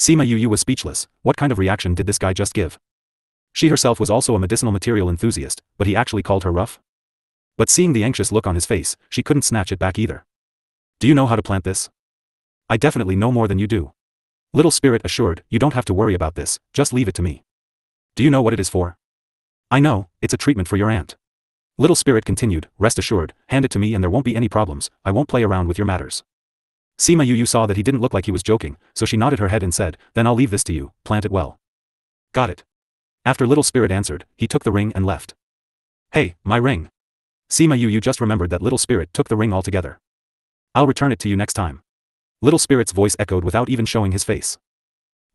Sima Yu was speechless. What kind of reaction did this guy just give? She herself was also a medicinal material enthusiast, but he actually called her rough? But seeing the anxious look on his face, she couldn't snatch it back either. Do you know how to plant this? I definitely know more than you do. Little Spirit assured, you don't have to worry about this, just leave it to me. Do you know what it is for? I know, it's a treatment for your aunt. Little Spirit continued, rest assured, hand it to me and there won't be any problems, I won't play around with your matters. Sima Yu saw that he didn't look like he was joking, so she nodded her head and said, then I'll leave this to you, plant it well. Got it. After Little Spirit answered, he took the ring and left. Hey, my ring. Sima Yu just remembered that Little Spirit took the ring altogether. I'll return it to you next time. Little Spirit's voice echoed without even showing his face.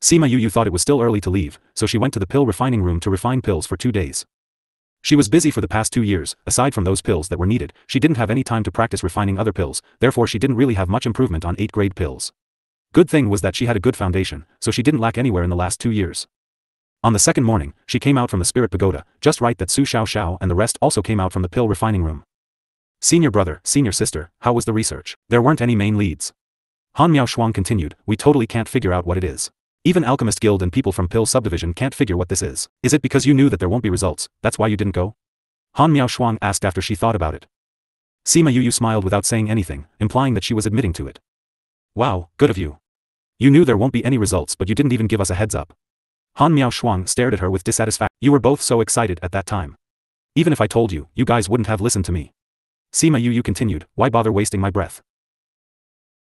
Sima Yu thought it was still early to leave, so she went to the pill refining room to refine pills for 2 days. She was busy for the past 2 years, aside from those pills that were needed, she didn't have any time to practice refining other pills, therefore she didn't really have much improvement on 8th grade pills. Good thing was that she had a good foundation, so she didn't lack anywhere in the last 2 years. On the second morning, she came out from the spirit pagoda, just right that Su Xiao and the rest also came out from the pill refining room. Senior brother, senior sister, how was the research? There weren't any main leads. Han Miaoshuang continued, we totally can't figure out what it is. Even Alchemist Guild and people from Pill Subdivision can't figure what this is. Is it because you knew that there won't be results, that's why you didn't go? Han Miaoshuang asked after she thought about it. Sima Yu smiled without saying anything, implying that she was admitting to it. Wow, good of you. You knew there won't be any results but you didn't even give us a heads up. Han Miaoshuang stared at her with dissatisfaction. You were both so excited at that time. Even if I told you, you guys wouldn't have listened to me. Sima Yu continued, why bother wasting my breath?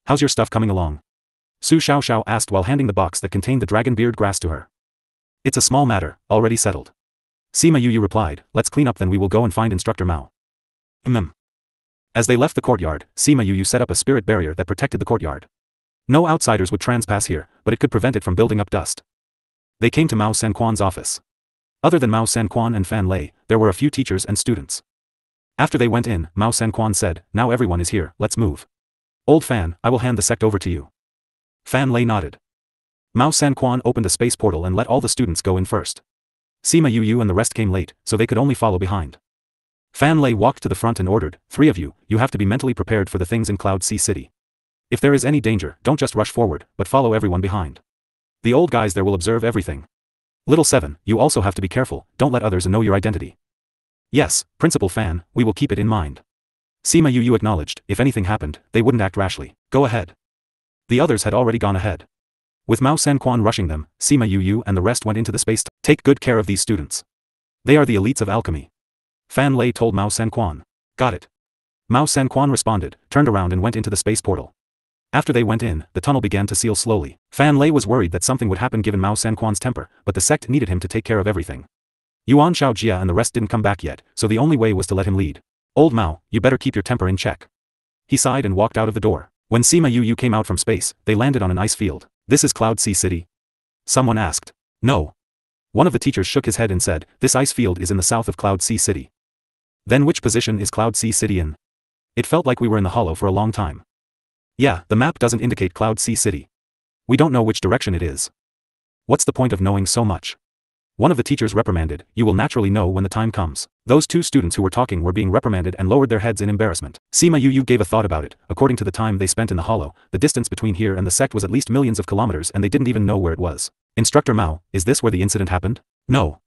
How's your stuff coming along? Su Xiao asked while handing the box that contained the dragon beard grass to her. It's a small matter, already settled. Sima Yu replied, let's clean up then we will go and find Instructor Mao. As they left the courtyard, Sima Yu set up a spirit barrier that protected the courtyard. No outsiders would transpass here, but it could prevent it from building up dust. They came to Mao Sanquan's office. Other than Mao Sanquan and Fan Lei, there were a few teachers and students. After they went in, Mao Sanquan said, now everyone is here, let's move. Old Fan, I will hand the sect over to you. Fan Lei nodded. Mao Sanquan opened a space portal and let all the students go in first. Sima Yu and the rest came late, so they could only follow behind. Fan Lei walked to the front and ordered, 3 of you, you have to be mentally prepared for the things in Cloud Sea City. If there is any danger, don't just rush forward, but follow everyone behind. The old guys there will observe everything. Little 7, you also have to be careful, don't let others know your identity. Yes, Principal Fan, we will keep it in mind. Sima Yu acknowledged, if anything happened, they wouldn't act rashly. Go ahead. The others had already gone ahead. With Mao Sanquan rushing them, Sima Yu and the rest went into the space. Take good care of these students. They are the elites of alchemy. Fan Lei told Mao Sanquan. Got it. Mao Sanquan responded, turned around and went into the space portal. After they went in, the tunnel began to seal slowly. Fan Lei was worried that something would happen given Mao Sanquan's temper, but the sect needed him to take care of everything. Yuan Xiaojia and the rest didn't come back yet, so the only way was to let him lead. Old Mao, you better keep your temper in check. He sighed and walked out of the door. When Sima Yu came out from space, they landed on an ice field. This is Cloud Sea City? Someone asked. No. One of the teachers shook his head and said, this ice field is in the south of Cloud Sea City. Then which position is Cloud Sea City in? It felt like we were in the hollow for a long time. Yeah, the map doesn't indicate Cloud Sea City. We don't know which direction it is. What's the point of knowing so much? One of the teachers reprimanded, you will naturally know when the time comes. Those 2 students who were talking were being reprimanded and lowered their heads in embarrassment. Sima Yu gave a thought about it. According to the time they spent in the hollow, the distance between here and the sect was at least millions of kilometers and they didn't even know where it was. Instructor Mao, is this where the incident happened? No.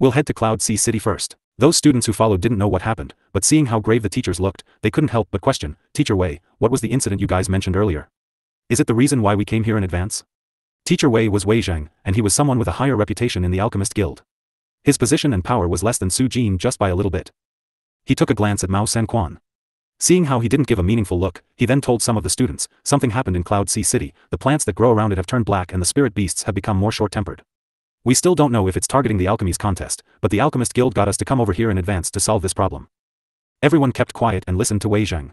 We'll head to Cloud Sea City first. Those students who followed didn't know what happened, but seeing how grave the teachers looked, they couldn't help but question, Teacher Wei, what was the incident you guys mentioned earlier? Is it the reason why we came here in advance? Teacher Wei was Wei Zhang, and he was someone with a higher reputation in the Alchemist Guild. His position and power was less than Su Jin just by a little bit. He took a glance at Mao Sanquan. Seeing how he didn't give a meaningful look, he then told some of the students, something happened in Cloud Sea City, the plants that grow around it have turned black and the spirit beasts have become more short-tempered. We still don't know if it's targeting the alchemy's contest, but the Alchemist Guild got us to come over here in advance to solve this problem. Everyone kept quiet and listened to Wei Zhang.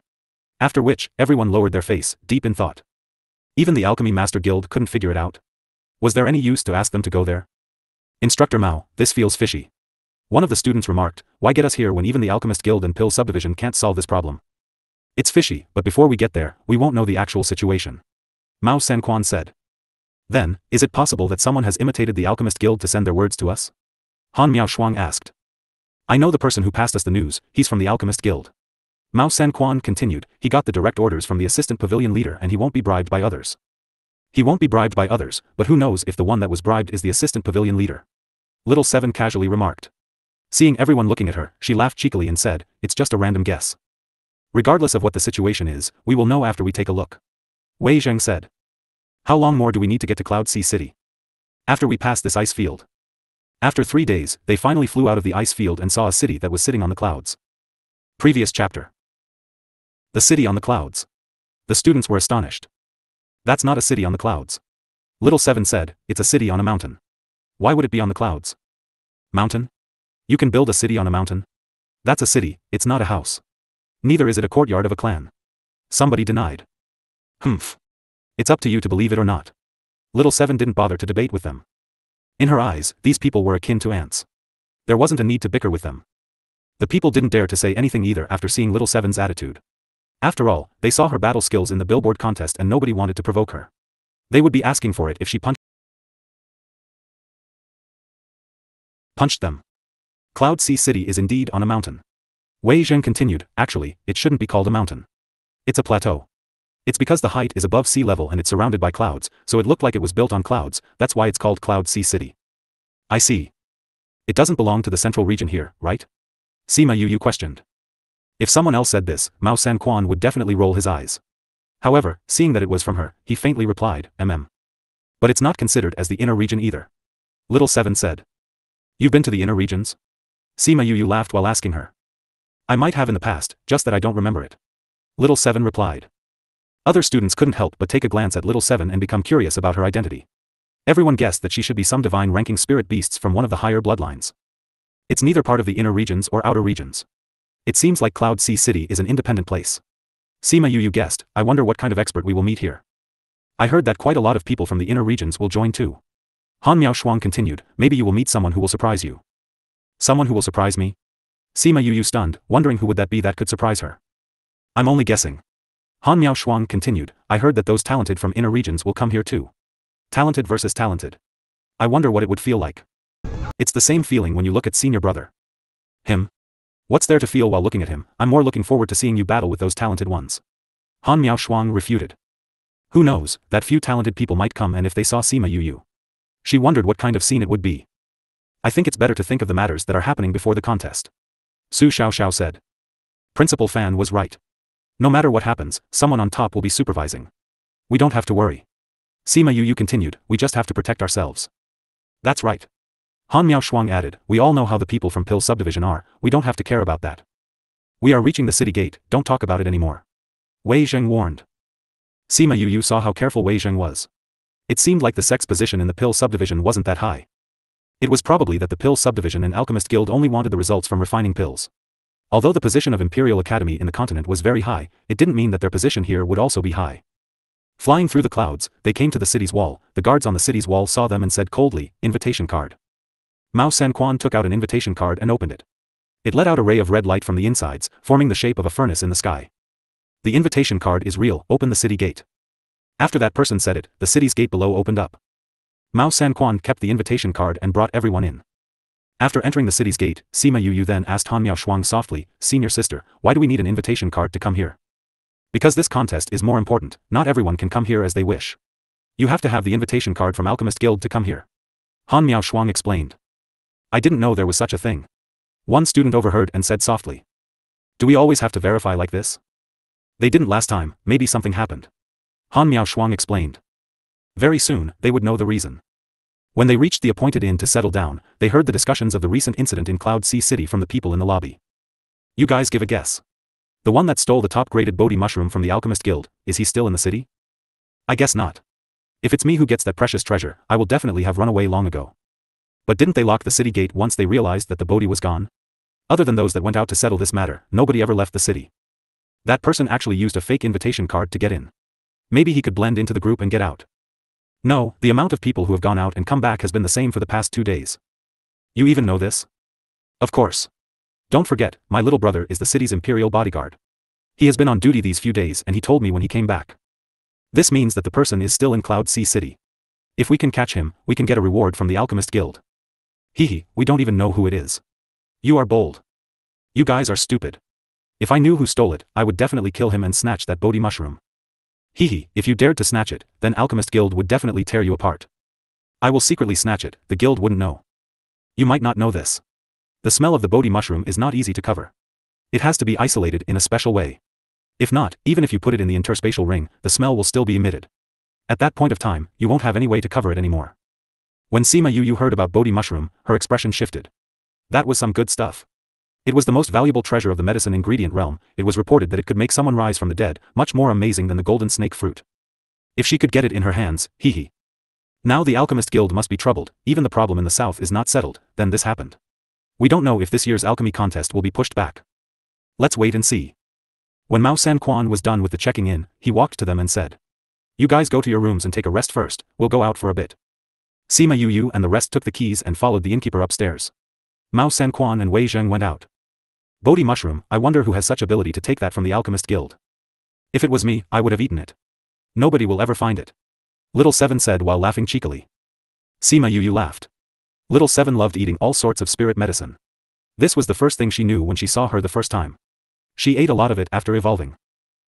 After which, everyone lowered their face, deep in thought. Even the Alchemy Master Guild couldn't figure it out. Was there any use to ask them to go there? Instructor Mao, this feels fishy. One of the students remarked, why get us here when even the Alchemist Guild and Pill Subdivision can't solve this problem? It's fishy, but before we get there, we won't know the actual situation. Mao Sanquan said. Then, is it possible that someone has imitated the Alchemist Guild to send their words to us? Han Miaoshuang asked. I know the person who passed us the news, he's from the Alchemist Guild. Mao Sanquan continued, he got the direct orders from the assistant pavilion leader and he won't be bribed by others. He won't be bribed by others, but who knows if the one that was bribed is the assistant pavilion leader. Little Seven casually remarked. Seeing everyone looking at her, she laughed cheekily and said, "It's just a random guess. Regardless of what the situation is, we will know after we take a look." Wei Zheng said. "How long more do we need to get to Cloud Sea City? After we pass this ice field?" After 3 days, they finally flew out of the ice field and saw a city that was sitting on the clouds. Previous chapter. The city on the clouds. The students were astonished. "That's not a city on the clouds." Little Seven said, "It's a city on a mountain." "Why would it be on the clouds?" "Mountain? You can build a city on a mountain? That's a city, it's not a house. Neither is it a courtyard of a clan." Somebody denied. "Humph. It's up to you to believe it or not." Little Seven didn't bother to debate with them. In her eyes, these people were akin to ants. There wasn't a need to bicker with them. The people didn't dare to say anything either after seeing Little Seven's attitude. After all, they saw her battle skills in the billboard contest and nobody wanted to provoke her. They would be asking for it if she punched them. Cloud Sea City is indeed on a mountain. Wei Zheng continued, "Actually, it shouldn't be called a mountain. It's a plateau. It's because the height is above sea level and it's surrounded by clouds, so it looked like it was built on clouds, that's why it's called Cloud Sea City." "I see. It doesn't belong to the central region here, right?" Sima Yu questioned. If someone else said this, Mao Sanquan would definitely roll his eyes. However, seeing that it was from her, he faintly replied, But it's not considered as the inner region either." Little Seven said. "You've been to the inner regions?" Sima Yu laughed while asking her. "I might have in the past, just that I don't remember it." Little Seven replied. Other students couldn't help but take a glance at Little Seven and become curious about her identity. Everyone guessed that she should be some divine ranking spirit beasts from one of the higher bloodlines. It's neither part of the inner regions or outer regions. It seems like Cloud Sea City is an independent place. Sima Yu guessed, "I wonder what kind of expert we will meet here. I heard that quite a lot of people from the inner regions will join too." Han Miao Shuang continued, "Maybe you will meet someone who will surprise you." "Someone who will surprise me?" Sima Yu stunned, wondering who would that be that could surprise her. "I'm only guessing." Han Miao Shuang continued, "I heard that those talented from inner regions will come here too. Talented versus talented. I wonder what it would feel like. It's the same feeling when you look at senior brother. Him? What's there to feel while looking at him? I'm more looking forward to seeing you battle with those talented ones." Han Miao Shuang refuted. Who knows, that few talented people might come, and if they saw Sima Yu. She wondered what kind of scene it would be. "I think it's better to think of the matters that are happening before the contest," Su Xiaoxiao said. Principal Fan was right. No matter what happens, someone on top will be supervising. We don't have to worry. Sima Yu continued, "We just have to protect ourselves." "That's right." Han Miao Shuang added, "We all know how the people from Pill Subdivision are, we don't have to care about that. We are reaching the city gate, don't talk about it anymore." Wei Zheng warned. Sima Yu saw how careful Wei Zheng was. It seemed like the sex position in the Pill Subdivision wasn't that high. It was probably that the Pill Subdivision and Alchemist Guild only wanted the results from refining pills. Although the position of Imperial Academy in the continent was very high, it didn't mean that their position here would also be high. Flying through the clouds, they came to the city's wall. The guards on the city's wall saw them and said coldly, "Invitation card." Mao Sanquan took out an invitation card and opened it. It let out a ray of red light from the insides, forming the shape of a furnace in the sky. "The invitation card is real, open the city gate." After that person said it, the city's gate below opened up. Mao Sanquan kept the invitation card and brought everyone in. After entering the city's gate, Sima Yu then asked Han Miao Shuang softly, "Senior sister, why do we need an invitation card to come here?" "Because this contest is more important, not everyone can come here as they wish. You have to have the invitation card from Alchemist Guild to come here." Han Miao Shuang explained. "I didn't know there was such a thing." One student overheard and said softly. "Do we always have to verify like this?" "They didn't last time, maybe something happened." Han Miao Shuang explained. Very soon, they would know the reason. When they reached the appointed inn to settle down, they heard the discussions of the recent incident in Cloud Sea City from the people in the lobby. "You guys give a guess. The one that stole the top-graded Bodhi mushroom from the Alchemist Guild, is he still in the city?" "I guess not. If it's me who gets that precious treasure, I will definitely have run away long ago." "But didn't they lock the city gate once they realized that the Bodhi was gone?" "Other than those that went out to settle this matter, nobody ever left the city. That person actually used a fake invitation card to get in. Maybe he could blend into the group and get out." "No, the amount of people who have gone out and come back has been the same for the past 2 days." "You even know this?" "Of course. Don't forget, my little brother is the city's imperial bodyguard. He has been on duty these few days and he told me when he came back. This means that the person is still in Cloud Sea City. If we can catch him, we can get a reward from the Alchemist Guild." "Hehe, we don't even know who it is." "You are bold. You guys are stupid. If I knew who stole it, I would definitely kill him and snatch that Bodhi mushroom." Hehe, if you dared to snatch it, then Alchemist Guild would definitely tear you apart. I will secretly snatch it, the guild wouldn't know. You might not know this. The smell of the Bodhi mushroom is not easy to cover. It has to be isolated in a special way. If not, even if you put it in the interspatial ring, the smell will still be emitted. At that point of time, you won't have any way to cover it anymore. When Sima Yu heard about Bodhi mushroom, her expression shifted. That was some good stuff. It was the most valuable treasure of the medicine ingredient realm. It was reported that it could make someone rise from the dead, much more amazing than the golden snake fruit. If she could get it in her hands, hehe. Now the Alchemist Guild must be troubled, even the problem in the south is not settled, then this happened. We don't know if this year's alchemy contest will be pushed back. Let's wait and see. When Mao San Quan was done with the checking in, he walked to them and said. You guys go to your rooms and take a rest first, we'll go out for a bit. Sima Yu and the rest took the keys and followed the innkeeper upstairs. Mao San Quan and Wei Zheng went out. Bodhi mushroom, I wonder who has such ability to take that from the Alchemist Guild. If it was me, I would have eaten it. Nobody will ever find it. Little Seven said while laughing cheekily. Sima Yu laughed. Little Seven loved eating all sorts of spirit medicine. This was the first thing she knew when she saw her the first time. She ate a lot of it after evolving.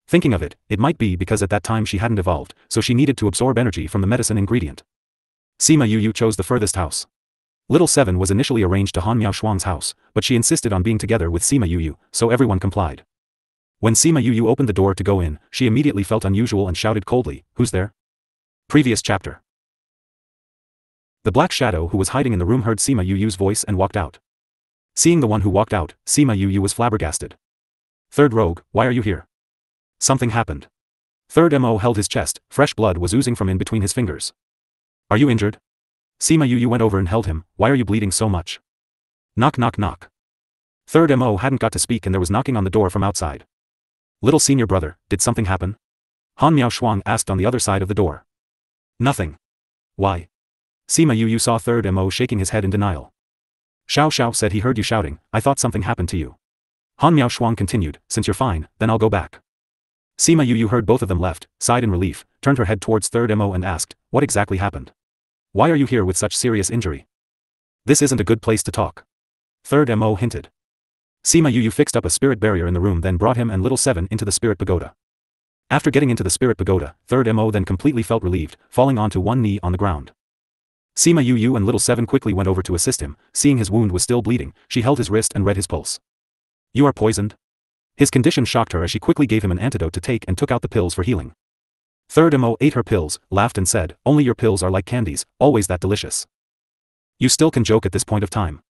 Thinking of it, it might be because at that time she hadn't evolved, so she needed to absorb energy from the medicine ingredient. Sima Yu chose the furthest house. Little Seven was initially arranged to Han Miao Shuang's house, but she insisted on being together with Sima Yu, so everyone complied. When Sima Yu opened the door to go in, she immediately felt unusual and shouted coldly, "Who's there?" Previous chapter. The black shadow who was hiding in the room heard Sima Yu's voice and walked out. Seeing the one who walked out, Sima Yu was flabbergasted. Third rogue, why are you here? Something happened. Third Mo held his chest, fresh blood was oozing from in between his fingers. Are you injured? Sima Yu went over and held him, why are you bleeding so much? Knock knock knock. Third Mo hadn't got to speak and there was knocking on the door from outside. Little senior brother, did something happen? Han Miao Shuang asked on the other side of the door. Nothing. Why? Sima Yu saw Third Mo shaking his head in denial. Xiao Xiao said he heard you shouting, I thought something happened to you. Han Miao Shuang continued, since you're fine, then I'll go back. Sima Yu heard both of them left, sighed in relief, turned her head towards Third Mo and asked, what exactly happened? Why are you here with such serious injury? This isn't a good place to talk. Third Mo hinted. Sima Yu fixed up a spirit barrier in the room then brought him and Little Seven into the spirit pagoda. After getting into the spirit pagoda, Third Mo then completely felt relieved, falling onto one knee on the ground. Sima Yu and Little Seven quickly went over to assist him, seeing his wound was still bleeding, she held his wrist and read his pulse. You are poisoned? His condition shocked her as she quickly gave him an antidote to take and took out the pills for healing. Third Mo ate her pills, laughed and said, only your pills are like candies, always that delicious. You still can joke at this point of time.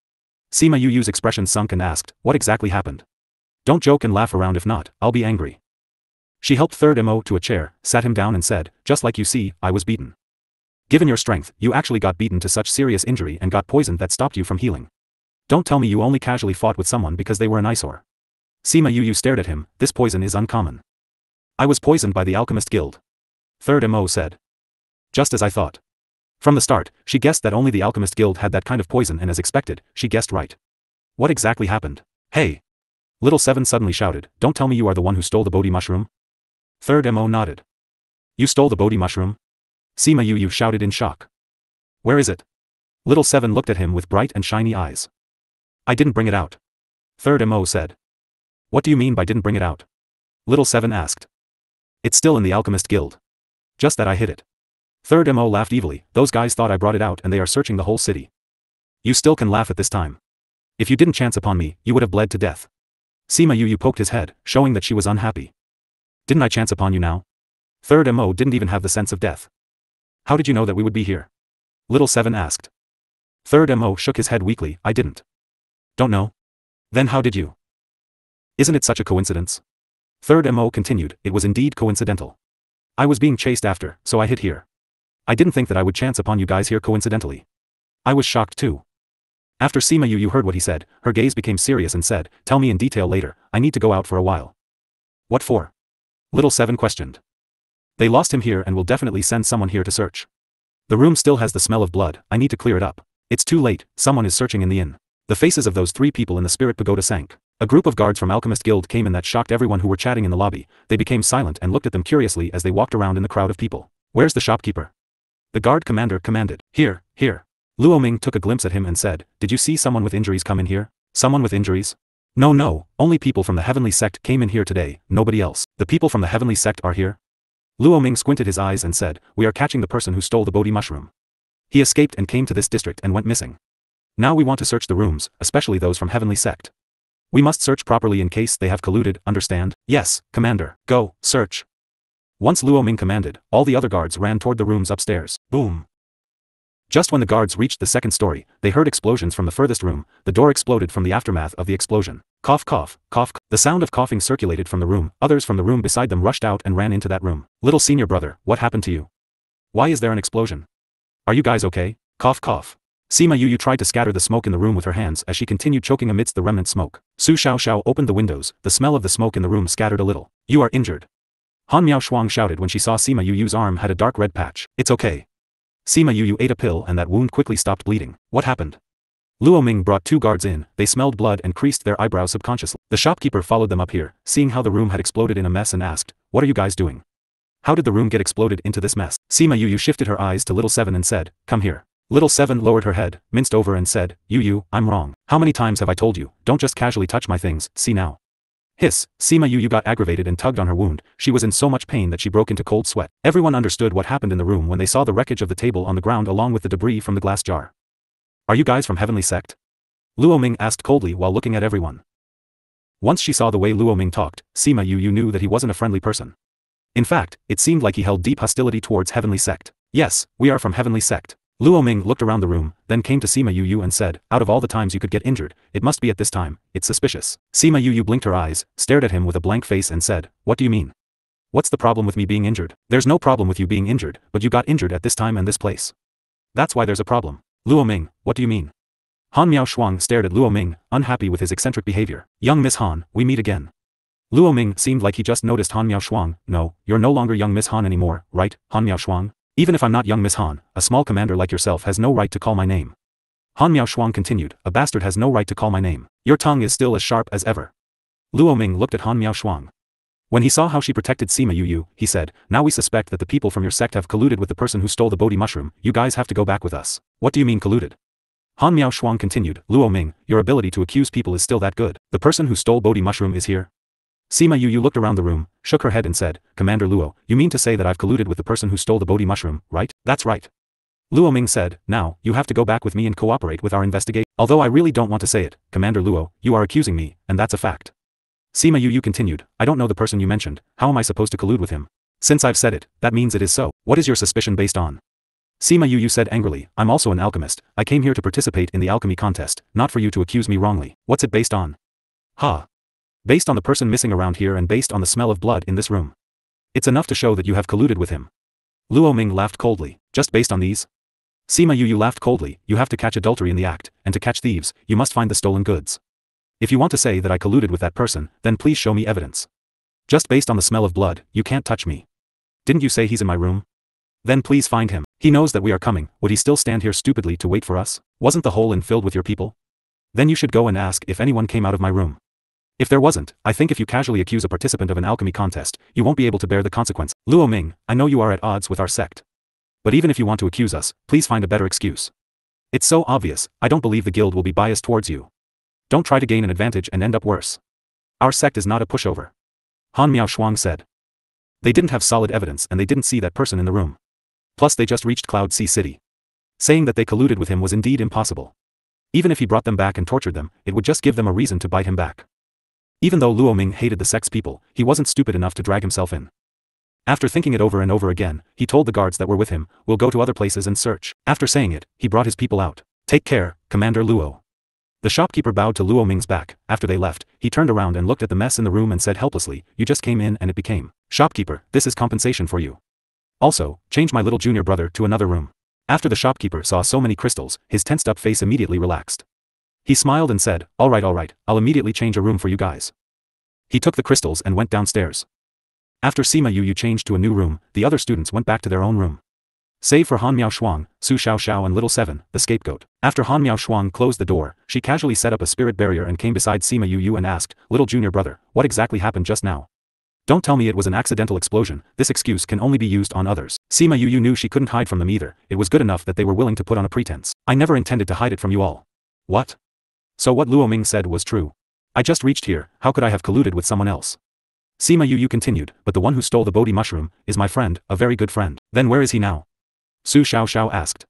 Sima Yu's expression sunk and asked, what exactly happened? Don't joke and laugh around if not, I'll be angry. She helped Third Mo to a chair, sat him down and said, just like you see, I was beaten. Given your strength, you actually got beaten to such serious injury and got poisoned that stopped you from healing. Don't tell me you only casually fought with someone because they were an eyesore. Sima Yu stared at him, this poison is uncommon. I was poisoned by the Alchemist Guild. Third Mo said. Just as I thought. From the start, she guessed that only the Alchemist Guild had that kind of poison and as expected, she guessed right. What exactly happened? Hey! Little Seven suddenly shouted, don't tell me you are the one who stole the Bodhi mushroom? Third Mo nodded. You stole the Bodhi mushroom? Sima Yu shouted in shock. Where is it? Little Seven looked at him with bright and shiny eyes. I didn't bring it out. Third Mo said. What do you mean by didn't bring it out? Little Seven asked. It's still in the Alchemist Guild. Just that I hid it. Third Mo laughed evilly, those guys thought I brought it out and they are searching the whole city. You still can laugh at this time. If you didn't chance upon me, you would have bled to death. Sima Yu poked his head, showing that she was unhappy. Didn't I chance upon you now? Third Mo didn't even have the sense of death. How did you know that we would be here? Little Seven asked. Third Mo shook his head weakly, I didn't. Don't know? Then how did you? Isn't it such a coincidence? Third Mo continued, it was indeed coincidental. I was being chased after, so I hid here. I didn't think that I would chance upon you guys here coincidentally. I was shocked too. After Sima Yu heard what he said, her gaze became serious and said, tell me in detail later, I need to go out for a while. What for? Little Seven questioned. They lost him here and will definitely send someone here to search. The room still has the smell of blood, I need to clear it up. It's too late, someone is searching in the inn. The faces of those 3 people in the spirit pagoda sank. A group of guards from Alchemist Guild came in that shocked everyone who were chatting in the lobby, they became silent and looked at them curiously as they walked around in the crowd of people. Where's the shopkeeper? The guard commander commanded. Here, here. Luo Ming took a glimpse at him and said, did you see someone with injuries come in here? Someone with injuries? No, only people from the heavenly sect came in here today, nobody else. The people from the heavenly sect are here? Luo Ming squinted his eyes and said, we are catching the person who stole the Bodhi mushroom. He escaped and came to this district and went missing. Now we want to search the rooms, especially those from Heavenly Sect. We must search properly in case they have colluded, understand? Yes, Commander, go, search. Once Luo Ming commanded, all the other guards ran toward the rooms upstairs. Boom. Just when the guards reached the second story, they heard explosions from the furthest room. The door exploded from the aftermath of the explosion. Cough cough, cough. The sound of coughing circulated from the room. Others from the room beside them rushed out and ran into that room. Little senior brother, what happened to you? Why is there an explosion? Are you guys okay? Cough cough. Sima Yu tried to scatter the smoke in the room with her hands as she continued choking amidst the remnant smoke. Su Xiao opened the windows. The smell of the smoke in the room scattered a little. You are injured. Han Miao Shuang shouted when she saw Sima Yu's arm had a dark red patch. It's okay. Sima Yu ate a pill and that wound quickly stopped bleeding. What happened? Luo Ming brought 2 guards in. They smelled blood and creased their eyebrows subconsciously. The shopkeeper followed them up here, seeing how the room had exploded in a mess and asked, what are you guys doing? How did the room get exploded into this mess? Sima Yu shifted her eyes to Little Seven and said, come here. Little Seven lowered her head, minced over and said, Yu, I'm wrong. How many times have I told you, don't just casually touch my things, see now. Hiss, Sima Yu got aggravated and tugged on her wound. She was in so much pain that she broke into cold sweat. Everyone understood what happened in the room when they saw the wreckage of the table on the ground along with the debris from the glass jar. Are you guys from Heavenly Sect? Luo Ming asked coldly while looking at everyone. Once she saw the way Luo Ming talked, Sima Yu knew that he wasn't a friendly person. In fact, it seemed like he held deep hostility towards Heavenly Sect. Yes, we are from Heavenly Sect. Luo Ming looked around the room, then came to Sima Yu and said, out of all the times you could get injured, it must be at this time, it's suspicious. Sima Yu blinked her eyes, stared at him with a blank face and said, what do you mean? What's the problem with me being injured? There's no problem with you being injured, but you got injured at this time and this place. That's why there's a problem. Luo Ming, what do you mean? Han Miao Shuang stared at Luo Ming, unhappy with his eccentric behavior. Young Miss Han, we meet again. Luo Ming seemed like he just noticed Han Miao Shuang. No, you're no longer young Miss Han anymore, right, Han Miao Shuang? Even if I'm not young Miss Han, a small commander like yourself has no right to call my name. Han Miao Shuang continued, a bastard has no right to call my name. Your tongue is still as sharp as ever. Luo Ming looked at Han Miao Shuang. When he saw how she protected Sima Yu, he said, now we suspect that the people from your sect have colluded with the person who stole the Bodhi mushroom. You guys have to go back with us. What do you mean colluded? Han Miao Shuang continued, Luo Ming, your ability to accuse people is still that good. The person who stole Bodhi mushroom is here. Sima Yu looked around the room, shook her head and said, Commander Luo, you mean to say that I've colluded with the person who stole the Bodhi mushroom, right? That's right. Luo Ming said, now, you have to go back with me and cooperate with our investigation. Although I really don't want to say it, Commander Luo, you are accusing me, and that's a fact. Sima Yu continued, I don't know the person you mentioned, how am I supposed to collude with him? Since I've said it, that means it is so. What is your suspicion based on? Sima Yu said angrily, I'm also an alchemist, I came here to participate in the alchemy contest, not for you to accuse me wrongly. What's it based on? Ha. Based on the person missing around here and based on the smell of blood in this room. It's enough to show that you have colluded with him. Luo Ming laughed coldly, just based on these? Sima Yu laughed coldly, you have to catch adultery in the act, and to catch thieves, you must find the stolen goods. If you want to say that I colluded with that person, then please show me evidence. Just based on the smell of blood, you can't touch me. Didn't you say he's in my room? Then please find him. He knows that we are coming, would he still stand here stupidly to wait for us? Wasn't the whole inn filled with your people? Then you should go and ask if anyone came out of my room. If there wasn't, I think if you casually accuse a participant of an alchemy contest, you won't be able to bear the consequence. Luo Ming, I know you are at odds with our sect. But even if you want to accuse us, please find a better excuse. It's so obvious, I don't believe the guild will be biased towards you. Don't try to gain an advantage and end up worse. Our sect is not a pushover. Han Miao Shuang said. They didn't have solid evidence and they didn't see that person in the room. Plus they just reached Cloud Sea City. Saying that they colluded with him was indeed impossible. Even if he brought them back and tortured them, it would just give them a reason to bite him back. Even though Luo Ming hated the sect's people, he wasn't stupid enough to drag himself in. After thinking it over and over again, he told the guards that were with him, we'll go to other places and search. After saying it, he brought his people out. Take care, Commander Luo. The shopkeeper bowed to Luo Ming's back. After they left, he turned around and looked at the mess in the room and said helplessly, you just came in and it became. Shopkeeper, this is compensation for you. Also, change my little junior brother to another room. After the shopkeeper saw so many crystals, his tensed up face immediately relaxed. He smiled and said, all right, I'll immediately change a room for you guys. He took the crystals and went downstairs. After Sima Yu changed to a new room, the other students went back to their own room. Save for Han Miao Shuang, Su Xiao and Little Seven, the scapegoat. After Han Miao Shuang closed the door, she casually set up a spirit barrier and came beside Sima Yu and asked, little junior brother, what exactly happened just now? Don't tell me it was an accidental explosion, this excuse can only be used on others. Sima Yu knew she couldn't hide from them either, it was good enough that they were willing to put on a pretense. I never intended to hide it from you all. What? So what Luo Ming said was true. I just reached here, how could I have colluded with someone else? Sima Yu continued, but the one who stole the Bodhi mushroom is my friend, a very good friend. Then where is he now? Su Xiaoxiao asked.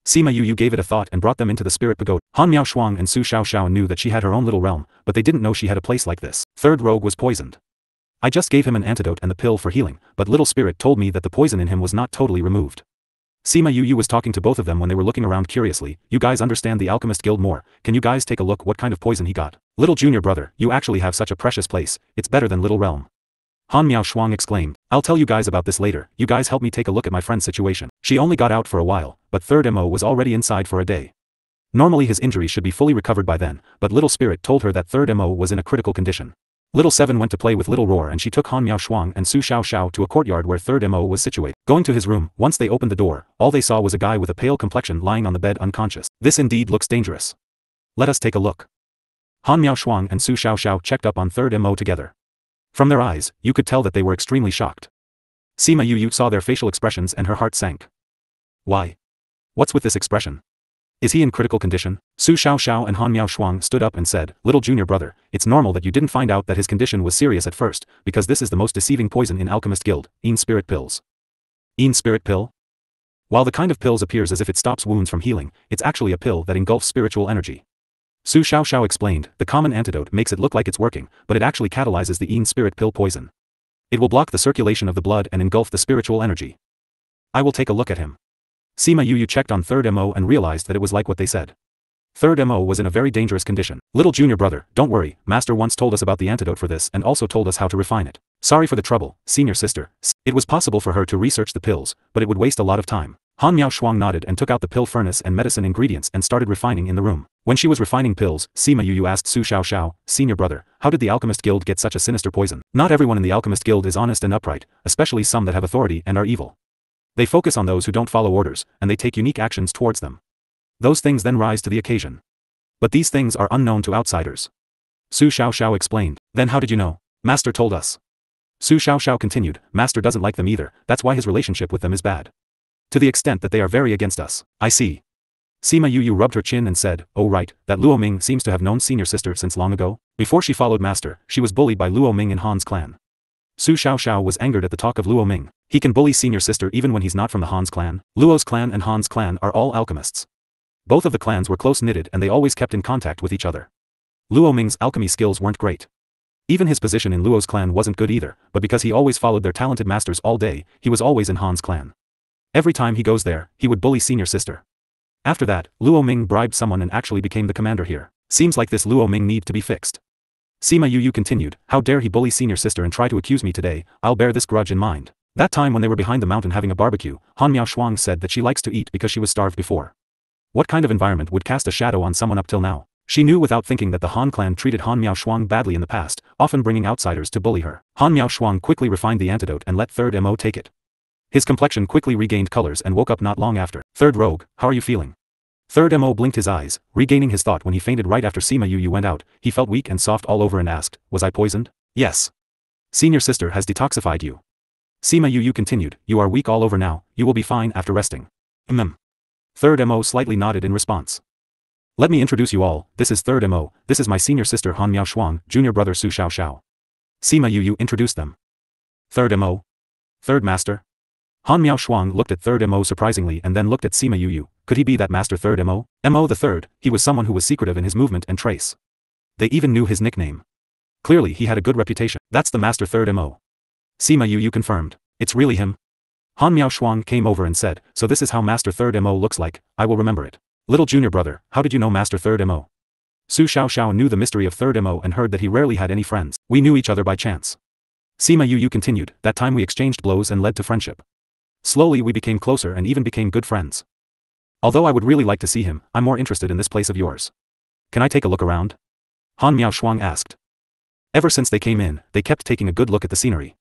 Sima Yu gave it a thought and brought them into the spirit pagoda. Han Miaoshuang and Su Xiaoxiao knew that she had her own little realm, but they didn't know she had a place like this. Third rogue was poisoned. I just gave him an antidote and the pill for healing, but little spirit told me that the poison in him was not totally removed. Sima Yu was talking to both of them when they were looking around curiously. You guys understand the alchemist guild more, can you guys take a look what kind of poison he got? Little junior brother, you actually have such a precious place, it's better than little realm. Han Miaoshuang exclaimed. I'll tell you guys about this later, you guys help me take a look at my friend's situation. She only got out for a while, but third Mo was already inside for a day. Normally his injuries should be fully recovered by then, but little spirit told her that third Mo was in a critical condition. Little Seven went to play with Little Roar and she took Han Miaoshuang and Su Xiaoxiao to a courtyard where third Mo was situated. Going to his room, once they opened the door, all they saw was a guy with a pale complexion lying on the bed unconscious. This indeed looks dangerous. Let us take a look. Han Miaoshuang and Su Xiaoxiao checked up on third Mo together. From their eyes, you could tell that they were extremely shocked. Sima Yu saw their facial expressions and her heart sank. Why? What's with this expression? Is he in critical condition? Su Xiaoxiao and Han Miaoshuang stood up and said, Little junior brother, it's normal that you didn't find out that his condition was serious at first, because this is the most deceiving poison in Alchemist Guild, Een Spirit Pills. Een Spirit Pill? While the kind of pills appears as if it stops wounds from healing, it's actually a pill that engulfs spiritual energy. Su Xiaoxiao explained, the common antidote makes it look like it's working, but it actually catalyzes the Een Spirit Pill poison. It will block the circulation of the blood and engulf the spiritual energy. I will take a look at him. Sima Yu checked on third Mo and realized that it was like what they said. Third Mo was in a very dangerous condition. Little junior brother, don't worry, master once told us about the antidote for this and also told us how to refine it. Sorry for the trouble, senior sister. It was possible for her to research the pills, but it would waste a lot of time. Han Miaoshuang nodded and took out the pill furnace and medicine ingredients and started refining in the room. When she was refining pills, Sima Yu asked Su Xiaoxiao, senior brother, how did the Alchemist Guild get such a sinister poison? Not everyone in the Alchemist Guild is honest and upright, especially some that have authority and are evil. They focus on those who don't follow orders, and they take unique actions towards them. Those things then rise to the occasion. But these things are unknown to outsiders. Su Xiaoxiao explained. Then how did you know? Master told us. Su Xiaoxiao continued, Master doesn't like them either, that's why his relationship with them is bad. To the extent that they are very against us. I see. Sima Yu rubbed her chin and said, oh right, that Luo Ming seems to have known senior sister since long ago. Before she followed Master, she was bullied by Luo Ming in Han's clan. Su Xiaoxiao was angered at the talk of Luo Ming. He can bully senior sister even when he's not from the Han's clan. Luo's clan and Han's clan are all alchemists. Both of the clans were close-knitted and they always kept in contact with each other. Luo Ming's alchemy skills weren't great. Even his position in Luo's clan wasn't good either, but because he always followed their talented masters all day, he was always in Han's clan. Every time he goes there, he would bully senior sister. After that, Luo Ming bribed someone and actually became the commander here. Seems like this Luo Ming need to be fixed. Sima Yu continued, how dare he bully senior sister and try to accuse me today, I'll bear this grudge in mind. That time when they were behind the mountain having a barbecue, Han Miaoshuang said that she likes to eat because she was starved before. What kind of environment would cast a shadow on someone up till now? She knew without thinking that the Han clan treated Han Miaoshuang badly in the past, often bringing outsiders to bully her. Han Miaoshuang quickly refined the antidote and let third Mo take it. His complexion quickly regained colors and woke up not long after. Third rogue, how are you feeling? Third Mo blinked his eyes, regaining his thought when he fainted right after Sima Yu went out. He felt weak and soft all over and asked, was I poisoned? Yes. Senior sister has detoxified you. Sima Yu continued, you are weak all over now, you will be fine after resting. Third Mo slightly nodded in response. Let me introduce you all, this is Third Mo, this is my senior sister Han Miaoshuang, junior brother Su Xiaoxiao. Sima Yu introduced them. Third Mo. Third master. Han Miaoshuang looked at Third Mo surprisingly and then looked at Sima Yu. Could he be that master Third Mo? Mo the third, he was someone who was secretive in his movement and trace. They even knew his nickname. Clearly he had a good reputation. That's the master Third Mo. Sima Yu confirmed. It's really him. Han Miaoshuang came over and said, so this is how master Third Mo looks like, I will remember it. Little junior brother, how did you know master Third Mo? Su Xiaoxiao knew the mystery of Third Mo and heard that he rarely had any friends. We knew each other by chance. Sima Yu continued, that time we exchanged blows and led to friendship. Slowly we became closer and even became good friends. Although I would really like to see him, I'm more interested in this place of yours. Can I take a look around? Han Miaoshuang asked. Ever since they came in, they kept taking a good look at the scenery.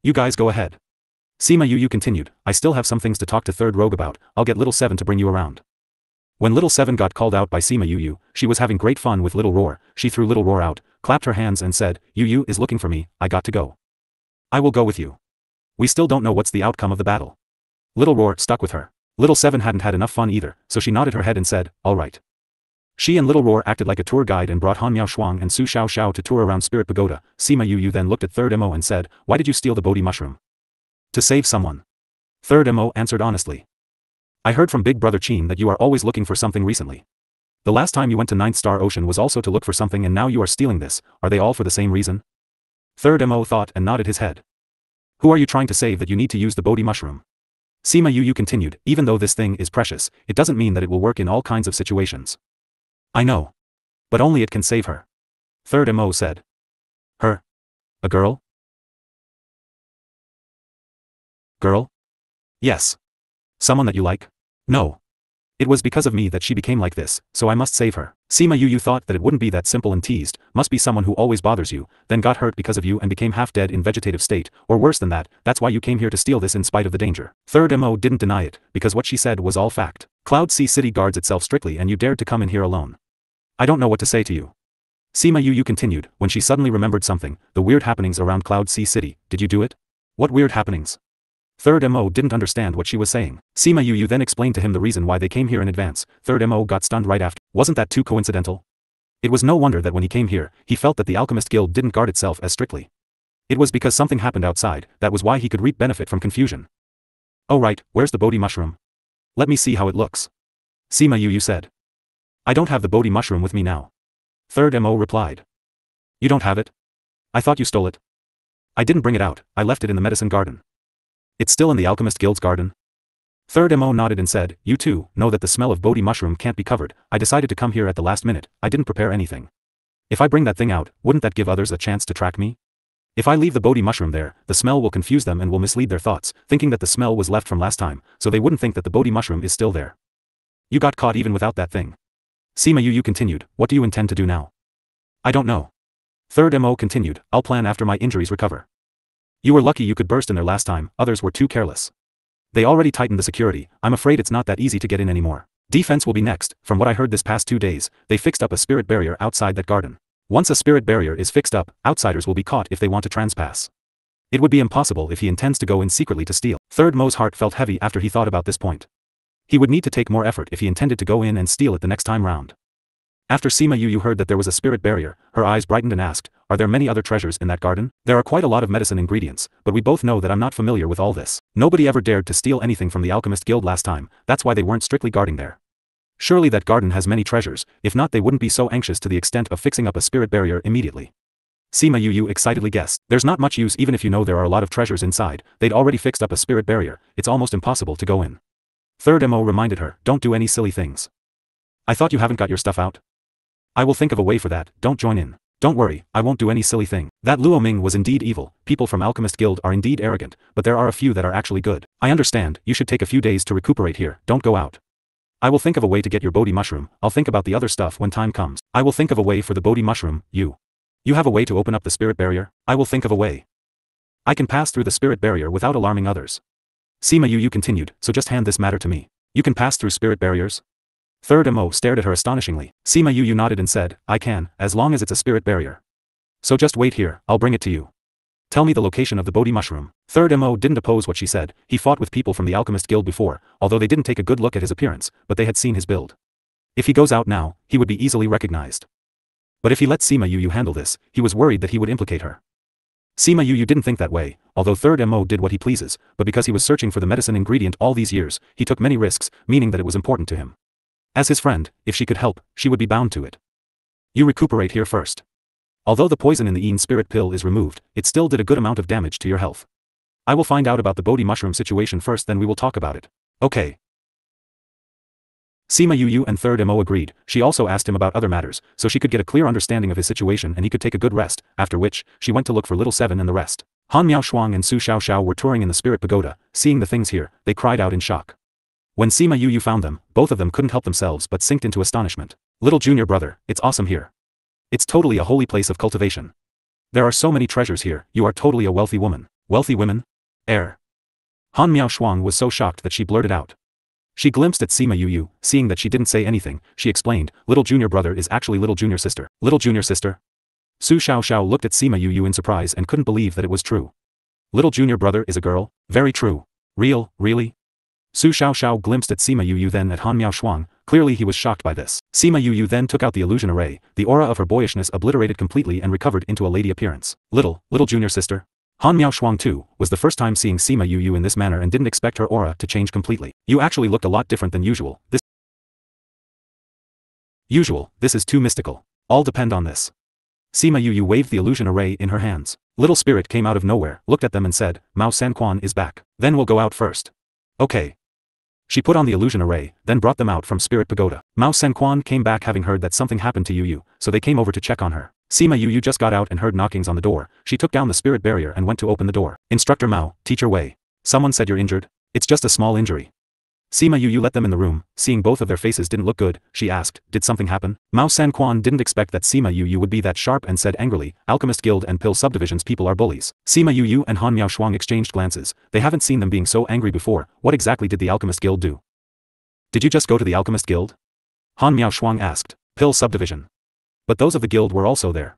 You guys go ahead. Sima Yu continued, I still have some things to talk to Third Rogue about, I'll get Little Seven to bring you around. When Little Seven got called out by Sima Yu, she was having great fun with Little Roar, she threw Little Roar out, clapped her hands and said, Yu is looking for me, I got to go. I will go with you. We still don't know what's the outcome of the battle. Little Roar stuck with her. Little Seven hadn't had enough fun either, so she nodded her head and said, all right. She and Little Roar acted like a tour guide and brought Han Miao Shuang and Su Xiao Xiao to tour around Spirit Pagoda. Sima Yu then looked at Third Mo and said, "Why did you steal the Bodhi mushroom?" "To save someone." Third Mo answered honestly. "I heard from Big Brother Qin that you are always looking for something recently. The last time you went to Ninth Star Ocean was also to look for something and now you are stealing this. Are they all for the same reason?" Third Mo thought and nodded his head. "Who are you trying to save that you need to use the Bodhi mushroom?" Sima Yu continued, "Even though this thing is precious, it doesn't mean that it will work in all kinds of situations." "I know. But only it can save her." Third Mo said. "Her? A girl?" "Girl? Yes. Someone that you like?" "No. It was because of me that she became like this, so I must save her." Sima Yu thought that it wouldn't be that simple and teased, "Must be someone who always bothers you, then got hurt because of you and became half dead in vegetative state, or worse than that, that's why you came here to steal this in spite of the danger." Third Mo didn't deny it, because what she said was all fact. "Cloud Sea City guards itself strictly and you dared to come in here alone. I don't know what to say to you." Sima Yu continued, when she suddenly remembered something, "The weird happenings around Cloud Sea City, did you do it?" "What weird happenings?" Third Mo didn't understand what she was saying. Sima Yu then explained to him the reason why they came here in advance. Third Mo got stunned right after. Wasn't that too coincidental? It was no wonder that when he came here, he felt that the Alchemist Guild didn't guard itself as strictly. It was because something happened outside, that was why he could reap benefit from confusion. "Oh right, where's the Bodhi mushroom? Let me see how it looks." Sima Yu said. "I don't have the Bodhi mushroom with me now." Third Mo replied. "You don't have it? I thought you stole it." "I didn't bring it out, I left it in the medicine garden." "It's still in the Alchemist Guild's garden?" Third Mo nodded and said, "You too know that the smell of Bodhi mushroom can't be covered. I decided to come here at the last minute, I didn't prepare anything. If I bring that thing out, wouldn't that give others a chance to track me? If I leave the Bodhi mushroom there, the smell will confuse them and will mislead their thoughts, thinking that the smell was left from last time, so they wouldn't think that the Bodhi mushroom is still there. You got caught even without that thing." Sima Yu continued, "What do you intend to do now?" "I don't know." Third Mo continued, "I'll plan after my injuries recover. You were lucky you could burst in there last time, others were too careless. They already tightened the security, I'm afraid it's not that easy to get in anymore. Defense will be next, from what I heard this past 2 days, they fixed up a spirit barrier outside that garden. Once a spirit barrier is fixed up, outsiders will be caught if they want to transpass. It would be impossible if he intends to go in secretly to steal." Third Mo's heart felt heavy after he thought about this point. He would need to take more effort if he intended to go in and steal it the next time round. After Sima Yu heard that there was a spirit barrier, her eyes brightened and asked, "Are there many other treasures in that garden?" "There are quite a lot of medicine ingredients, but we both know that I'm not familiar with all this. Nobody ever dared to steal anything from the Alchemist Guild last time, that's why they weren't strictly guarding there. Surely that garden has many treasures, if not they wouldn't be so anxious to the extent of fixing up a spirit barrier immediately." Sima Yu excitedly guessed, "There's not much use even if you know there are a lot of treasures inside, they'd already fixed up a spirit barrier, it's almost impossible to go in." Third Mo reminded her, "Don't do any silly things. I thought you haven't got your stuff out?" "I will think of a way for that, don't join in. Don't worry, I won't do any silly thing." That Luo Ming was indeed evil, people from Alchemist Guild are indeed arrogant, but there are a few that are actually good. "I understand, you should take a few days to recuperate here, don't go out. I will think of a way to get your Bodhi mushroom, I'll think about the other stuff when time comes. I will think of a way for the Bodhi mushroom, you have a way to open up the spirit barrier?" "I will think of a way. I can pass through the spirit barrier without alarming others." Sima Yu continued, "So just hand this matter to me. You can pass through spirit barriers?" Third Mo stared at her astonishingly. Sima Yu nodded and said, "I can, as long as it's a spirit barrier. So just wait here, I'll bring it to you. Tell me the location of the Bodhi mushroom." Third Mo didn't oppose what she said, he fought with people from the Alchemist Guild before, although they didn't take a good look at his appearance, but they had seen his build. If he goes out now, he would be easily recognized. But if he let Sima Yu handle this, he was worried that he would implicate her. Sima Yu didn't think that way, although Third Mo did what he pleases, but because he was searching for the medicine ingredient all these years, he took many risks, meaning that it was important to him. As his friend, if she could help, she would be bound to it. "You recuperate here first. Although the poison in the Yin spirit pill is removed, it still did a good amount of damage to your health. I will find out about the Bodhi mushroom situation first, then we will talk about it." "Okay." Sima Yu and Third Mo agreed, she also asked him about other matters, so she could get a clear understanding of his situation and he could take a good rest, after which, she went to look for Little Seven and the rest. Han Miao Shuang and Su Xiao Xiao were touring in the spirit pagoda, seeing the things here, they cried out in shock. When Sima Yu found them, both of them couldn't help themselves but sinked into astonishment. "Little junior brother, it's awesome here. It's totally a holy place of cultivation. There are so many treasures here, you are totally a wealthy woman." "Wealthy women? Han Miao Shuang was so shocked that she blurted out. She glimpsed at Sima Yu, seeing that she didn't say anything, she explained, "Little junior brother is actually little junior sister." "Little junior sister?" Su Xiao Xiao looked at Sima Yu in surprise and couldn't believe that it was true. "Little junior brother is a girl? Very true. Really? Su Xiao Xiao glimpsed at Sima Yu then at Han Miao Shuang, Clearly he was shocked by this. Sima Yu then took out the illusion array, the aura of her boyishness obliterated completely and recovered into a lady appearance. Little junior sister. Han Miaoshuang too, was the first time seeing Sima Yu in this manner and didn't expect her aura to change completely. You actually looked a lot different than usual. This is too mystical. All depend on this. Sima Yu waved the illusion array in her hands. Little spirit came out of nowhere, looked at them and said, Mao Sanquan is back. Then we'll go out first. Okay. She put on the illusion array, then brought them out from Spirit Pagoda. Mao Sanquan came back having heard that something happened to Yu, so they came over to check on her. Sima Yu just got out and heard knockings on the door. She took down the spirit barrier and went to open the door. Instructor Mao, teacher Wei. Someone said you're injured? It's just a small injury. Sima Yu let them in the room, seeing both of their faces didn't look good, she asked, did something happen? Mao Sanquan didn't expect that Sima Yu would be that sharp and said angrily, Alchemist Guild and Pill Subdivision's people are bullies. Sima Yu and Han Miaoshuang exchanged glances, they haven't seen them being so angry before. What exactly did the Alchemist Guild do? Did you just go to the Alchemist Guild? Han Miaoshuang asked. Pill Subdivision. But those of the guild were also there.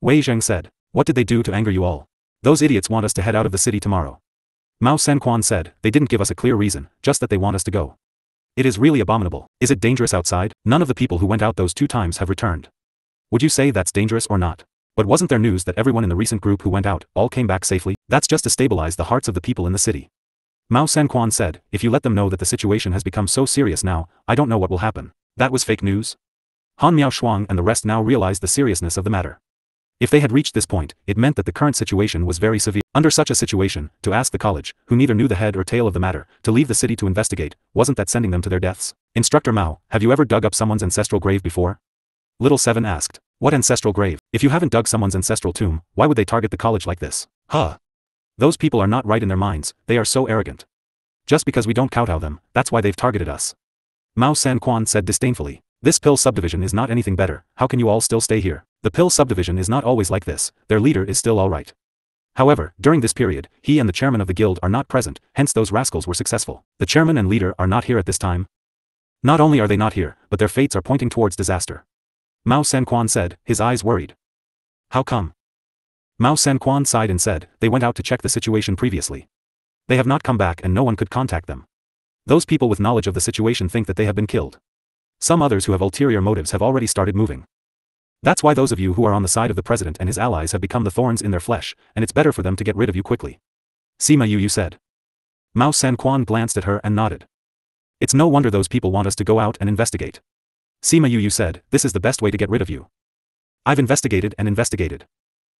Wei Zheng said. What did they do to anger you all? Those idiots want us to head out of the city tomorrow. Mao Sanquan said, they didn't give us a clear reason, just that they want us to go. It is really abominable. Is it dangerous outside? None of the people who went out those 2 times have returned. Would you say that's dangerous or not? But wasn't there news that everyone in the recent group who went out, all came back safely? That's just to stabilize the hearts of the people in the city. Mao Sanquan said, if you let them know that the situation has become so serious now, I don't know what will happen. That was fake news? Han Miaoshuang and the rest now realized the seriousness of the matter. If they had reached this point, it meant that the current situation was very severe. Under such a situation, to ask the college, who neither knew the head or tail of the matter, to leave the city to investigate, wasn't that sending them to their deaths? Instructor Mao, have you ever dug up someone's ancestral grave before? Little Seven asked. What ancestral grave? If you haven't dug someone's ancestral tomb, why would they target the college like this? Huh. Those people are not right in their minds, they are so arrogant. Just because we don't kowtow them, that's why they've targeted us. Mao Sanquan said disdainfully. This Pill Subdivision is not anything better, how can you all still stay here? The Pill Subdivision is not always like this, their leader is still alright. However, during this period, he and the chairman of the guild are not present, hence those rascals were successful. The chairman and leader are not here at this time. Not only are they not here, but their fates are pointing towards disaster. Mao Sanquan said, his eyes worried. How come? Mao Sanquan sighed and said, they went out to check the situation previously. They have not come back and no one could contact them. Those people with knowledge of the situation think that they have been killed. Some others who have ulterior motives have already started moving. That's why those of you who are on the side of the president and his allies have become the thorns in their flesh, and it's better for them to get rid of you quickly. Sima Yu said. Mao Sanquan glanced at her and nodded. It's no wonder those people want us to go out and investigate. Sima Yu said, this is the best way to get rid of you. I've investigated and investigated.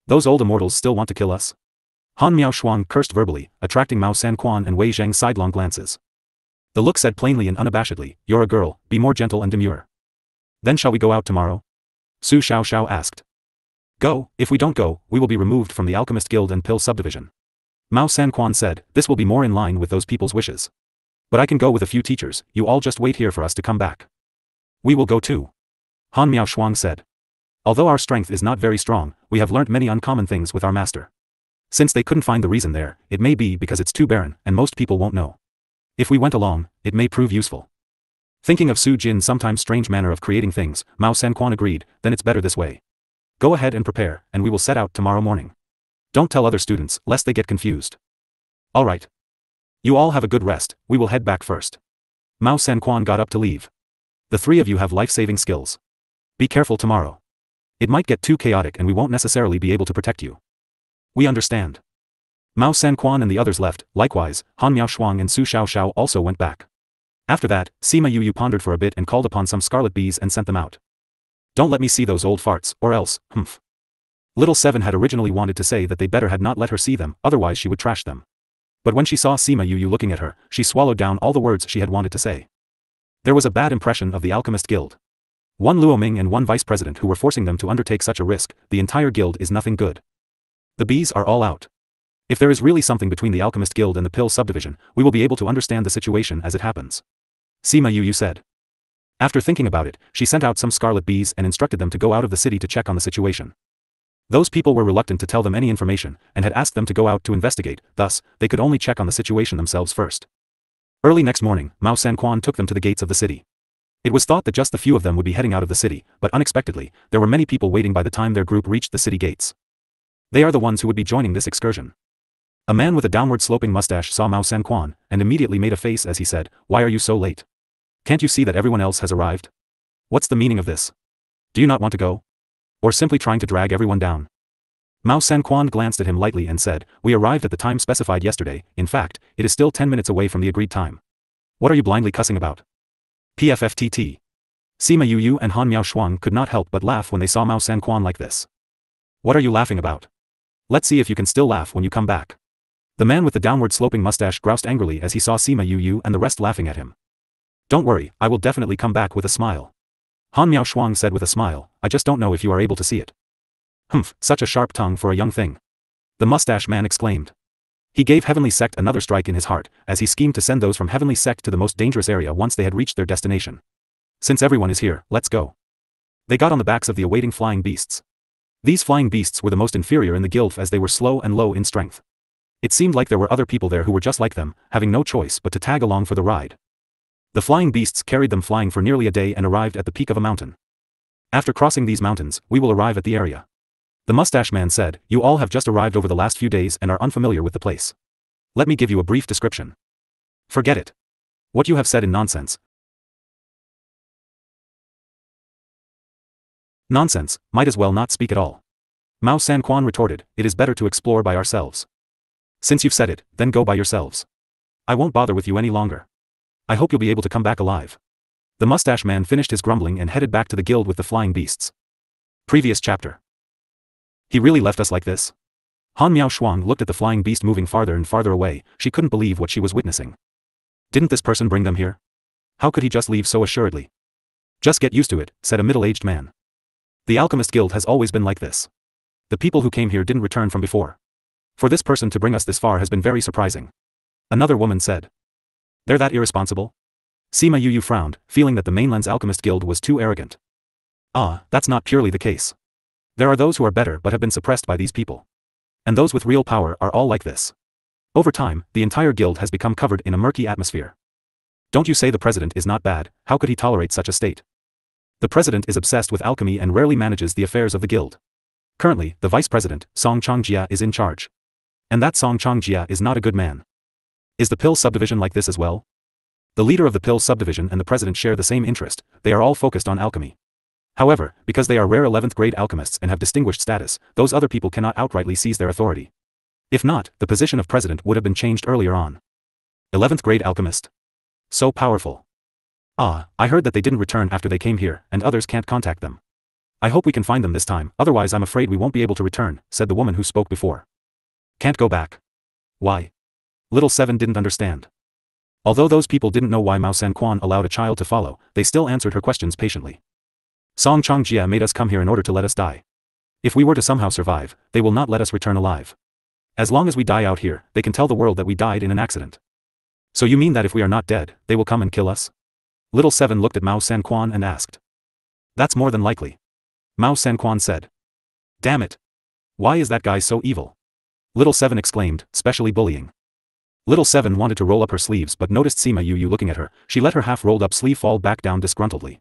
Those old immortals still want to kill us? Han Miaoshuang cursed verbally, attracting Mao Sanquan and Wei Zheng sidelong glances. The look said plainly and unabashedly, you're a girl, be more gentle and demure. Then shall we go out tomorrow? Su Xiaoxiao asked. Go, if we don't go, we will be removed from the Alchemist Guild and Pill Subdivision. Mao Sanquan said, this will be more in line with those people's wishes. But I can go with a few teachers, you all just wait here for us to come back. We will go too. Han Miaoshuang said. Although our strength is not very strong, we have learnt many uncommon things with our master. Since they couldn't find the reason there, it may be because it's too barren, and most people won't know. If we went along, it may prove useful. Thinking of Su Jin's sometimes strange manner of creating things, Mao Sanquan agreed, then it's better this way. Go ahead and prepare, and we will set out tomorrow morning. Don't tell other students, lest they get confused. Alright. You all have a good rest, we will head back first. Mao Sanquan got up to leave. The 3 of you have life-saving skills. Be careful tomorrow. It might get too chaotic and we won't necessarily be able to protect you. We understand. Mao Sanquan and the others left, likewise, Han Miaoshuang and Su Xiaoxiao also went back. After that, Sima Yu pondered for a bit and called upon some scarlet bees and sent them out. Don't let me see those old farts, or else, humph. Little Seven had originally wanted to say that they better had not let her see them, otherwise she would trash them. But when she saw Sima Yu looking at her, she swallowed down all the words she had wanted to say. There was a bad impression of the Alchemist Guild. One Luo Ming and one vice president who were forcing them to undertake such a risk, the entire guild is nothing good. The bees are all out. If there is really something between the Alchemist Guild and the Pill Subdivision, we will be able to understand the situation as it happens. Sima Yu said. After thinking about it, she sent out some scarlet bees and instructed them to go out of the city to check on the situation. Those people were reluctant to tell them any information, and had asked them to go out to investigate, thus, they could only check on the situation themselves first. Early next morning, Mao Sanquan took them to the gates of the city. It was thought that just the few of them would be heading out of the city, but unexpectedly, there were many people waiting by the time their group reached the city gates. They are the ones who would be joining this excursion. A man with a downward sloping mustache saw Mao Sanquan, and immediately made a face as he said, why are you so late? Can't you see that everyone else has arrived? What's the meaning of this? Do you not want to go? Or simply trying to drag everyone down? Mao Sanquan glanced at him lightly and said, we arrived at the time specified yesterday, in fact, it is still 10 minutes away from the agreed time. What are you blindly cussing about? PFFTT. Sima Yuyu and Han Miaoshuang could not help but laugh when they saw Mao Sanquan like this. What are you laughing about? Let's see if you can still laugh when you come back. The man with the downward sloping mustache groused angrily as he saw Sima Yuyu and the rest laughing at him. Don't worry, I will definitely come back with a smile. Han Miaoshuang said with a smile, I just don't know if you are able to see it. Humph, such a sharp tongue for a young thing. The mustache man exclaimed. He gave Heavenly Sect another strike in his heart, as he schemed to send those from Heavenly Sect to the most dangerous area once they had reached their destination. Since everyone is here, let's go. They got on the backs of the awaiting flying beasts. These flying beasts were the most inferior in the guild as they were slow and low in strength. It seemed like there were other people there who were just like them, having no choice but to tag along for the ride. The flying beasts carried them flying for nearly a day and arrived at the peak of a mountain. After crossing these mountains, we will arrive at the area. The mustache man said, you all have just arrived over the last few days and are unfamiliar with the place. Let me give you a brief description. Forget it. What you have said in nonsense. Nonsense, might as well not speak at all. Mao Sanquan retorted, it is better to explore by ourselves. Since you've said it, then go by yourselves. I won't bother with you any longer. I hope you'll be able to come back alive. The mustache man finished his grumbling and headed back to the guild with the flying beasts. Previous chapter. He really left us like this? Han Miaoshuang looked at the flying beast moving farther and farther away, she couldn't believe what she was witnessing. Didn't this person bring them here? How could he just leave so assuredly? Just get used to it, said a middle-aged man. The Alchemist Guild has always been like this. The people who came here didn't return from before. For this person to bring us this far has been very surprising. Another woman said. They're that irresponsible? Sima Yuyu frowned, feeling that the mainland's Alchemist Guild was too arrogant. Ah, that's not purely the case. There are those who are better but have been suppressed by these people. And those with real power are all like this. Over time, the entire guild has become covered in a murky atmosphere. Don't you say the president is not bad, how could he tolerate such a state? The president is obsessed with alchemy and rarely manages the affairs of the guild. Currently, the vice president, Song Changjia, is in charge. And that Song Changjia is not a good man. Is the Pill subdivision like this as well? The leader of the Pill subdivision and the president share the same interest, they are all focused on alchemy. However, because they are rare 11th grade alchemists and have distinguished status, those other people cannot outrightly seize their authority. If not, the position of president would have been changed earlier on. 11th grade alchemist. So powerful. Ah, I heard that they didn't return after they came here, and others can't contact them. I hope we can find them this time, otherwise I'm afraid we won't be able to return, said the woman who spoke before. Can't go back. Why? Little Seven didn't understand. Although those people didn't know why Mao Sanquan allowed a child to follow, they still answered her questions patiently. Song Changjia made us come here in order to let us die. If we were to somehow survive, they will not let us return alive. As long as we die out here, they can tell the world that we died in an accident. So you mean that if we are not dead, they will come and kill us? Little Seven looked at Mao Sanquan and asked. That's more than likely. Mao Sanquan said. Damn it. Why is that guy so evil? Little Seven exclaimed, specially bullying. Little Seven wanted to roll up her sleeves but noticed Sima Yuyu looking at her, she let her half-rolled up sleeve fall back down disgruntledly.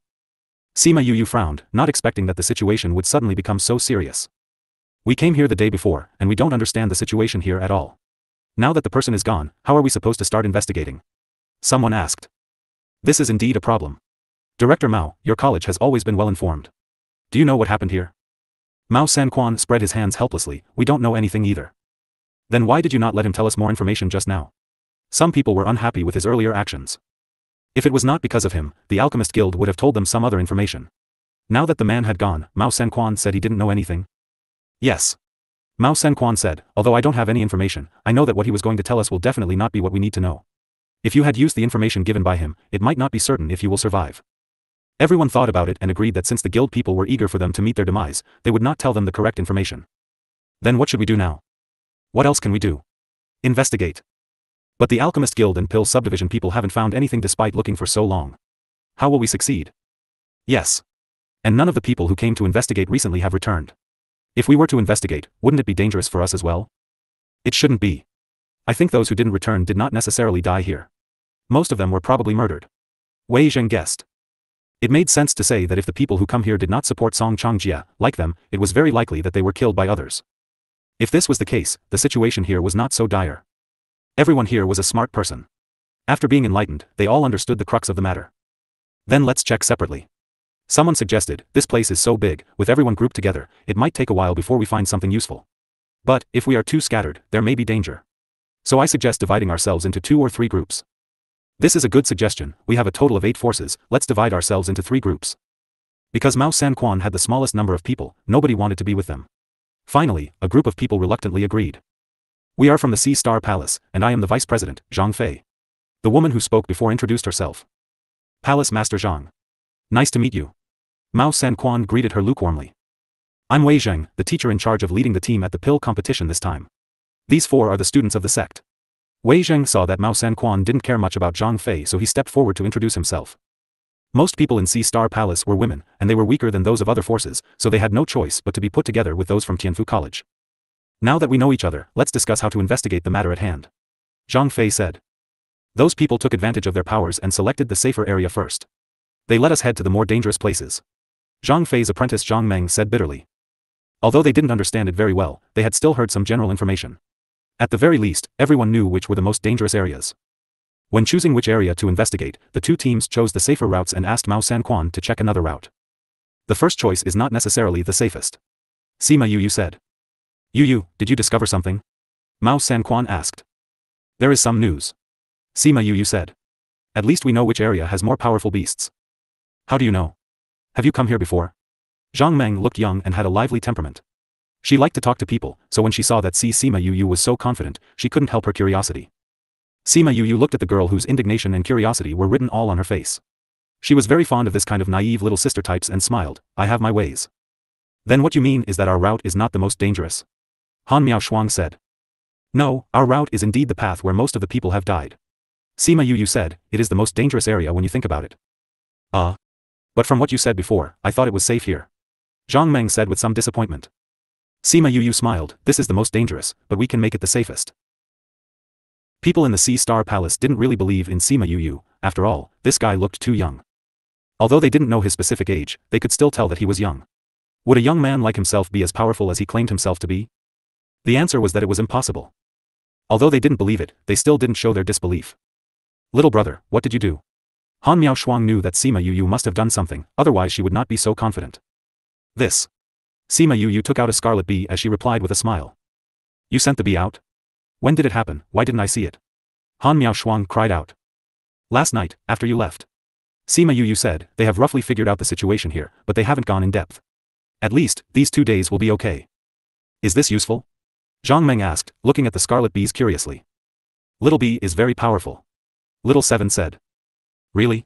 Sima Yuyu frowned, not expecting that the situation would suddenly become so serious. We came here the day before, and we don't understand the situation here at all. Now that the person is gone, how are we supposed to start investigating? Someone asked. This is indeed a problem. Director Mao, your college has always been well informed. Do you know what happened here? Mao Sanquan spread his hands helplessly, we don't know anything either. Then why did you not let him tell us more information just now? Some people were unhappy with his earlier actions. If it was not because of him, the Alchemist Guild would have told them some other information. Now that the man had gone, Mao Sanquan said he didn't know anything. Yes. Mao Sanquan said, although I don't have any information, I know that what he was going to tell us will definitely not be what we need to know. If you had used the information given by him, it might not be certain if you will survive. Everyone thought about it and agreed that since the guild people were eager for them to meet their demise, they would not tell them the correct information. Then what should we do now? What else can we do? Investigate. But the Alchemist Guild and Pill subdivision people haven't found anything despite looking for so long. How will we succeed? Yes. And none of the people who came to investigate recently have returned. If we were to investigate, wouldn't it be dangerous for us as well? It shouldn't be. I think those who didn't return did not necessarily die here. Most of them were probably murdered. Wei Zheng guessed. It made sense to say that if the people who come here did not support Song Changjia, like them, it was very likely that they were killed by others. If this was the case, the situation here was not so dire. Everyone here was a smart person. After being enlightened, they all understood the crux of the matter. Then let's check separately. Someone suggested, this place is so big, with everyone grouped together, it might take a while before we find something useful. But, if we are too scattered, there may be danger. So I suggest dividing ourselves into 2 or 3 groups. This is a good suggestion, we have a total of 8 forces, let's divide ourselves into 3 groups. Because Mao San Quan had the smallest number of people, nobody wanted to be with them. Finally, a group of people reluctantly agreed. We are from the Sea Star Palace, and I am the Vice President, Zhang Fei. The woman who spoke before introduced herself. Palace Master Zhang. Nice to meet you. Mao San Quan greeted her lukewarmly. I'm Wei Zheng, the teacher in charge of leading the team at the pill competition this time. These 4 are the students of the sect. Wei Zheng saw that Mao San Quan didn't care much about Zhang Fei, so he stepped forward to introduce himself. Most people in Sea Star Palace were women, and they were weaker than those of other forces, so they had no choice but to be put together with those from Tianfu College. Now that we know each other, let's discuss how to investigate the matter at hand. Zhang Fei said. Those people took advantage of their powers and selected the safer area first. They let us head to the more dangerous places. Zhang Fei's apprentice Zhang Meng said bitterly. Although they didn't understand it very well, they had still heard some general information. At the very least, everyone knew which were the most dangerous areas. When choosing which area to investigate, the 2 teams chose the safer routes and asked Mao San Quan to check another route. The first choice is not necessarily the safest. Sima Yu said. Yu, did you discover something? Mao San Quan asked. There is some news. Sima Yu said. At least we know which area has more powerful beasts. How do you know? Have you come here before? Zhang Meng looked young and had a lively temperament. She liked to talk to people, so when she saw that Sima Yu was so confident, she couldn't help her curiosity. Sima Yu looked at the girl whose indignation and curiosity were written all on her face. She was very fond of this kind of naive little sister types and smiled. I have my ways. Then what you mean is that our route is not the most dangerous? Han Miao Shuang said. No, our route is indeed the path where most of the people have died. Sima Yu said, it is the most dangerous area when you think about it. But from what you said before, I thought it was safe here. Zhang Meng said with some disappointment. Sima Yu smiled, this is the most dangerous, but we can make it the safest. People in the Sea Star Palace didn't really believe in Sima Yu, after all, this guy looked too young. Although they didn't know his specific age, they could still tell that he was young. Would a young man like himself be as powerful as he claimed himself to be? The answer was that it was impossible. Although they didn't believe it, they still didn't show their disbelief. Little brother, what did you do? Han Miao Shuang knew that Sima Yu must have done something, otherwise she would not be so confident. This. Sima Yu took out a scarlet bee as she replied with a smile. You sent the bee out? When did it happen, why didn't I see it? Han Miao Shuang cried out. Last night, after you left. Sima Yu said, they have roughly figured out the situation here, but they haven't gone in depth. At least, these 2 days will be okay. Is this useful? Zhang Meng asked, looking at the scarlet bees curiously. Little bee is very powerful. Little 7 said. Really?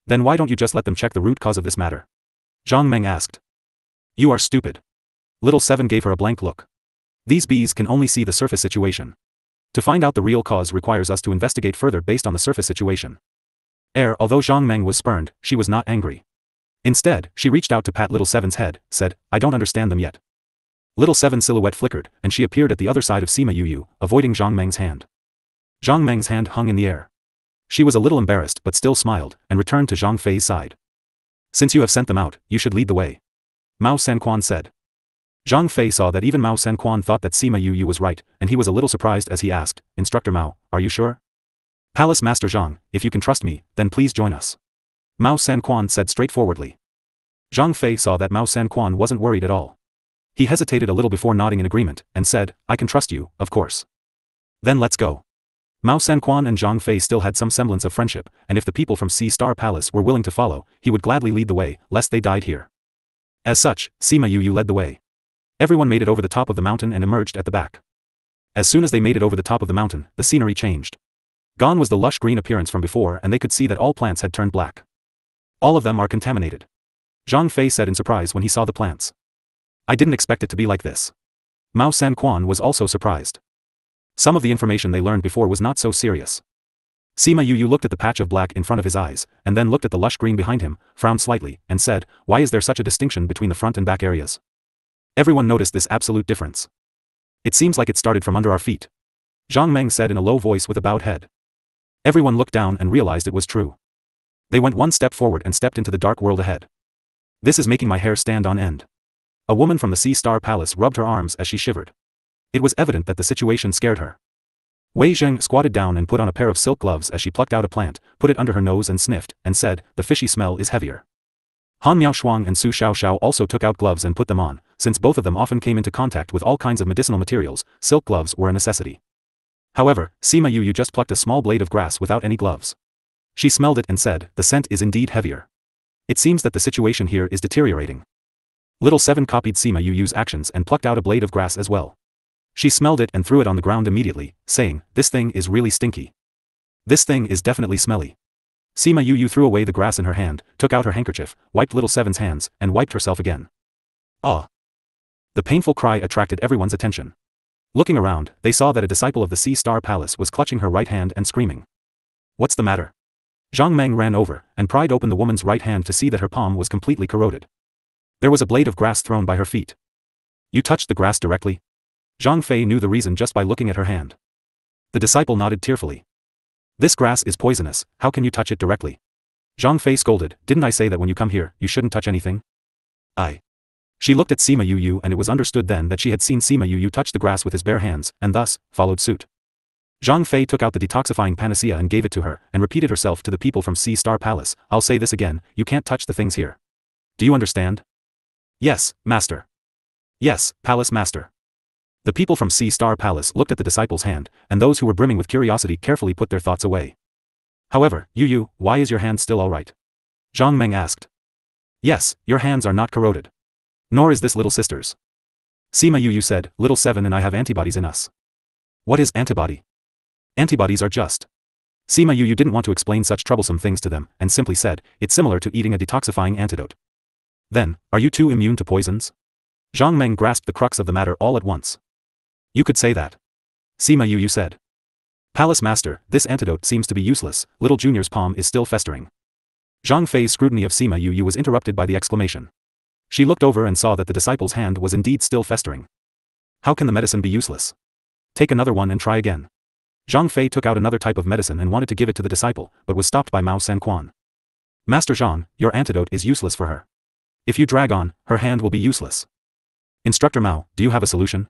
Then why don't you just let them check the root cause of this matter? Zhang Meng asked. You are stupid. Little 7 gave her a blank look. These bees can only see the surface situation. To find out the real cause requires us to investigate further based on the surface situation. Although Zhang Meng was spurned, she was not angry. Instead, she reached out to pat Little 7's head, said, I don't understand them yet. Little 7's silhouette flickered, and she appeared at the other side of Sima Yu, avoiding Zhang Meng's hand. Zhang Meng's hand hung in the air. She was a little embarrassed but still smiled, and returned to Zhang Fei's side. Since you have sent them out, you should lead the way. Mao San Quan said. Zhang Fei saw that even Mao San Quan thought that Sima Yu was right, and he was a little surprised as he asked, Instructor Mao, are you sure? Palace Master Zhang, if you can trust me, then please join us. Mao San Quan said straightforwardly. Zhang Fei saw that Mao San Quan wasn't worried at all. He hesitated a little before nodding in agreement, and said, I can trust you, of course. Then let's go. Mao San Quan and Zhang Fei still had some semblance of friendship, and if the people from Sea Star Palace were willing to follow, he would gladly lead the way, lest they died here. As such, Sima Yu led the way. Everyone made it over the top of the mountain and emerged at the back. As soon as they made it over the top of the mountain, the scenery changed. Gone was the lush green appearance from before, and they could see that all plants had turned black. All of them are contaminated. Zhang Fei said in surprise when he saw the plants. I didn't expect it to be like this. Mao San Quan was also surprised. Some of the information they learned before was not so serious. Sima Yu looked at the patch of black in front of his eyes, and then looked at the lush green behind him, frowned slightly, and said, why is there such a distinction between the front and back areas? Everyone noticed this absolute difference. It seems like it started from under our feet. Zhang Meng said in a low voice with a bowed head. Everyone looked down and realized it was true. They went one step forward and stepped into the dark world ahead. This is making my hair stand on end. A woman from the Sea Star Palace rubbed her arms as she shivered. It was evident that the situation scared her. Wei Zheng squatted down and put on a pair of silk gloves as she plucked out a plant, put it under her nose and sniffed, and said, the fishy smell is heavier. Han Miaoshuang and Su Xiaoxiao also took out gloves and put them on, since both of them often came into contact with all kinds of medicinal materials, silk gloves were a necessity. However, Sima Yu just plucked a small blade of grass without any gloves. She smelled it and said, the scent is indeed heavier. It seems that the situation here is deteriorating. Little Seven copied Sima Yu's actions and plucked out a blade of grass as well. She smelled it and threw it on the ground immediately, saying, this thing is really stinky. This thing is definitely smelly. Sima Yu threw away the grass in her hand, took out her handkerchief, wiped Little Seven's hands, and wiped herself again. Ah! The painful cry attracted everyone's attention. Looking around, they saw that a disciple of the Sea Star Palace was clutching her right hand and screaming. What's the matter? Zhang Meng ran over, and pried open the woman's right hand to see that her palm was completely corroded. There was a blade of grass thrown by her feet. You touched the grass directly? Zhang Fei knew the reason just by looking at her hand. The disciple nodded tearfully. This grass is poisonous, how can you touch it directly? Zhang Fei scolded, didn't I say that when you come here, you shouldn't touch anything? She looked at Sima Yu and it was understood then that she had seen Sima Yu touch the grass with his bare hands, and thus, followed suit. Zhang Fei took out the detoxifying panacea and gave it to her, and repeated herself to the people from Sea Star Palace, I'll say this again, you can't touch the things here. Do you understand? Yes, master. Yes, palace master. The people from Sea Star Palace looked at the disciple's hand, and those who were brimming with curiosity carefully put their thoughts away. However, Yu, why is your hand still alright? Zhang Meng asked. Yes, your hands are not corroded. Nor is this little sister's. Sima Yu said, Little Seven and I have antibodies in us. What is antibody? Antibodies are just. Sima Yu didn't want to explain such troublesome things to them, and simply said, it's similar to eating a detoxifying antidote. Then, are you too immune to poisons? Zhang Meng grasped the crux of the matter all at once. You could say that. Sima Yu said. Palace master, this antidote seems to be useless, little junior's palm is still festering. Zhang Fei's scrutiny of Sima Yu was interrupted by the exclamation. She looked over and saw that the disciple's hand was indeed still festering. How can the medicine be useless? Take another one and try again. Zhang Fei took out another type of medicine and wanted to give it to the disciple, but was stopped by Mao Sanquan. Master Zhang, your antidote is useless for her. If you drag on, her hand will be useless. Instructor Mao, do you have a solution?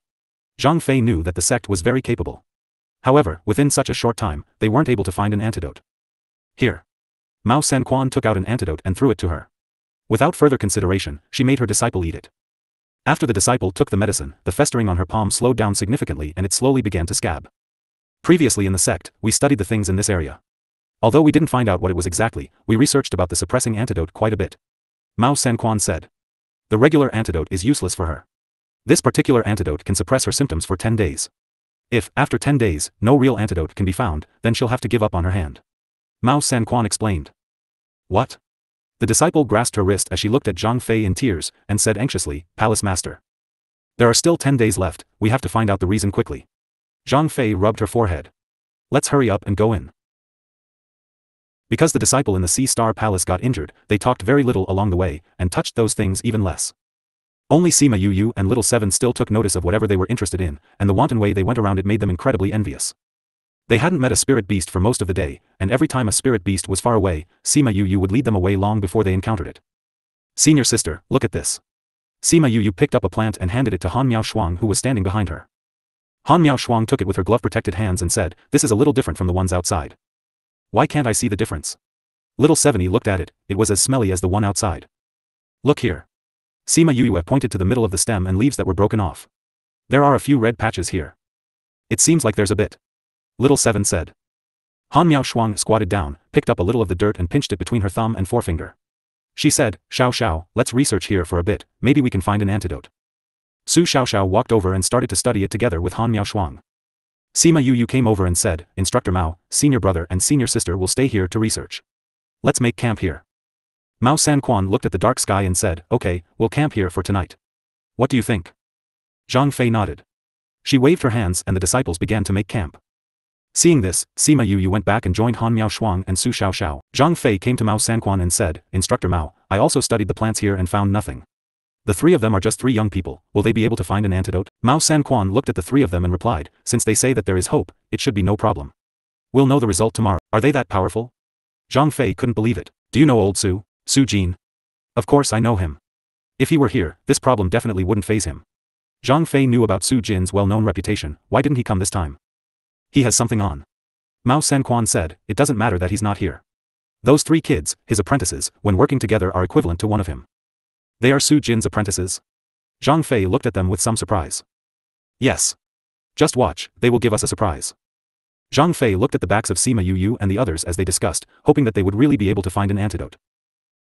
Zhang Fei knew that the sect was very capable. However, within such a short time, they weren't able to find an antidote. Here. Mao Sanquan took out an antidote and threw it to her. Without further consideration, she made her disciple eat it. After the disciple took the medicine, the festering on her palm slowed down significantly and it slowly began to scab. Previously in the sect, we studied the things in this area. Although we didn't find out what it was exactly, we researched about the suppressing antidote quite a bit. Mao Sanquan said. The regular antidote is useless for her. This particular antidote can suppress her symptoms for 10 days. If, after 10 days, no real antidote can be found, then she'll have to give up on her hand. Mao Sanquan explained. What? The disciple grasped her wrist as she looked at Zhang Fei in tears, and said anxiously, Palace Master. There are still 10 days left, we have to find out the reason quickly. Zhang Fei rubbed her forehead. Let's hurry up and go in. Because the disciple in the Sea Star Palace got injured, they talked very little along the way, and touched those things even less. Only Sima Yu and Little Seven still took notice of whatever they were interested in, and the wanton way they went around it made them incredibly envious. They hadn't met a spirit beast for most of the day, and every time a spirit beast was far away, Sima Yu would lead them away long before they encountered it. Senior sister, look at this. Sima Yu picked up a plant and handed it to Han Miaoshuang who was standing behind her. Han Miaoshuang took it with her glove-protected hands and said, this is a little different from the ones outside. Why can't I see the difference? Little Seveny looked at it, it was as smelly as the one outside. Look here. Sima Yu pointed to the middle of the stem and leaves that were broken off. There are a few red patches here. It seems like there's a bit. Little Seven said. Han Miaoshuang squatted down, picked up a little of the dirt and pinched it between her thumb and forefinger. She said, Xiao, let's research here for a bit, maybe we can find an antidote. Su Xiao walked over and started to study it together with Han Miaoshuang. Sima Yu came over and said, Instructor Mao, senior brother and senior sister will stay here to research. Let's make camp here. Mao Sanquan looked at the dark sky and said, okay, we'll camp here for tonight. What do you think? Zhang Fei nodded. She waved her hands and the disciples began to make camp. Seeing this, Sima Yu went back and joined Han Miaoshuang and Su Xiao. Zhang Fei came to Mao Sanquan and said, Instructor Mao, I also studied the plants here and found nothing. The three of them are just 3 young people, will they be able to find an antidote? Mao Sanquan looked at the 3 of them and replied, since they say that there is hope, it should be no problem. We'll know the result tomorrow. Are they that powerful? Zhang Fei couldn't believe it. Do you know old Su Jin? Of course I know him. If he were here, this problem definitely wouldn't faze him. Zhang Fei knew about Su Jin's well-known reputation, why didn't he come this time? He has something on. Mao Sanquan said, it doesn't matter that he's not here. Those 3 kids, his apprentices, when working together are equivalent to one of him. They are Su Jin's apprentices? Zhang Fei looked at them with some surprise. Yes. Just watch, they will give us a surprise. Zhang Fei looked at the backs of Sima Yu and the others as they discussed, hoping that they would really be able to find an antidote.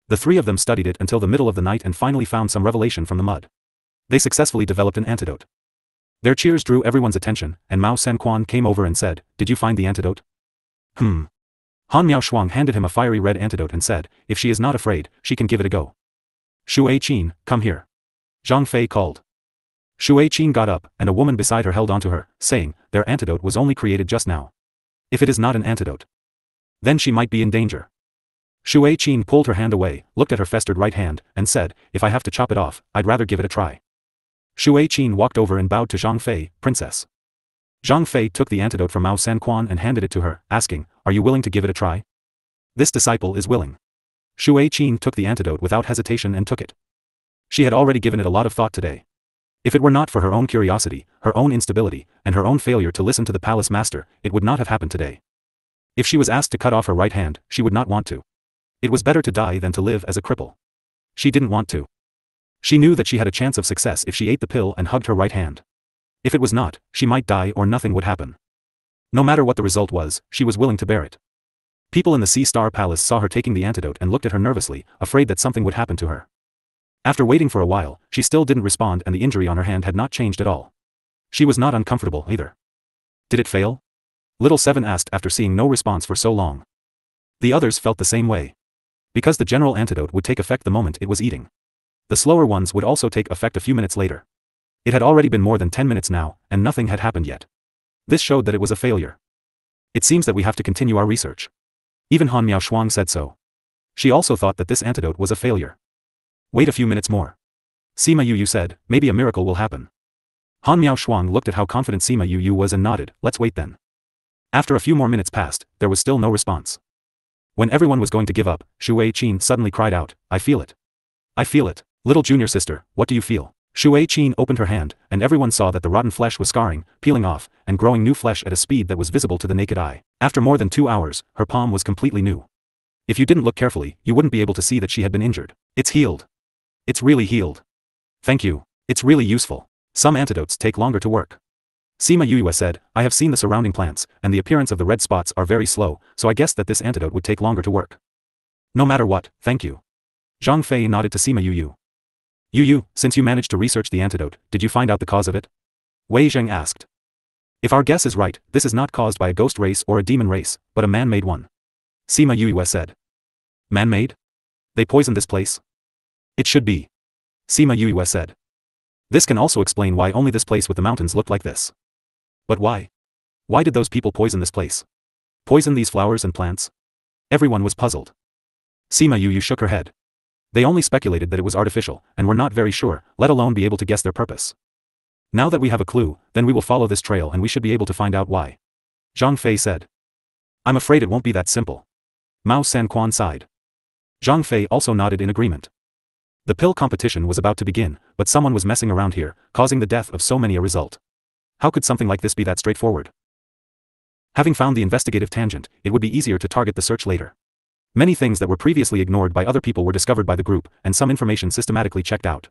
The 3 of them studied it until the middle of the night and finally found some revelation from the mud. They successfully developed an antidote. Their cheers drew everyone's attention, and Mao Sanquan came over and said, did you find the antidote? Han Miao Shuang handed him a fiery red antidote and said, if she is not afraid, she can give it a go. Shui Qin, come here. Zhang Fei called. Shui Qin got up, and a woman beside her held onto her, saying, their antidote was only created just now. If it is not an antidote, then she might be in danger. Shui Qin pulled her hand away, looked at her festered right hand, and said, if I have to chop it off, I'd rather give it a try. Shui Qin walked over and bowed to Zhang Fei, princess. Zhang Fei took the antidote from Mao Sanquan and handed it to her, asking, are you willing to give it a try? This disciple is willing. Shui Qin took the antidote without hesitation and took it. She had already given it a lot of thought today. If it were not for her own curiosity, her own instability, and her own failure to listen to the palace master, it would not have happened today. If she was asked to cut off her right hand, she would not want to. It was better to die than to live as a cripple. She didn't want to. She knew that she had a chance of success if she ate the pill and hugged her right hand. If it was not, she might die or nothing would happen. No matter what the result was, she was willing to bear it. People in the Sea Star Palace saw her taking the antidote and looked at her nervously, afraid that something would happen to her. After waiting for a while, she still didn't respond and the injury on her hand had not changed at all. She was not uncomfortable either. Did it fail? Little Seven asked after seeing no response for so long. The others felt the same way. Because the general antidote would take effect the moment it was eating. The slower ones would also take effect a few minutes later. It had already been more than 10 minutes now, and nothing had happened yet. This showed that it was a failure. It seems that we have to continue our research. Even Han Miao Shuang said so. She also thought that this antidote was a failure. Wait a few minutes more. Sima Yu said, maybe a miracle will happen. Han Miao Shuang looked at how confident Sima Yu was and nodded, let's wait then. After a few more minutes passed, there was still no response. When everyone was going to give up, Shui Qin suddenly cried out, I feel it. I feel it. Little junior sister, what do you feel? Shui Qin opened her hand, and everyone saw that the rotten flesh was scarring, peeling off, and growing new flesh at a speed that was visible to the naked eye. After more than 2 hours, her palm was completely new. If you didn't look carefully, you wouldn't be able to see that she had been injured. It's healed. It's really healed. Thank you. It's really useful. Some antidotes take longer to work. Sima Yu said, I have seen the surrounding plants, and the appearance of the red spots are very slow, so I guessed that this antidote would take longer to work. No matter what, thank you. Zhang Fei nodded to Sima Yu. Yu, since you managed to research the antidote, did you find out the cause of it? Wei Zheng asked. If our guess is right, this is not caused by a ghost race or a demon race, but a man-made one. Sima Yu said. Man-made? They poisoned this place? It should be. Sima Yu said. This can also explain why only this place with the mountains looked like this. But why? Why did those people poison this place? Poison these flowers and plants? Everyone was puzzled. Sima Yu shook her head. They only speculated that it was artificial, and were not very sure, let alone be able to guess their purpose. Now that we have a clue, then we will follow this trail and we should be able to find out why. Zhang Fei said. I'm afraid it won't be that simple. Mao Sanquan sighed. Zhang Fei also nodded in agreement. The pill competition was about to begin, but someone was messing around here, causing the death of so many a result. How could something like this be that straightforward? Having found the investigative tangent, it would be easier to target the search later. Many things that were previously ignored by other people were discovered by the group, and some information systematically checked out.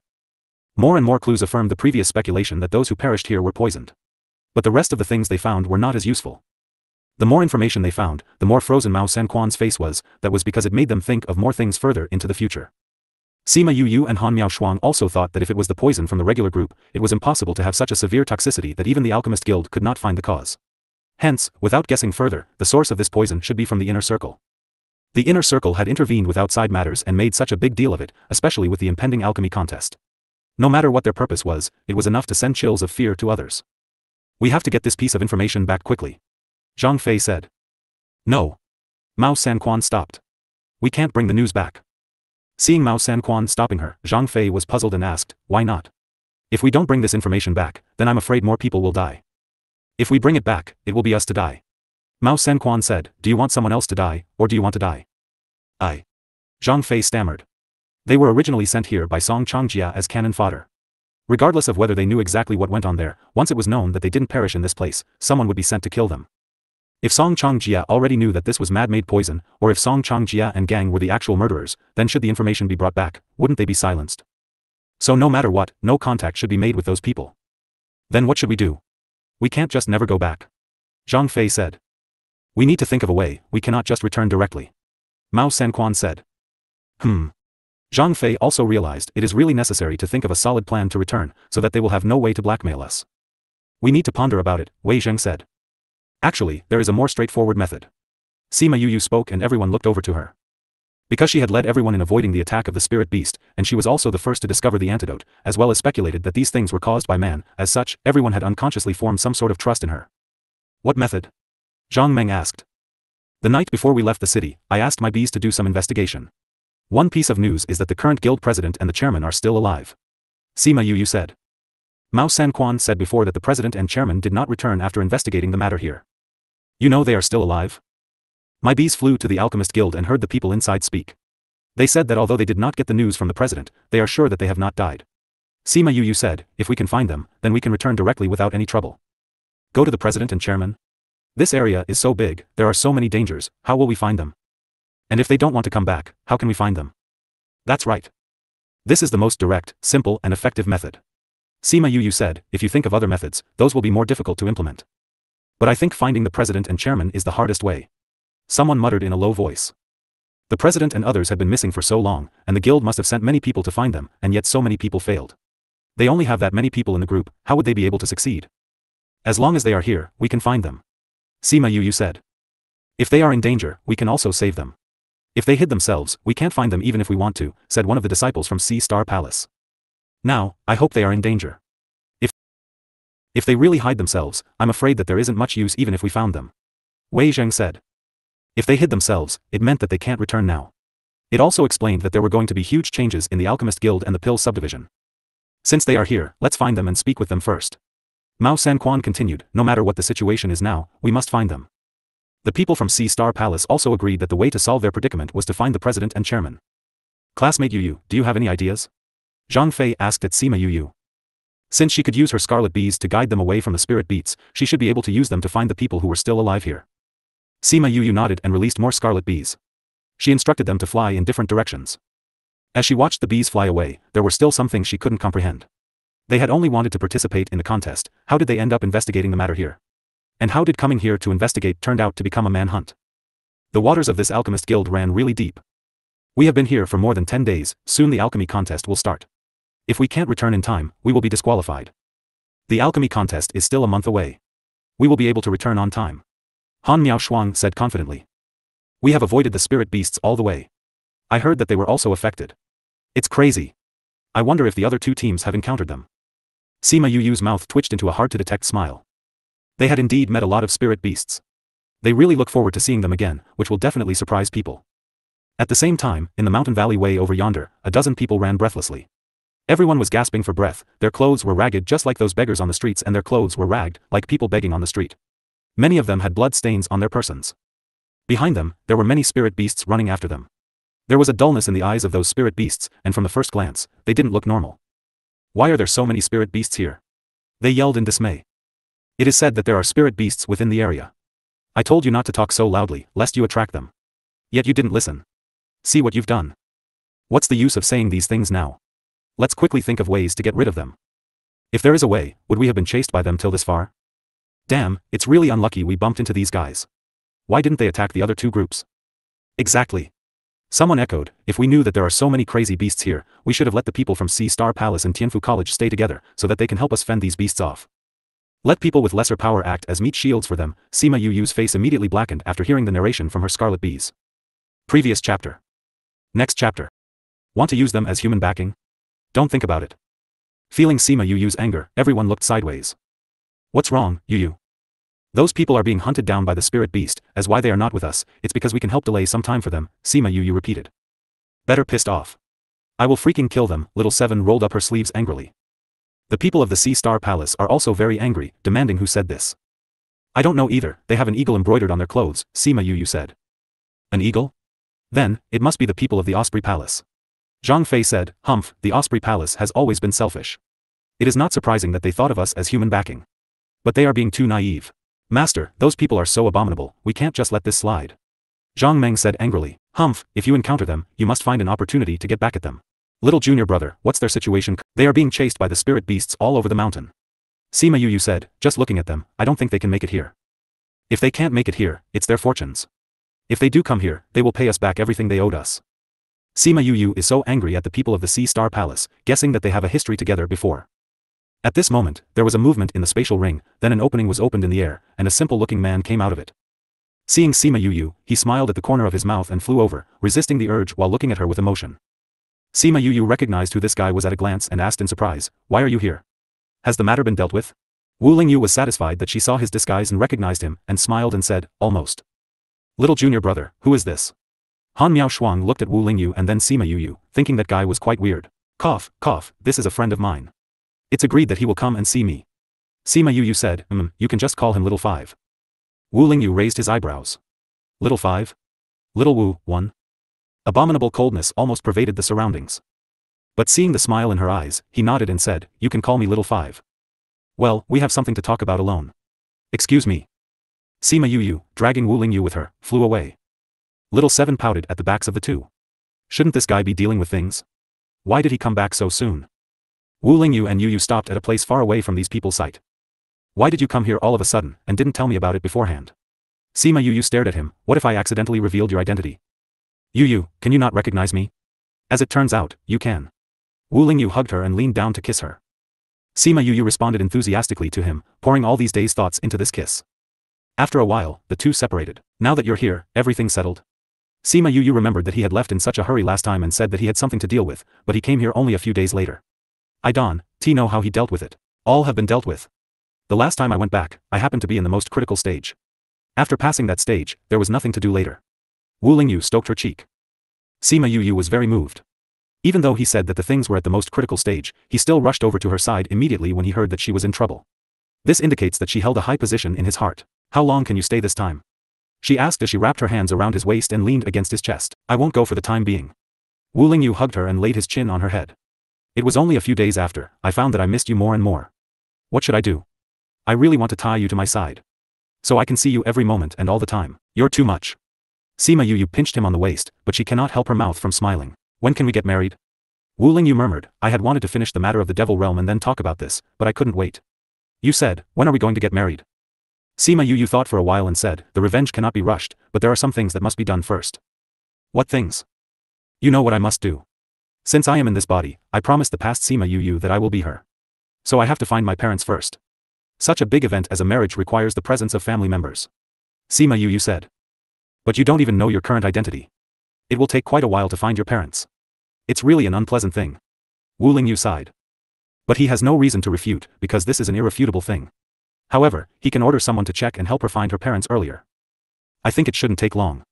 More and more clues affirmed the previous speculation that those who perished here were poisoned. But the rest of the things they found were not as useful. The more information they found, the more frozen Mao Sanquan's face was, that was because it made them think of more things further into the future. Sima Yu and Han Miao Shuang also thought that if it was the poison from the regular group, it was impossible to have such a severe toxicity that even the Alchemist Guild could not find the cause. Hence, without guessing further, the source of this poison should be from the inner circle. The inner circle had intervened with outside matters and made such a big deal of it, especially with the impending alchemy contest. No matter what their purpose was, it was enough to send chills of fear to others. We have to get this piece of information back quickly. Zhang Fei said. No. Mao Sanquan stopped. We can't bring the news back. Seeing Mao Sanquan stopping her, Zhang Fei was puzzled and asked, why not? If we don't bring this information back, then I'm afraid more people will die. If we bring it back, it will be us to die. Mao Sanquan said, do you want someone else to die, or do you want to die? Zhang Fei stammered. They were originally sent here by Song Changjia as cannon fodder. Regardless of whether they knew exactly what went on there, once it was known that they didn't perish in this place, someone would be sent to kill them. If Song Changjia already knew that this was man-made poison, or if Song Changjia and gang were the actual murderers, then should the information be brought back, wouldn't they be silenced? So no matter what, no contact should be made with those people. Then what should we do? We can't just never go back. Zhang Fei said. We need to think of a way, we cannot just return directly. Mao Sanquan said. Zhang Fei also realized it is really necessary to think of a solid plan to return, so that they will have no way to blackmail us. We need to ponder about it, Wei Zheng said. Actually, there is a more straightforward method. Sima Yu spoke and everyone looked over to her. Because she had led everyone in avoiding the attack of the spirit beast, and she was also the first to discover the antidote, as well as speculated that these things were caused by man, as such, everyone had unconsciously formed some sort of trust in her. What method? Zhang Meng asked. The night before we left the city, I asked my bees to do some investigation. One piece of news is that the current guild president and the chairman are still alive. Sima Yu said. Mao Sanquan said before that the president and chairman did not return after investigating the matter here. You know they are still alive? My bees flew to the alchemist guild and heard the people inside speak. They said that although they did not get the news from the president, they are sure that they have not died. Sima Yu said, if we can find them, then we can return directly without any trouble. Go to the president and chairman? This area is so big, there are so many dangers, how will we find them? And if they don't want to come back, how can we find them? That's right. This is the most direct, simple and effective method. Sima Yu said, if you think of other methods, those will be more difficult to implement. But I think finding the president and chairman is the hardest way. Someone muttered in a low voice. The president and others had been missing for so long, and the guild must have sent many people to find them, and yet so many people failed. They only have that many people in the group, how would they be able to succeed? As long as they are here, we can find them. Sima Yu said. If they are in danger, we can also save them. If they hid themselves, we can't find them even if we want to, said one of the disciples from Sea Star Palace. Now, I hope they are in danger. If they really hide themselves, I'm afraid that there isn't much use even if we found them. Wei Zheng said. If they hid themselves, it meant that they can't return now. It also explained that there were going to be huge changes in the Alchemist Guild and the Pill subdivision. Since they are here, let's find them and speak with them first. Mao Sanquan continued, no matter what the situation is now, we must find them. The people from Sea Star Palace also agreed that the way to solve their predicament was to find the president and chairman. Classmate Yu, do you have any ideas? Zhang Fei asked at Sima Yu. Since she could use her scarlet bees to guide them away from the spirit beats, she should be able to use them to find the people who were still alive here. Sima Yu nodded and released more scarlet bees. She instructed them to fly in different directions. As she watched the bees fly away, there were still some things she couldn't comprehend. They had only wanted to participate in the contest, how did they end up investigating the matter here? And how did coming here to investigate turned out to become a manhunt? The waters of this alchemist guild ran really deep. We have been here for more than 10 days, soon the alchemy contest will start. If we can't return in time, we will be disqualified. The alchemy contest is still a month away. We will be able to return on time. Han Miaoshuang said confidently. We have avoided the spirit beasts all the way. I heard that they were also affected. It's crazy. I wonder if the other two teams have encountered them. Sima Yu's mouth twitched into a hard-to-detect smile. They had indeed met a lot of spirit beasts. They really look forward to seeing them again, which will definitely surprise people. At the same time, in the mountain valley way over yonder, a dozen people ran breathlessly. Everyone was gasping for breath, their clothes were ragged just like those beggars on the streets and their clothes were ragged, like people begging on the street. Many of them had blood stains on their persons. Behind them, there were many spirit beasts running after them. There was a dullness in the eyes of those spirit beasts, and from the first glance, they didn't look normal. Why are there so many spirit beasts here? They yelled in dismay. It is said that there are spirit beasts within the area. I told you not to talk so loudly, lest you attract them. Yet you didn't listen. See what you've done. What's the use of saying these things now? Let's quickly think of ways to get rid of them. If there is a way, would we have been chased by them till this far? Damn, it's really unlucky we bumped into these guys. Why didn't they attack the other two groups? Exactly. Someone echoed, if we knew that there are so many crazy beasts here, we should have let the people from Sea Star Palace and Tianfu College stay together, so that they can help us fend these beasts off. Let people with lesser power act as meat shields for them. Sima Yu's face immediately blackened after hearing the narration from her scarlet bees. Previous chapter. Next chapter. Want to use them as human backing? Don't think about it. Feeling Sima Yu's anger, everyone looked sideways. What's wrong, Yu? Those people are being hunted down by the spirit beast, as why they are not with us, it's because we can help delay some time for them, Sima Yu repeated. Better pissed off. I will freaking kill them, Little Seven rolled up her sleeves angrily. The people of the Sea Star Palace are also very angry, demanding who said this. I don't know either, they have an eagle embroidered on their clothes, Sima Yu said. An eagle? Then, it must be the people of the Osprey Palace. Zhang Fei said, Humph, the Osprey Palace has always been selfish. It is not surprising that they thought of us as human backing. But they are being too naive. Master, those people are so abominable, we can't just let this slide. Zhang Meng said angrily. Humph, if you encounter them, you must find an opportunity to get back at them. Little junior brother, what's their situation? They are being chased by the spirit beasts all over the mountain. Sima Yu said, just looking at them, I don't think they can make it here. If they can't make it here, it's their fortunes. If they do come here, they will pay us back everything they owed us. Sima Yu is so angry at the people of the Sea Star Palace, guessing that they have a history together before. At this moment, there was a movement in the spatial ring, then an opening was opened in the air, and a simple-looking man came out of it. Seeing Sima Yu, he smiled at the corner of his mouth and flew over, resisting the urge while looking at her with emotion. Sima Yu recognized who this guy was at a glance and asked in surprise, why are you here? Has the matter been dealt with? Wu Lingyu was satisfied that she saw his disguise and recognized him, and smiled and said, almost. Little junior brother, who is this? Han Miao Shuang looked at Wu Lingyu and then Sima Yu, thinking that guy was quite weird. Cough, cough, this is a friend of mine. It's agreed that he will come and see me. Sima Yu said, you can just call him Little Five. Wu Lingyu raised his eyebrows. Little Five? Little Wu, one? Abominable coldness almost pervaded the surroundings. But seeing the smile in her eyes, he nodded and said, you can call me Little Five. Well, we have something to talk about alone. Excuse me. Sima Yu, dragging Wu Lingyu with her, flew away. Little Seven pouted at the backs of the two. Shouldn't this guy be dealing with things? Why did he come back so soon? Wu Lingyu and Yu stopped at a place far away from these people's sight. Why did you come here all of a sudden, and didn't tell me about it beforehand? Sima Yu stared at him, what if I accidentally revealed your identity? Yu, can you not recognize me? As it turns out, you can. Wu Lingyu hugged her and leaned down to kiss her. Sima Yu responded enthusiastically to him, pouring all these days' thoughts into this kiss. After a while, the two separated. Now that you're here, everything settled? Sima Yu remembered that he had left in such a hurry last time and said that he had something to deal with, but he came here only a few days later. I don't know how he dealt with it. All have been dealt with. The last time I went back, I happened to be in the most critical stage. After passing that stage, there was nothing to do later. Wu Lingyu stroked her cheek. Sima Yu was very moved. Even though he said that the things were at the most critical stage, he still rushed over to her side immediately when he heard that she was in trouble. This indicates that she held a high position in his heart. How long can you stay this time? She asked as she wrapped her hands around his waist and leaned against his chest. I won't go for the time being. Wu Lingyu hugged her and laid his chin on her head. It was only a few days after, I found that I missed you more and more. What should I do? I really want to tie you to my side. So I can see you every moment and all the time. You're too much. Sima Yu pinched him on the waist, but she cannot help her mouth from smiling. When can we get married? Wu Lingyu murmured, I had wanted to finish the matter of the devil realm and then talk about this, but I couldn't wait. You said, when are we going to get married? Sima Yu thought for a while and said, the revenge cannot be rushed, but there are some things that must be done first. What things? You know what I must do. Since I am in this body, I promised the past Sima Yu that I will be her. So I have to find my parents first. Such a big event as a marriage requires the presence of family members. Sima Yu said. But you don't even know your current identity. It will take quite a while to find your parents. It's really an unpleasant thing. Wu Lingyu sighed. But he has no reason to refute, because this is an irrefutable thing. However, he can order someone to check and help her find her parents earlier. I think it shouldn't take long.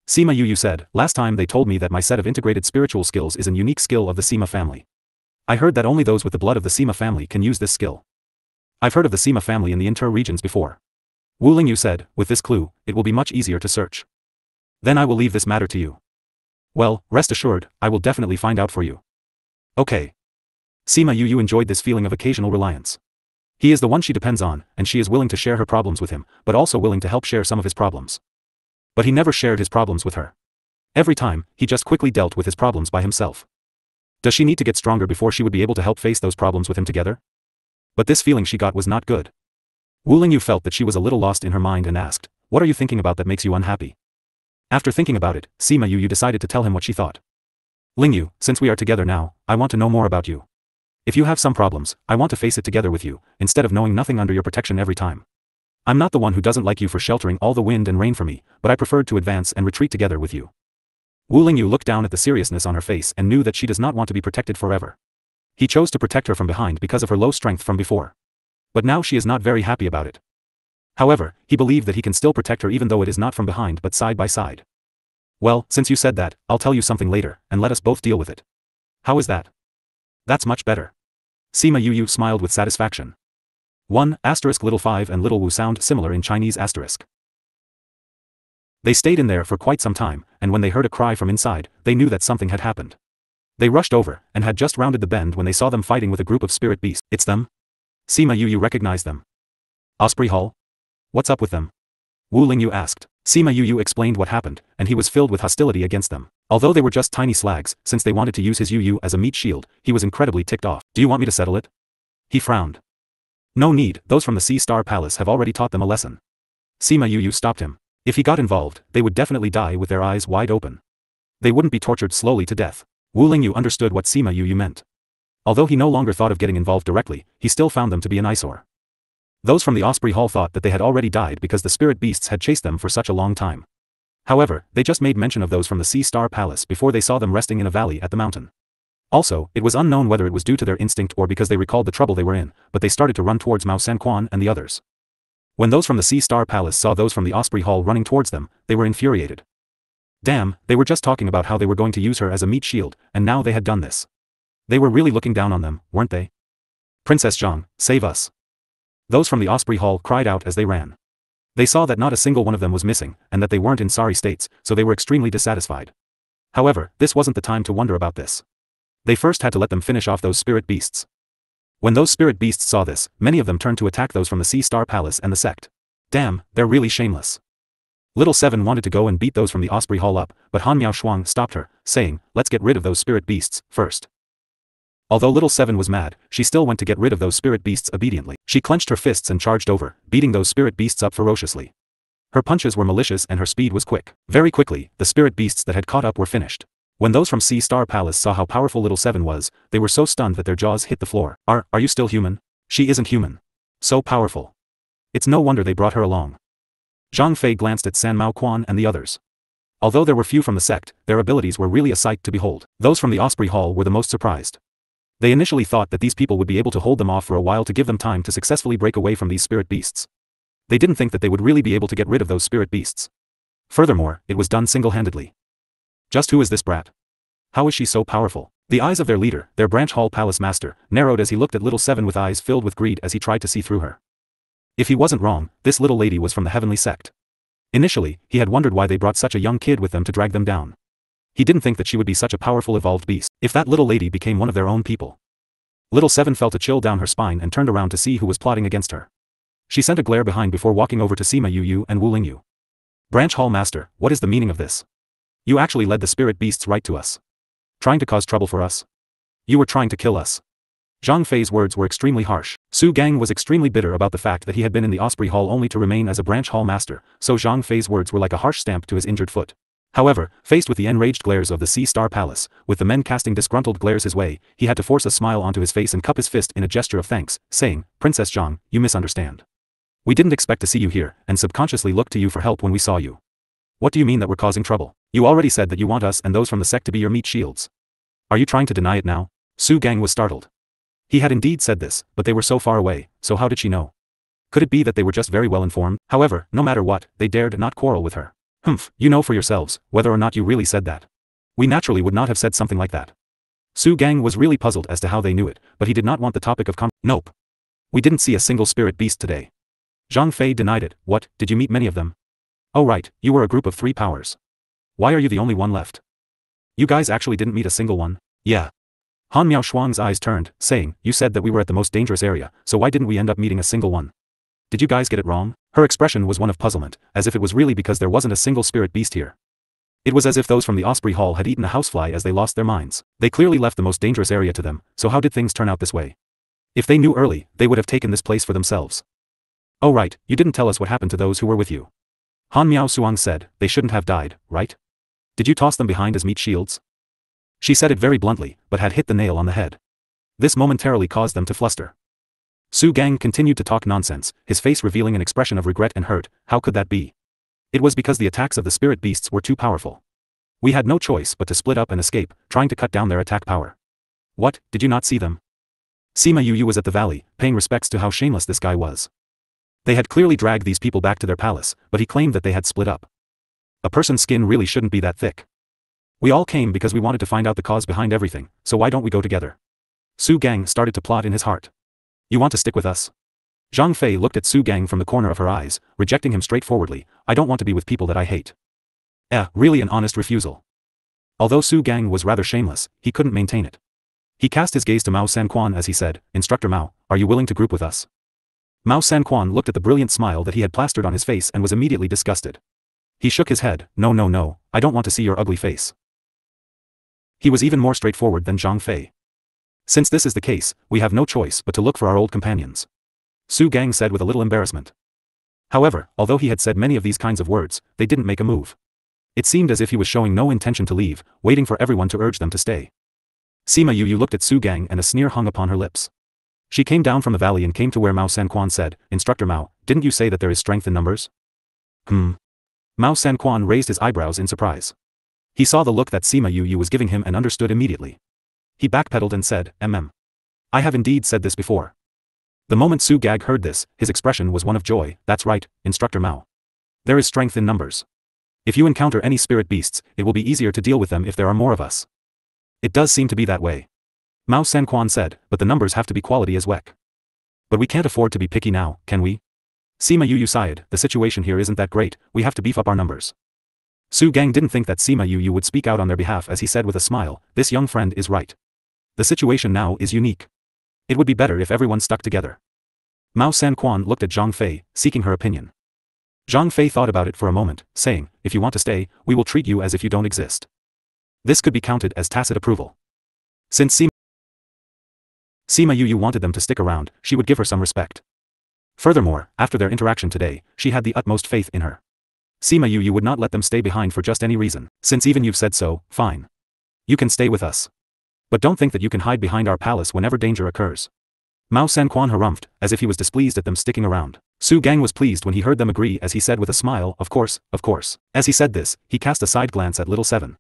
Sima Yu said, last time they told me that my set of integrated spiritual skills is a unique skill of the Sima family. I heard that only those with the blood of the Sima family can use this skill. I've heard of the Sima family in the inter-regions before. Wu Lingyu said, with this clue, it will be much easier to search. Then I will leave this matter to you. Well, rest assured, I will definitely find out for you. Okay. Sima Yu enjoyed this feeling of occasional reliance. He is the one she depends on, and she is willing to share her problems with him, but also willing to help share some of his problems. But he never shared his problems with her. Every time, he just quickly dealt with his problems by himself. Does she need to get stronger before she would be able to help face those problems with him together? But this feeling she got was not good. Wu Lingyu felt that she was a little lost in her mind and asked, what are you thinking about that makes you unhappy? After thinking about it, Sima Yu decided to tell him what she thought. Lingyu, since we are together now, I want to know more about you. If you have some problems, I want to face it together with you, instead of knowing nothing under your protection every time. I'm not the one who doesn't like you for sheltering all the wind and rain for me, but I preferred to advance and retreat together with you. Wu Lingyu looked down at the seriousness on her face and knew that she does not want to be protected forever. He chose to protect her from behind because of her low strength from before. But now she is not very happy about it. However, he believed that he can still protect her even though it is not from behind but side by side. Well, since you said that, I'll tell you something later, and let us both deal with it. How is that? That's much better. Sima Yu smiled with satisfaction. 1 asterisk little 5 and little Wu sound similar in Chinese asterisk. They stayed in there for quite some time, and when they heard a cry from inside, they knew that something had happened. They rushed over, and had just rounded the bend when they saw them fighting with a group of spirit beasts. It's them? Sima Yu recognized them. Osprey Hall? What's up with them? Wu Lingyu asked. Sima Yu explained what happened, and he was filled with hostility against them. Although they were just tiny slags, since they wanted to use his Yu as a meat shield, he was incredibly ticked off. Do you want me to settle it? He frowned. No need, those from the Sea Star Palace have already taught them a lesson. Sima Yu stopped him. If he got involved, they would definitely die with their eyes wide open. They wouldn't be tortured slowly to death. Wu Lingyu understood what Sima Yu meant. Although he no longer thought of getting involved directly, he still found them to be an eyesore. Those from the Osprey Hall thought that they had already died because the spirit beasts had chased them for such a long time. However, they just made mention of those from the Sea Star Palace before they saw them resting in a valley at the mountain. Also, it was unknown whether it was due to their instinct or because they recalled the trouble they were in, but they started to run towards Mao Sanquan and the others. When those from the Sea Star Palace saw those from the Osprey Hall running towards them, they were infuriated. Damn, they were just talking about how they were going to use her as a meat shield, and now they had done this. They were really looking down on them, weren't they? Princess Zhang, save us. Those from the Osprey Hall cried out as they ran. They saw that not a single one of them was missing, and that they weren't in sorry states, so they were extremely dissatisfied. However, this wasn't the time to wonder about this. They first had to let them finish off those spirit beasts. When those spirit beasts saw this, many of them turned to attack those from the Sea Star Palace and the sect. Damn, they're really shameless. Little Seven wanted to go and beat those from the Osprey Hall up, but Han Miao Shuang stopped her, saying, let's get rid of those spirit beasts first. Although Little Seven was mad, she still went to get rid of those spirit beasts obediently. She clenched her fists and charged over, beating those spirit beasts up ferociously. Her punches were malicious and her speed was quick. Very quickly, the spirit beasts that had caught up were finished. When those from Sea Star Palace saw how powerful Little Seven was, they were so stunned that their jaws hit the floor. Are you still human? She isn't human. So powerful. It's no wonder they brought her along. Zhang Fei glanced at San Mao Quan and the others. Although there were few from the sect, their abilities were really a sight to behold. Those from the Osprey Hall were the most surprised. They initially thought that these people would be able to hold them off for a while to give them time to successfully break away from these spirit beasts. They didn't think that they would really be able to get rid of those spirit beasts. Furthermore, it was done single-handedly. Just who is this brat? How is she so powerful? The eyes of their leader, their branch hall palace master, narrowed as he looked at Little Seven with eyes filled with greed as he tried to see through her. If he wasn't wrong, this little lady was from the heavenly sect. Initially, he had wondered why they brought such a young kid with them to drag them down. He didn't think that she would be such a powerful evolved beast. If that little lady became one of their own people. Little Seven felt a chill down her spine and turned around to see who was plotting against her. She sent a glare behind before walking over to Sima Yu and Wu Lingyu. Branch Hall Master, what is the meaning of this? You actually led the spirit beasts right to us. Trying to cause trouble for us? You were trying to kill us. Zhang Fei's words were extremely harsh. Su Gang was extremely bitter about the fact that he had been in the Osprey Hall only to remain as a Branch Hall Master, so Zhang Fei's words were like a harsh stamp to his injured foot. However, faced with the enraged glares of the Sea Star Palace, with the men casting disgruntled glares his way, he had to force a smile onto his face and cup his fist in a gesture of thanks, saying, Princess Zhang, you misunderstand. We didn't expect to see you here, and subconsciously looked to you for help when we saw you. What do you mean that we're causing trouble? You already said that you want us and those from the sect to be your meat shields. Are you trying to deny it now? Su Gang was startled. He had indeed said this, but they were so far away, so how did she know? Could it be that they were just very well informed? However, no matter what, they dared not quarrel with her. Humph, you know for yourselves, whether or not you really said that. We naturally would not have said something like that. Su Gang was really puzzled as to how they knew it, but he did not want the topic of Nope. We didn't see a single spirit beast today. Zhang Fei denied it. What, did you meet many of them? Oh right, you were a group of 3 powers. Why are you the only one left? You guys actually didn't meet a single one? Yeah. Han Miao Shuang's eyes turned, saying, you said that we were at the most dangerous area, so why didn't we end up meeting a single one? Did you guys get it wrong? Her expression was one of puzzlement, as if it was really because there wasn't a single spirit beast here. It was as if those from the Osprey Hall had eaten a housefly as they lost their minds. They clearly left the most dangerous area to them, so how did things turn out this way? If they knew early, they would have taken this place for themselves. Oh right, you didn't tell us what happened to those who were with you. Han Miao Suang said, they shouldn't have died, right? Did you toss them behind as meat shields? She said it very bluntly, but had hit the nail on the head. This momentarily caused them to fluster. Su Gang continued to talk nonsense, his face revealing an expression of regret and hurt. How could that be? It was because the attacks of the spirit beasts were too powerful. We had no choice but to split up and escape, trying to cut down their attack power. What, did you not see them? Sima Yu was at the valley, paying respects to how shameless this guy was. They had clearly dragged these people back to their palace, but he claimed that they had split up. A person's skin really shouldn't be that thick. We all came because we wanted to find out the cause behind everything, so why don't we go together? Su Gang started to plot in his heart. You want to stick with us? Zhang Fei looked at Su Gang from the corner of her eyes, rejecting him straightforwardly. I don't want to be with people that I hate. Really an honest refusal. Although Su Gang was rather shameless, he couldn't maintain it. He cast his gaze to Mao Sanquan as he said, Instructor Mao, are you willing to group with us? Mao Sanquan looked at the brilliant smile that he had plastered on his face and was immediately disgusted. He shook his head. No, I don't want to see your ugly face. He was even more straightforward than Zhang Fei. Since this is the case, we have no choice but to look for our old companions. Su Gang said with a little embarrassment. However, although he had said many of these kinds of words, they didn't make a move. It seemed as if he was showing no intention to leave, waiting for everyone to urge them to stay. Sima Yu looked at Su Gang and a sneer hung upon her lips. She came down from the valley and came to where Mao Sanquan said, Instructor Mao, didn't you say that there is strength in numbers? Mao Sanquan raised his eyebrows in surprise. He saw the look that Sima Yu was giving him and understood immediately. He backpedaled and said, I have indeed said this before. The moment Su Gag heard this, his expression was one of joy. That's right, Instructor Mao. There is strength in numbers. If you encounter any spirit beasts, it will be easier to deal with them if there are more of us. It does seem to be that way. Mao Sanquan said, but the numbers have to be quality as well. But we can't afford to be picky now, can we? Sima Yu sighed, the situation here isn't that great, we have to beef up our numbers. Su Gang didn't think that Sima Yu would speak out on their behalf as he said with a smile, this young friend is right. The situation now is unique. It would be better if everyone stuck together. Mao Sanquan looked at Zhang Fei, seeking her opinion. Zhang Fei thought about it for a moment, saying, if you want to stay, we will treat you as if you don't exist. This could be counted as tacit approval. Since Sima Yu wanted them to stick around, she would give her some respect. Furthermore, after their interaction today, she had the utmost faith in her. Sima Yu would not let them stay behind for just any reason. Since even you've said so, fine. You can stay with us. But don't think that you can hide behind our palace whenever danger occurs. Mao Sanquan harumphed, as if he was displeased at them sticking around. Su Gang was pleased when he heard them agree as he said with a smile, of course. As he said this, he cast a side glance at Little Seven.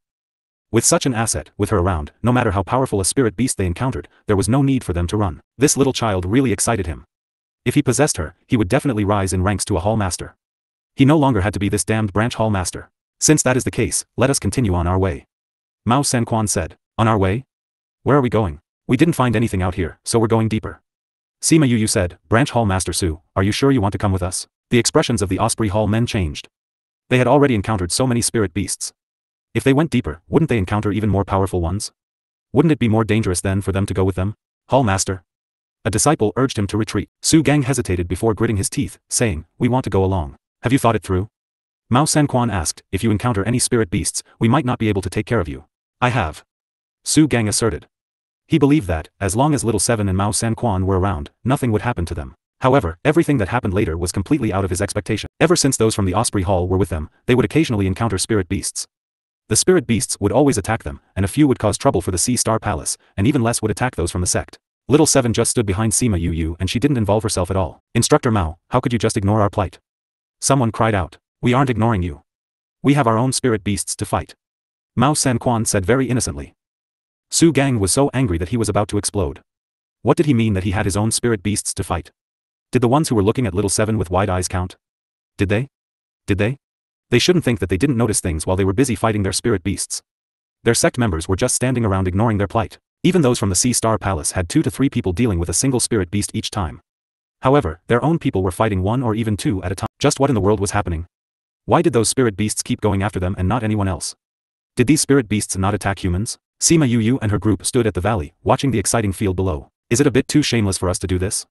With such an asset, with her around, no matter how powerful a spirit beast they encountered, there was no need for them to run. This little child really excited him. If he possessed her, he would definitely rise in ranks to a hall master. He no longer had to be this damned branch hall master. Since that is the case, let us continue on our way. Mao Sanquan said. On our way? Where are we going? We didn't find anything out here, so we're going deeper. Sima Yu said, Branch Hall Master Su, are you sure you want to come with us? The expressions of the Osprey Hall men changed. They had already encountered so many spirit beasts. If they went deeper, wouldn't they encounter even more powerful ones? Wouldn't it be more dangerous then for them to go with them? Hall Master. A disciple urged him to retreat. Su Gang hesitated before gritting his teeth, saying, we want to go along. Have you thought it through? Mao Sanquan asked, if you encounter any spirit beasts, we might not be able to take care of you. I have. Su Gang asserted. He believed that, as long as Little Seven and Mao Sanquan were around, nothing would happen to them. However, everything that happened later was completely out of his expectation. Ever since those from the Osprey Hall were with them, they would occasionally encounter spirit beasts. The spirit beasts would always attack them, and a few would cause trouble for the Sea Star Palace, and even less would attack those from the sect. Little Seven just stood behind Sima Yu and she didn't involve herself at all. Instructor Mao, how could you just ignore our plight? Someone cried out. We aren't ignoring you. We have our own spirit beasts to fight. Mao Sanquan said very innocently. Su Gang was so angry that he was about to explode. What did he mean that he had his own spirit beasts to fight? Did the ones who were looking at Little Seven with wide eyes count? Did they? They shouldn't think that they didn't notice things while they were busy fighting their spirit beasts. Their sect members were just standing around ignoring their plight. Even those from the Sea Star Palace had 2 to 3 people dealing with a single spirit beast each time. However, their own people were fighting 1 or even 2 at a time. Just what in the world was happening? Why did those spirit beasts keep going after them and not anyone else? Did these spirit beasts not attack humans? Sima Yu and her group stood at the valley, watching the exciting field below. Is it a bit too shameless for us to do this?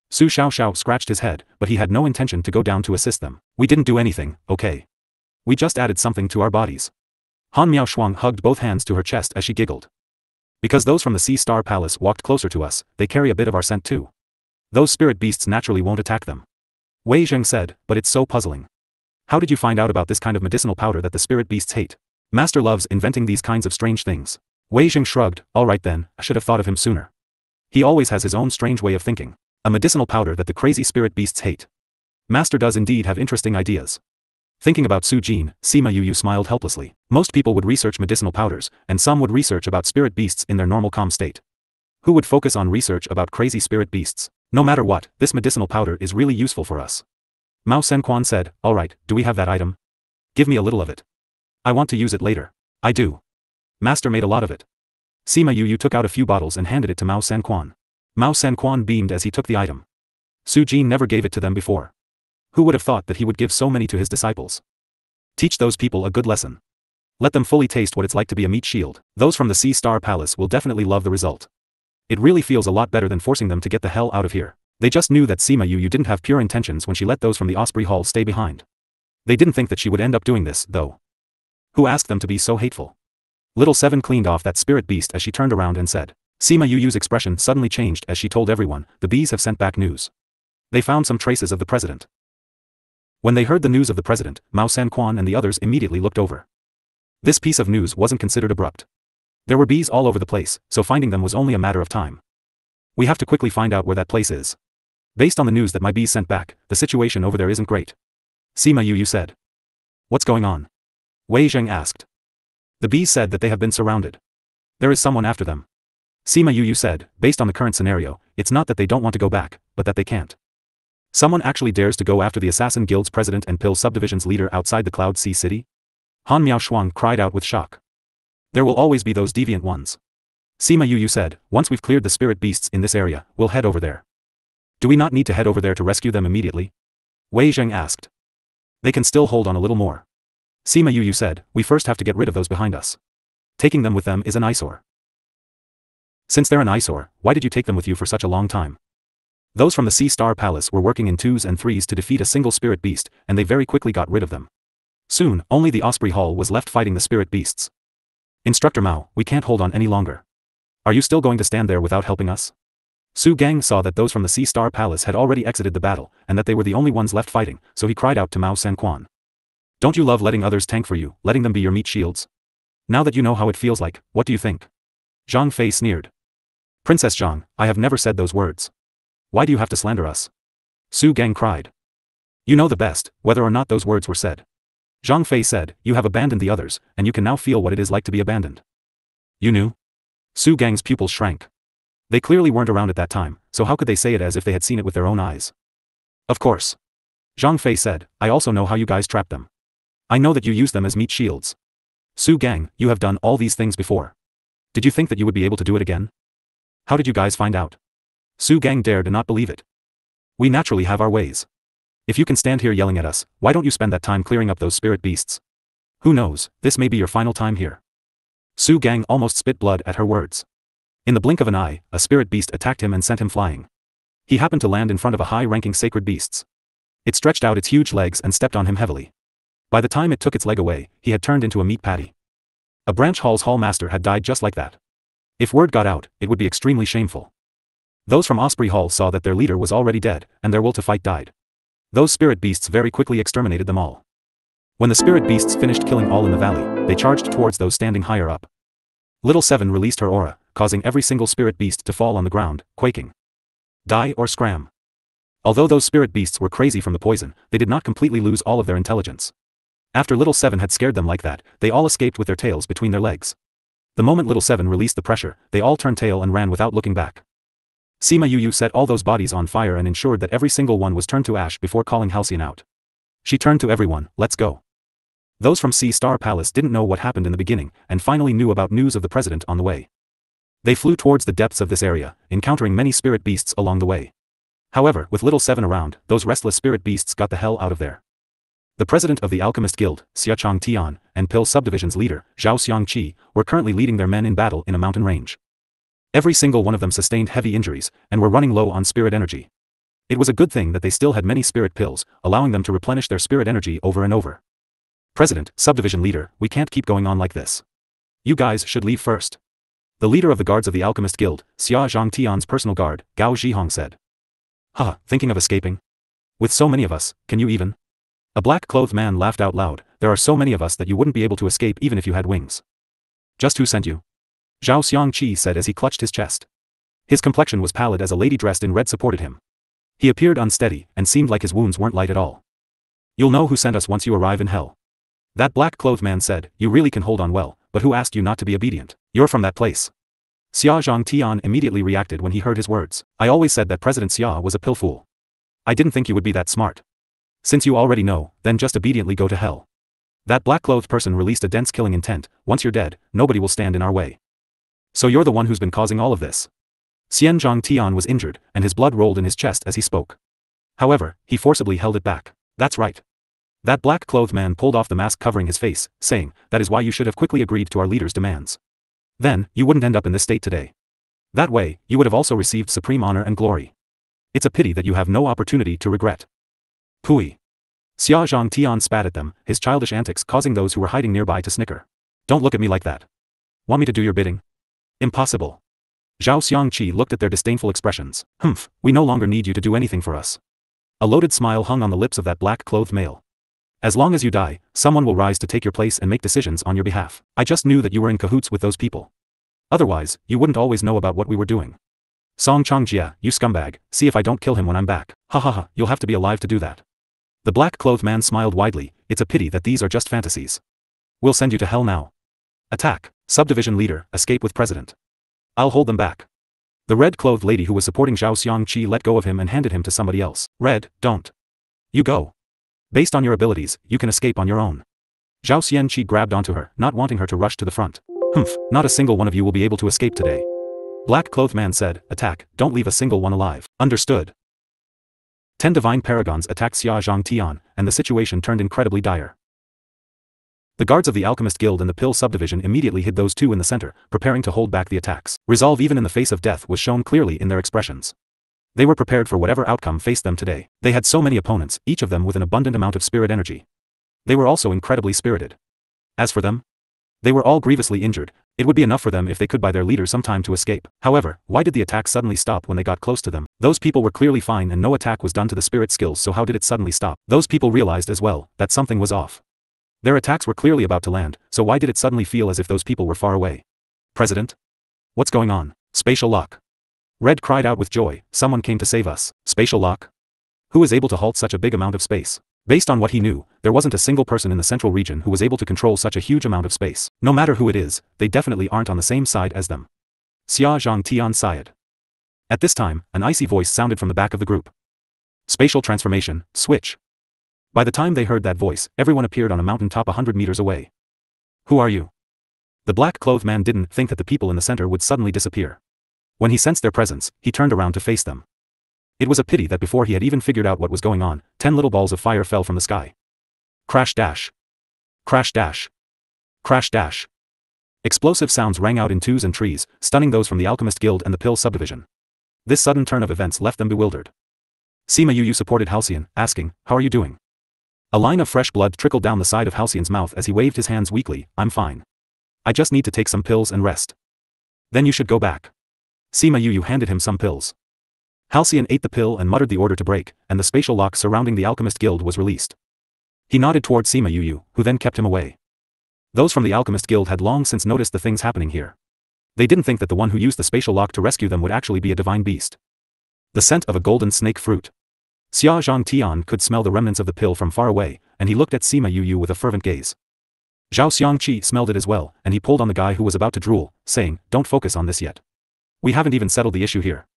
Su Xiao scratched his head, but he had no intention to go down to assist them. We didn't do anything, okay? We just added something to our bodies. Han Miao Shuang hugged both hands to her chest as she giggled. Because those from the Sea Star Palace walked closer to us, they carry a bit of our scent too. Those spirit beasts naturally won't attack them. Wei Zheng said, but it's so puzzling. How did you find out about this kind of medicinal powder that the spirit beasts hate? Master loves inventing these kinds of strange things. Wei Zheng shrugged, alright then, I should have thought of him sooner. He always has his own strange way of thinking. A medicinal powder that the crazy spirit beasts hate. Master does indeed have interesting ideas. Thinking about Su Jin, Sima Yu smiled helplessly. Most people would research medicinal powders, and some would research about spirit beasts in their normal calm state. Who would focus on research about crazy spirit beasts? No matter what, this medicinal powder is really useful for us. Mao Sanquan said, alright, do we have that item? Give me a little of it. I want to use it later. I do. Master made a lot of it. Sima Yu took out a few bottles and handed it to Mao Sanquan. Mao Sanquan beamed as he took the item. Su Jin never gave it to them before. Who would have thought that he would give so many to his disciples? Teach those people a good lesson. Let them fully taste what it's like to be a meat shield. Those from the Sea Star Palace will definitely love the result. It really feels a lot better than forcing them to get the hell out of here. They just knew that Sima Yu didn't have pure intentions when she let those from the Osprey Hall stay behind. They didn't think that she would end up doing this, though. Who asked them to be so hateful? Little Seven cleaned off that spirit beast as she turned around and said. Sima Yu's expression suddenly changed as she told everyone, the bees have sent back news. They found some traces of the president. When they heard the news of the president, Mao Sanquan and the others immediately looked over. This piece of news wasn't considered abrupt. There were bees all over the place, so finding them was only a matter of time. We have to quickly find out where that place is. Based on the news that my bees sent back, the situation over there isn't great. Sima Yu said. What's going on? Wei Zheng asked. The bees said that they have been surrounded. There is someone after them. Sima Yu said, based on the current scenario, it's not that they don't want to go back, but that they can't. Someone actually dares to go after the Assassin Guild's president and Pill Subdivision's leader outside the Cloud Sea City? Han Miao Shuang cried out with shock. There will always be those deviant ones. Sima Yu said, once we've cleared the spirit beasts in this area, we'll head over there. Do we not need to head over there to rescue them immediately? Wei Zheng asked. They can still hold on a little more. Sima Yu said, we first have to get rid of those behind us. Taking them with them is an eyesore. Since they're an eyesore, why did you take them with you for such a long time? Those from the Sea Star Palace were working in 2s and 3s to defeat a single spirit beast, and they very quickly got rid of them. Soon, only the Osprey Hall was left fighting the spirit beasts. Instructor Mao, we can't hold on any longer. Are you still going to stand there without helping us? Su Gang saw that those from the Sea Star Palace had already exited the battle, and that they were the only ones left fighting, so he cried out to Mao Sanquan. Don't you love letting others tank for you, letting them be your meat shields? Now that you know how it feels like, what do you think? Zhang Fei sneered. Princess Zhang, I have never said those words. Why do you have to slander us? Su Gang cried. You know the best, whether or not those words were said. Zhang Fei said, you have abandoned the others, and you can now feel what it is like to be abandoned. You knew? Su Gang's pupils shrank. They clearly weren't around at that time, so how could they say it as if they had seen it with their own eyes? Of course. Zhang Fei said, I also know how you guys trapped them. I know that you use them as meat shields. Su Gang, you have done all these things before. Did you think that you would be able to do it again? How did you guys find out? Su Gang dared to not believe it. We naturally have our ways. If you can stand here yelling at us, why don't you spend that time clearing up those spirit beasts? Who knows, this may be your final time here. Su Gang almost spit blood at her words. In the blink of an eye, a spirit beast attacked him and sent him flying. He happened to land in front of a high-ranking sacred beasts. It stretched out its huge legs and stepped on him heavily. By the time it took its leg away, he had turned into a meat patty. A branch hall's hall master had died just like that. If word got out, it would be extremely shameful. Those from Osprey Hall saw that their leader was already dead, and their will to fight died. Those spirit beasts very quickly exterminated them all. When the spirit beasts finished killing all in the valley, they charged towards those standing higher up. Little Seven released her aura, causing every single spirit beast to fall on the ground, quaking. Die or scram. Although those spirit beasts were crazy from the poison, they did not completely lose all of their intelligence. After Little Seven had scared them like that, they all escaped with their tails between their legs. The moment Little Seven released the pressure, they all turned tail and ran without looking back. Sima Yu set all those bodies on fire and ensured that every single one was turned to ash before calling Halcyon out. She turned to everyone, let's go. Those from Sea Star Palace didn't know what happened in the beginning, and finally knew about news of the president on the way. They flew towards the depths of this area, encountering many spirit beasts along the way. However, with Little Seven around, those restless spirit beasts got the hell out of there. The president of the Alchemist Guild, Xia Chang Tian, and Pill Subdivision's leader, Zhao Xiangqi, were currently leading their men in battle in a mountain range. Every single one of them sustained heavy injuries, and were running low on spirit energy. It was a good thing that they still had many spirit pills, allowing them to replenish their spirit energy over and over. President, Subdivision leader, we can't keep going on like this. You guys should leave first. The leader of the guards of the Alchemist Guild, Xia Zhangtian's personal guard, Gao Zhihong said. Haha, thinking of escaping? With so many of us, can you even? A black-clothed man laughed out loud, there are so many of us that you wouldn't be able to escape even if you had wings. Just who sent you? Zhao Xiangqi said as he clutched his chest. His complexion was pallid as a lady dressed in red supported him. He appeared unsteady, and seemed like his wounds weren't light at all. You'll know who sent us once you arrive in hell. That black-clothed man said, you really can hold on well, but who asked you not to be obedient? You're from that place. Xia Zhangtian immediately reacted when he heard his words. I always said that President Xia was a pill fool. I didn't think you would be that smart. Since you already know, then just obediently go to hell. That black-clothed person released a dense killing intent, once you're dead, nobody will stand in our way. So you're the one who's been causing all of this. Xian Zhangtian was injured, and his blood rolled in his chest as he spoke. However, he forcibly held it back. That's right. That black-clothed man pulled off the mask covering his face, saying, that is why you should have quickly agreed to our leader's demands. Then, you wouldn't end up in this state today. That way, you would have also received supreme honor and glory. It's a pity that you have no opportunity to regret. Pooey. Xia Zhangtian spat at them, his childish antics causing those who were hiding nearby to snicker. Don't look at me like that. Want me to do your bidding? Impossible. Zhao Xiangqi looked at their disdainful expressions. Humph, we no longer need you to do anything for us. A loaded smile hung on the lips of that black-clothed male. As long as you die, someone will rise to take your place and make decisions on your behalf. I just knew that you were in cahoots with those people. Otherwise, you wouldn't always know about what we were doing. Song Changjia, you scumbag, see if I don't kill him when I'm back. Ha ha ha, you'll have to be alive to do that. The black-clothed man smiled widely, it's a pity that these are just fantasies. We'll send you to hell now. Attack, subdivision leader, escape with president. I'll hold them back. The red-clothed lady who was supporting Zhao Xiangqi let go of him and handed him to somebody else. Red, don't. You go. Based on your abilities, you can escape on your own. Zhao Xiangqi grabbed onto her, not wanting her to rush to the front. Humph, not a single one of you will be able to escape today. Black-clothed man said, attack, don't leave a single one alive. Understood. 10 divine paragons attacked Xia Zhangtian, and the situation turned incredibly dire. The guards of the Alchemist Guild and the Pill subdivision immediately hid those two in the center, preparing to hold back the attacks. Resolve even in the face of death was shown clearly in their expressions. They were prepared for whatever outcome faced them today. They had so many opponents, each of them with an abundant amount of spirit energy. They were also incredibly spirited. As for them, they were all grievously injured. It would be enough for them if they could buy their leader some time to escape. However, why did the attack suddenly stop when they got close to them? Those people were clearly fine and no attack was done to the spirit skills, so how did it suddenly stop? Those people realized as well that something was off. Their attacks were clearly about to land, so why did it suddenly feel as if those people were far away? President? What's going on? Spatial lock. Red cried out with joy, someone came to save us. Spatial lock? Who is able to halt such a big amount of space? Based on what he knew, there wasn't a single person in the central region who was able to control such a huge amount of space. No matter who it is, they definitely aren't on the same side as them. Xia Zhangtian sighed. At this time, an icy voice sounded from the back of the group. Spatial transformation, switch. By the time they heard that voice, everyone appeared on a mountain top 100 meters away. Who are you? The black-clothed man didn't think that the people in the center would suddenly disappear. When he sensed their presence, he turned around to face them. It was a pity that before he had even figured out what was going on, 10 little balls of fire fell from the sky. Crash dash. Crash dash. Crash dash. Explosive sounds rang out in twos and threes, stunning those from the Alchemist Guild and the Pill subdivision. This sudden turn of events left them bewildered. Sima Yu supported Halcyon, asking, how are you doing? A line of fresh blood trickled down the side of Halcyon's mouth as he waved his hands weakly, I'm fine. I just need to take some pills and rest. Then you should go back. Sima Yu handed him some pills. Halcyon ate the pill and muttered the order to break, and the spatial lock surrounding the Alchemist Guild was released. He nodded toward Sima Yu, who then kept him away. Those from the Alchemist Guild had long since noticed the things happening here. They didn't think that the one who used the spatial lock to rescue them would actually be a divine beast. The scent of a golden snake fruit. Xia Zhangtian could smell the remnants of the pill from far away, and he looked at Sima Yu with a fervent gaze. Zhao Xiangqi smelled it as well, and he pulled on the guy who was about to drool, saying, don't focus on this yet. We haven't even settled the issue here.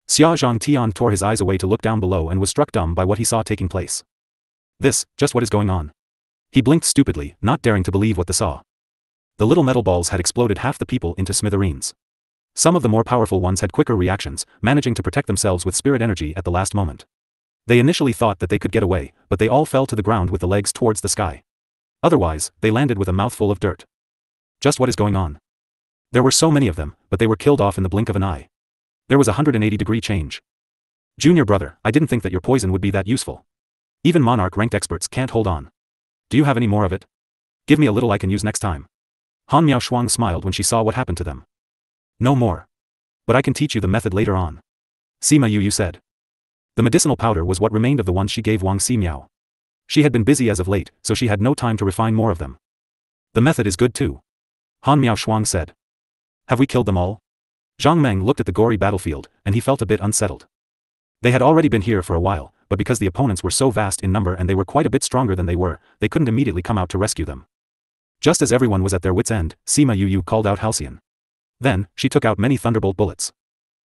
Xia Zhangtian tore his eyes away to look down below and was struck dumb by what he saw taking place. This, just what is going on? He blinked stupidly, not daring to believe what they saw. The little metal balls had exploded half the people into smithereens. Some of the more powerful ones had quicker reactions, managing to protect themselves with spirit energy at the last moment. They initially thought that they could get away, but they all fell to the ground with the legs towards the sky. Otherwise, they landed with a mouthful of dirt. Just what is going on? There were so many of them, but they were killed off in the blink of an eye. There was a 180-degree change. Junior brother, I didn't think that your poison would be that useful. Even monarch-ranked experts can't hold on. Do you have any more of it? Give me a little I can use next time. Han Miaoshuang smiled when she saw what happened to them. No more. But I can teach you the method later on. Sima Yu said. The medicinal powder was what remained of the ones she gave Wang Ximiao. She had been busy as of late, so she had no time to refine more of them. The method is good too. Han Miaoshuang said. Have we killed them all? Zhang Meng looked at the gory battlefield, and he felt a bit unsettled. They had already been here for a while, but because the opponents were so vast in number and they were quite a bit stronger than they were, they couldn't immediately come out to rescue them. Just as everyone was at their wits' end, Sima Yu called out Halcyon. Then, she took out many thunderbolt bullets.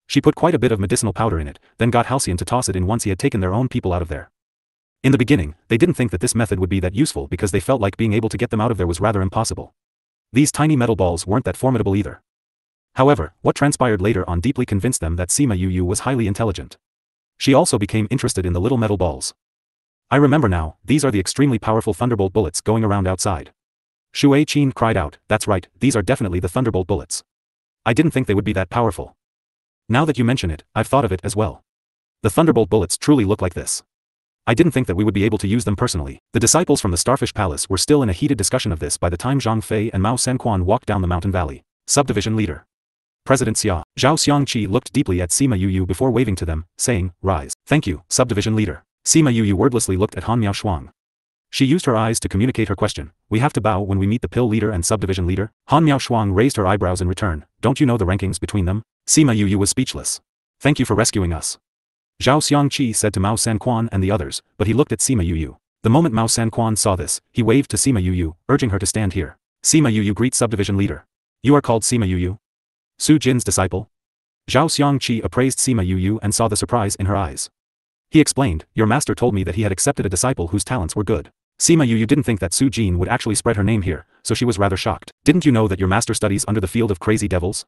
She put quite a bit of medicinal powder in it, then got Halcyon to toss it in once he had taken their own people out of there. In the beginning, they didn't think that this method would be that useful because they felt like being able to get them out of there was rather impossible. These tiny metal balls weren't that formidable either. However, what transpired later on deeply convinced them that Sima Yu was highly intelligent. She also became interested in the little metal balls. I remember now, these are the extremely powerful thunderbolt bullets going around outside. Shuei Qin cried out, that's right, these are definitely the thunderbolt bullets. I didn't think they would be that powerful. Now that you mention it, I've thought of it as well. The thunderbolt bullets truly look like this. I didn't think that we would be able to use them personally. The disciples from the Starfish Palace were still in a heated discussion of this by the time Zhang Fei and Mao Sanquan walked down the mountain valley. Subdivision leader. President Xia. Zhao Xiangqi looked deeply at Sima Yuyu before waving to them, saying, rise. Thank you, subdivision leader. Sima Yuyu wordlessly looked at Han Miao Shuang. She used her eyes to communicate her question. We have to bow when we meet the pill leader and subdivision leader? Han Miao Shuang raised her eyebrows in return. Don't you know the rankings between them? Sima Yuyu was speechless. Thank you for rescuing us. Zhao Xiangqi said to Mao Sanquan and the others, but he looked at Sima Yuyu. The moment Mao Sanquan saw this, he waved to Sima Yuyu, urging her to stand here. Sima Yuyu greet subdivision leader. You are called Sima Yuyu? Su Jin's disciple? Zhao Xiangqi appraised Sima Yuyu and saw the surprise in her eyes. He explained, your master told me that he had accepted a disciple whose talents were good. Sima Yuyu didn't think that Su Jin would actually spread her name here, so she was rather shocked. Didn't you know that your master studies under the field of crazy devils?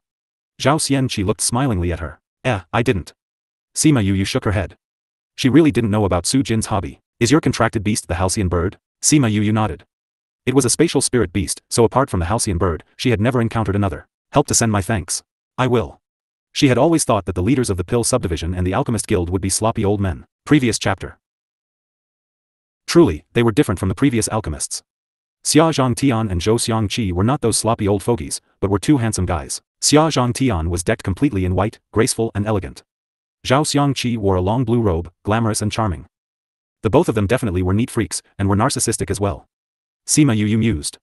Zhao Xianqi looked smilingly at her. I didn't. Sima Yuyu shook her head. She really didn't know about Su Jin's hobby. Is your contracted beast the halcyon bird? Sima Yuyu nodded. It was a spatial spirit beast, so apart from the halcyon bird, she had never encountered another. Help to send my thanks. I will. She had always thought that the leaders of the Pill subdivision and the Alchemist Guild would be sloppy old men. Previous chapter. Truly, they were different from the previous alchemists. Xia Zhangtian and Zhou Xiangqi were not those sloppy old fogies, but were two handsome guys. Xia Zhangtian was decked completely in white, graceful and elegant. Zhao Xiangqi wore a long blue robe, glamorous and charming. The both of them definitely were neat freaks, and were narcissistic as well. Sima Yuyu mused.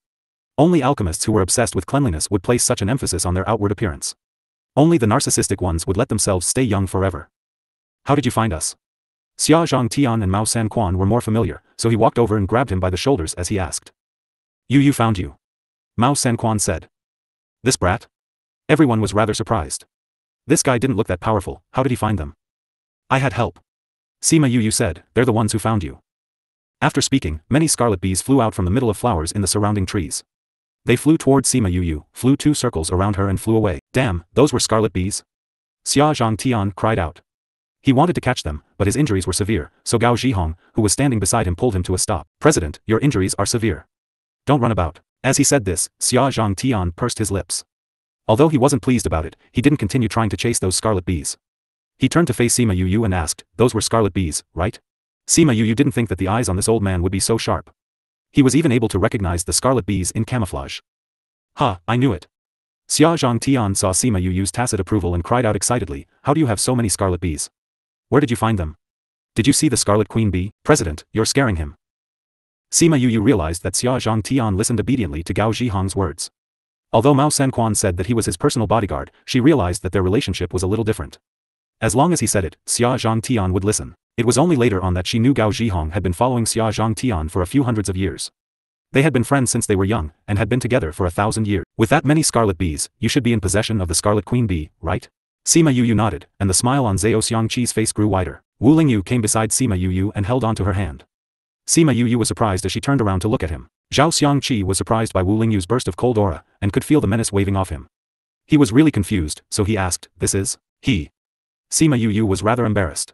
Only alchemists who were obsessed with cleanliness would place such an emphasis on their outward appearance. Only the narcissistic ones would let themselves stay young forever. How did you find us? Xia Zhangtian and Mao Sanquan were more familiar, so he walked over and grabbed him by the shoulders as he asked. Yuyu found you. Mao Sanquan said. This brat? Everyone was rather surprised. This guy didn't look that powerful, how did he find them? I had help. Sima Yuyu said, they're the ones who found you. After speaking, many scarlet bees flew out from the middle of flowers in the surrounding trees. They flew toward Sima Yuyu, flew 2 circles around her and flew away. Damn, those were scarlet bees? Xia Zhangtian cried out. He wanted to catch them, but his injuries were severe, so Gao Zhihong, who was standing beside him, pulled him to a stop. President, your injuries are severe. Don't run about. As he said this, Xia Zhangtian pursed his lips. Although he wasn't pleased about it, he didn't continue trying to chase those scarlet bees. He turned to face Sima Yuyu and asked, those were scarlet bees, right? Sima Yuyu didn't think that the eyes on this old man would be so sharp. He was even able to recognize the scarlet bees in camouflage. Ha, I knew it. Xia Zhangtian saw Sima Yuyu's tacit approval and cried out excitedly, how do you have so many scarlet bees? Where did you find them? Did you see the scarlet queen bee? President, you're scaring him. Sima Yuyu realized that Xia Zhangtian listened obediently to Gao Zhihong's words. Although Mao Sanquan said that he was his personal bodyguard, she realized that their relationship was a little different. As long as he said it, Xia Zhangtian would listen. It was only later on that she knew Gao Zhihong had been following Xia Zhangtian for a few hundreds of years. They had been friends since they were young, and had been together for 1,000 years. With that many scarlet bees, you should be in possession of the scarlet queen bee, right? Sima Yuyu nodded, and the smile on Zhao Xiangqi's face grew wider. Wu Lingyu came beside Sima Yuyu and held onto her hand. Sima Yuyu was surprised as she turned around to look at him. Zhao Xiangqi was surprised by Wu Lingyu's burst of cold aura, and could feel the menace waving off him. He was really confused, so he asked, this is? He. Sima Yuyu was rather embarrassed.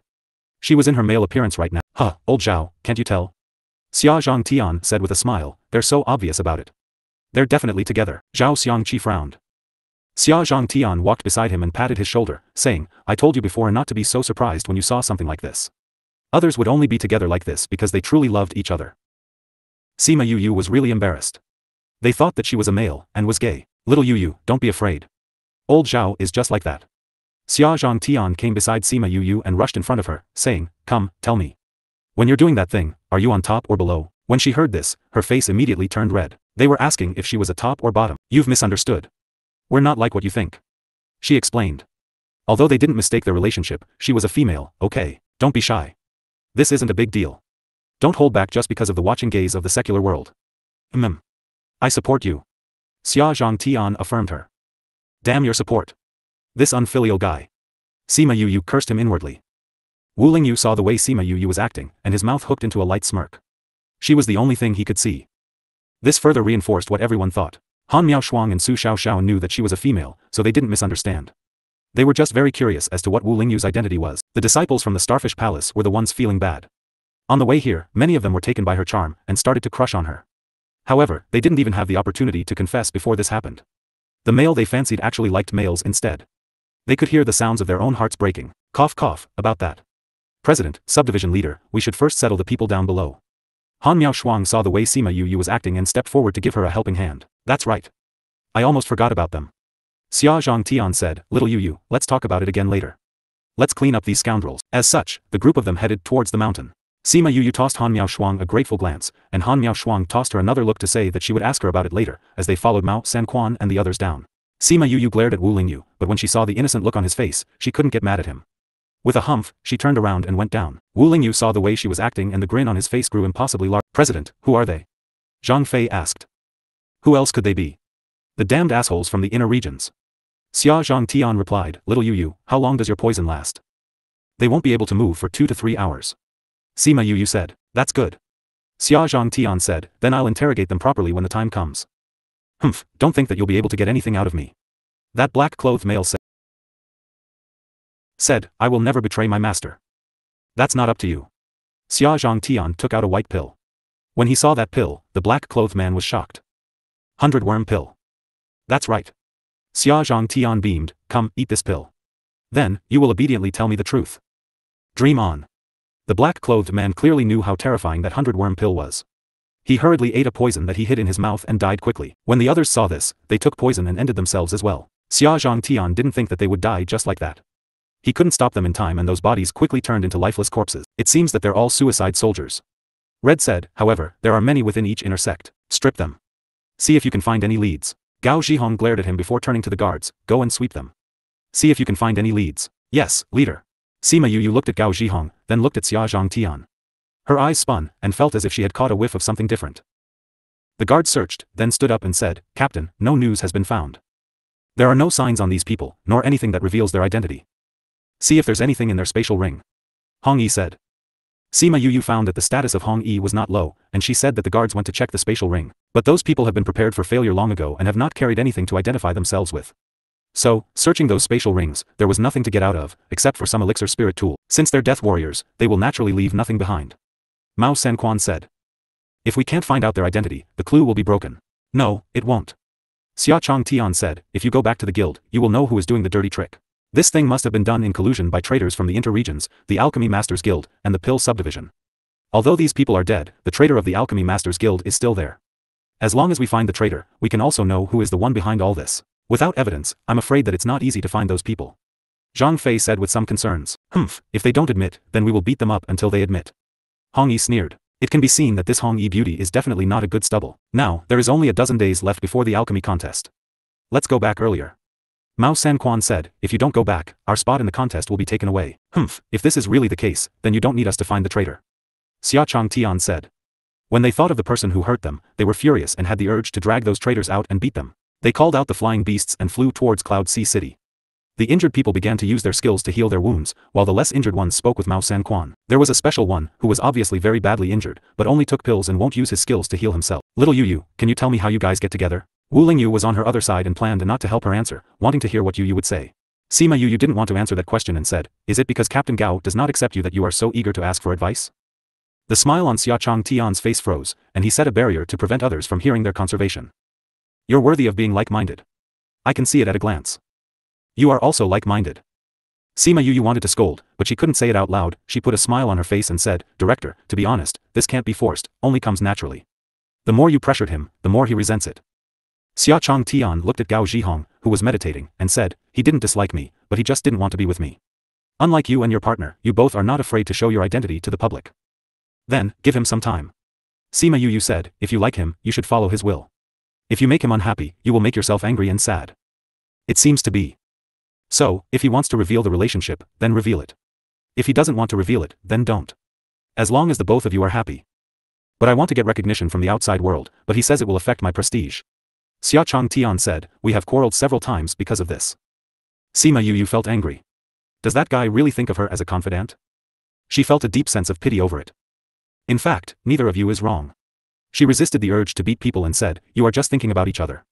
She was in her male appearance right now. Huh, old Zhao, can't you tell? Xia Zhangtian said with a smile, they're so obvious about it. They're definitely together. Zhao Xiangqi frowned. Xia Zhangtian walked beside him and patted his shoulder, saying, I told you before not to be so surprised when you saw something like this. Others would only be together like this because they truly loved each other. Sima Yuyu was really embarrassed. They thought that she was a male, and was gay. Little Yuyu, don't be afraid. Old Zhao is just like that. Xia Zhangtian came beside Sima Yuyu and rushed in front of her, saying, come, tell me. When you're doing that thing, are you on top or below? When she heard this, her face immediately turned red. They were asking if she was a top or bottom. You've misunderstood. We're not like what you think. She explained. Although they didn't mistake their relationship, she was a female, okay, don't be shy. This isn't a big deal. Don't hold back just because of the watching gaze of the secular world. I support you. Xia Zhangtian affirmed her. Damn your support. This unfilial guy. Sima Yuyu cursed him inwardly. Wu Lingyu saw the way Sima Yuyu was acting, and his mouth hooked into a light smirk. She was the only thing he could see. This further reinforced what everyone thought. Han Miao Shuang and Su Xiaoxiao knew that she was a female, so they didn't misunderstand. They were just very curious as to what Wu Lingyu's identity was. The disciples from the Starfish Palace were the ones feeling bad. On the way here, many of them were taken by her charm, and started to crush on her. However, they didn't even have the opportunity to confess before this happened. The male they fancied actually liked males instead. They could hear the sounds of their own hearts breaking. Cough cough, about that. President, subdivision leader, we should first settle the people down below. Han Miao Shuang saw the way Sima Yu was acting and stepped forward to give her a helping hand. That's right. I almost forgot about them. Xia Zhangtian said, little Yu, let's talk about it again later. Let's clean up these scoundrels. As such, the group of them headed towards the mountain. Sima Yu tossed Han Miao Shuang a grateful glance, and Han Miao Shuang tossed her another look to say that she would ask her about it later, as they followed Mao Sanquan and the others down. Sima Yu glared at Wu Lingyu, but when she saw the innocent look on his face, she couldn't get mad at him. With a humph, she turned around and went down. Wu Lingyu saw the way she was acting and the grin on his face grew impossibly large. President, who are they? Zhang Fei asked. Who else could they be? The damned assholes from the inner regions. Xia Zhangtian replied, little Yu, how long does your poison last? They won't be able to move for 2 to 3 hours. Sima Yu said, that's good. Xia Zhangtian said, then I'll interrogate them properly when the time comes. Humph, don't think that you'll be able to get anything out of me. That black-clothed male said, I will never betray my master. That's not up to you. Xia Zhangtian took out a white pill. When he saw that pill, the black-clothed man was shocked. 100-worm pill. That's right. Xia Zhangtian beamed, come, eat this pill. Then, you will obediently tell me the truth. Dream on. The black-clothed man clearly knew how terrifying that 100-worm pill was. He hurriedly ate a poison that he hid in his mouth and died quickly. When the others saw this, they took poison and ended themselves as well. Xia Zhangtian didn't think that they would die just like that. He couldn't stop them in time and those bodies quickly turned into lifeless corpses. It seems that they're all suicide soldiers. Red said, however, there are many within each inner sect. Strip them. See if you can find any leads. Gao Zhihong glared at him before turning to the guards, go and sweep them. See if you can find any leads. Yes, leader. Sima Yu looked at Gao Zhihong, then looked at Xia Zhangtian. Her eyes spun, and felt as if she had caught a whiff of something different. The guard searched, then stood up and said, Captain, no news has been found. There are no signs on these people, nor anything that reveals their identity. See if there's anything in their spatial ring. Hong Yi said. Sima Yu found that the status of Hong Yi was not low, and she said that the guards went to check the spatial ring. But those people have been prepared for failure long ago and have not carried anything to identify themselves with. So, searching those spatial rings, there was nothing to get out of, except for some elixir spirit tool. Since they're death warriors, they will naturally leave nothing behind. Mao Sanquan said. If we can't find out their identity, the clue will be broken. No, it won't. Xia Changtian said, if you go back to the guild, you will know who is doing the dirty trick. This thing must have been done in collusion by traitors from the inter-regions, the Alchemy Masters Guild, and the Pill Subdivision. Although these people are dead, the traitor of the Alchemy Masters Guild is still there. As long as we find the traitor, we can also know who is the one behind all this. Without evidence, I'm afraid that it's not easy to find those people. Zhang Fei said with some concerns. Humph, if they don't admit, then we will beat them up until they admit. Hong Yi sneered. It can be seen that this Hong Yi beauty is definitely not a good stubble. Now, there is only a dozen days left before the alchemy contest. Let's go back earlier. Mao Sanquan said, if you don't go back, our spot in the contest will be taken away. Humph, if this is really the case, then you don't need us to find the traitor. Xia Changtian said. When they thought of the person who hurt them, they were furious and had the urge to drag those traitors out and beat them. They called out the flying beasts and flew towards Cloud Sea City. The injured people began to use their skills to heal their wounds, while the less injured ones spoke with Mao Sanquan. There was a special one, who was obviously very badly injured, but only took pills and won't use his skills to heal himself. Little Yu, can you tell me how you guys get together? Wu Lingyu was on her other side and planned not to help her answer, wanting to hear what Yu would say. Sima Yu didn't want to answer that question and said, is it because Captain Gao does not accept you that you are so eager to ask for advice? The smile on Xia Changtian's face froze, and he set a barrier to prevent others from hearing their conservation. You're worthy of being like-minded. I can see it at a glance. You are also like-minded. Sima Yu wanted to scold, but she couldn't say it out loud. She put a smile on her face and said, Director, to be honest, this can't be forced, only comes naturally. The more you pressured him, the more he resents it. Xia Changtian looked at Gao Zhihong, who was meditating, and said, he didn't dislike me, but he just didn't want to be with me. Unlike you and your partner, you both are not afraid to show your identity to the public. Then, give him some time. Sima Yu said, if you like him, you should follow his will. If you make him unhappy, you will make yourself angry and sad. It seems to be. So, if he wants to reveal the relationship, then reveal it. If he doesn't want to reveal it, then don't. As long as the both of you are happy. But I want to get recognition from the outside world, but he says it will affect my prestige. Xia Changtian said, we have quarreled several times because of this. Sima Yu felt angry. Does that guy really think of her as a confidant? She felt a deep sense of pity over it. In fact, neither of you is wrong. She resisted the urge to beat people and said, you are just thinking about each other.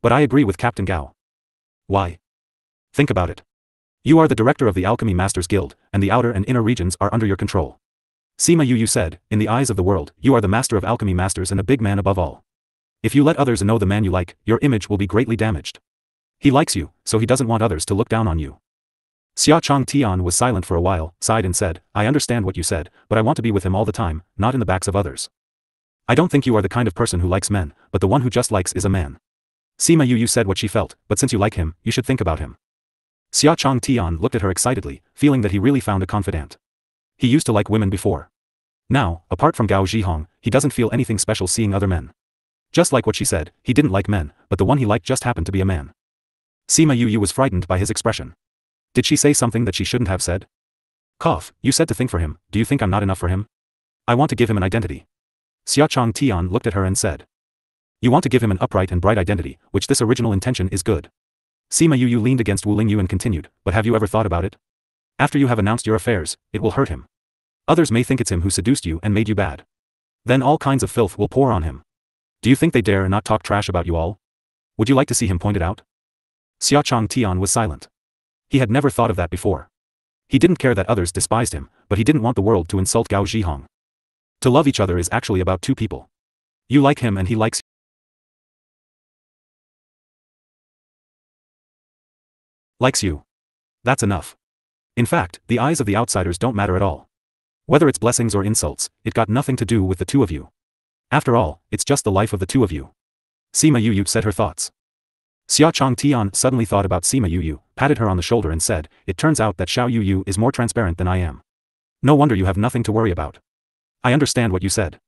But I agree with Captain Gao. Why? Think about it. You are the director of the Alchemy Masters Guild, and the outer and inner regions are under your control. Sima Yu said, in the eyes of the world, you are the master of alchemy masters and a big man above all. If you let others know the man you like, your image will be greatly damaged. He likes you, so he doesn't want others to look down on you. Xia Chong Tian was silent for a while, sighed and said, I understand what you said, but I want to be with him all the time, not in the backs of others. I don't think you are the kind of person who likes men, but the one who just likes is a man. Sima Yu said what she felt, but since you like him, you should think about him. Xia Chong Tian looked at her excitedly, feeling that he really found a confidant. He used to like women before. Now, apart from Gao Zhihong, he doesn't feel anything special seeing other men. Just like what she said, he didn't like men, but the one he liked just happened to be a man. Sima Yu was frightened by his expression. Did she say something that she shouldn't have said? Cough, you said to think for him, do you think I'm not enough for him? I want to give him an identity. Xia Chong Tian looked at her and said. You want to give him an upright and bright identity, which this original intention is good. Sima Yu leaned against Wu Lingyu and continued, but have you ever thought about it? After you have announced your affairs, it will hurt him. Others may think it's him who seduced you and made you bad. Then all kinds of filth will pour on him. Do you think they dare not talk trash about you all? Would you like to see him pointed out? Xia Chong Tian was silent. He had never thought of that before. He didn't care that others despised him, but he didn't want the world to insult Gao Zhihong. To love each other is actually about two people. You like him and he likes you. That's enough. In fact, the eyes of the outsiders don't matter at all. Whether it's blessings or insults, it got nothing to do with the two of you. After all, it's just the life of the two of you. Sima Yu said her thoughts. Xia Chong Tian suddenly thought about Sima Yu, patted her on the shoulder and said, it turns out that Xiao Yu is more transparent than I am. No wonder you have nothing to worry about. I understand what you said.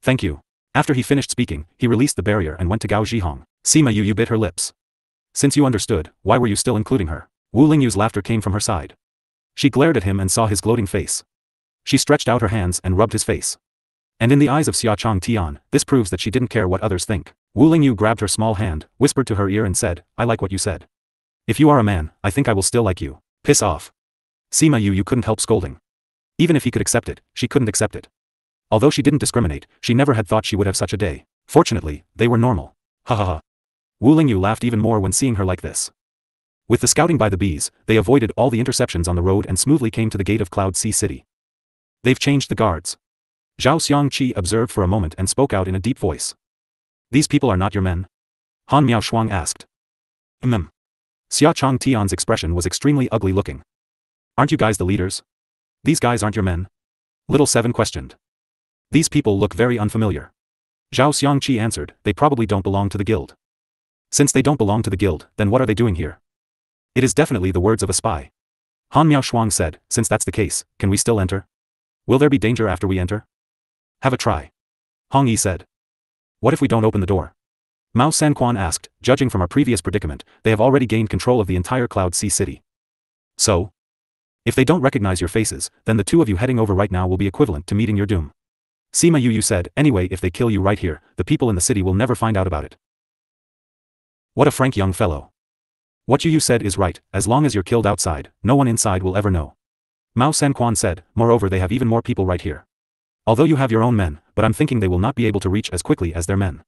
Thank you. After he finished speaking, he released the barrier and went to Gao Zhihong. Sima Yu bit her lips. Since you understood, why were you still including her? Wu Lingyu's laughter came from her side. She glared at him and saw his gloating face. She stretched out her hands and rubbed his face. And in the eyes of Xia Chong Tian, this proves that she didn't care what others think. Wu Lingyu grabbed her small hand, whispered to her ear and said, I like what you said. If you are a man, I think I will still like you. Piss off. Sima Yu couldn't help scolding. Even if he could accept it, she couldn't accept it. Although she didn't discriminate, she never had thought she would have such a day. Fortunately, they were normal. Ha ha ha. Wu Lingyu laughed even more when seeing her like this. With the scouting by the bees, they avoided all the interceptions on the road and smoothly came to the gate of Cloud Sea City. They've changed the guards. Zhao Xiangqi observed for a moment and spoke out in a deep voice. These people are not your men? Han Miaoshuang asked. Xia Chong Tian's expression was extremely ugly looking. Aren't you guys the leaders? These guys aren't your men? Little Seven questioned. These people look very unfamiliar. Zhao Xiangqi answered, they probably don't belong to the guild. Since they don't belong to the guild, then what are they doing here? It is definitely the words of a spy. Han Miaoshuang said, since that's the case, can we still enter? Will there be danger after we enter? Have a try. Hong Yi said. What if we don't open the door? Mao Sanquan asked, judging from our previous predicament, they have already gained control of the entire Cloud Sea City. So? If they don't recognize your faces, then the two of you heading over right now will be equivalent to meeting your doom. Sima Yu said, anyway if they kill you right here, the people in the city will never find out about it. What a frank young fellow. What you said is right, as long as you're killed outside, no one inside will ever know. Mao Sanquan said, moreover they have even more people right here. Although you have your own men, but I'm thinking they will not be able to reach as quickly as their men.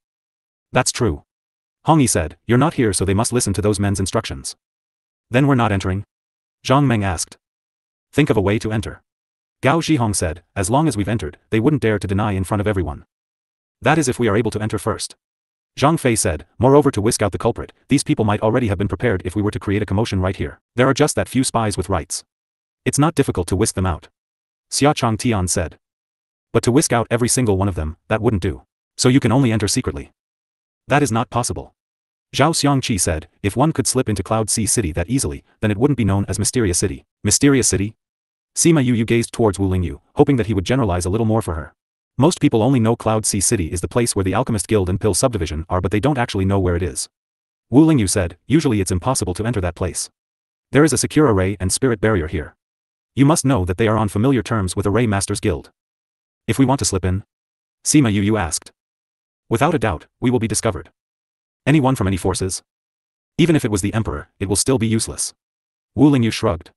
That's true. Hong Yi said, you're not here so they must listen to those men's instructions. Then we're not entering? Zhang Meng asked. Think of a way to enter. Gao Zhihong said, as long as we've entered, they wouldn't dare to deny in front of everyone. That is if we are able to enter first. Zhang Fei said, moreover to whisk out the culprit, these people might already have been prepared if we were to create a commotion right here. There are just that few spies with rights. It's not difficult to whisk them out. Xia Chong Tian said. But to whisk out every single one of them, that wouldn't do. So you can only enter secretly. That is not possible. Zhao Xiangqi said, if one could slip into Cloud Sea City that easily, then it wouldn't be known as Mysterious City. Mysterious City? Sima Yu gazed towards Wu Lingyu, hoping that he would generalize a little more for her. Most people only know Cloud Sea City is the place where the Alchemist Guild and Pill Subdivision are but they don't actually know where it is. Wu Lingyu said, usually it's impossible to enter that place. There is a secure array and spirit barrier here. You must know that they are on familiar terms with Array Masters Guild. If we want to slip in? Sima Yu asked. Without a doubt, we will be discovered. Anyone from any forces? Even if it was the Emperor, it will still be useless. Wu Lingyu shrugged.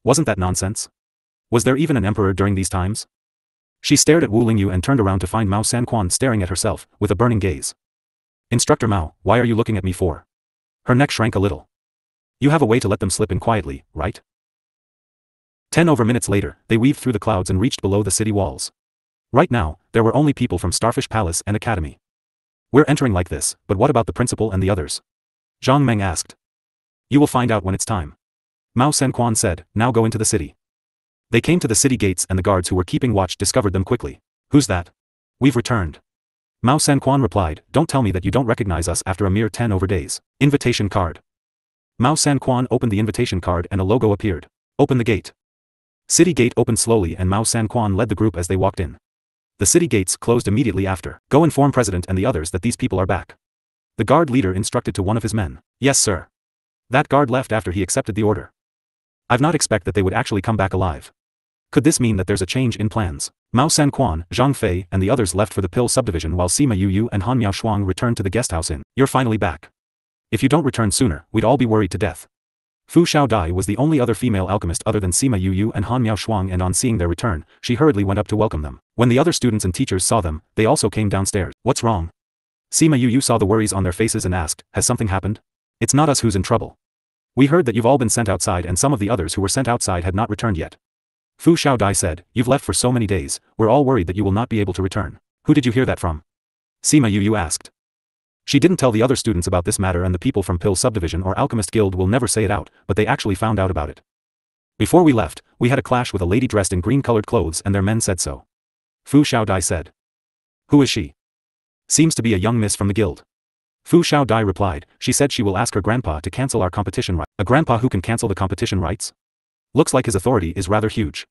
Wasn't that nonsense? Was there even an emperor during these times? She stared at Wu Lingyu and turned around to find Mao Sanquan staring at herself, with a burning gaze. Instructor Mao, why are you looking at me for? Her neck shrank a little. You have a way to let them slip in quietly, right? 10 minutes later, they weaved through the clouds and reached below the city walls. Right now, there were only people from Starfish Palace and Academy. We're entering like this, but what about the principal and the others? Zhang Meng asked. You will find out when it's time. Mao Sanquan said, now go into the city. They came to the city gates and the guards who were keeping watch discovered them quickly. Who's that? We've returned. Mao Sanquan replied, don't tell me that you don't recognize us after a mere 10 over days. Invitation card. Mao Sanquan opened the invitation card and a logo appeared. Open the gate. City gate opened slowly and Mao Sanquan led the group as they walked in. The city gates closed immediately after. Go inform President and the others that these people are back. The guard leader instructed to one of his men. Yes sir. That guard left after he accepted the order. I've not expect that they would actually come back alive. Could this mean that there's a change in plans? Mao Sanquan, Zhang Fei and the others left for the Pill subdivision while Sima Yuyu and Han Miaoshuang returned to the guest house inn. You're finally back. If you don't return sooner, we'd all be worried to death. Fu Xiaodai was the only other female alchemist other than Sima Yuyu and Han Miaoshuang, and on seeing their return, she hurriedly went up to welcome them. When the other students and teachers saw them, they also came downstairs. What's wrong? Sima Yuyu saw the worries on their faces and asked, has something happened? It's not us who's in trouble. We heard that you've all been sent outside and some of the others who were sent outside had not returned yet. Fu Xiaodai said, you've left for so many days, we're all worried that you will not be able to return. Who did you hear that from? Sima Yuyu asked. She didn't tell the other students about this matter and the people from Pill Subdivision or Alchemist Guild will never say it out, but they actually found out about it. Before we left, we had a clash with a lady dressed in green-colored clothes and their men said so. Fu Xiaodai said. Who is she? Seems to be a young miss from the guild. Fu Xiaodai replied, she said she will ask her grandpa to cancel our competition rights. A grandpa who can cancel the competition rights? Looks like his authority is rather huge.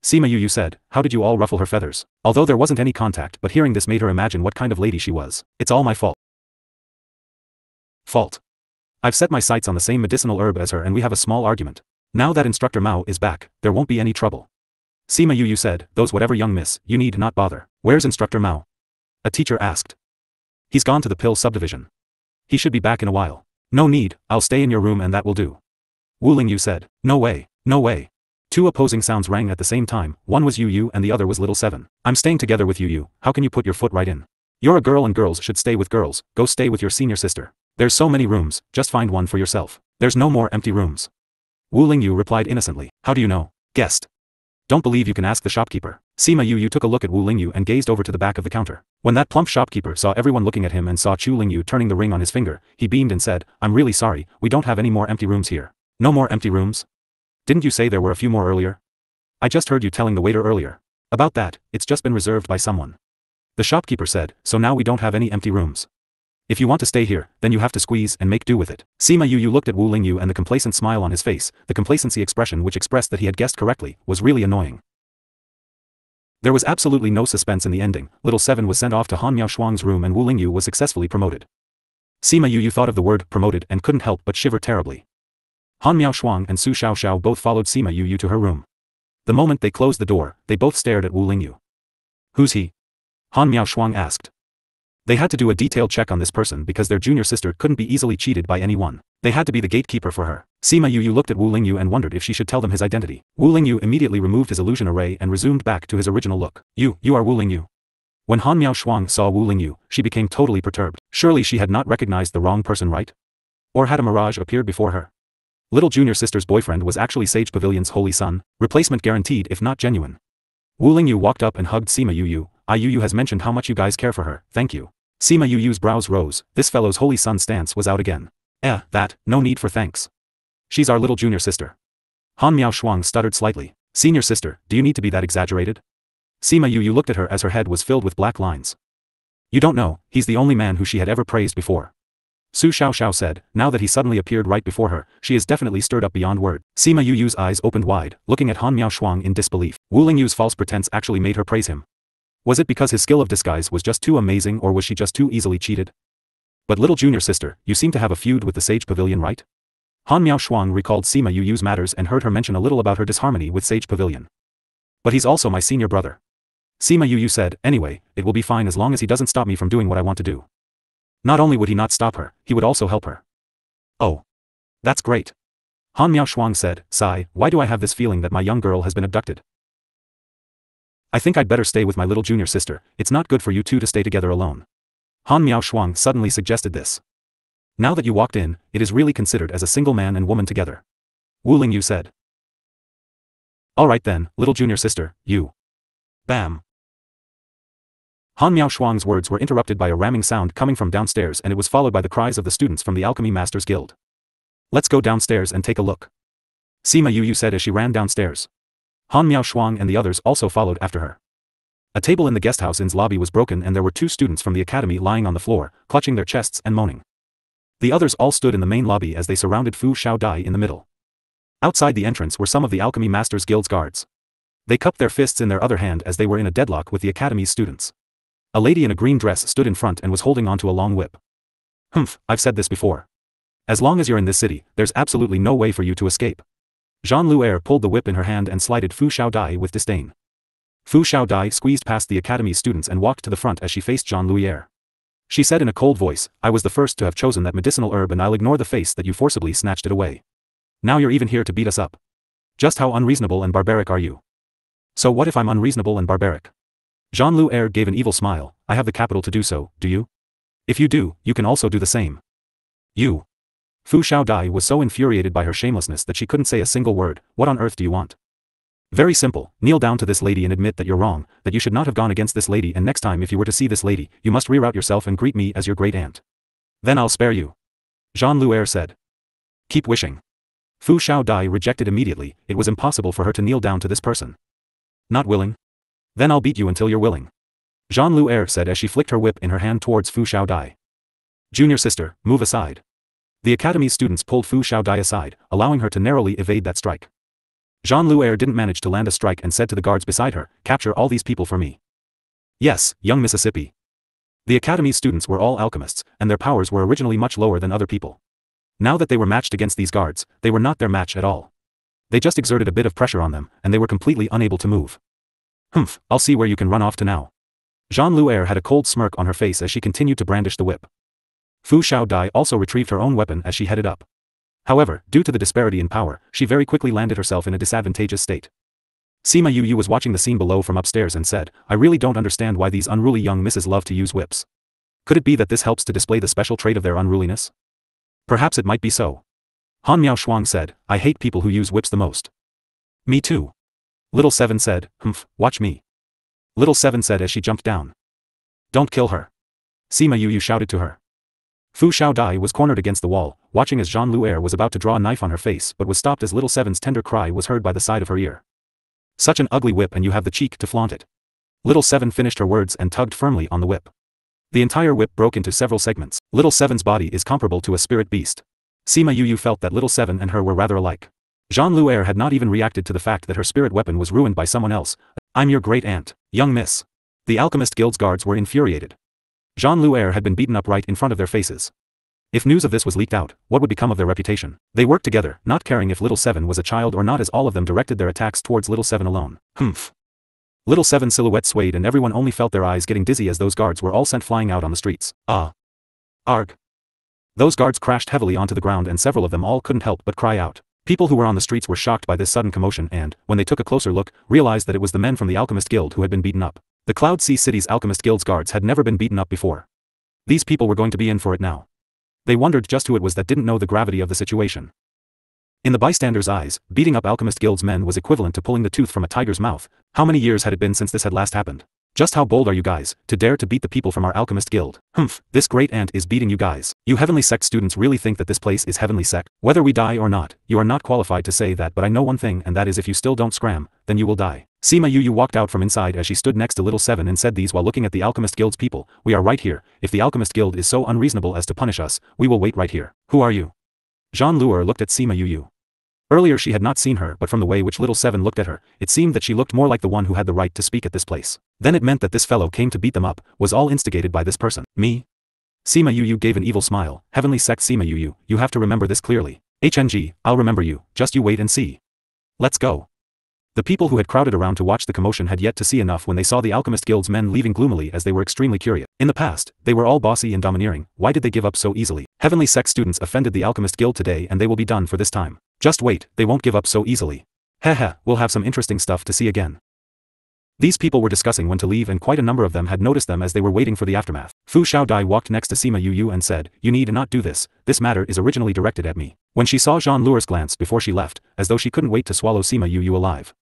Sima Yuyu said, how did you all ruffle her feathers? Although there wasn't any contact, but hearing this made her imagine what kind of lady she was. It's all my fault. I've set my sights on the same medicinal herb as her and we have a small argument. Now that Instructor Mao is back, there won't be any trouble. Sima Yuyu said, those whatever young miss, you need not bother. Where's Instructor Mao? A teacher asked. He's gone to the Pill subdivision. He should be back in a while. No need, I'll stay in your room and that will do. Wu Lingyu said, no way, no way. Two opposing sounds rang at the same time, one was Yu and the other was Little Seven. I'm staying together with Yu, how can you put your foot right in? You're a girl and girls should stay with girls, go stay with your senior sister. There's so many rooms, just find one for yourself. There's no more empty rooms. Wu Lingyu replied innocently, how do you know? Guessed. Don't believe you can ask the shopkeeper. Sima Yuyu took a look at Wu Lingyu and gazed over to the back of the counter. When that plump shopkeeper saw everyone looking at him and saw Chu Lingyu turning the ring on his finger, he beamed and said, I'm really sorry, we don't have any more empty rooms here. No more empty rooms? Didn't you say there were a few more earlier? I just heard you telling the waiter earlier. About that, it's just been reserved by someone. The shopkeeper said, so now we don't have any empty rooms. If you want to stay here, then you have to squeeze and make do with it. Sima Yuyu looked at Wu Lingyu and the complacent smile on his face, the complacency expression which expressed that he had guessed correctly, was really annoying. There was absolutely no suspense in the ending. Little Seven was sent off to Han Miaoshuang's room and Wu Lingyu was successfully promoted. Sima Yuyu thought of the word promoted and couldn't help but shiver terribly. Han Miaoshuang and Su Xiaoxiao both followed Sima Yuyu to her room. The moment they closed the door, they both stared at Wu Lingyu. Who's he? Han Miaoshuang asked. They had to do a detailed check on this person because their junior sister couldn't be easily cheated by anyone. They had to be the gatekeeper for her. Sima Yuyu looked at Wu Lingyu and wondered if she should tell them his identity. Wu Lingyu immediately removed his illusion array and resumed back to his original look. You are Wu Lingyu. When Han Miaoshuang saw Wu Lingyu, she became totally perturbed. Surely she had not recognized the wrong person, right? Or had a mirage appeared before her? Little junior sister's boyfriend was actually Sage Pavilion's holy son, replacement guaranteed if not genuine. Wu Lingyu walked up and hugged Sima Yuyu. Yuyu has mentioned how much you guys care for her, thank you. Sima Yuyu's brows rose, this fellow's holy son stance was out again. No need for thanks. She's our little junior sister. Han Miaoshuang stuttered slightly. Senior sister, do you need to be that exaggerated? Sima Yuyu looked at her as her head was filled with black lines. You don't know, he's the only man who she had ever praised before. Su Xiaoxiao said, now that he suddenly appeared right before her, she is definitely stirred up beyond word. Sima Yuyu's eyes opened wide, looking at Han Miaoshuang in disbelief. Wu Lingyu's false pretense actually made her praise him. Was it because his skill of disguise was just too amazing or was she just too easily cheated? But little junior sister, you seem to have a feud with the Sage Pavilion, right? Han Miaoshuang recalled Sima Yuyu's matters and heard her mention a little about her disharmony with Sage Pavilion. But he's also my senior brother. Sima Yuyu said, anyway, it will be fine as long as he doesn't stop me from doing what I want to do. Not only would he not stop her, he would also help her. Oh. That's great. Han Miaoshuang said, sigh, why do I have this feeling that my young girl has been abducted? I think I'd better stay with my little junior sister, it's not good for you two to stay together alone. Han Miaoshuang suddenly suggested this. Now that you walked in, it is really considered as a single man and woman together. Wu Lingyu said. Alright then, little junior sister, you. Bam. Han Miaoshuang's words were interrupted by a ramming sound coming from downstairs and it was followed by the cries of the students from the Alchemy Masters Guild. Let's go downstairs and take a look. Sima Yu said as she ran downstairs. Han Miao Shuang and the others also followed after her. A table in the guesthouse inn's lobby was broken and there were 2 students from the academy lying on the floor, clutching their chests and moaning. The others all stood in the main lobby as they surrounded Fu Xiaodai in the middle. Outside the entrance were some of the Alchemy Masters Guild's guards. They cupped their fists in their other hand as they were in a deadlock with the academy's students. A lady in a green dress stood in front and was holding onto a long whip. Humph, I've said this before. As long as you're in this city, there's absolutely no way for you to escape. Jean Luer pulled the whip in her hand and slighted Fu Xiaodai with disdain. Fu Xiaodai squeezed past the academy's students and walked to the front as she faced Jean Luer. She said in a cold voice, I was the first to have chosen that medicinal herb and I'll ignore the face that you forcibly snatched it away. Now you're even here to beat us up. Just how unreasonable and barbaric are you? So what if I'm unreasonable and barbaric? Jean Luer gave an evil smile, I have the capital to do so, do you? If you do, you can also do the same. You. Fu Xiaodai was so infuriated by her shamelessness that she couldn't say a single word. What on earth do you want? Very simple, kneel down to this lady and admit that you're wrong, that you should not have gone against this lady, and next time if you were to see this lady, you must reroute yourself and greet me as your great aunt. Then I'll spare you. Jean Luer said. Keep wishing. Fu Xiaodai rejected immediately, it was impossible for her to kneel down to this person. Not willing? Then I'll beat you until you're willing. Jean Luer said as she flicked her whip in her hand towards Fu Xiaodai. Junior sister, move aside. The academy's students pulled Fu Xiaodai aside, allowing her to narrowly evade that strike. Jean Luer didn't manage to land a strike and said to the guards beside her, capture all these people for me. Yes, young Mississippi. The academy's students were all alchemists, and their powers were originally much lower than other people. Now that they were matched against these guards, they were not their match at all. They just exerted a bit of pressure on them, and they were completely unable to move. Humph, I'll see where you can run off to now. Jean Luer had a cold smirk on her face as she continued to brandish the whip. Fu Xiaodai also retrieved her own weapon as she headed up. However, due to the disparity in power, she very quickly landed herself in a disadvantageous state. Sima Yu was watching the scene below from upstairs and said, I really don't understand why these unruly young misses love to use whips. Could it be that this helps to display the special trait of their unruliness? Perhaps it might be so. Han Miao Shuang said, I hate people who use whips the most. Me too. Little Seven said, humph, watch me. Little Seven said as she jumped down. Don't kill her. Sima Yu shouted to her. Fu Xiaodai was cornered against the wall, watching as Jean Luer was about to draw a knife on her face but was stopped as Little Seven's tender cry was heard by the side of her ear. Such an ugly whip and you have the cheek to flaunt it. Little Seven finished her words and tugged firmly on the whip. The entire whip broke into several segments. Little Seven's body is comparable to a spirit beast. Sima Yu felt that Little Seven and her were rather alike. Jean Luer had not even reacted to the fact that her spirit weapon was ruined by someone else. I'm your great aunt, young miss. The Alchemist Guild's guards were infuriated. Jean Luer had been beaten up right in front of their faces. If news of this was leaked out, what would become of their reputation? They worked together, not caring if Little Seven was a child or not, as all of them directed their attacks towards Little Seven alone. Humph. Little Seven's silhouette swayed and everyone only felt their eyes getting dizzy as those guards were all sent flying out on the streets. Arg. Those guards crashed heavily onto the ground and several of them all couldn't help but cry out. People who were on the streets were shocked by this sudden commotion and, when they took a closer look, realized that it was the men from the Alchemist Guild who had been beaten up. The Cloud Sea City's Alchemist Guild's guards had never been beaten up before. These people were going to be in for it now. They wondered just who it was that didn't know the gravity of the situation. In the bystanders' eyes, beating up Alchemist Guild's men was equivalent to pulling the tooth from a tiger's mouth. How many years had it been since this had last happened? Just how bold are you guys, to dare to beat the people from our Alchemist Guild? Humph, this great aunt is beating you guys. You Heavenly Sect students really think that this place is Heavenly Sect? Whether we die or not, you are not qualified to say that, but I know one thing, and that is if you still don't scram, then you will die. Sima Yu walked out from inside as she stood next to Little Seven and said these while looking at the Alchemist Guild's people. We are right here. If the Alchemist Guild is so unreasonable as to punish us, we will wait right here. Who are you? Jean Luer looked at Sima Yu. Earlier she had not seen her, but from the way which Little Seven looked at her, it seemed that she looked more like the one who had the right to speak at this place. Then it meant that this fellow came to beat them up, was all instigated by this person. Me? Sima Yu gave an evil smile. Heavenly Sect Sima Yu, you have to remember this clearly. HNG, I'll remember you, just you wait and see. Let's go. The people who had crowded around to watch the commotion had yet to see enough when they saw the Alchemist Guild's men leaving gloomily, as they were extremely curious. In the past, they were all bossy and domineering. Why did they give up so easily? Heavenly Sect students offended the Alchemist Guild today and they will be done for this time. Just wait, they won't give up so easily. Heh, we'll have some interesting stuff to see again. These people were discussing when to leave and quite a number of them had noticed them as they were waiting for the aftermath. Fu Xiaodai walked next to Sima Yu and said, you need not do this, this matter is originally directed at me. When she saw Jean Luer's glance before she left, as though she couldn't wait to swallow Sima Yu alive.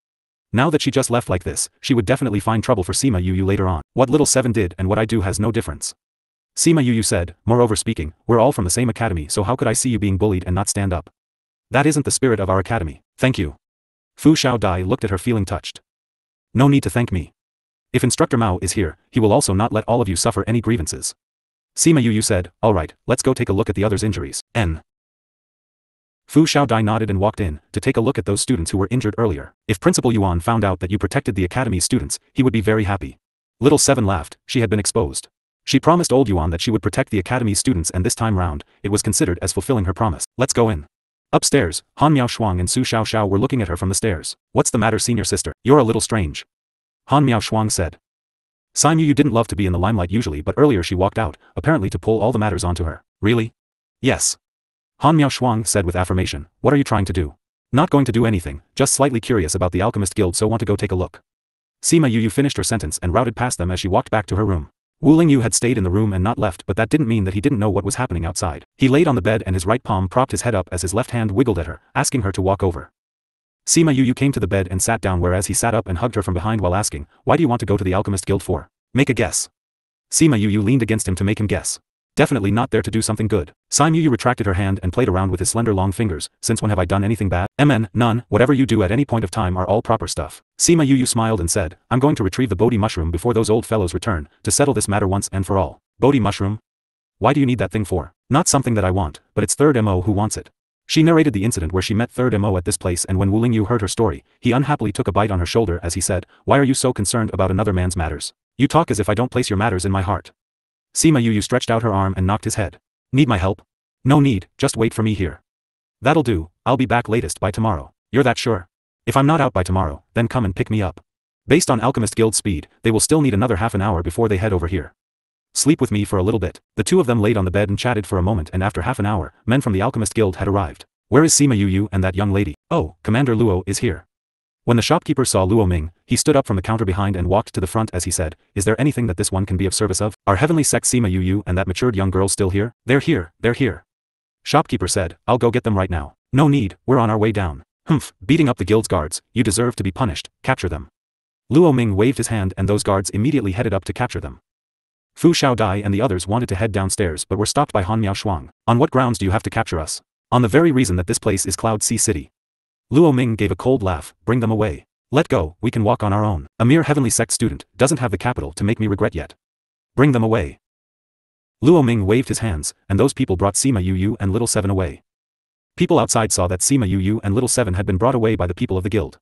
Now that she just left like this, she would definitely find trouble for Sima Yu later on. What Little Seven did and what I do has no difference. Sima Yu said, moreover speaking, we're all from the same academy, so how could I see you being bullied and not stand up? That isn't the spirit of our academy. Thank you. Fu Xiaodai looked at her feeling touched. No need to thank me. If Instructor Mao is here, he will also not let all of you suffer any grievances. Sima Yu said, alright, let's go take a look at the others' injuries. Fu Xiaodai nodded and walked in, to take a look at those students who were injured earlier. If Principal Yuan found out that you protected the academy's students, he would be very happy. Little Seven laughed, she had been exposed. She promised old Yuan that she would protect the academy's students, and this time round, it was considered as fulfilling her promise. Let's go in. Upstairs, Han Miao Shuang and Su Xiao Xiao were looking at her from the stairs. What's the matter, senior sister? You're a little strange. Han Miao Shuang said. Sima Yu didn't love to be in the limelight usually, but earlier she walked out, apparently to pull all the matters onto her. Really? Yes. Han Miao Shuang said with affirmation. What are you trying to do? Not going to do anything, just slightly curious about the Alchemist Guild, so want to go take a look. Sima Yu finished her sentence and routed past them as she walked back to her room. Wu Lingyu had stayed in the room and not left, but that didn't mean that he didn't know what was happening outside. He laid on the bed and his right palm propped his head up as his left hand wiggled at her, asking her to walk over. Sima Yu came to the bed and sat down, whereas he sat up and hugged her from behind while asking, why do you want to go to the Alchemist Guild for? Make a guess. Sima Yu leaned against him to make him guess. Definitely not there to do something good. Sima Yu retracted her hand and played around with his slender long fingers. Since when have I done anything bad? None. Whatever you do at any point of time are all proper stuff. Sima Yu smiled and said, I'm going to retrieve the Bodhi mushroom before those old fellows return, to settle this matter once and for all. Bodhi mushroom? Why do you need that thing for? Not something that I want, but it's Third Mo who wants it. She narrated the incident where she met Third Mo at this place, and when Wu Lingyu heard her story, he unhappily took a bite on her shoulder as he said, why are you so concerned about another man's matters? You talk as if I don't place your matters in my heart. Sima Yu stretched out her arm and knocked his head. Need my help? No need, just wait for me here. That'll do, I'll be back latest by tomorrow. You're that sure? If I'm not out by tomorrow, then come and pick me up. Based on Alchemist Guild speed, they will still need another half an hour before they head over here. Sleep with me for a little bit. The two of them laid on the bed and chatted for a moment, and after half an hour, men from the Alchemist Guild had arrived. Where is Sima Yu and that young lady? Oh, Commander Luo is here. When the shopkeeper saw Luo Ming, he stood up from the counter behind and walked to the front as he said, is there anything that this one can be of service of? Are Heavenly Sect Sima Yu and that matured young girl still here? They're here. Shopkeeper said, I'll go get them right now. No need, we're on our way down. Humph, beating up the guild's guards, you deserve to be punished, capture them. Luo Ming waved his hand and those guards immediately headed up to capture them. Fu Xiaodai and the others wanted to head downstairs but were stopped by Han Miao Shuang. On what grounds do you have to capture us? On the very reason that this place is Cloud Sea City. Luo Ming gave a cold laugh, bring them away. Let go, we can walk on our own. A mere Heavenly Sect student, doesn't have the capital to make me regret yet. Bring them away. Luo Ming waved his hands, and those people brought Sima Yu and Little Seven away. People outside saw that Sima Yu and Little Seven had been brought away by the people of the guild.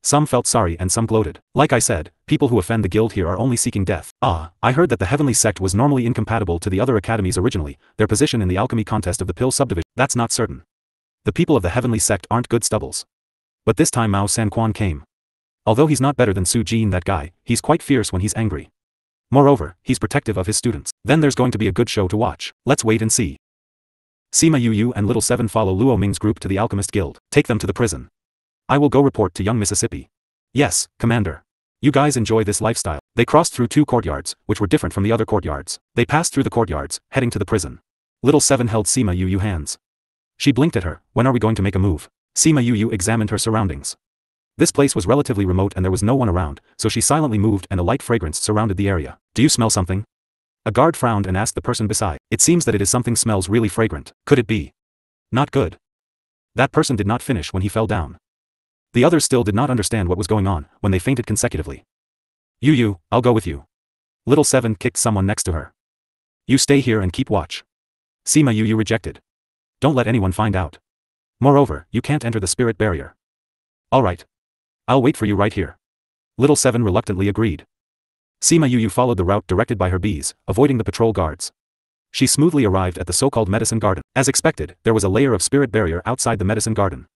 Some felt sorry and some gloated. Like I said, people who offend the guild here are only seeking death. I heard that the Heavenly Sect was normally incompatible to the other academies originally, their position in the alchemy contest of the Pill subdivision. That's not certain. The people of the Heavenly Sect aren't good stubbles. But this time Mao Sanquan came. Although he's not better than Su Jin, that guy, he's quite fierce when he's angry. Moreover, he's protective of his students. Then there's going to be a good show to watch. Let's wait and see. Sima Yu and Little Seven follow Luo Ming's group to the Alchemist Guild. Take them to the prison. I will go report to young Mississippi. Yes, Commander. You guys enjoy this lifestyle. They crossed through two courtyards, which were different from the other courtyards. They passed through the courtyards, heading to the prison. Little Seven held Sima Yu hands. She blinked at her. When are we going to make a move? Sima Yu examined her surroundings. This place was relatively remote and there was no one around, so she silently moved and a light fragrance surrounded the area. Do you smell something? A guard frowned and asked the person beside. It seems that it is something smells really fragrant. Could it be? Not good. That person did not finish when he fell down. The others still did not understand what was going on, when they fainted consecutively. Yu, I'll go with you. Little Seven kicked someone next to her. You stay here and keep watch. Sima Yu rejected. Don't let anyone find out. Moreover, you can't enter the spirit barrier. All right. I'll wait for you right here. Little Seven reluctantly agreed. Sima Yu followed the route directed by her bees, avoiding the patrol guards. She smoothly arrived at the so-called medicine garden. As expected, there was a layer of spirit barrier outside the medicine garden.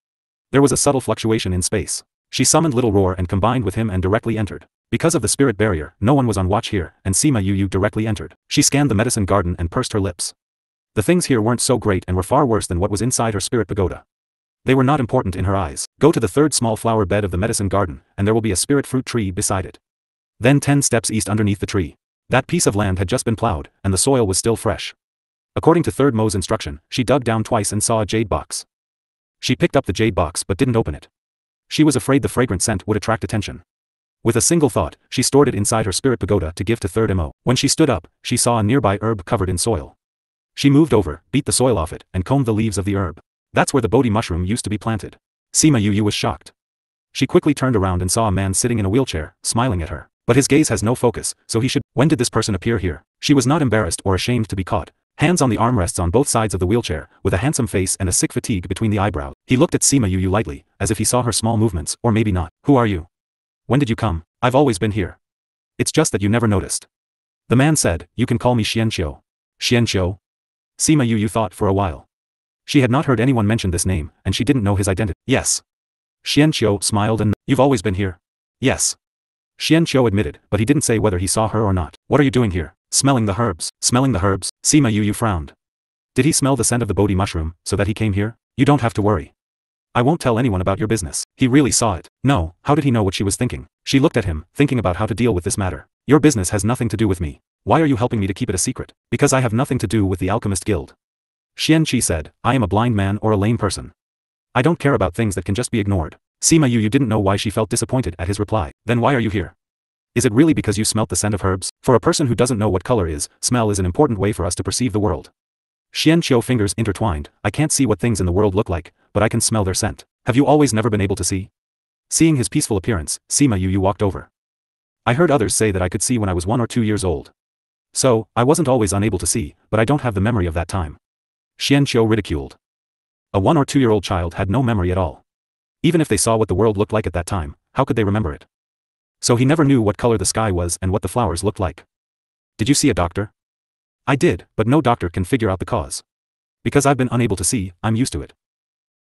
There was a subtle fluctuation in space. She summoned Little Roar and combined with him and directly entered. Because of the spirit barrier, no one was on watch here, and Sima Yu directly entered. She scanned the medicine garden and pursed her lips. The things here weren't so great and were far worse than what was inside her spirit pagoda. They were not important in her eyes. Go to the third small flower bed of the medicine garden, and there will be a spirit fruit tree beside it. Then 10 steps east underneath the tree. That piece of land had just been plowed, and the soil was still fresh. According to Third Mo's instruction, she dug down twice and saw a jade box. She picked up the jade box but didn't open it. She was afraid the fragrant scent would attract attention. With a single thought, she stored it inside her spirit pagoda to give to Third Mo. When she stood up, she saw a nearby herb covered in soil. She moved over, beat the soil off it, and combed the leaves of the herb. That's where the Bodhi mushroom used to be planted. Sima Yu was shocked. She quickly turned around and saw a man sitting in a wheelchair, smiling at her. But his gaze has no focus, so he should. When did this person appear here? She was not embarrassed or ashamed to be caught. Hands on the armrests on both sides of the wheelchair, with a handsome face and a sick fatigue between the eyebrows. He looked at Sima Yu lightly, as if he saw her small movements, or maybe not. Who are you? When did you come? I've always been here. It's just that you never noticed. The man said, you can call me Xianqiu. Xianqiu? Sima Yu thought for a while. She had not heard anyone mention this name, and she didn't know his identity. Yes. Xianqiu smiled and, you've always been here? Yes. Xianqiu admitted, but he didn't say whether he saw her or not. What are you doing here? Smelling the herbs. Smelling the herbs? Sima Yu frowned. Did he smell the scent of the Bodhi mushroom, so that he came here? You don't have to worry. I won't tell anyone about your business. He really saw it. No, how did he know what she was thinking? She looked at him, thinking about how to deal with this matter. Your business has nothing to do with me. Why are you helping me to keep it a secret? Because I have nothing to do with the Alchemist Guild. Xianqi said, I am a blind man or a lame person. I don't care about things that can just be ignored. Sima Yu didn't know why she felt disappointed at his reply. Then why are you here? Is it really because you smelt the scent of herbs? For a person who doesn't know what color is, smell is an important way for us to perceive the world. Xianqiu fingers intertwined. I can't see what things in the world look like, but I can smell their scent. Have you always never been able to see? Seeing his peaceful appearance, Sima Yu walked over. I heard others say that I could see when I was 1 or 2 years old. So, I wasn't always unable to see, but I don't have the memory of that time. Xianqiu ridiculed. A 1 or 2-year-old child had no memory at all. Even if they saw what the world looked like at that time, how could they remember it? So he never knew what color the sky was and what the flowers looked like. Did you see a doctor? I did, but no doctor can figure out the cause. Because I've been unable to see, I'm used to it.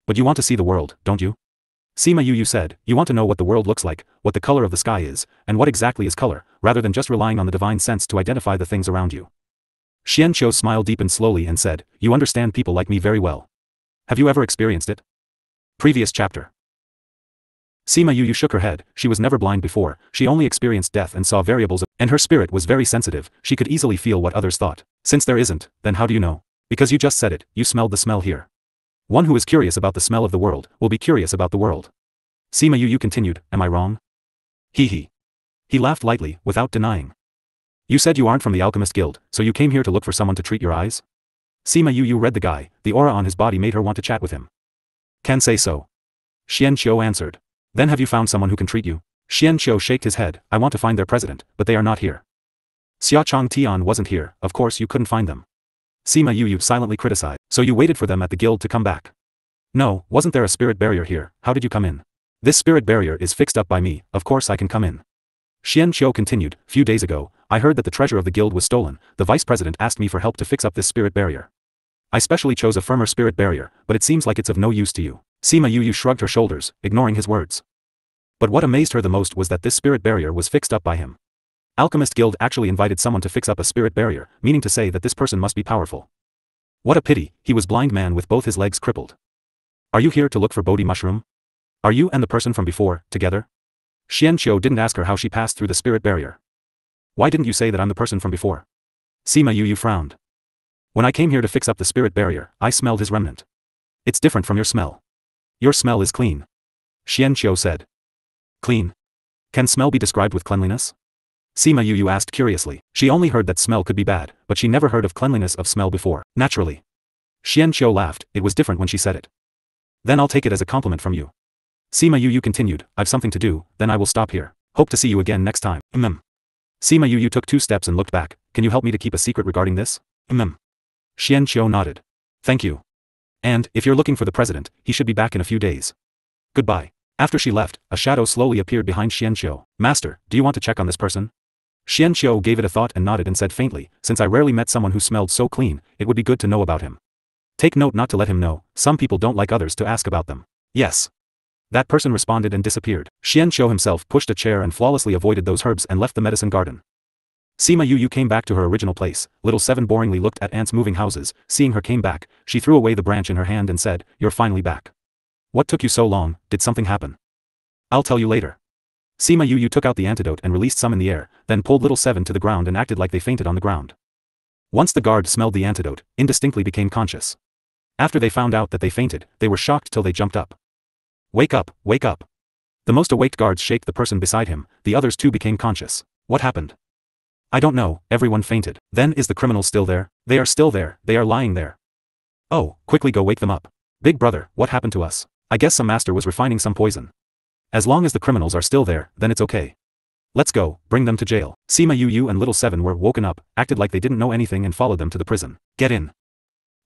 But you want to see the world, don't you? Sima Yu said, you want to know what the world looks like, what the color of the sky is, and what exactly is color, rather than just relying on the divine sense to identify the things around you. Xianqiu smiled deepened slowly and said, you understand people like me very well. Have you ever experienced it? Previous chapter. Sima Yu shook her head. She was never blind before, she only experienced death and saw variables, and her spirit was very sensitive, she could easily feel what others thought. Since there isn't, then how do you know? Because you just said it, you smelled the smell here. One who is curious about the smell of the world, will be curious about the world. Sima Yu continued, am I wrong? He laughed lightly, without denying. You said you aren't from the Alchemist Guild, so you came here to look for someone to treat your eyes? Sima Yu read the guy, the aura on his body made her want to chat with him. Can say so. Xianqiu answered. Then have you found someone who can treat you? Xianqiu shook his head, I want to find their president, but they are not here. Xiaochang Tian wasn't here, of course you couldn't find them. Sima Yu silently criticized. So you waited for them at the guild to come back? No, wasn't there a spirit barrier here, how did you come in? This spirit barrier is fixed up by me, of course I can come in. Xianqiu continued, few days ago, I heard that the treasure of the guild was stolen, the vice president asked me for help to fix up this spirit barrier. I specially chose a firmer spirit barrier, but it seems like it's of no use to you. Sima Yu shrugged her shoulders, ignoring his words. But what amazed her the most was that this spirit barrier was fixed up by him. Alchemist Guild actually invited someone to fix up a spirit barrier, meaning to say that this person must be powerful. What a pity, he was blind man with both his legs crippled. Are you here to look for Bodhi mushroom? Are you and the person from before, together? Xianqiu didn't ask her how she passed through the spirit barrier. Why didn't you say that I'm the person from before? Sima Yu frowned. When I came here to fix up the spirit barrier, I smelled his remnant. It's different from your smell. Your smell is clean. Xianqiu said. Clean? Can smell be described with cleanliness? Sima Yu asked curiously. She only heard that smell could be bad, but she never heard of cleanliness of smell before. Naturally. Xianqiu laughed, it was different when she said it. Then I'll take it as a compliment from you. Sima Yu continued, I've something to do, then I will stop here. Hope to see you again next time. Sima Yu took 2 steps and looked back. Can you help me to keep a secret regarding this? Xianqiu nodded. Thank you. And, if you're looking for the president, he should be back in a few days. Goodbye. After she left, a shadow slowly appeared behind Xianqiu. Master, do you want to check on this person? Xianqiu gave it a thought and nodded and said faintly, since I rarely met someone who smelled so clean, it would be good to know about him. Take note not to let him know, some people don't like others to ask about them. Yes. That person responded and disappeared. Xianqiu himself pushed a chair and flawlessly avoided those herbs and left the medicine garden. Sima Yu came back to her original place. Little Seven boringly looked at ants moving houses. Seeing her came back, she threw away the branch in her hand and said, You're finally back. What took you so long, did something happen? I'll tell you later. Sima Yu took out the antidote and released some in the air, then pulled Little Seven to the ground and acted like they fainted on the ground. Once the guard smelled the antidote, indistinctly became conscious. After they found out that they fainted, they were shocked till they jumped up. Wake up, wake up. The most awake guards shaked the person beside him, the others too became conscious. What happened? I don't know, everyone fainted. Then is the criminal still there? They are still there, they are lying there. Oh, quickly go wake them up. Big brother, what happened to us? I guess some master was refining some poison. As long as the criminals are still there, then it's okay. Let's go, bring them to jail. Sima Yu and Little Seven were woken up, acted like they didn't know anything and followed them to the prison. Get in.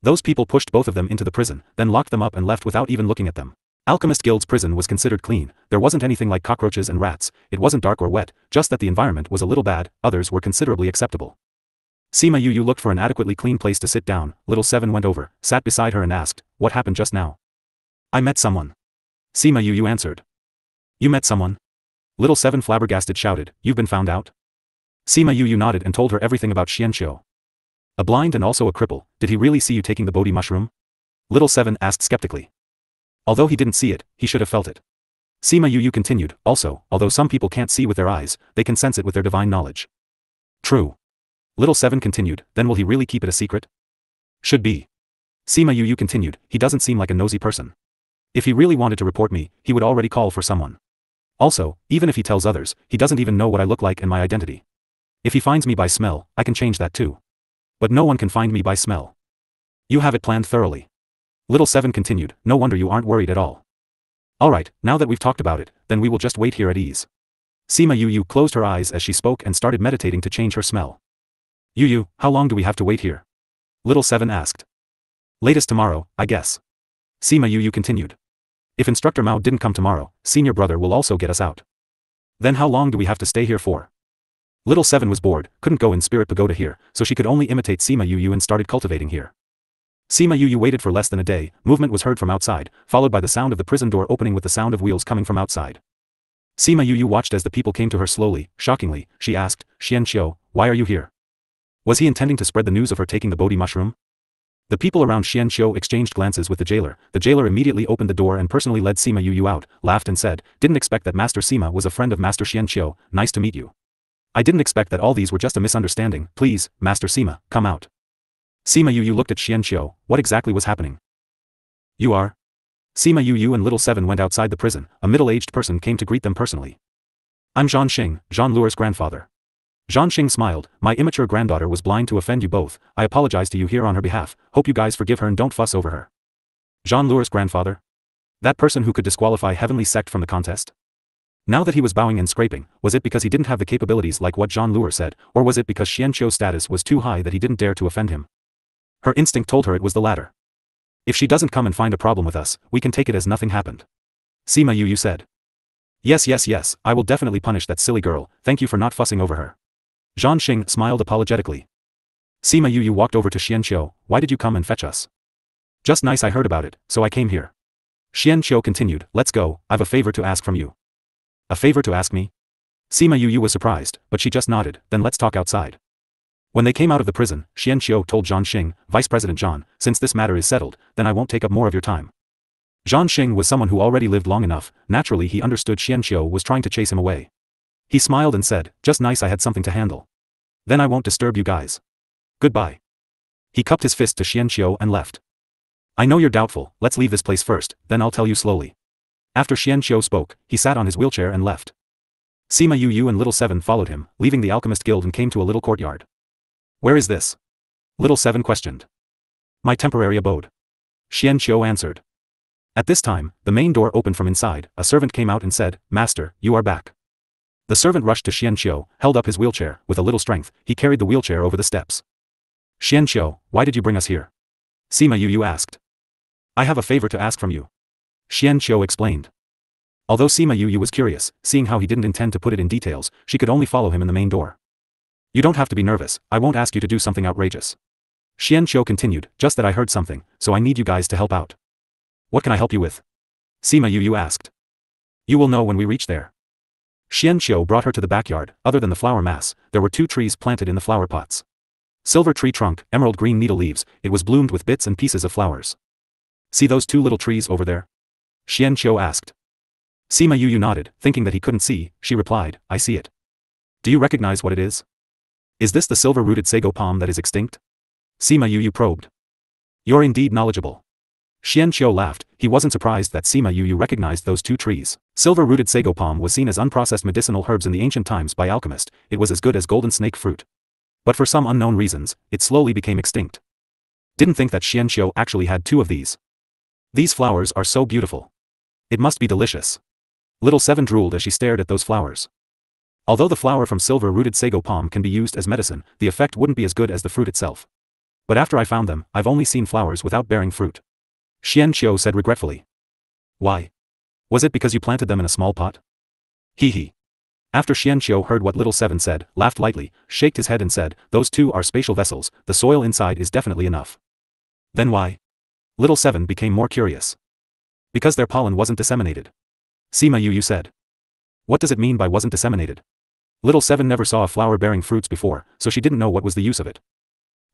Those people pushed both of them into the prison, then locked them up and left without even looking at them. Alchemist Guild's prison was considered clean, there wasn't anything like cockroaches and rats, it wasn't dark or wet, just that the environment was a little bad, others were considerably acceptable. Sima Yu looked for an adequately clean place to sit down, Little Seven went over, sat beside her and asked, what happened just now? I met someone. Sima Yu answered. You met someone? Little Seven flabbergasted shouted, you've been found out? Sima Yu nodded and told her everything about Xianqiu. A blind and also a cripple, did he really see you taking the Bodhi mushroom? Little Seven asked skeptically. Although he didn't see it, he should have felt it. Sima Yu continued, also, although some people can't see with their eyes, they can sense it with their divine knowledge. True. Little Seven continued, then will he really keep it a secret? Should be. Sima Yu continued, he doesn't seem like a nosy person. If he really wanted to report me, he would already call for someone. Also, even if he tells others, he doesn't even know what I look like and my identity. If he finds me by smell, I can change that too. But no one can find me by smell. You have it planned thoroughly. Little Seven continued, no wonder you aren't worried at all. Alright, now that we've talked about it, then we will just wait here at ease. Sima Yu closed her eyes as she spoke and started meditating to change her smell. Yu, how long do we have to wait here? Little Seven asked. Latest tomorrow, I guess. Sima Yu continued. If Instructor Mao didn't come tomorrow, Senior Brother will also get us out. Then how long do we have to stay here for? Little Seven was bored, couldn't go in Spirit Pagoda here, so she could only imitate Sima Yu and started cultivating here. Sima Yu waited for less than a day, movement was heard from outside, followed by the sound of the prison door opening with the sound of wheels coming from outside. Sima Yu watched as the people came to her slowly, shockingly, she asked, Xianqiu, why are you here? Was he intending to spread the news of her taking the Bodhi mushroom? The people around Xianqiu exchanged glances with the jailer immediately opened the door and personally led Sima Yu out, laughed and said, didn't expect that Master Sima was a friend of Master Xianqiu, nice to meet you. I didn't expect that all these were just a misunderstanding, please, Master Sima, come out. Sima Yu looked at Xianqiu, what exactly was happening? You are? Sima Yu and Little Seven went outside the prison, a middle-aged person came to greet them personally. I'm Zhan Xing, Zhan Lure's grandfather. Zhan Xing smiled, my immature granddaughter was blind to offend you both, I apologize to you here on her behalf, hope you guys forgive her and don't fuss over her. Zhan Lure's grandfather? That person who could disqualify Heavenly Sect from the contest? Now that he was bowing and scraping, was it because he didn't have the capabilities like what Zhan Lure said, or was it because Xianqiu's status was too high that he didn't dare to offend him? Her instinct told her it was the latter. If she doesn't come and find a problem with us, we can take it as nothing happened. Sima Yu said. Yes, I will definitely punish that silly girl, thank you for not fussing over her. Zhan Xing smiled apologetically. Sima Yu walked over to Xianqiu, why did you come and fetch us? Just nice I heard about it, so I came here. Xianqiu continued, let's go, I've a favor to ask from you. A favor to ask me? Sima Yu was surprised, but she just nodded, then let's talk outside. When they came out of the prison, Xianqiu told Zhan Xing, Vice President Zhan, since this matter is settled, then I won't take up more of your time. Zhan Xing was someone who already lived long enough, naturally he understood Xianqiu was trying to chase him away. He smiled and said, just nice I had something to handle. Then I won't disturb you guys. Goodbye. He cupped his fist to Xianqiu and left. I know you're doubtful, let's leave this place first, then I'll tell you slowly. After Xianqiu spoke, he sat on his wheelchair and left. Sima Yu and Little Seven followed him, leaving the Alchemist Guild and came to a little courtyard. Where is this? Little Seven questioned. My temporary abode. Xianqiu answered. At this time, the main door opened from inside, a servant came out and said, Master, you are back. The servant rushed to Xianqiu, held up his wheelchair, with a little strength, he carried the wheelchair over the steps. Xianqiu, why did you bring us here? Sima Yu asked. I have a favor to ask from you. Xianqiu explained. Although Sima Yu was curious, seeing how he didn't intend to put it in details, she could only follow him in the main door. You don't have to be nervous, I won't ask you to do something outrageous. Xianqiu continued, just that I heard something, so I need you guys to help out. What can I help you with? Sima Yu asked. You will know when we reach there. Xianqiu brought her to the backyard, other than the flower mass, there were 2 trees planted in the flower pots. Silver tree trunk, emerald green needle leaves, it was bloomed with bits and pieces of flowers. See those 2 little trees over there? Xianqiu asked. Sima Yu nodded, thinking that he couldn't see, she replied, I see it. Do you recognize what it is? Is this the silver-rooted sago palm that is extinct? Sima Yu probed. You're indeed knowledgeable. Xianqiu laughed, he wasn't surprised that Sima Yu recognized those 2 trees. Silver-rooted sago palm was seen as unprocessed medicinal herbs in the ancient times by alchemists, it was as good as golden snake fruit. But for some unknown reasons, it slowly became extinct. Didn't think that Xianqiu actually had 2 of these. These flowers are so beautiful. It must be delicious. Little Seven drooled as she stared at those flowers. Although the flower from silver-rooted sago palm can be used as medicine, the effect wouldn't be as good as the fruit itself. But after I found them, I've only seen flowers without bearing fruit. Xianqiu said regretfully. Why? Was it because you planted them in a small pot? Hee hee. After Xianqiu heard what Little Seven said, laughed lightly, shaked his head and said, those two are spatial vessels, the soil inside is definitely enough. Then why? Little Seven became more curious. Because their pollen wasn't disseminated. Sima Yu said. What does it mean by wasn't disseminated? Little Seven never saw a flower bearing fruits before, so she didn't know what was the use of it.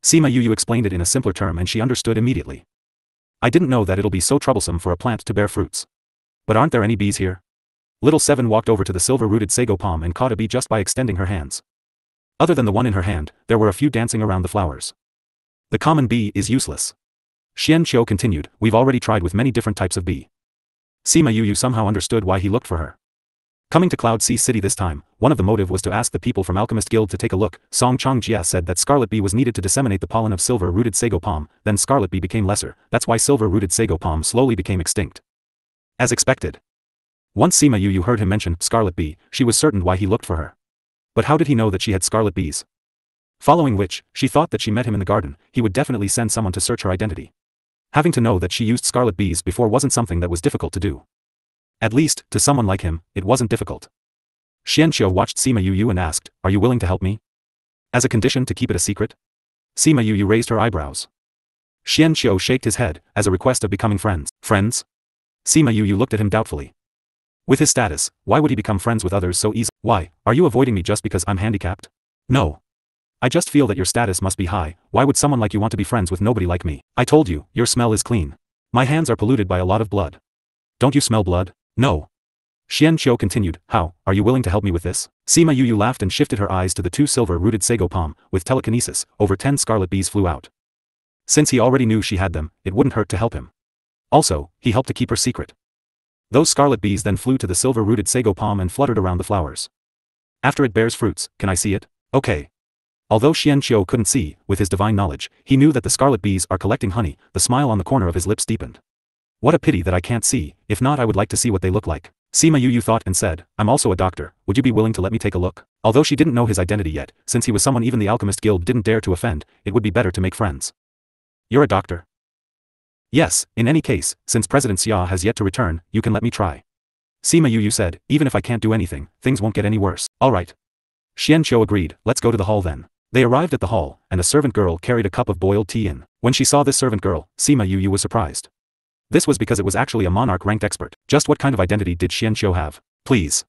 Sima Yu explained it in a simpler term and she understood immediately. I didn't know that it'll be so troublesome for a plant to bear fruits. But aren't there any bees here? Little Seven walked over to the silver-rooted sago palm and caught a bee just by extending her hands. Other than the one in her hand, there were a few dancing around the flowers. The common bee is useless. Xianqiu continued, we've already tried with many different types of bee. Sima Yu somehow understood why he looked for her. Coming to Cloud Sea City this time, one of the motive was to ask the people from Alchemist Guild to take a look. Song Changjia said that scarlet bee was needed to disseminate the pollen of silver-rooted sago palm, then scarlet bee became lesser, that's why silver-rooted sago palm slowly became extinct. As expected. Once Sima Yu heard him mention scarlet bee, she was certain why he looked for her. But how did he know that she had scarlet bees? Following which, she thought that she met him in the garden, he would definitely send someone to search her identity. Having to know that she used scarlet bees before wasn't something that was difficult to do. At least, to someone like him, it wasn't difficult. Xianqiu watched Sima Yu and asked, are you willing to help me? As a condition to keep it a secret? Sima Yu raised her eyebrows. Xianqiu shaked his head, as a request of becoming friends. Friends? Sima Yu looked at him doubtfully. With his status, why would he become friends with others so easily? Why, are you avoiding me just because I'm handicapped? No. I just feel that your status must be high, why would someone like you want to be friends with nobody like me? I told you, your smell is clean. My hands are polluted by a lot of blood. Don't you smell blood? No. Xianqiu continued, how, are you willing to help me with this? Sima Yu laughed and shifted her eyes to the two silver-rooted sago palm, with telekinesis, over 10 scarlet bees flew out. Since he already knew she had them, it wouldn't hurt to help him. Also, he helped to keep her secret. Those scarlet bees then flew to the silver-rooted sago palm and fluttered around the flowers. After it bears fruits, can I see it? Okay. Although Xianqiu couldn't see, with his divine knowledge, he knew that the scarlet bees are collecting honey, the smile on the corner of his lips deepened. What a pity that I can't see, if not I would like to see what they look like. Sima Yu thought and said, I'm also a doctor, would you be willing to let me take a look? Although she didn't know his identity yet, since he was someone even the Alchemist Guild didn't dare to offend, it would be better to make friends. You're a doctor? Yes, in any case, since President Xia has yet to return, you can let me try. Sima Yu said, even if I can't do anything, things won't get any worse. Alright. Xianqiu agreed, let's go to the hall then. They arrived at the hall, and a servant girl carried a cup of boiled tea in. When she saw this servant girl, Sima Yu was surprised. This was because it was actually a monarch-ranked expert. Just what kind of identity did Xianqiu have? Please.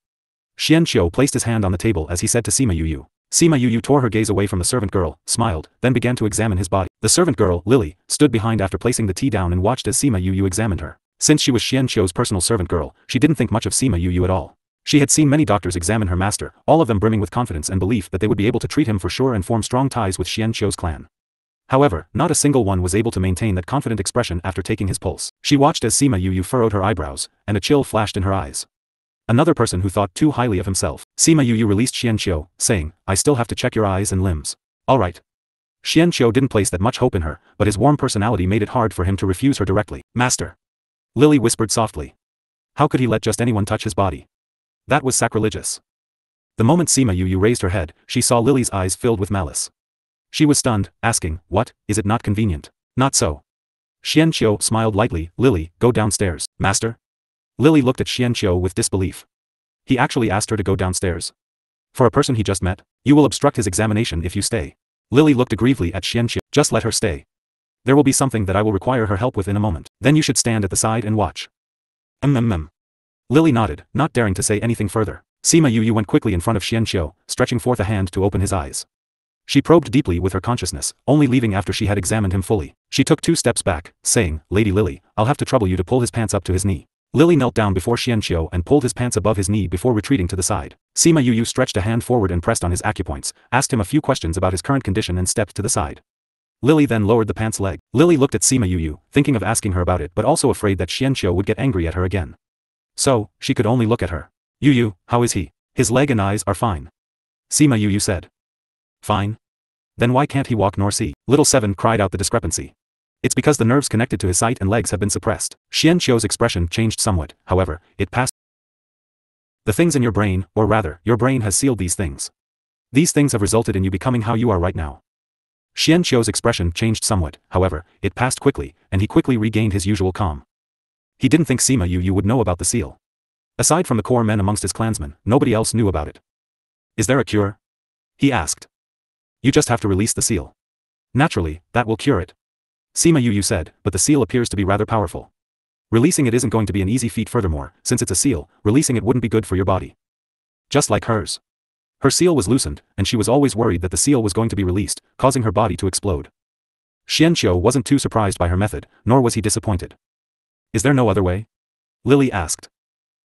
Xianqiu placed his hand on the table as he said to Sima Yu. Sima Yu tore her gaze away from the servant girl, smiled, then began to examine his body. The servant girl, Lily, stood behind after placing the tea down and watched as Sima Yu examined her. Since she was Xianqiu's personal servant girl, she didn't think much of Sima Yu at all. She had seen many doctors examine her master, all of them brimming with confidence and belief that they would be able to treat him for sure and form strong ties with Xianqiu's clan. However, not a single one was able to maintain that confident expression after taking his pulse. She watched as Sima Yu furrowed her eyebrows, and a chill flashed in her eyes. Another person who thought too highly of himself. Sima Yu released Xianqiu, saying, I still have to check your eyes and limbs. Alright. Xianqiu didn't place that much hope in her, but his warm personality made it hard for him to refuse her directly. Master. Lily whispered softly. How could he let just anyone touch his body? That was sacrilegious. The moment Sima Yu raised her head, she saw Lily's eyes filled with malice. She was stunned, asking, what, is it not convenient? Not so. Xianqiu smiled lightly, Lily, go downstairs. Master? Lily looked at Xianqiu with disbelief. He actually asked her to go downstairs. For a person he just met, you will obstruct his examination if you stay. Lily looked aggrievedly at Xianqiu. Just let her stay. There will be something that I will require her help with in a moment. Then you should stand at the side and watch. Lily nodded, not daring to say anything further. Sima Yu went quickly in front of Xianqiu, stretching forth a hand to open his eyes. She probed deeply with her consciousness, only leaving after she had examined him fully. She took 2 steps back, saying, Lady Lily, I'll have to trouble you to pull his pants up to his knee. Lily knelt down before Xianqiu and pulled his pants above his knee before retreating to the side. Sima Yu stretched a hand forward and pressed on his acupoints, asked him a few questions about his current condition and stepped to the side. Lily then lowered the pants leg. Lily looked at Sima Yu, thinking of asking her about it but also afraid that Xianqiu would get angry at her again. So, she could only look at her. Yu, how is he? His leg and eyes are fine. Sima Yu said. Fine? Then why can't he walk nor see? Little Seven cried out the discrepancy. It's because the nerves connected to his sight and legs have been suppressed. Xian Qiu's expression changed somewhat, however, it passed. The things in your brain, or rather, your brain has sealed these things. These things have resulted in you becoming how you are right now. Xian Qiu's expression changed somewhat, however, it passed quickly, and he quickly regained his usual calm. He didn't think Sima Yu would know about the seal. Aside from the core men amongst his clansmen, nobody else knew about it. Is there a cure? He asked. You just have to release the seal. Naturally, that will cure it. Sima Yu said, but the seal appears to be rather powerful. Releasing it isn't going to be an easy feat furthermore, since it's a seal, releasing it wouldn't be good for your body. Just like hers. Her seal was loosened, and she was always worried that the seal was going to be released, causing her body to explode. Xian Qiu wasn't too surprised by her method, nor was he disappointed. Is there no other way? Lily asked.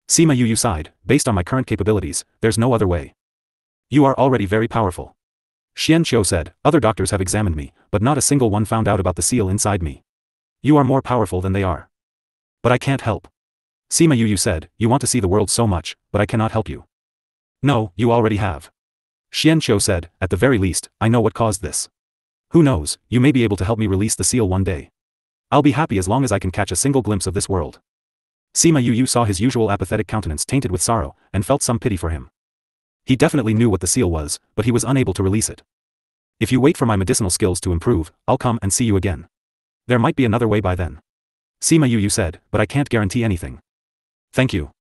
Sima Yu sighed, based on my current capabilities, there's no other way. You are already very powerful. Xian Qiu said, other doctors have examined me, but not a single one found out about the seal inside me. You are more powerful than they are. But I can't help. Sima Yu said, you want to see the world so much, but I cannot help you. No, you already have. Xian Qiu said, at the very least, I know what caused this. Who knows, you may be able to help me release the seal one day. I'll be happy as long as I can catch a single glimpse of this world. Sima Yu saw his usual apathetic countenance tainted with sorrow, and felt some pity for him. He definitely knew what the seal was, but he was unable to release it. If you wait for my medicinal skills to improve, I'll come and see you again. There might be another way by then. Sima Yu said, but I can't guarantee anything. Thank you.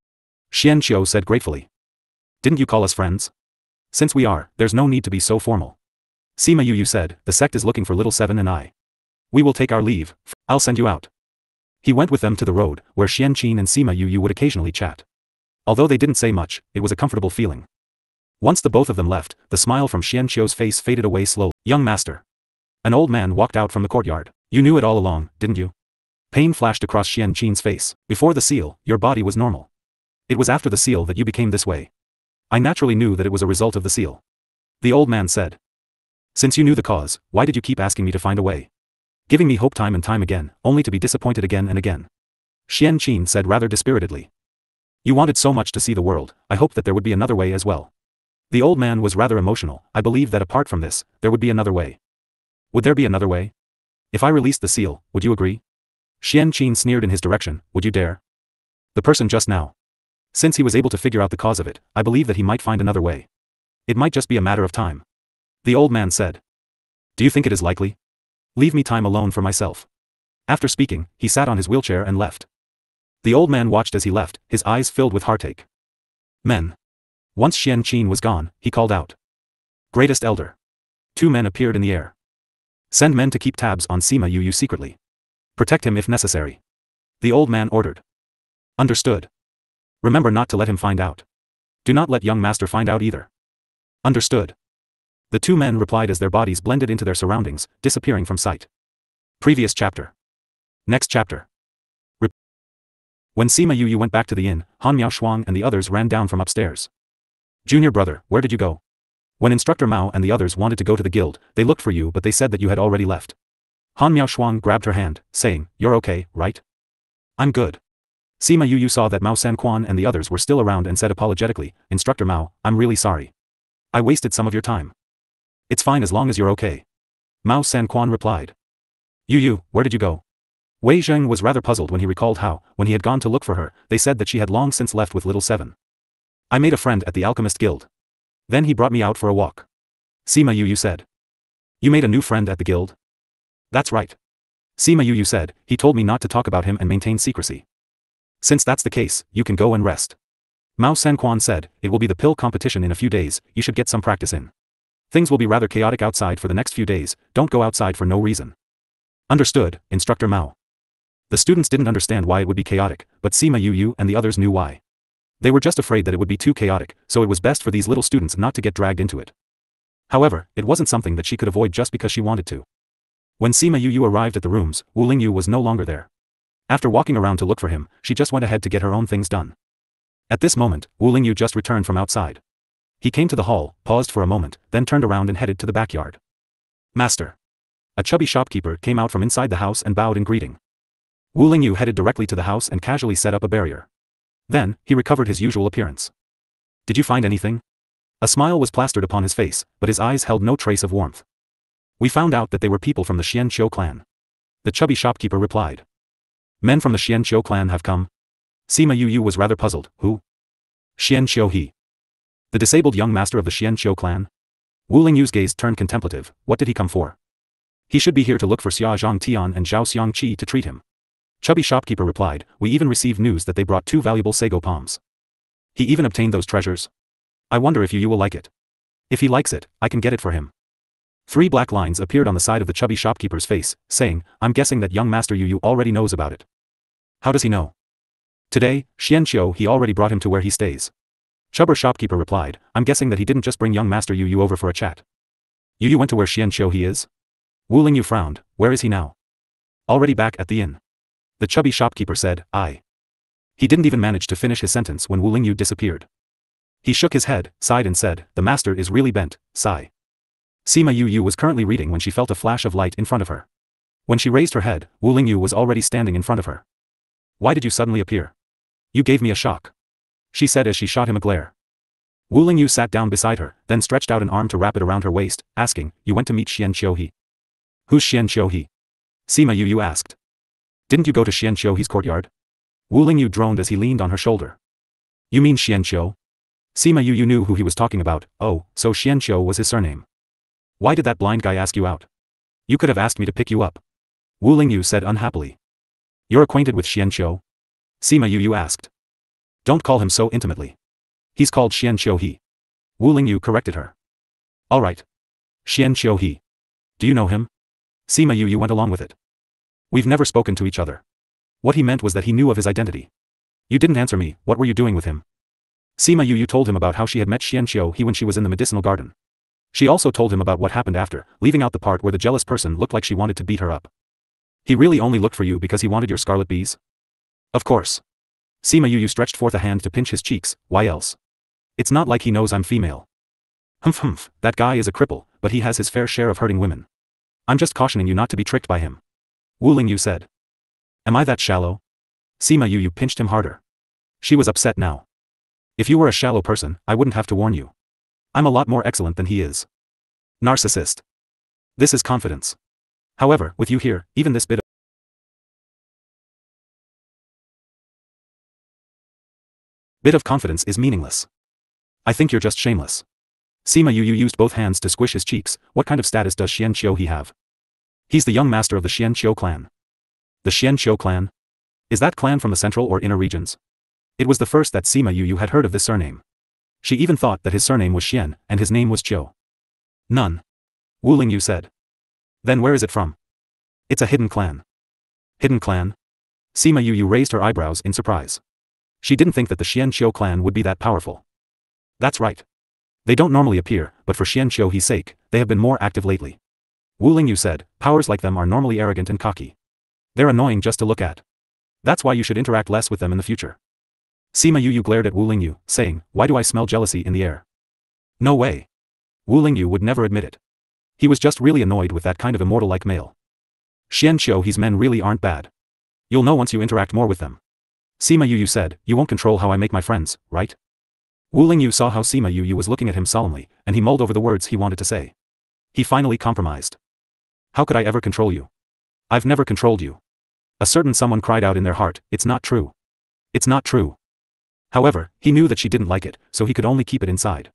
Xian Qiu said gratefully. Didn't you call us friends? Since we are, there's no need to be so formal. Sima Yu said, the sect is looking for little Seven and I. We will take our leave, I'll send you out. He went with them to the road, where Xian Qin and Sima Yu would occasionally chat. Although they didn't say much, it was a comfortable feeling. Once the both of them left, the smile from Xian Qiu's face faded away slowly. Young master. An old man walked out from the courtyard. You knew it all along, didn't you? Pain flashed across Xian Qin's face. Before the seal, your body was normal. It was after the seal that you became this way. I naturally knew that it was a result of the seal. The old man said. Since you knew the cause, why did you keep asking me to find a way? Giving me hope time and time again, only to be disappointed again and again. Xian Qin said rather dispiritedly. You wanted so much to see the world, I hoped that there would be another way as well. The old man was rather emotional. I believed that apart from this, there would be another way. Would there be another way? If I released the seal, would you agree? Xian Qin sneered in his direction, would you dare? The person just now. Since he was able to figure out the cause of it, I believe that he might find another way. It might just be a matter of time. The old man said. Do you think it is likely? Leave me time alone for myself. After speaking, he sat on his wheelchair and left. The old man watched as he left, his eyes filled with heartache. Men. Once Xian Qin was gone, he called out. Greatest elder. 2 men appeared in the air. Send men to keep tabs on Sima Yu secretly. Protect him if necessary. The old man ordered. Understood. Remember not to let him find out. Do not let young master find out either. Understood. The 2 men replied as their bodies blended into their surroundings, disappearing from sight. Previous chapter. Next chapter. When Sima Yu went back to the inn, Han Miao Shuang and the others ran down from upstairs. Junior brother, where did you go? When Instructor Mao and the others wanted to go to the guild, they looked for you but they said that you had already left. Han Miao Shuang grabbed her hand, saying, you're okay, right? I'm good. Sima Yu saw that Mao Sanquan and the others were still around and said apologetically, Instructor Mao, I'm really sorry. I wasted some of your time. It's fine as long as you're okay. Mao Sanquan replied. Yu, where did you go? Wei Zheng was rather puzzled when he recalled how, when he had gone to look for her, they said that she had long since left with little Seven. I made a friend at the Alchemist Guild. Then he brought me out for a walk. Sima Yu said. You made a new friend at the guild? That's right. Sima Yu said, he told me not to talk about him and maintain secrecy. Since that's the case, you can go and rest. Mao Sanquan said, it will be the pill competition in a few days, you should get some practice in. Things will be rather chaotic outside for the next few days, don't go outside for no reason. Understood, Instructor Mao. The students didn't understand why it would be chaotic, but Sima Yu and the others knew why. They were just afraid that it would be too chaotic, so it was best for these little students not to get dragged into it. However, it wasn't something that she could avoid just because she wanted to. When Sima Yu arrived at the rooms, Wu Lingyu was no longer there. After walking around to look for him, she just went ahead to get her own things done. At this moment, Wu Lingyu just returned from outside. He came to the hall, paused for a moment, then turned around and headed to the backyard. Master. A chubby shopkeeper came out from inside the house and bowed in greeting. Wu Lingyu headed directly to the house and casually set up a barrier. Then, he recovered his usual appearance. Did you find anything? A smile was plastered upon his face, but his eyes held no trace of warmth. We found out that they were people from the Xian Qiu clan. The chubby shopkeeper replied. Men from the Xianqiu clan have come. Sima Yu was rather puzzled. Who? Xianqiu he. The disabled young master of the Xianqiu clan? Wu Lingyu's gaze turned contemplative. What did he come for? He should be here to look for Xia Zhangtian and Zhao Xiangqi to treat him. Chubby shopkeeper replied, we even received news that they brought 2 valuable sago palms. He even obtained those treasures. I wonder if Yu will like it. If he likes it, I can get it for him. 3 black lines appeared on the side of the chubby shopkeeper's face, saying, I'm guessing that young master Yu already knows about it. How does he know? Today, Xianqiu he already brought him to where he stays. Chubber shopkeeper replied, I'm guessing that he didn't just bring young master Yu over for a chat. Yu went to where Xianqiu he is? Wu Lingyu frowned, where is he now? Already back at the inn. The chubby shopkeeper said, I. He didn't even manage to finish his sentence when Wu Lingyu disappeared. He shook his head, sighed and said, the master is really bent, sigh. Sima Yu was currently reading when she felt a flash of light in front of her. When she raised her head, Wu Lingyu was already standing in front of her. Why did you suddenly appear? You gave me a shock. She said as she shot him a glare. Wu Lingyu sat down beside her, then stretched out an arm to wrap it around her waist, asking, you went to meet Xianqiu he? Who's Xianqiu he? Sima Yu asked. Didn't you go to Xianqiu he's courtyard? Wu Lingyu droned as he leaned on her shoulder. You mean Xianqiu? Sima Yu knew who he was talking about. Oh, so Xianqiu was his surname. Why did that blind guy ask you out? You could have asked me to pick you up. Wu Lingyu said unhappily. You're acquainted with Xianqiu? Sima Yu asked. Don't call him so intimately. He's called Xianqiu he. Wu Lingyu corrected her. Alright. Xianqiu he. Do you know him? Sima Yu went along with it. We've never spoken to each other. What he meant was that he knew of his identity. You didn't answer me, what were you doing with him? Sima Yu told him about how she had met Xianqiu he when she was in the medicinal garden. She also told him about what happened after, leaving out the part where the jealous person looked like she wanted to beat her up. He really only looked for you because he wanted your scarlet bees? Of course. Sima Yu stretched forth a hand to pinch his cheeks, why else? It's not like he knows I'm female. Humph, that guy is a cripple, but he has his fair share of hurting women. I'm just cautioning you not to be tricked by him. Wu Lingyu said. Am I that shallow? Sima Yu pinched him harder. She was upset now. If you were a shallow person, I wouldn't have to warn you. I'm a lot more excellent than he is. Narcissist. This is confidence. However, with you here, even this bit of confidence is meaningless. I think you're just shameless. Sima Yu used both hands to squish his cheeks. What kind of status does Xianqiu he have? He's the young master of the Xianqiu clan. The Xianqiu clan? Is that clan from the central or inner regions? It was the first that Sima Yu had heard of this surname. She even thought that his surname was Xian, and his name was Zhou. None. Wu Lingyu said. Then where is it from? It's a hidden clan. Hidden clan? Sima Yu raised her eyebrows in surprise. She didn't think that the Xianqiu clan would be that powerful. That's right. They don't normally appear, but for Xianqiu he's sake, they have been more active lately. Wu Lingyu said, powers like them are normally arrogant and cocky. They're annoying just to look at. That's why you should interact less with them in the future. Sima Yu glared at Wu Lingyu, saying, why do I smell jealousy in the air? No way. Wu Lingyu would never admit it. He was just really annoyed with that kind of immortal-like male. Xianqiu he's men really aren't bad. You'll know once you interact more with them. Sima Yu said, you won't control how I make my friends, right? Wu Lingyu saw how Sima Yu was looking at him solemnly, and he mulled over the words he wanted to say. He finally compromised. How could I ever control you? I've never controlled you. A certain someone cried out in their heart, it's not true. It's not true. However, he knew that she didn't like it, so he could only keep it inside.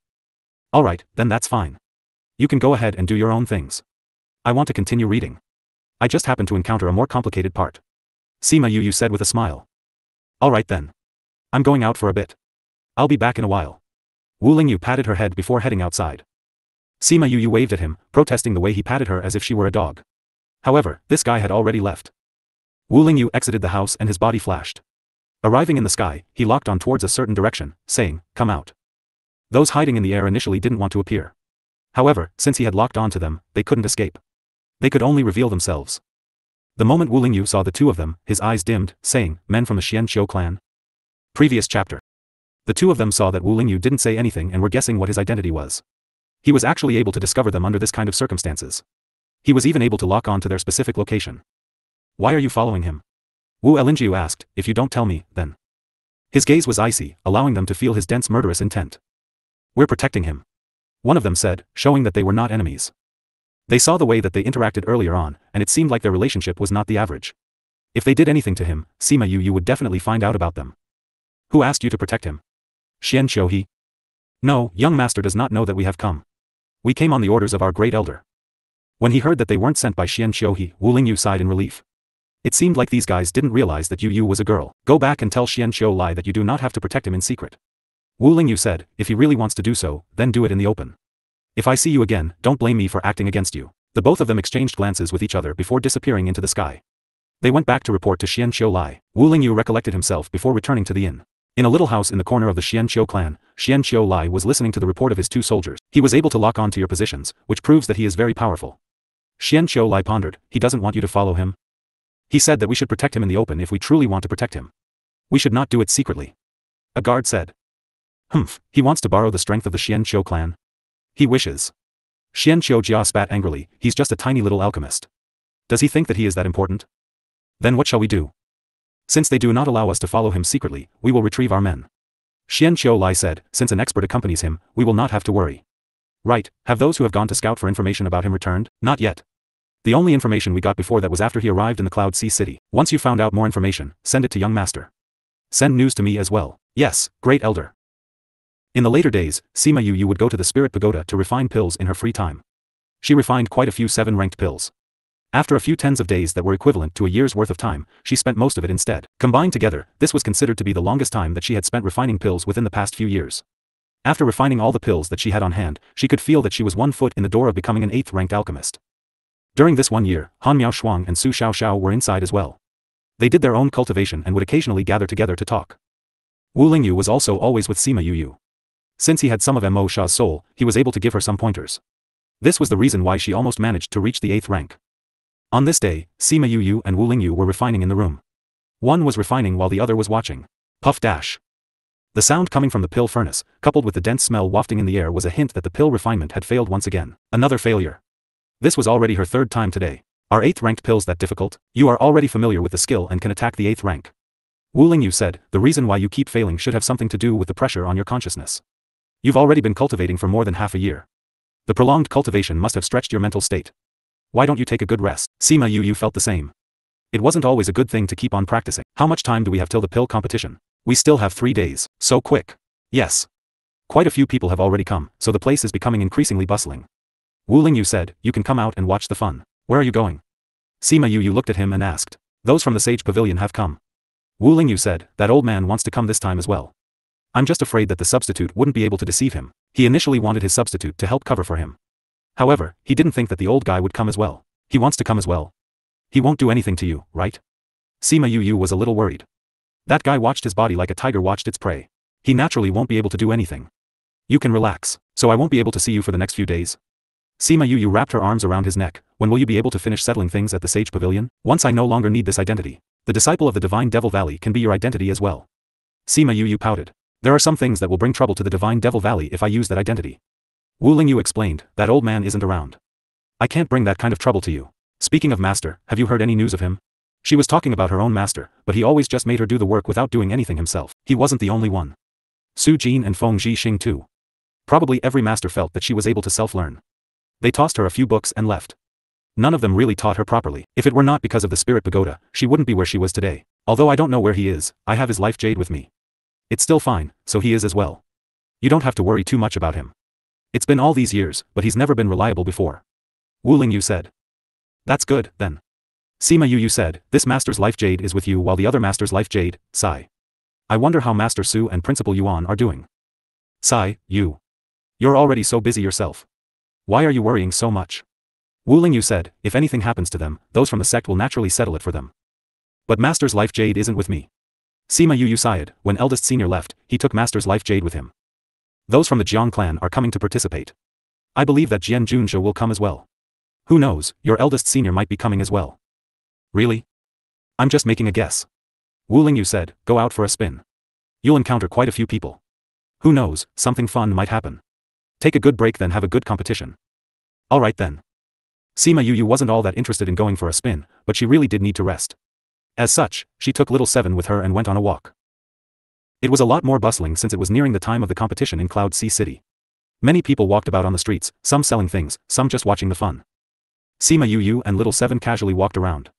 Alright, then that's fine. You can go ahead and do your own things. I want to continue reading. I just happened to encounter a more complicated part. Sima Yu said with a smile. Alright then. I'm going out for a bit. I'll be back in a while. Wu Lingyu patted her head before heading outside. Sima Yu waved at him, protesting the way he patted her as if she were a dog. However, this guy had already left. Wu Lingyu exited the house and his body flashed. Arriving in the sky, he locked on towards a certain direction, saying, come out. Those hiding in the air initially didn't want to appear. However, since he had locked on to them, they couldn't escape. They could only reveal themselves. The moment Wu Lingyu saw the two of them, his eyes dimmed, saying, men from the Xianqiu clan. Previous chapter. The two of them saw that Wu Lingyu didn't say anything and were guessing what his identity was. He was actually able to discover them under this kind of circumstances. He was even able to lock on to their specific location. Why are you following him? Wu Lingyu asked, if you don't tell me, then. His gaze was icy, allowing them to feel his dense murderous intent. We're protecting him. One of them said, showing that they were not enemies. They saw the way that they interacted earlier on, and it seemed like their relationship was not the average. If they did anything to him, Sima Yu would definitely find out about them. Who asked you to protect him? Xian Qiuhe. No, young master does not know that we have come. We came on the orders of our great elder. When he heard that they weren't sent by Xian Qiuhe, Wu Lingyu sighed in relief. It seemed like these guys didn't realize that Yu was a girl. Go back and tell Xian Qiuhe that you do not have to protect him in secret. Wu Lingyu said, if he really wants to do so, then do it in the open. If I see you again, don't blame me for acting against you. The both of them exchanged glances with each other before disappearing into the sky. They went back to report to Xian Qiuhe. Wu Lingyu recollected himself before returning to the inn. In a little house in the corner of the Xian Qiu clan, Xian Qiuhe was listening to the report of his two soldiers. He was able to lock on to your positions, which proves that he is very powerful. Xian Qiuhe pondered, he doesn't want you to follow him? He said that we should protect him in the open if we truly want to protect him. We should not do it secretly. A guard said. Humph, he wants to borrow the strength of the Xian Qiu clan. He wishes. Xian Qiujia spat angrily, he's just a tiny little alchemist. Does he think that he is that important? Then what shall we do? Since they do not allow us to follow him secretly, we will retrieve our men. Xian Qiuhe said, since an expert accompanies him, we will not have to worry. Right, have those who have gone to scout for information about him returned? Not yet. The only information we got before that was after he arrived in the Cloud Sea City. Once you found out more information, send it to young master. Send news to me as well. Yes, great elder. In the later days, Sima Yu would go to the Spirit Pagoda to refine pills in her free time. She refined quite a few 7-ranked pills. After a few tens of days that were equivalent to a year's worth of time, she spent most of it instead. Combined together, this was considered to be the longest time that she had spent refining pills within the past few years. After refining all the pills that she had on hand, she could feel that she was 1 foot in the door of becoming an 8th-ranked alchemist. During this 1 year, Han Miao Shuang and Su Xiaoxiao were inside as well. They did their own cultivation and would occasionally gather together to talk. Wu Lingyu was also always with Sima Yu. Since he had some of Mo Sha's soul, he was able to give her some pointers. This was the reason why she almost managed to reach the 8th rank. On this day, Sima Yu and Wu Lingyu were refining in the room. One was refining while the other was watching. Puff dash. The sound coming from the pill furnace, coupled with the dense smell wafting in the air, was a hint that the pill refinement had failed once again. Another failure. This was already her 3rd time today. Are 8th-ranked pills that difficult? You are already familiar with the skill and can attack the 8th rank. Wu Lingyu said, the reason why you keep failing should have something to do with the pressure on your consciousness. You've already been cultivating for more than half a year. The prolonged cultivation must have stretched your mental state. Why don't you take a good rest? Sima Yu felt the same. It wasn't always a good thing to keep on practicing. How much time do we have till the pill competition? We still have 3 days. So quick. Yes. Quite a few people have already come, so the place is becoming increasingly bustling. Wu Lingyu said, you can come out and watch the fun. Where are you going? Sima Yu looked at him and asked. Those from the Sage Pavilion have come. Wu Lingyu said, that old man wants to come this time as well. I'm just afraid that the substitute wouldn't be able to deceive him. He initially wanted his substitute to help cover for him. However, he didn't think that the old guy would come as well. He wants to come as well. He won't do anything to you, right? Sima Yu was a little worried. That guy watched his body like a tiger watched its prey. He naturally won't be able to do anything. You can relax, so I won't be able to see you for the next few days. Sima Yu wrapped her arms around his neck. When will you be able to finish settling things at the Sage Pavilion? Once I no longer need this identity. The disciple of the Divine Devil Valley can be your identity as well. Sima Yu pouted. There are some things that will bring trouble to the Divine Devil Valley if I use that identity. Wu Lingyu explained, that old man isn't around. I can't bring that kind of trouble to you. Speaking of master, have you heard any news of him? She was talking about her own master, but he always just made her do the work without doing anything himself. He wasn't the only one. Su Jin and Feng Zhixing too. Probably every master felt that she was able to self-learn. They tossed her a few books and left. None of them really taught her properly. If it were not because of the Spirit Pagoda, she wouldn't be where she was today. Although I don't know where he is, I have his life jade with me. It's still fine, so he is as well. You don't have to worry too much about him. It's been all these years, but he's never been reliable before. Wu Lingyu said. That's good, then. Sima Yu said, this master's life jade is with you while the other master's life jade, sigh. I wonder how Master Su and Principal Yuan are doing. Sigh, you. You're already so busy yourself. Why are you worrying so much? Wu Lingyu said, if anything happens to them, those from the sect will naturally settle it for them. But Master's life jade isn't with me. Sima Yu sighed. When eldest senior left, he took Master's life jade with him. Those from the Jiang clan are coming to participate. I believe that Jian Junzhe will come as well. Who knows, your eldest senior might be coming as well. Really? I'm just making a guess. Wu Lingyu said, go out for a spin. You'll encounter quite a few people. Who knows, something fun might happen. Take a good break then have a good competition. Alright then. Sima Yu wasn't all that interested in going for a spin, but she really did need to rest. As such, she took little Seven with her and went on a walk. It was a lot more bustling since it was nearing the time of the competition in Cloud Sea City. Many people walked about on the streets, some selling things, some just watching the fun. Sima Yu and Little Seven casually walked around.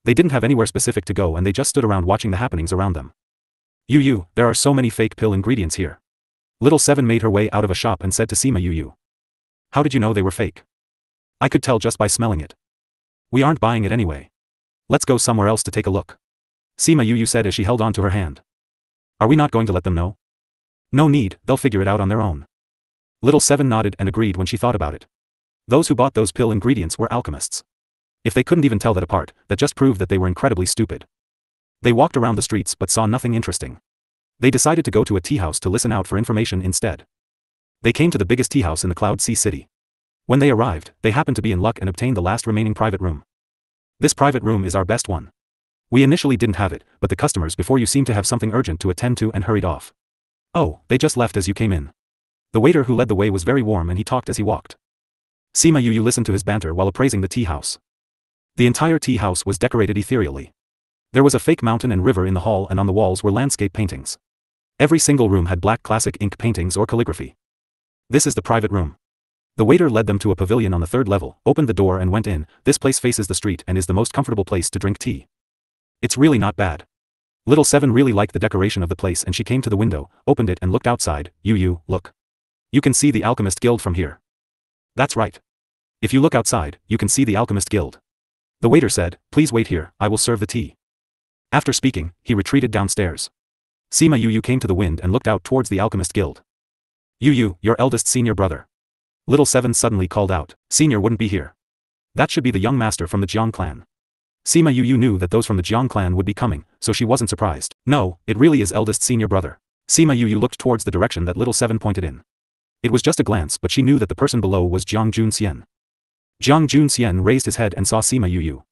They didn't have anywhere specific to go and they just stood around watching the happenings around them. Yu, there are so many fake pill ingredients here. Little Seven made her way out of a shop and said to Sima Yu. How did you know they were fake? I could tell just by smelling it. We aren't buying it anyway. Let's go somewhere else to take a look. Sima Yu said as she held on to her hand. Are we not going to let them know? No need, they'll figure it out on their own. Little Seven nodded and agreed when she thought about it. Those who bought those pill ingredients were alchemists. If they couldn't even tell that apart, that just proved that they were incredibly stupid. They walked around the streets but saw nothing interesting. They decided to go to a tea house to listen out for information instead. They came to the biggest tea house in the Cloud Sea City. When they arrived, they happened to be in luck and obtained the last remaining private room. This private room is our best one. We initially didn't have it, but the customers before you seemed to have something urgent to attend to and hurried off. Oh, they just left as you came in. The waiter who led the way was very warm and he talked as he walked. Sima Yu listened to his banter while appraising the tea house. The entire tea house was decorated ethereally. There was a fake mountain and river in the hall and on the walls were landscape paintings. Every single room had black classic ink paintings or calligraphy. This is the private room. The waiter led them to a pavilion on the 3rd level, opened the door and went in. This place faces the street and is the most comfortable place to drink tea. It's really not bad. Little Seven really liked the decoration of the place and she came to the window, opened it and looked outside. Yu, look. You can see the Alchemist Guild from here. That's right. If you look outside, you can see the Alchemist Guild. The waiter said, please wait here, I will serve the tea. After speaking, he retreated downstairs. Sima Yu came to the wind and looked out towards the Alchemist Guild. Yu, your eldest senior brother. Little Seven suddenly called out, senior wouldn't be here. That should be the young master from the Jiang clan. Sima Yu knew that those from the Jiang clan would be coming, so she wasn't surprised. No, it really is eldest senior brother. Sima Yu looked towards the direction that Little Seven pointed in. It was just a glance but she knew that the person below was Jiang Junxian. Jiang Junxian raised his head and saw Sima Yu.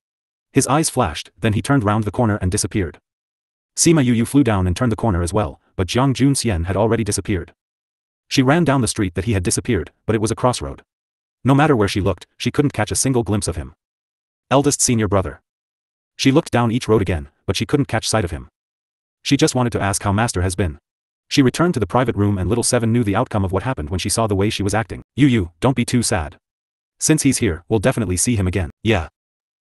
His eyes flashed, then he turned round the corner and disappeared. Sima Yu flew down and turned the corner as well, but Jiang Junxian had already disappeared. She ran down the street that he had disappeared, but it was a crossroad. No matter where she looked, she couldn't catch a single glimpse of him. Eldest senior brother. She looked down each road again, but she couldn't catch sight of him. She just wanted to ask how master has been. She returned to the private room and Little Seven knew the outcome of what happened when she saw the way she was acting. Yu, don't be too sad. Since he's here, we'll definitely see him again. Yeah.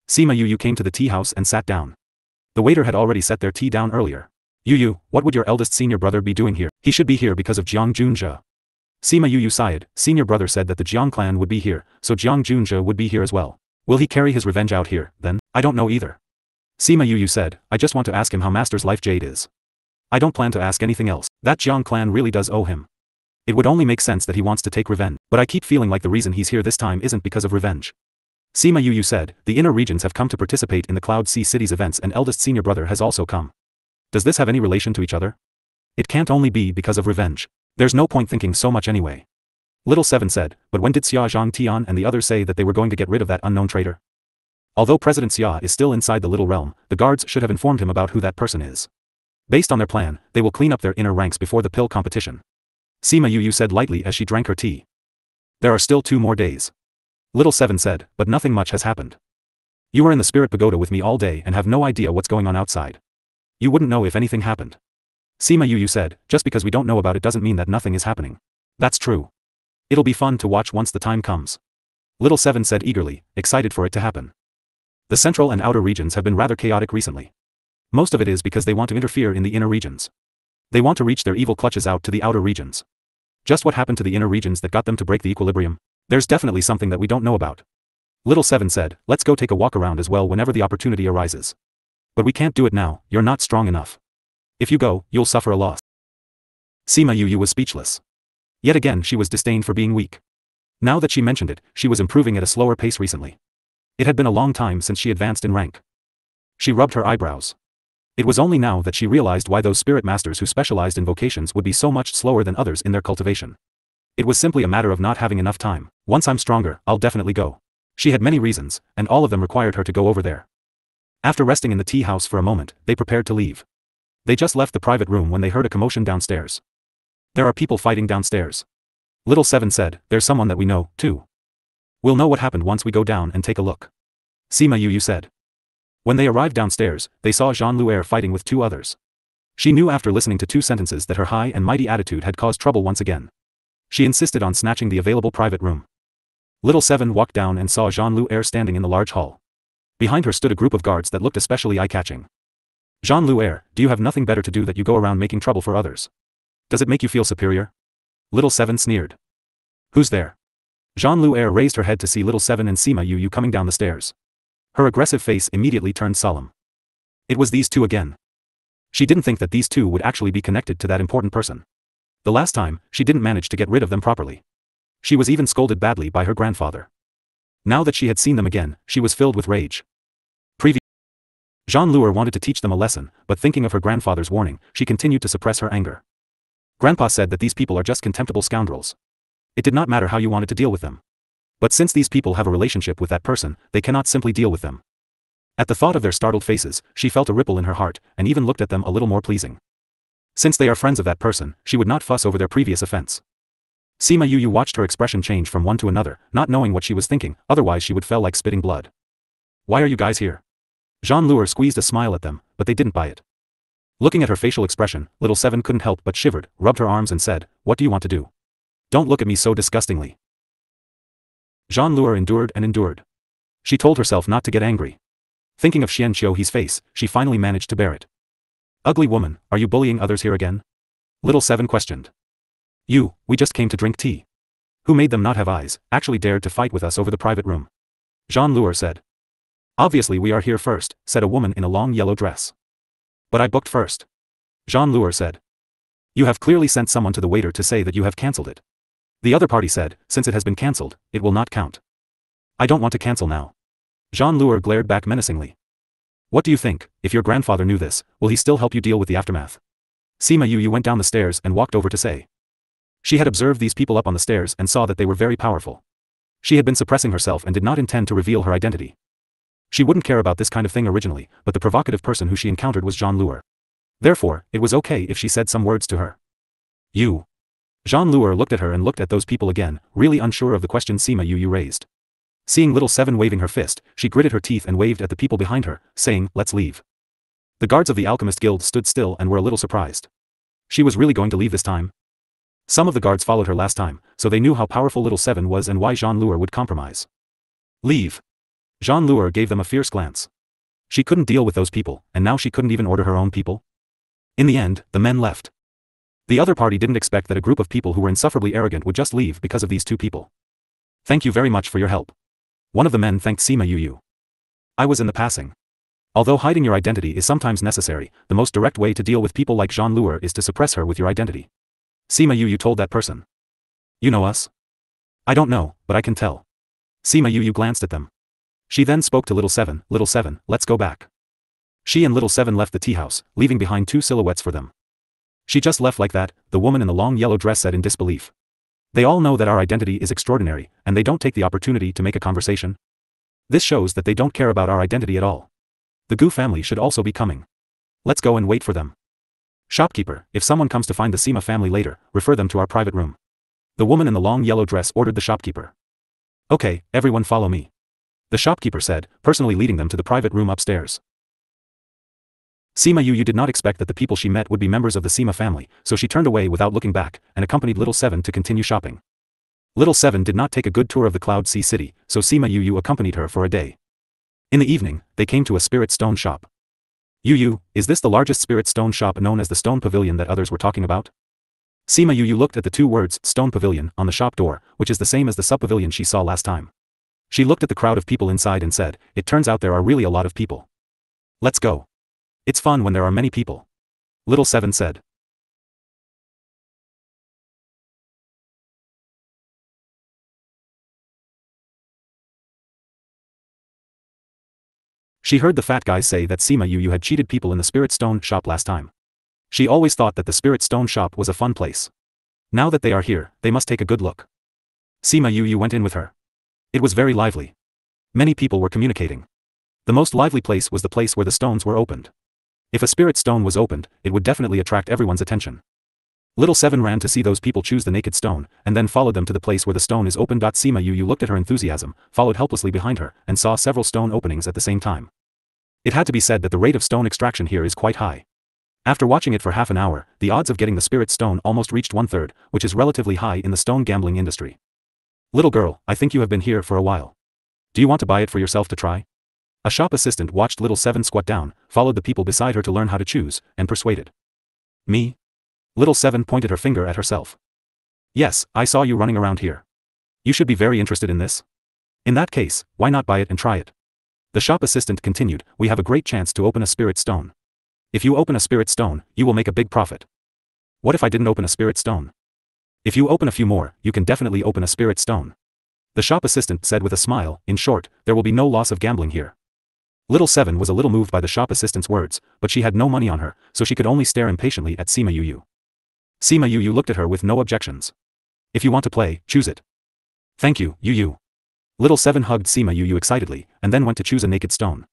Sima Yu came to the tea house and sat down. The waiter had already set their tea down earlier. Yu, what would your eldest senior brother be doing here? He should be here because of Jiang Junjie. Sima Yu sighed. Senior brother said that the Jiang clan would be here, so Jiang Junjie would be here as well. Will he carry his revenge out here, then? I don't know either. Sima Yu said, I just want to ask him how master's life jade is. I don't plan to ask anything else. That Jiang clan really does owe him. It would only make sense that he wants to take revenge, but I keep feeling like the reason he's here this time isn't because of revenge. Sima Yu said, the inner regions have come to participate in the Cloud Sea City's events and eldest senior brother has also come. Does this have any relation to each other? It can't only be because of revenge. There's no point thinking so much anyway. Little Seven said, but when did Xia Zhangtian and the others say that they were going to get rid of that unknown traitor? Although President Xia is still inside the little realm, the guards should have informed him about who that person is. Based on their plan, they will clean up their inner ranks before the pill competition. Sima Yu said lightly as she drank her tea. There are still 2 more days. Little Seven said, but nothing much has happened. You were in the spirit pagoda with me all day and have no idea what's going on outside. You wouldn't know if anything happened. Sima Yu said, just because we don't know about it doesn't mean that nothing is happening. That's true. It'll be fun to watch once the time comes. Little Seven said eagerly, excited for it to happen. The central and outer regions have been rather chaotic recently. Most of it is because they want to interfere in the inner regions. They want to reach their evil clutches out to the outer regions. Just what happened to the inner regions that got them to break the equilibrium? There's definitely something that we don't know about. Little Seven said, let's go take a walk around as well whenever the opportunity arises. But we can't do it now, you're not strong enough. If you go, you'll suffer a loss. Sima Yu was speechless. Yet again she was disdained for being weak. Now that she mentioned it, she was improving at a slower pace recently. It had been a long time since she advanced in rank. She rubbed her eyebrows. It was only now that she realized why those spirit masters who specialized in vocations would be so much slower than others in their cultivation. It was simply a matter of not having enough time. Once I'm stronger, I'll definitely go. She had many reasons, and all of them required her to go over there. After resting in the tea house for a moment, they prepared to leave. They just left the private room when they heard a commotion downstairs. There are people fighting downstairs. Little Seven said, there's someone that we know, too. We'll know what happened once we go down and take a look. Sima Yu said. When they arrived downstairs, they saw Jean Luer fighting with 2 others. She knew after listening to 2 sentences that her high and mighty attitude had caused trouble once again. She insisted on snatching the available private room. Little Seven walked down and saw Jean-Louis standing in the large hall. Behind her stood a group of guards that looked especially eye-catching. Jean-Louis, do you have nothing better to do that you go around making trouble for others? Does it make you feel superior? Little Seven sneered. Who's there? Jean-Louis raised her head to see Little Seven and Sima Yu coming down the stairs. Her aggressive face immediately turned solemn. It was these two again. She didn't think that these two would actually be connected to that important person. The last time, she didn't manage to get rid of them properly. She was even scolded badly by her grandfather. Now that she had seen them again, she was filled with rage. Jean-Louis wanted to teach them a lesson, but thinking of her grandfather's warning, she continued to suppress her anger. Grandpa said that these people are just contemptible scoundrels. It did not matter how you wanted to deal with them. But since these people have a relationship with that person, they cannot simply deal with them. At the thought of their startled faces, she felt a ripple in her heart, and even looked at them a little more pleasing. Since they are friends of that person, she would not fuss over their previous offense. Sima Yu watched her expression change from one to another, not knowing what she was thinking, otherwise she would feel like spitting blood. Why are you guys here? Jean-Louis squeezed a smile at them, but they didn't buy it. Looking at her facial expression, Little Seven couldn't help but shivered, rubbed her arms and said, "What do you want to do? Don't look at me so disgustingly." Jean-Louis endured and endured. She told herself not to get angry. Thinking of Xian Qiuhe's face, she finally managed to bear it. "Ugly woman, are you bullying others here again?" Little Seven questioned. We just came to drink tea. Who made them not have eyes, actually dared to fight with us over the private room?" Jean-Louis said. "Obviously we are here first," said a woman in a long yellow dress. "But I booked first." Jean-Louis said. "You have clearly sent someone to the waiter to say that you have cancelled it." The other party said, "Since it has been cancelled, it will not count." "I don't want to cancel now." Jean-Louis glared back menacingly. "What do you think, if your grandfather knew this, will he still help you deal with the aftermath?" Sima Yu went down the stairs and walked over to say. She had observed these people up on the stairs and saw that they were very powerful. She had been suppressing herself and did not intend to reveal her identity. She wouldn't care about this kind of thing originally, but the provocative person who she encountered was Jean-Louis. Therefore, it was okay if she said some words to her. "You." Jean-Louis looked at her and looked at those people again, really unsure of the question Sima Yu raised. Seeing Little Seven waving her fist, she gritted her teeth and waved at the people behind her, saying, "Let's leave." The guards of the Alchemist Guild stood still and were a little surprised. She was really going to leave this time? Some of the guards followed her last time, so they knew how powerful Little Seven was and why Jean-Louis would compromise. "Leave." Jean-Louis gave them a fierce glance. She couldn't deal with those people, and now she couldn't even order her own people. In the end, the men left. The other party didn't expect that a group of people who were insufferably arrogant would just leave because of these two people. "Thank you very much for your help." One of the men thanked Sima Yu. "I was in the passing." Although hiding your identity is sometimes necessary, the most direct way to deal with people like Jean-Louis is to suppress her with your identity. Sima Yu told that person. "You know us?" "I don't know, but I can tell." Sima Yu glanced at them. She then spoke to Little Seven, "Little Seven, let's go back." She and Little Seven left the tea house, leaving behind two silhouettes for them. "She just left like that," the woman in the long yellow dress said in disbelief. "They all know that our identity is extraordinary, and they don't take the opportunity to make a conversation. This shows that they don't care about our identity at all. The Gu family should also be coming. Let's go and wait for them. Shopkeeper, if someone comes to find the Sima family later, refer them to our private room." The woman in the long yellow dress ordered the shopkeeper. "Okay, everyone follow me," the shopkeeper said, personally leading them to the private room upstairs. Sima Yu did not expect that the people she met would be members of the Sima family, so she turned away without looking back, and accompanied Little Seven to continue shopping. Little Seven did not take a good tour of the Cloud Sea City, so Sima Yu accompanied her for a day. In the evening, they came to a spirit stone shop. "Yu, is this the largest spirit stone shop known as the Stone Pavilion that others were talking about?" Sima Yu looked at the two words, Stone Pavilion, on the shop door, which is the same as the sub-pavilion she saw last time. She looked at the crowd of people inside and said, "It turns out there are really a lot of people. Let's go. It's fun when there are many people." Little Seven said. She heard the fat guy say that Sima Yu had cheated people in the spirit stone shop last time. She always thought that the spirit stone shop was a fun place. Now that they are here, they must take a good look. Sima Yu went in with her. It was very lively. Many people were communicating. The most lively place was the place where the stones were opened. If a spirit stone was opened, it would definitely attract everyone's attention. Little Seven ran to see those people choose the naked stone, and then followed them to the place where the stone is opened. Sima Yu looked at her enthusiasm, followed helplessly behind her, and saw several stone openings at the same time. It had to be said that the rate of stone extraction here is quite high. After watching it for half an hour, the odds of getting the spirit stone almost reached 1/3, which is relatively high in the stone gambling industry. Little girl, I think you have been here for a while. Do you want to buy it for yourself to try? A shop assistant watched little Seven squat down, followed the people beside her to learn how to choose, and persuaded. Me? Little Seven pointed her finger at herself. Yes, I saw you running around here. You should be very interested in this. In that case, why not buy it and try it? The shop assistant continued, we have a great chance to open a spirit stone. If you open a spirit stone, you will make a big profit. What if I didn't open a spirit stone? If you open a few more, you can definitely open a spirit stone. The shop assistant said with a smile, in short, there will be no loss of gambling here. Little Seven was a little moved by the shop assistant's words, but she had no money on her, so she could only stare impatiently at Sima Yu. Sima Yu looked at her with no objections. If you want to play, choose it. Thank you, Yu. Little Seven hugged Sima Yu excitedly, and then went to choose a naked stone.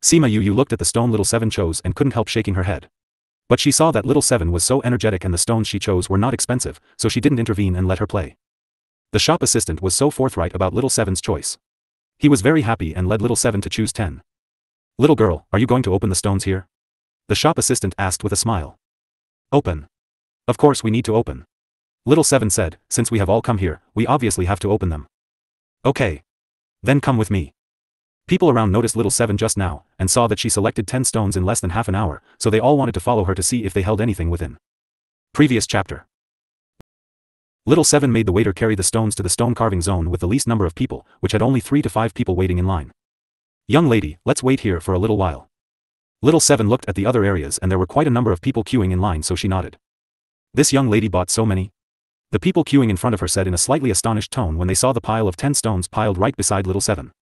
Sima Yu looked at the stone Little Seven chose and couldn't help shaking her head. But she saw that Little Seven was so energetic and the stones she chose were not expensive, so she didn't intervene and let her play. The shop assistant was so forthright about Little Seven's choice. He was very happy and led Little Seven to choose 10. Little girl, are you going to open the stones here? The shop assistant asked with a smile. Open. Of course we need to open. Little Seven said, since we have all come here, we obviously have to open them. Okay. Then come with me. People around noticed Little Seven just now, and saw that she selected 10 stones in less than half an hour, so they all wanted to follow her to see if they held anything within. Previous chapter. Little Seven made the waiter carry the stones to the stone carving zone with the least number of people, which had only 3 to 5 people waiting in line. Young lady, let's wait here for a little while. Little Seven looked at the other areas and there were quite a number of people queuing in line, so she nodded. This young lady bought so many? The people queuing in front of her said in a slightly astonished tone when they saw the pile of 10 stones piled right beside Little Seven.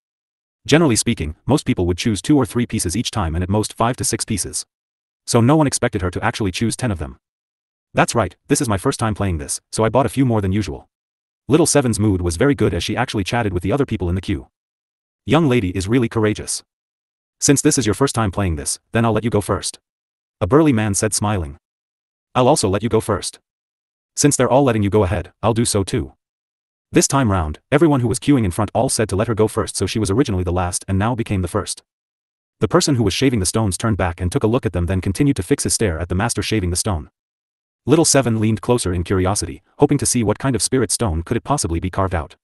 Generally speaking, most people would choose 2 or 3 pieces each time and at most 5 to 6 pieces. So no one expected her to actually choose 10 of them. That's right, this is my first time playing this, so I bought a few more than usual. Little Seven's mood was very good as she actually chatted with the other people in the queue. Young lady is really courageous. Since this is your first time playing this, then I'll let you go first. A burly man said smiling. I'll also let you go first. Since they're all letting you go ahead, I'll do so too. This time round, everyone who was queuing in front all said to let her go first, so she was originally the last and now became the first. The person who was shaving the stones turned back and took a look at them, then continued to fix his stare at the master shaving the stone. Little Seven leaned closer in curiosity, hoping to see what kind of spirit stone could it possibly be carved out.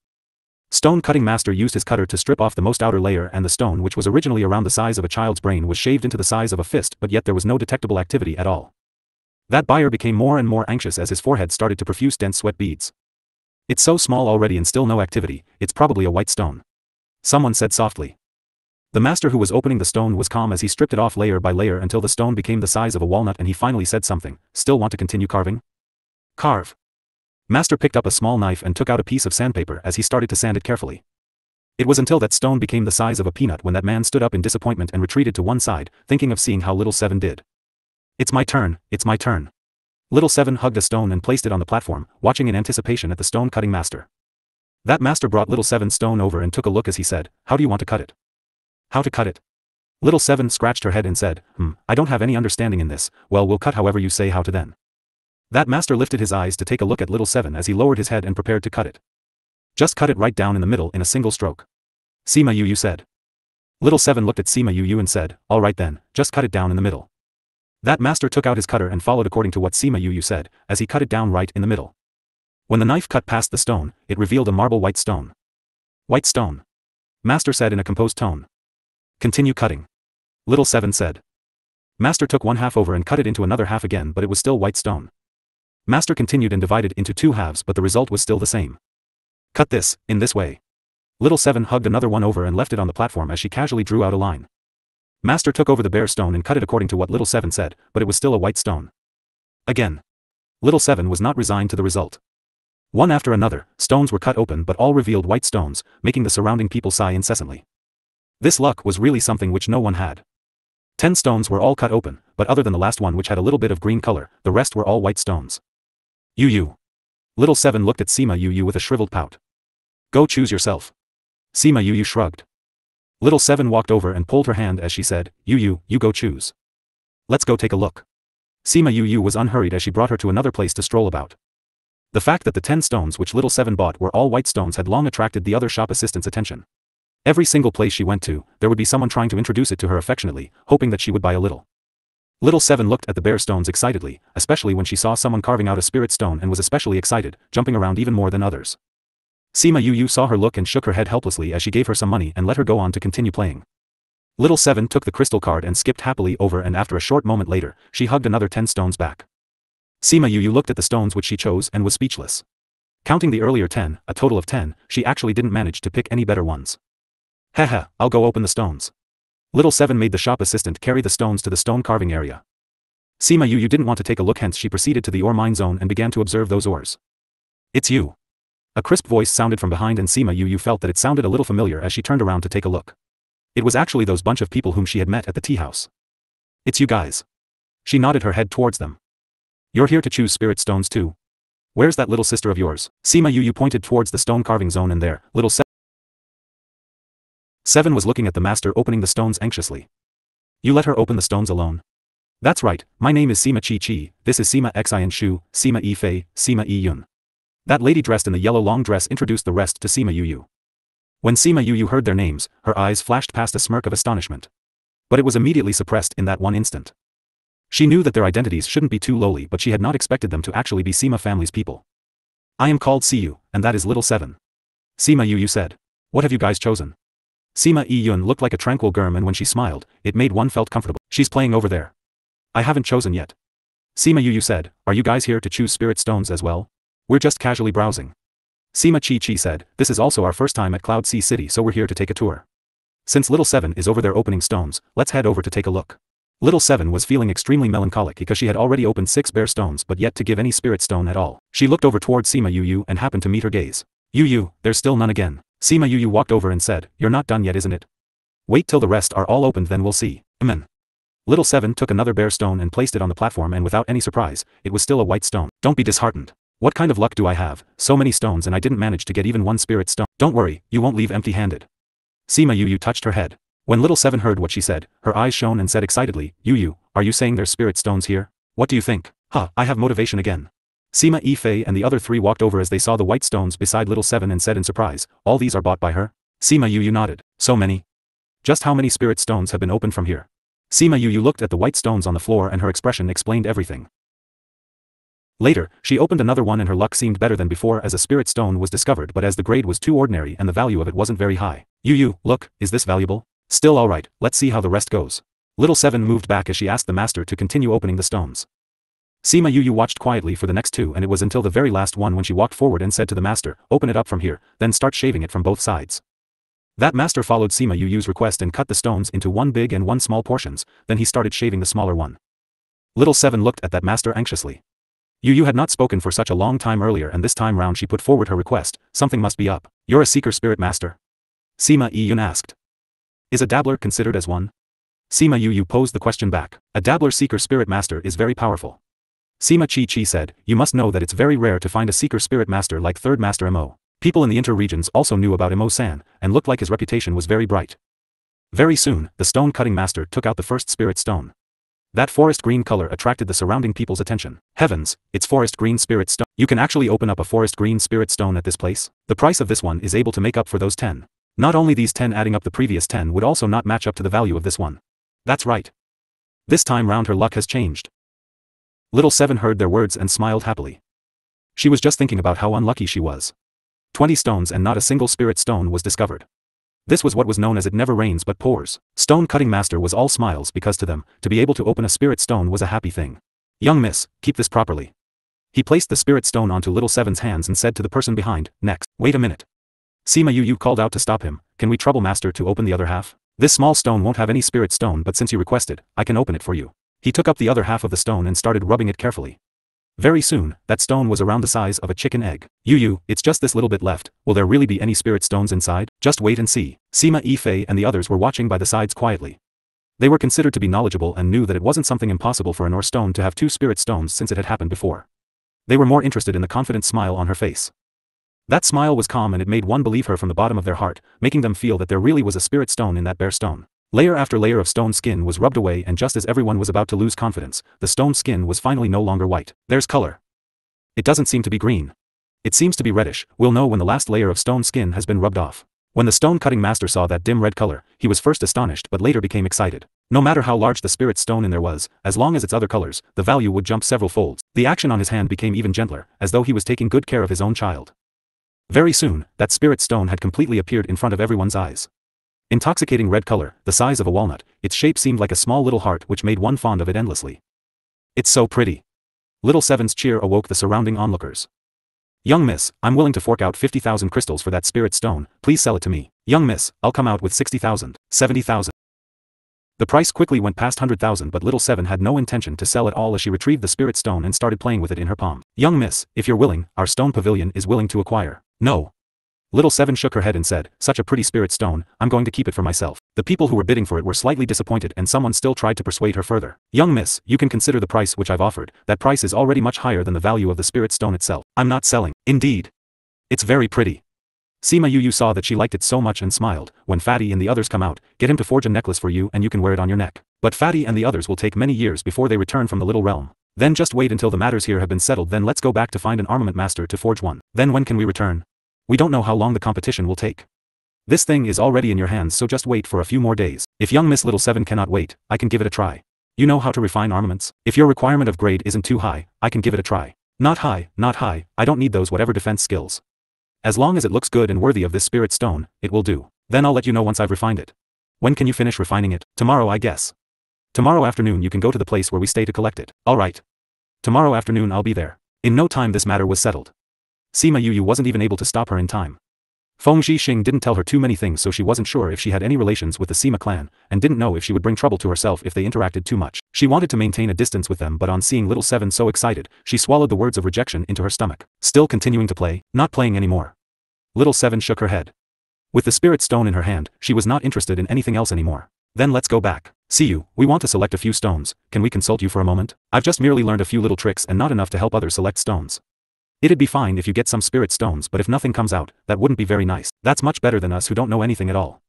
Stone cutting master used his cutter to strip off the most outer layer, and the stone, which was originally around the size of a child's brain, was shaved into the size of a fist, but yet there was no detectable activity at all. That buyer became more and more anxious as his forehead started to profuse dense sweat beads. It's so small already and still no activity, it's probably a white stone. Someone said softly. The master who was opening the stone was calm as he stripped it off layer by layer until the stone became the size of a walnut, and he finally said something. Still want to continue carving? Carve. Master picked up a small knife and took out a piece of sandpaper as he started to sand it carefully. It was until that stone became the size of a peanut when that man stood up in disappointment and retreated to one side, thinking of seeing how Little Seven did. It's my turn, it's my turn. Little Seven hugged a stone and placed it on the platform, watching in anticipation at the stone cutting master. That master brought Little Seven's stone over and took a look as he said, how do you want to cut it? How to cut it? Little Seven scratched her head and said, I don't have any understanding in this. Well, we'll cut however you say how to then. That master lifted his eyes to take a look at Little Seven as he lowered his head and prepared to cut it. Just cut it right down in the middle in a single stroke. Sima Yu said. Little Seven looked at Sima Yu and said, all right then, just cut it down in the middle. That master took out his cutter and followed according to what Sima Yu said, as he cut it down right in the middle. When the knife cut past the stone, it revealed a marble white stone. White stone. Master said in a composed tone. Continue cutting. Little Seven said. Master took one half over and cut it into another half again, but it was still white stone. Master continued and divided into 2 halves, but the result was still the same. Cut this, in this way. Little Seven hugged another one over and left it on the platform as she casually drew out a line. Master took over the bare stone and cut it according to what Little Seven said, but it was still a white stone. Again. Little Seven was not resigned to the result. One after another, stones were cut open, but all revealed white stones, making the surrounding people sigh incessantly. This luck was really something which no one had. 10 stones were all cut open, but other than the last one which had a little bit of green color, the rest were all white stones. Yu. Little Seven looked at Sima Yu with a shriveled pout. Go choose yourself. Sima Yu shrugged. Little Seven walked over and pulled her hand as she said, you go choose. Let's go take a look. Sima Yu was unhurried as she brought her to another place to stroll about. The fact that the 10 stones which Little Seven bought were all white stones had long attracted the other shop assistant's attention. Every single place she went to, there would be someone trying to introduce it to her affectionately, hoping that she would buy a little. Little Seven looked at the bare stones excitedly, especially when she saw someone carving out a spirit stone, and was especially excited, jumping around even more than others. Sima Yu saw her look and shook her head helplessly as she gave her some money and let her go on to continue playing. Little Seven took the crystal card and skipped happily over, and after a short moment later, she hugged another 10 stones back. Sima Yu looked at the stones which she chose and was speechless. Counting the earlier 10, a total of 10, she actually didn't manage to pick any better ones. Haha, I'll go open the stones. Little Seven made the shop assistant carry the stones to the stone carving area. Sima Yu didn't want to take a look, hence she proceeded to the ore mine zone and began to observe those ores. It's you. A crisp voice sounded from behind, and Sima Yu felt that it sounded a little familiar as she turned around to take a look. It was actually those bunch of people whom she had met at the tea house. It's you guys. She nodded her head towards them. You're here to choose spirit stones too? Where's that little sister of yours? Sima Yu pointed towards the stone carving zone, and there, little Seven was looking at the master opening the stones anxiously. You let her open the stones alone? That's right, my name is Sima Chi, this is Sima Xin Shu, Sima Yi Fei, Sima Yi Yun. That lady dressed in the yellow long dress introduced the rest to Sima Yu. When Sima Yu heard their names, her eyes flashed past a smirk of astonishment. But it was immediately suppressed in that one instant. She knew that their identities shouldn't be too lowly, but she had not expected them to actually be Sima family's people. I am called Siyu, and that is Little Seven. Sima Yu said. What have you guys chosen? Sima Yi Yun looked like a tranquil germ, and when she smiled, it made one felt comfortable. She's playing over there. I haven't chosen yet. Sima Yu said, are you guys here to choose spirit stones as well? We're just casually browsing. Sima Chi said, this is also our first time at Cloud Sea City, so we're here to take a tour. Since Little Seven is over there opening stones, let's head over to take a look. Little Seven was feeling extremely melancholic because she had already opened 6 bare stones but yet to give any spirit stone at all. She looked over towards Sima Yu and happened to meet her gaze. Yu, there's still none again. Sima Yu walked over and said, you're not done yet, isn't it? Wait till the rest are all opened, then we'll see. Amen. Little Seven took another bare stone and placed it on the platform, and without any surprise, it was still a white stone. Don't be disheartened. What kind of luck do I have? So many stones and I didn't manage to get even one spirit stone. Don't worry, you won't leave empty-handed. Sima Yu touched her head. When Little Seven heard what she said, her eyes shone and said excitedly, Yu, are you saying there's spirit stones here? What do you think? I have motivation again. Sima Yi Fei and the other 3 walked over as they saw the white stones beside Little Seven and said in surprise, all these are bought by her? Sima Yu nodded. So many? Just how many spirit stones have been opened from here? Sima Yu looked at the white stones on the floor and her expression explained everything. Later, she opened another one and her luck seemed better than before as a spirit stone was discovered, but as the grade was too ordinary and the value of it wasn't very high. Yu, look, is this valuable? Still alright, let's see how the rest goes. Little Seven moved back as she asked the master to continue opening the stones. Sima Yu watched quietly for the next 2, and it was until the very last one when she walked forward and said to the master, open it up from here, then start shaving it from both sides. That master followed Sima Yu's request and cut the stones into 1 big and 1 small portions, then he started shaving the smaller one. Little Seven looked at that master anxiously. Yu had not spoken for such a long time earlier, and this time round she put forward her request. Something must be up. You're a seeker spirit master? Sima Yi asked. Is a dabbler considered as one? Sima Yu posed the question back. A dabbler seeker spirit master is very powerful. Sima Chi said, you must know that it's very rare to find a seeker spirit master like third master Mo. People in the inter-regions also knew about Mo-san, and looked like his reputation was very bright. Very soon, the stone-cutting master took out the first spirit stone. That forest green color attracted the surrounding people's attention. Heavens, it's forest green spirit stone. You can actually open up a forest green spirit stone at this place? The price of this one is able to make up for those 10. Not only these 10 adding up the previous 10 would also not match up to the value of this one. That's right. This time round her luck has changed. Little Seven heard their words and smiled happily. She was just thinking about how unlucky she was. 20 stones and not a single spirit stone was discovered. This was what was known as it never rains but pours. Stone cutting master was all smiles because to them, to be able to open a spirit stone was a happy thing. Young miss, keep this properly. He placed the spirit stone onto Little Seven's hands and said to the person behind, next. Wait a minute. Sima Yu called out to stop him, can we trouble master to open the other half? This small stone won't have any spirit stone, but since you requested, I can open it for you. He took up the other half of the stone and started rubbing it carefully. Very soon, that stone was around the size of a chicken egg. Yu, it's just this little bit left. Will there really be any spirit stones inside? Just wait and see. Sima Yi Fei and the others were watching by the sides quietly. They were considered to be knowledgeable and knew that it wasn't something impossible for an ore stone to have 2 spirit stones since it had happened before. They were more interested in the confident smile on her face. That smile was calm and it made one believe her from the bottom of their heart, making them feel that there really was a spirit stone in that bare stone. Layer after layer of stone skin was rubbed away, and just as everyone was about to lose confidence, the stone skin was finally no longer white. There's color. It doesn't seem to be green. It seems to be reddish. We'll know when the last layer of stone skin has been rubbed off. When the stone-cutting master saw that dim red color, he was first astonished but later became excited. No matter how large the spirit stone in there was, as long as its other colors, the value would jump several folds. The action on his hand became even gentler, as though he was taking good care of his own child. Very soon, that spirit stone had completely appeared in front of everyone's eyes. Intoxicating red color, the size of a walnut, its shape seemed like a small little heart which made one fond of it endlessly. It's so pretty. Little Seven's cheer awoke the surrounding onlookers. Young miss, I'm willing to fork out 50,000 crystals for that spirit stone, please sell it to me. Young miss, I'll come out with 60,000, 70,000. The price quickly went past 100,000 but Little Seven had no intention to sell at all as she retrieved the spirit stone and started playing with it in her palm. Young miss, if you're willing, our stone pavilion is willing to acquire. No. Little Seven shook her head and said, such a pretty spirit stone, I'm going to keep it for myself. The people who were bidding for it were slightly disappointed and someone still tried to persuade her further. Young miss, you can consider the price which I've offered, that price is already much higher than the value of the spirit stone itself. I'm not selling. Indeed. It's very pretty. Sima Yu saw that she liked it so much and smiled. When Fatty and the others come out, get him to forge a necklace for you and you can wear it on your neck. But Fatty and the others will take many years before they return from the little realm. Then just wait until the matters here have been settled, then let's go back to find an armament master to forge one. Then when can we return? We don't know how long the competition will take. This thing is already in your hands, so just wait for a few more days. If young Miss Little Seven cannot wait, I can give it a try. You know how to refine armaments? If your requirement of grade isn't too high, I can give it a try. Not high, I don't need those whatever defense skills. As long as it looks good and worthy of this spirit stone, it will do. Then I'll let you know once I've refined it. When can you finish refining it? Tomorrow, I guess. Tomorrow afternoon you can go to the place where we stay to collect it. Alright. Tomorrow afternoon I'll be there. In no time this matter was settled. Sima Yu wasn't even able to stop her in time. Feng Zhixing didn't tell her too many things, so she wasn't sure if she had any relations with the Sima clan, and didn't know if she would bring trouble to herself if they interacted too much. She wanted to maintain a distance with them, but on seeing Little Seven so excited, she swallowed the words of rejection into her stomach. Still continuing to play, not playing anymore. Little Seven shook her head. With the spirit stone in her hand, she was not interested in anything else anymore. Then let's go back. See you, we want to select a few stones, can we consult you for a moment? I've just merely learned a few little tricks and not enough to help others select stones. It'd be fine if you get some spirit stones, but if nothing comes out, that wouldn't be very nice. That's much better than us who don't know anything at all.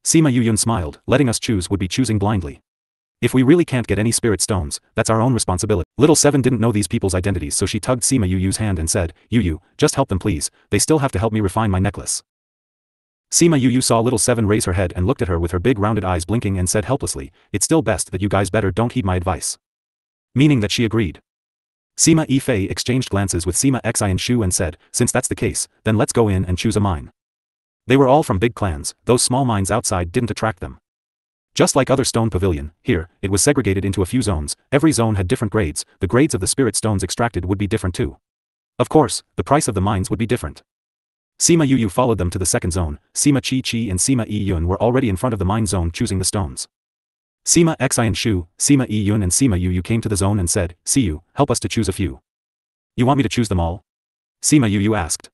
Sima Yuyun smiled, letting us choose would be choosing blindly. If we really can't get any spirit stones, that's our own responsibility. Little Seven didn't know these people's identities, so she tugged Sima Yuyu's hand and said, Yuyu, just help them please, they still have to help me refine my necklace. Sima Yu saw Little Seven raise her head and looked at her with her big rounded eyes blinking and said helplessly, it's still best that you guys better don't heed my advice. Meaning that she agreed. Sima Yifei exchanged glances with Sima Xi and Shu and said, since that's the case, then let's go in and choose a mine. They were all from big clans, those small mines outside didn't attract them. Just like other stone pavilion, here, it was segregated into a few zones, every zone had different grades, the grades of the spirit stones extracted would be different too. Of course, the price of the mines would be different. Sima Yu followed them to the second zone, Sima Chi and Sima Yun were already in front of the mine zone choosing the stones. Sima Xi and Shu, Sima Yun and Sima Yu came to the zone and said, see you, help us to choose a few. You want me to choose them all? Sima Yu asked.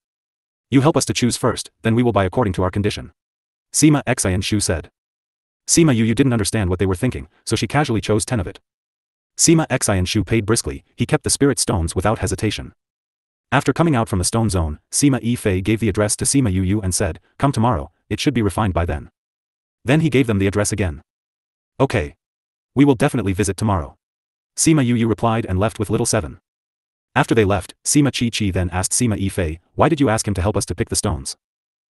You help us to choose first, then we will buy according to our condition. Sima Xi and Shu said. Sima Yu didn't understand what they were thinking, so she casually chose 10 of it. Sima Xi and Shu paid briskly, he kept the spirit stones without hesitation. After coming out from the stone zone, Sima Yifei gave the address to Sima Yu and said, come tomorrow, it should be refined by then. Then he gave them the address again. Okay. We will definitely visit tomorrow. Sima Yu replied and left with Little Seven. After they left, Sima Chi then asked Sima Yifei, why did you ask him to help us to pick the stones?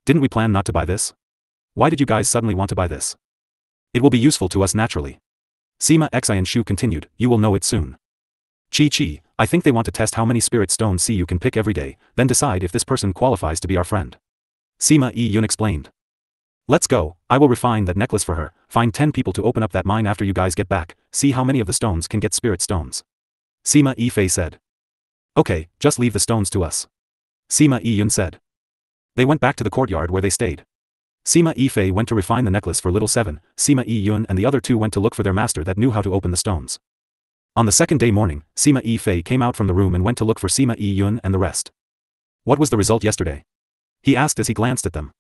Didn't we plan not to buy this? Why did you guys suddenly want to buy this? It will be useful to us naturally. Sima Xi and Shu continued, you will know it soon. Chi, I think they want to test how many spirit stones you can pick every day, then decide if this person qualifies to be our friend. Sima Yun explained. Let's go, I will refine that necklace for her, find 10 people to open up that mine after you guys get back, see how many of the stones can get spirit stones. Sima Yifei said. Okay, just leave the stones to us. Sima Yun said. They went back to the courtyard where they stayed. Sima Yifei went to refine the necklace for Little Seven, Sima Yun and the other two went to look for their master that knew how to open the stones. On the second day morning, Sima Yifei came out from the room and went to look for Sima Yun and the rest. What was the result yesterday? He asked as he glanced at them.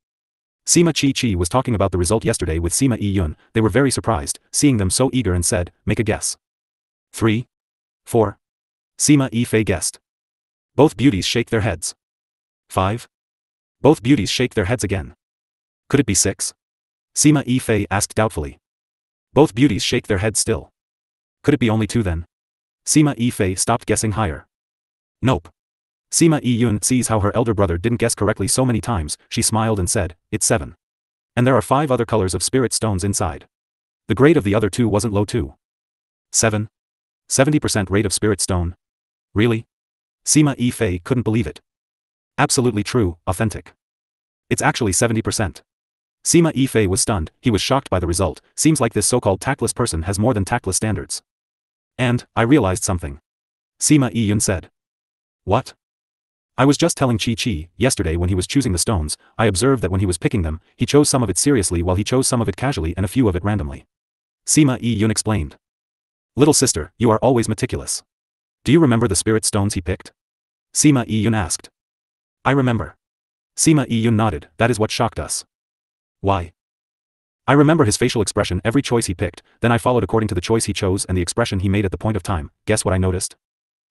Sima Chi was talking about the result yesterday with Sima Yun, they were very surprised, seeing them so eager and said, make a guess. 3. 4. Sima Yifei guessed. Both beauties shake their heads. 5. Both beauties shake their heads again. Could it be 6? Sima Yifei asked doubtfully. Both beauties shake their heads still. Could it be only 2 then? Sima Yifei stopped guessing higher. Nope. Sima Yun sees how her elder brother didn't guess correctly so many times, she smiled and said, it's 7. And there are 5 other colors of spirit stones inside. The grade of the other 2 wasn't low too. 7. 70% rate of spirit stone. Really? Sima Yifei couldn't believe it. Absolutely true, authentic. It's actually 70%. Sima Yifei was stunned, he was shocked by the result, seems like this so-called tactless person has more than tactless standards. And, I realized something. Sima Yiyun said. What? I was just telling Chi, yesterday when he was choosing the stones, I observed that when he was picking them, he chose some of it seriously while he chose some of it casually and a few of it randomly. Sima Yiyun explained. Little sister, you are always meticulous. Do you remember the spirit stones he picked? Sima Yiyun asked. I remember. Sima Yiyun nodded, that is what shocked us. Why? I remember his facial expression every choice he picked, then I followed according to the choice he chose and the expression he made at the point of time. Guess what I noticed?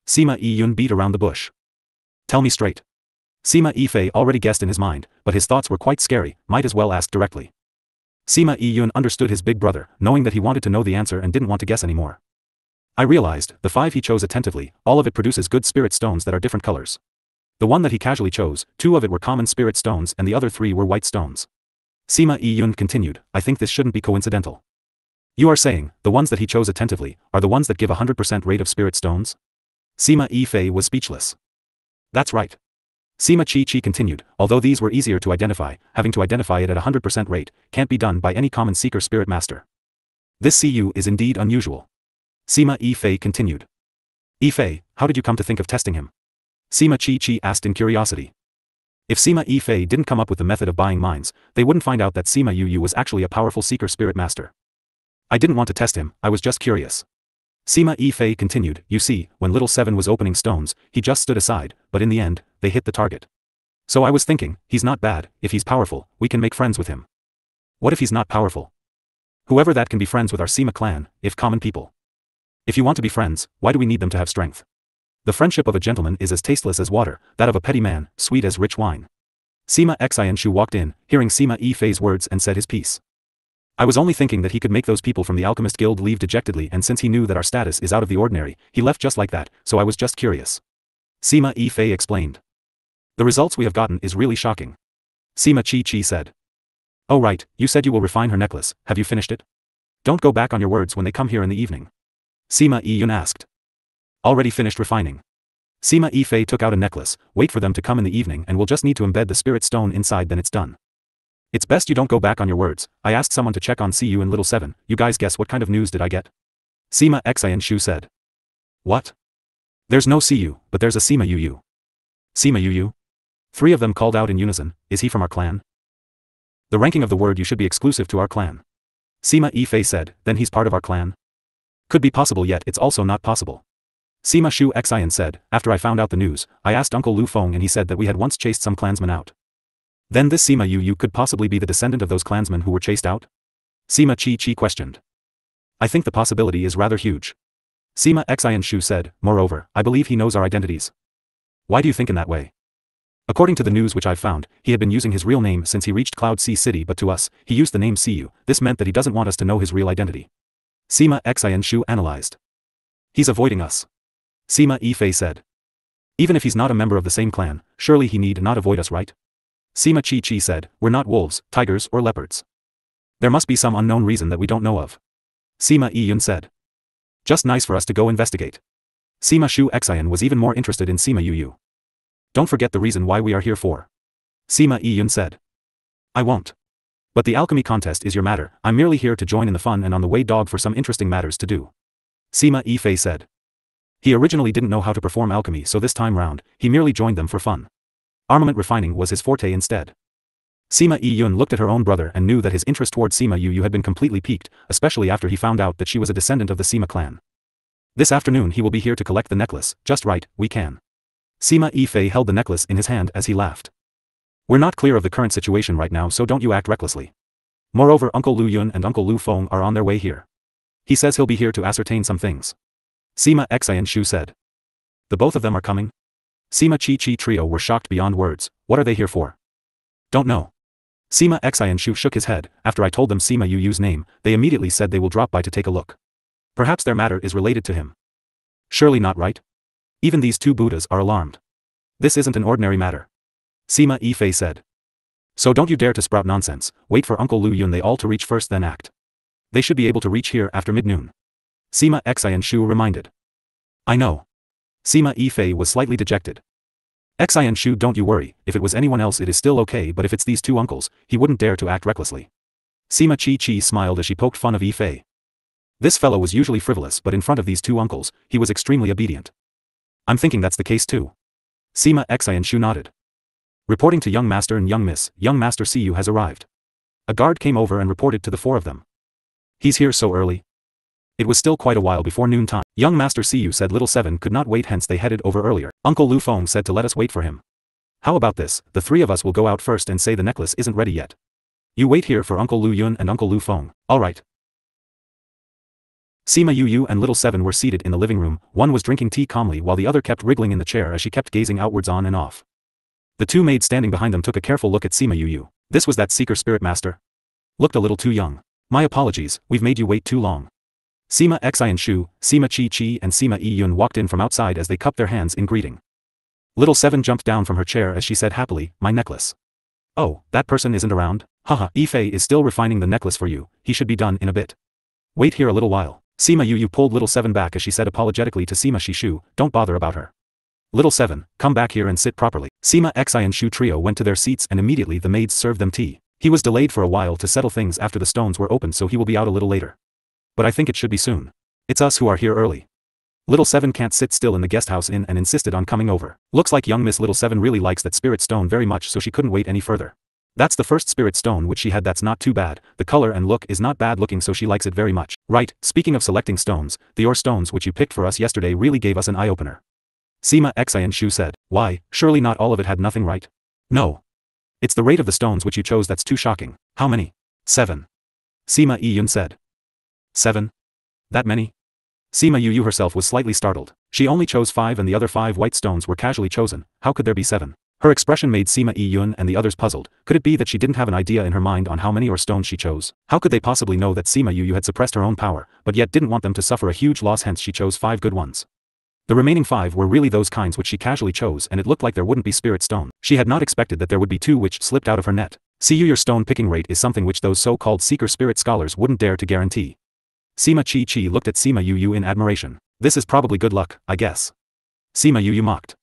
Sima Yiyun beat around the bush. Tell me straight. Sima Yifei already guessed in his mind, but his thoughts were quite scary, might as well ask directly. Sima Yiyun understood his big brother, knowing that he wanted to know the answer and didn't want to guess anymore. I realized, the 5 he chose attentively, all of it produces good spirit stones that are different colors. The one that he casually chose, 2 of it were common spirit stones and the other 3 were white stones. Sima Yiyun continued, I think this shouldn't be coincidental. You are saying, the ones that he chose attentively, are the ones that give 100% rate of spirit stones? Sima Yifei was speechless. That's right. Sima Chi continued, although these were easier to identify, having to identify it at 100% rate, can't be done by any common seeker spirit master. This CU is indeed unusual. Sima Yifei continued. Yifei, how did you come to think of testing him? Sima Chi asked in curiosity. If Sima Yifei didn't come up with the method of buying minds, they wouldn't find out that Sima Yu was actually a powerful seeker spirit master. I didn't want to test him, I was just curious. Sima Yifei continued, you see, when little Seven was opening stones, he just stood aside, but in the end, they hit the target. So I was thinking, he's not bad, if he's powerful, we can make friends with him. What if he's not powerful? Whoever that can be friends with our Sima clan, if common people. If you want to be friends, why do we need them to have strength? The friendship of a gentleman is as tasteless as water, that of a petty man, sweet as rich wine. Sima Xianshu walked in, hearing Sima Yifei's words and said his piece. I was only thinking that he could make those people from the Alchemist Guild leave dejectedly, and since he knew that our status is out of the ordinary, he left just like that, so I was just curious. Sima Yifei explained. The results we have gotten is really shocking. Sima Chi said. Oh right, you said you will refine her necklace, have you finished it? Don't go back on your words when they come here in the evening. Sima Yiyun asked. Already finished refining. Sima Yifei took out a necklace, wait for them to come in the evening and we'll just need to embed the spirit stone inside, then it's done. It's best you don't go back on your words, I asked someone to check on CU and Little Seven, you guys guess what kind of news did I get? Sima Xianshu said. What? There's no CU, but there's a Sima Yu. Sima Yu? 3 of them called out in unison, is he from our clan? The ranking of the word you should be exclusive to our clan. Sima Yifei said, then he's part of our clan? Could be possible, yet it's also not possible. Sima Shu Xian said, after I found out the news, I asked Uncle Lu Feng and he said that we had once chased some clansmen out. Then this Sima Yu could possibly be the descendant of those clansmen who were chased out? Sima Chi questioned. I think the possibility is rather huge. Sima Xianshu said, moreover, I believe he knows our identities. Why do you think in that way? According to the news which I've found, he had been using his real name since he reached Cloud Sea City, but to us, he used the name Siyu. This meant that he doesn't want us to know his real identity. Sima Xianshu analyzed. He's avoiding us. Sima Yifei said. Even if he's not a member of the same clan, surely he need not avoid us, right? Sima Chi said, we're not wolves, tigers or leopards. There must be some unknown reason that we don't know of. Sima Yiyun said. Just nice for us to go investigate. Sima Shu Xian was even more interested in Sima Yu. Don't forget the reason why we are here for. Sima Yiyun said. I won't. But the alchemy contest is your matter, I'm merely here to join in the fun and on the way dog for some interesting matters to do. Sima Yifei said. He originally didn't know how to perform alchemy, so this time round, he merely joined them for fun. Armament refining was his forte instead. Sima Yiyun looked at her own brother and knew that his interest toward Sima Yu had been completely piqued, especially after he found out that she was a descendant of the Sima clan. This afternoon he will be here to collect the necklace, just right, we can. Sima Yifei held the necklace in his hand as he laughed. We're not clear of the current situation right now, so don't you act recklessly. Moreover, Uncle Lu Yun and Uncle Lu Feng are on their way here. He says he'll be here to ascertain some things. Sima Xianshu said. The both of them are coming? Sima Chi trio were shocked beyond words. What are they here for? Don't know. Sima Xianshu shook his head. After I told them Sima Yu's name, they immediately said they will drop by to take a look. Perhaps their matter is related to him. Surely not, right? Even these 2 Buddhas are alarmed. This isn't an ordinary matter. Sima Yifei said. So don't you dare to sprout nonsense, wait for Uncle Lu Yun they all to reach first, then act. They should be able to reach here after mid-noon. Sima Xianshu reminded. I know. Sima Yifei was slightly dejected. Xian Shu, don't you worry, if it was anyone else it is still okay, but if it's these two uncles, he wouldn't dare to act recklessly. Sima Chi smiled as she poked fun of Yi Fei. This fellow was usually frivolous, but in front of these two uncles, he was extremely obedient. I'm thinking that's the case too. Sima Xian Shu nodded. Reporting to young master and young master Siyu has arrived. A guard came over and reported to the four of them. He's here so early? It was still quite a while before noon time. Young master Siyu said little seven could not wait, hence they headed over earlier. Uncle Lu Feng said to let us wait for him. How about this, the three of us will go out first and say the necklace isn't ready yet. You wait here for Uncle Lu Yun and Uncle Lu Feng. Alright. Sima Yu and little seven were seated in the living room, one was drinking tea calmly while the other kept wriggling in the chair as she kept gazing outwards on and off. The two maids standing behind them took a careful look at Sima Yu. This was that seeker spirit master? Looked a little too young. My apologies, we've made you wait too long. Sima Xian Shu, Sima Chi and Sima Yi Yun walked in from outside as they cupped their hands in greeting. Little seven jumped down from her chair as she said happily, my necklace. Oh, that person isn't around? Haha, Yi Fei is still refining the necklace for you, he should be done in a bit. Wait here a little while. Sima Yu pulled little seven back as she said apologetically to Sima Shishu, don't bother about her. Little seven, come back here and sit properly. Sima Xian Shu trio went to their seats and immediately the maids served them tea. He was delayed for a while to settle things after the stones were opened, so he will be out a little later. But I think it should be soon. It's us who are here early. Little seven can't sit still in the guest house inn and insisted on coming over. Looks like young Miss Little Seven really likes that spirit stone very much, so she couldn't wait any further. That's the first spirit stone which she had. That's not too bad, the color and look is not bad looking, so she likes it very much. Right, speaking of selecting stones, the ore stones which you picked for us yesterday really gave us an eye-opener. Sima Xian Shu said, why, surely not all of it had nothing right? No. It's the rate of the stones which you chose that's too shocking. How many? 7. Sima Yi Yun said. 7? That many? Sima Yu herself was slightly startled. She only chose 5 and the other 5 white stones were casually chosen, how could there be 7? Her expression made Sima Yi Yun and the others puzzled. Could it be that she didn't have an idea in her mind on how many ore stones she chose? How could they possibly know that Sima Yu had suppressed her own power, but yet didn't want them to suffer a huge loss, hence she chose 5 good ones? The remaining 5 were really those kinds which she casually chose, and it looked like there wouldn't be spirit stone. She had not expected that there would be 2 which slipped out of her net. Your stone picking rate is something which those so-called seeker spirit scholars wouldn't dare to guarantee. Sima Chi looked at Sima Yu in admiration. This is probably good luck, I guess. Sima Yu mocked.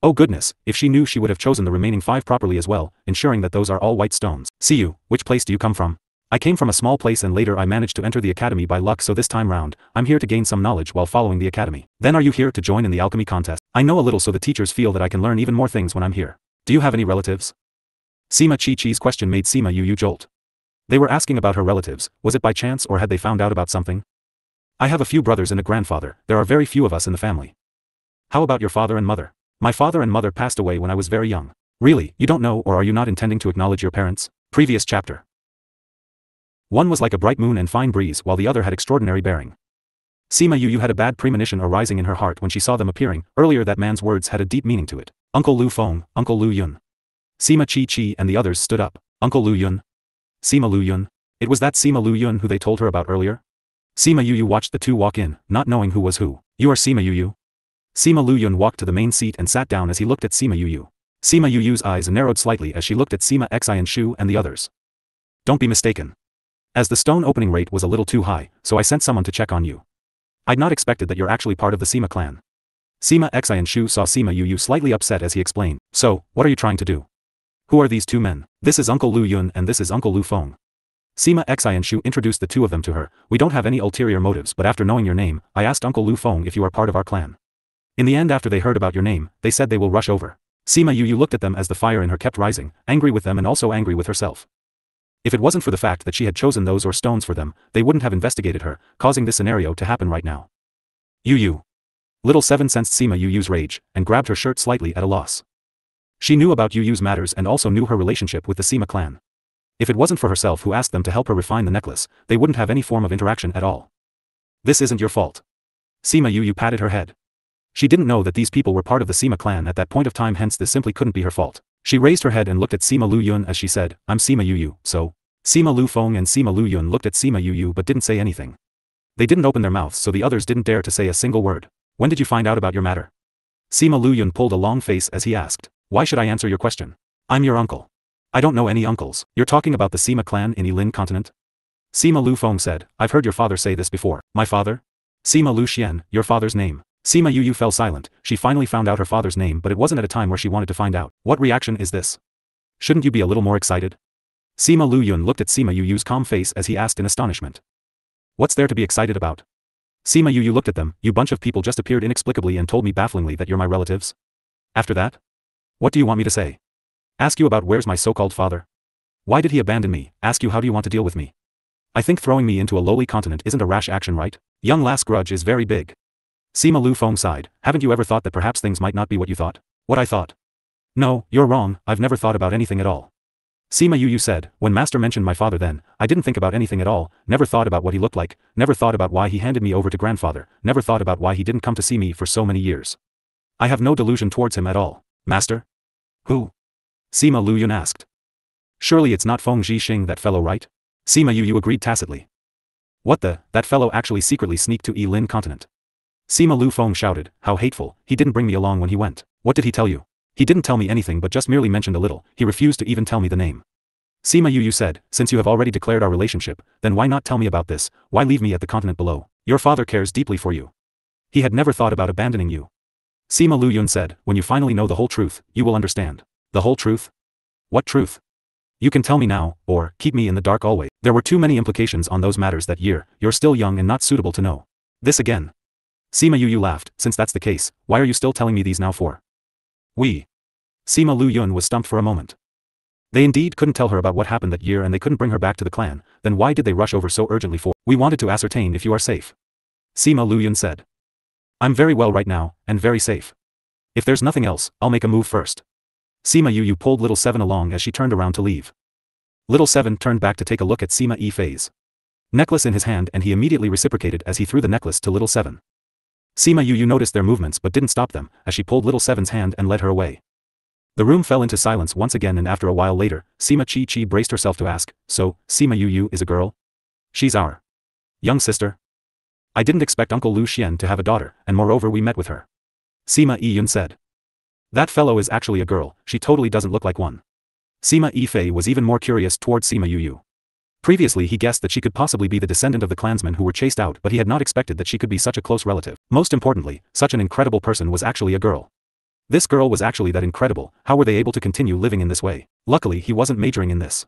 Oh goodness, if she knew she would have chosen the remaining 5 properly as well, ensuring that those are all white stones. Siyu, which place do you come from? I came from a small place and later I managed to enter the academy by luck, so this time round, I'm here to gain some knowledge while following the academy. Then are you here to join in the alchemy contest? I know a little, so the teachers feel that I can learn even more things when I'm here. Do you have any relatives? Sima Chi's question made Sima Yu jolt. They were asking about her relatives, was it by chance or had they found out about something? I have a few brothers and a grandfather, there are very few of us in the family. How about your father and mother? My father and mother passed away when I was very young. Really, you don't know, or are you not intending to acknowledge your parents? Previous chapter. One was like a bright moon and fine breeze while the other had extraordinary bearing. Sima Yu had a bad premonition arising in her heart when she saw them appearing. Earlier that man's words had a deep meaning to it. Uncle Lu Feng, Uncle Lu Yun. Sima Chi and the others stood up. Uncle Lu Yun? Sima Lu Yun? It was that Sima Lu Yun who they told her about earlier? Sima Yu watched the two walk in, not knowing who was who. You are Sima Yu? Sima Lu Yun walked to the main seat and sat down as he looked at Sima Yu. Sima Yu's eyes narrowed slightly as she looked at Sima Xian Shu and the others. Don't be mistaken. As the stone opening rate was a little too high, so I sent someone to check on you. I'd not expected that you're actually part of the Sima clan. Sima Xian Shu saw Sima Yu slightly upset as he explained. So, what are you trying to do? Who are these two men? This is Uncle Lu Yun and this is Uncle Lu Feng. Sima Xian Shu introduced the two of them to her. We don't have any ulterior motives, but after knowing your name, I asked Uncle Lu Feng if you are part of our clan. In the end, after they heard about your name, they said they will rush over. Sima Yu looked at them as the fire in her kept rising, angry with them and also angry with herself. If it wasn't for the fact that she had chosen those ore stones for them, they wouldn't have investigated her, causing this scenario to happen right now. Yu. Little Seven sensed Sima Yu's rage, and grabbed her shirt slightly at a loss. She knew about Yu's matters and also knew her relationship with the Sima clan. If it wasn't for herself who asked them to help her refine the necklace, they wouldn't have any form of interaction at all. This isn't your fault. Sima Yu patted her head. She didn't know that these people were part of the Sima clan at that point of time, hence this simply couldn't be her fault. She raised her head and looked at Sima Lu Yun as she said, I'm Sima Yu, so. Sima Lu Feng and Sima Lu Yun looked at Sima Yu but didn't say anything. They didn't open their mouths, so the others didn't dare to say a single word. When did you find out about your matter? Sima Lu Yun pulled a long face as he asked. Why should I answer your question? I'm your uncle. I don't know any uncles. You're talking about the Sima clan in Yilin continent? Sima Lu Feng said, I've heard your father say this before. My father? Sima Lu Xian, your father's name. Sima Yu fell silent. She finally found out her father's name, but it wasn't at a time where she wanted to find out. What reaction is this? Shouldn't you be a little more excited? Sima Luyun looked at Sima Yu's calm face as he asked in astonishment. What's there to be excited about? Sima Yu looked at them. You bunch of people just appeared inexplicably and told me bafflingly that you're my relatives. After that? What do you want me to say? Ask you about where's my so-called father? Why did he abandon me? Ask you how do you want to deal with me? I think throwing me into a lowly continent isn't a rash action, right? Young lass grudge is very big. Sima Lu Feng sighed. Haven't you ever thought that perhaps things might not be what you thought? What I thought? No, you're wrong, I've never thought about anything at all. Sima Yu said, when Master mentioned my father then, I didn't think about anything at all, never thought about what he looked like, never thought about why he handed me over to grandfather, never thought about why he didn't come to see me for so many years. I have no delusion towards him at all. Master? Who? Sima Luyun asked. Surely it's not Feng Zhixing, that fellow, right? Sima Yu agreed tacitly. What the, that fellow actually secretly sneaked to Lin continent. Sima Lu Feng shouted, how hateful, he didn't bring me along when he went. What did he tell you? He didn't tell me anything but just merely mentioned a little, he refused to even tell me the name. Sima Yu said, since you have already declared our relationship, then why not tell me about this, why leave me at the continent below? Your father cares deeply for you. He had never thought about abandoning you. Sima Luyun said, when you finally know the whole truth, you will understand. The whole truth? What truth? You can tell me now, or keep me in the dark always. There were too many implications on those matters that year, you're still young and not suitable to know. This again. Sima Yu laughed, since that's the case, why are you still telling me these now for? We. Sima Luyun was stumped for a moment. They indeed couldn't tell her about what happened that year and they couldn't bring her back to the clan, then why did they rush over so urgently for? We wanted to ascertain if you are safe. Sima Luyun said. I'm very well right now, and very safe. If there's nothing else, I'll make a move first. Sima Yu pulled Little Seven along as she turned around to leave. Little Seven turned back to take a look at Sima Fei's necklace in his hand and he immediately reciprocated as he threw the necklace to Little Seven. Sima Yu noticed their movements but didn't stop them, as she pulled Little Seven's hand and led her away. The room fell into silence once again and after a while later, Sima Chi braced herself to ask, so, Sima Yu is a girl? She's our young sister? I didn't expect Uncle Lu Xian to have a daughter, and moreover we met with her. Sima Yun said. That fellow is actually a girl, she totally doesn't look like one. Sima Fei was even more curious towards Sima Yu. Previously he guessed that she could possibly be the descendant of the clansmen who were chased out but he had not expected that she could be such a close relative. Most importantly, such an incredible person was actually a girl. This girl was actually that incredible, how were they able to continue living in this way? Luckily he wasn't majoring in this.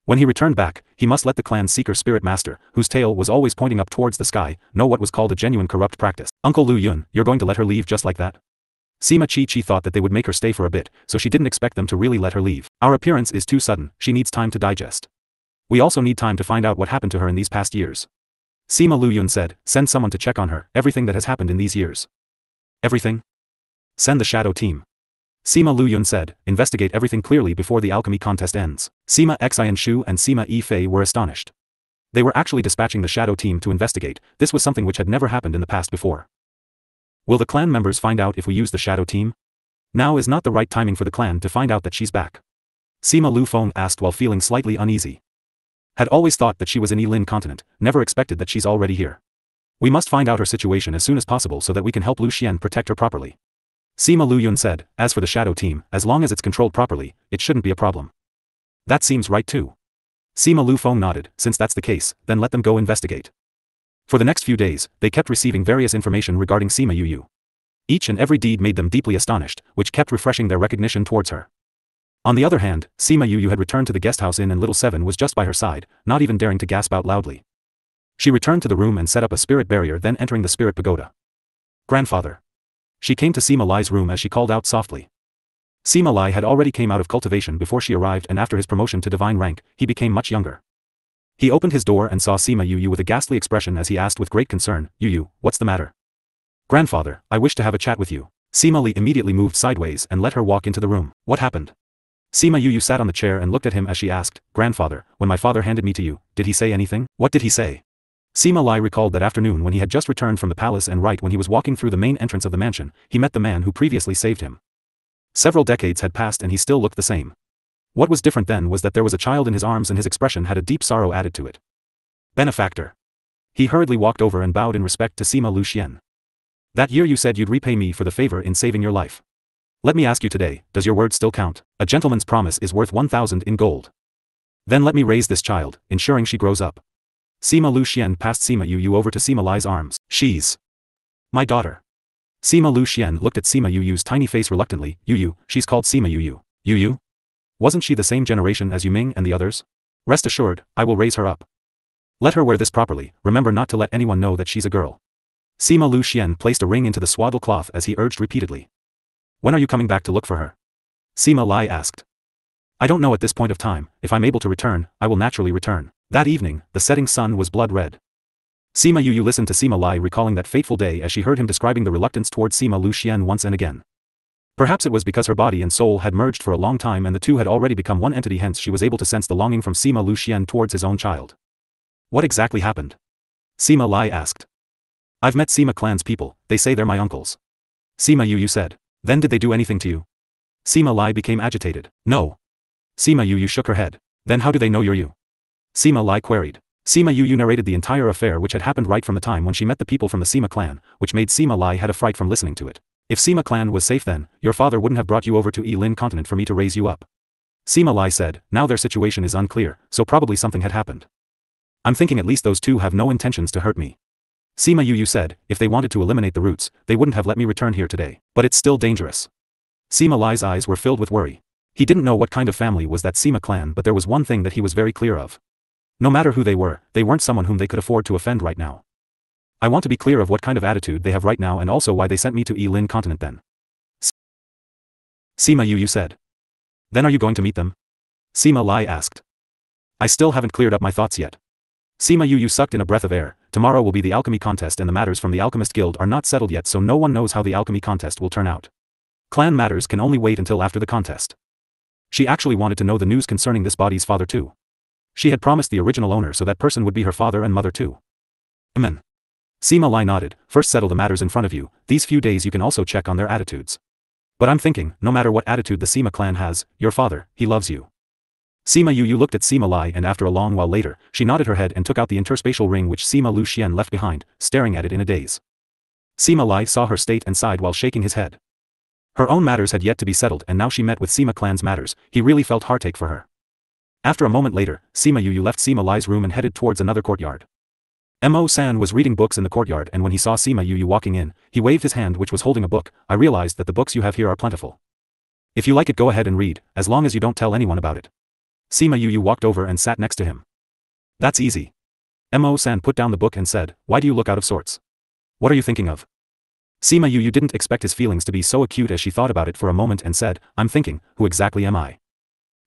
When he returned back, he must let the clan's seeker spirit master, whose tail was always pointing up towards the sky, know what was called a genuine corrupt practice. Uncle Lu Yun, you're going to let her leave just like that? Sima Chi thought that they would make her stay for a bit, so she didn't expect them to really let her leave. Our appearance is too sudden, she needs time to digest. We also need time to find out what happened to her in these past years. Sima Lu Yun said, send someone to check on her, everything that has happened in these years. Everything? Send the shadow team. Sima Lu Yun said, investigate everything clearly before the alchemy contest ends. Sima Xian Shu and Sima Fei were astonished. They were actually dispatching the shadow team to investigate, this was something which had never happened in the past before. Will the clan members find out if we use the shadow team? Now is not the right timing for the clan to find out that she's back. Sima Lu Feng asked while feeling slightly uneasy. Had always thought that she was in Lin continent, never expected that she's already here. We must find out her situation as soon as possible so that we can help Lu Xian protect her properly. Sima Lu Yun said, as for the shadow team, as long as it's controlled properly, it shouldn't be a problem. That seems right too. Sima Lu Feng nodded, since that's the case, then let them go investigate. For the next few days, they kept receiving various information regarding Sima Yu. Each and every deed made them deeply astonished, which kept refreshing their recognition towards her. On the other hand, Sima Yu had returned to the guest house inn and Little Seven was just by her side, not even daring to gasp out loudly. She returned to the room and set up a spirit barrier, then entering the spirit pagoda. Grandfather. She came to Sima Lai's room as she called out softly. Sima Lai had already came out of cultivation before she arrived, and after his promotion to divine rank, he became much younger. He opened his door and saw Sima Yu with a ghastly expression as he asked with great concern, Yu, what's the matter? Grandfather, I wish to have a chat with you. Sima Li immediately moved sideways and let her walk into the room. What happened? Sima Yu sat on the chair and looked at him as she asked, Grandfather, when my father handed me to you, did he say anything? What did he say? Sima Lai recalled that afternoon when he had just returned from the palace, and right when he was walking through the main entrance of the mansion, he met the man who previously saved him. Several decades had passed and he still looked the same. What was different then was that there was a child in his arms and his expression had a deep sorrow added to it. Benefactor. He hurriedly walked over and bowed in respect to Sima Lu Xian. That year you said you'd repay me for the favor in saving your life. Let me ask you today, does your word still count? A gentleman's promise is worth 1,000 in gold. Then let me raise this child, ensuring she grows up. Sima Lu Xian passed Sima Yu over to Sima Lai's arms. She's my daughter. Sima Lu Xian looked at Sima Yuyu's tiny face reluctantly. Yuyu, she's called Sima Yuyu. Yuyu? Wasn't she the same generation as Yu Ming and the others? Rest assured, I will raise her up. Let her wear this properly, remember not to let anyone know that she's a girl. Sima Lu Xian placed a ring into the swaddle cloth as he urged repeatedly. When are you coming back to look for her? Sima Lai asked. I don't know at this point of time. If I'm able to return, I will naturally return. That evening, the setting sun was blood red. Sima Yuyu listened to Sima Lai recalling that fateful day as she heard him describing the reluctance towards Sima Lu Xian once and again. Perhaps it was because her body and soul had merged for a long time and the two had already become one entity, hence she was able to sense the longing from Sima Lu Xian towards his own child. What exactly happened? Sima Lai asked. I've met Sima clan's people, they say they're my uncles. Sima Yuyu said. Then did they do anything to you? Sima Lai became agitated. No. Sima Yuyu shook her head. Then how do they know you're you? Sima Lai queried. Sima Yuyu narrated the entire affair which had happened right from the time when she met the people from the Sima clan, which made Sima Lai had a fright from listening to it. If Sima clan was safe then, your father wouldn't have brought you over to Yilin continent for me to raise you up. Sima Lai said, now their situation is unclear, so probably something had happened. I'm thinking at least those two have no intentions to hurt me. Sima Yuyu said, if they wanted to eliminate the roots, they wouldn't have let me return here today. But it's still dangerous. Sima Lai's eyes were filled with worry. He didn't know what kind of family was that Sima clan, but there was one thing that he was very clear of. No matter who they weren't someone whom they could afford to offend right now. I want to be clear of what kind of attitude they have right now and also why they sent me to Yilin continent then. Sima Yuyu said. Then are you going to meet them? Sima Lai asked. I still haven't cleared up my thoughts yet. Sima Yuyu sucked in a breath of air. Tomorrow will be the alchemy contest and the matters from the Alchemist Guild are not settled yet, so no one knows how the alchemy contest will turn out. Clan matters can only wait until after the contest. She actually wanted to know the news concerning this body's father too. She had promised the original owner so that person would be her father and mother too. Amen. Sima Lai nodded. First settle the matters in front of you, these few days you can also check on their attitudes. But I'm thinking, no matter what attitude the Sima clan has, your father, he loves you. Sima Yuyu looked at Sima Lai and after a long while later, she nodded her head and took out the interspatial ring which Sima Lu Xian left behind, staring at it in a daze. Sima Lai saw her state and sighed while shaking his head. Her own matters had yet to be settled and now she met with Sima clan's matters, he really felt heartache for her. After a moment later, Sima Yuyu left Sima Lai's room and headed towards another courtyard. Mo-san was reading books in the courtyard and when he saw Sima Yuyu walking in, he waved his hand which was holding a book. I realized that the books you have here are plentiful. If you like it go ahead and read, as long as you don't tell anyone about it. Sima Yuyu walked over and sat next to him. That's easy. Mo-san put down the book and said, why do you look out of sorts? What are you thinking of? Sima Yuyu didn't expect his feelings to be so acute as she thought about it for a moment and said, I'm thinking, who exactly am I?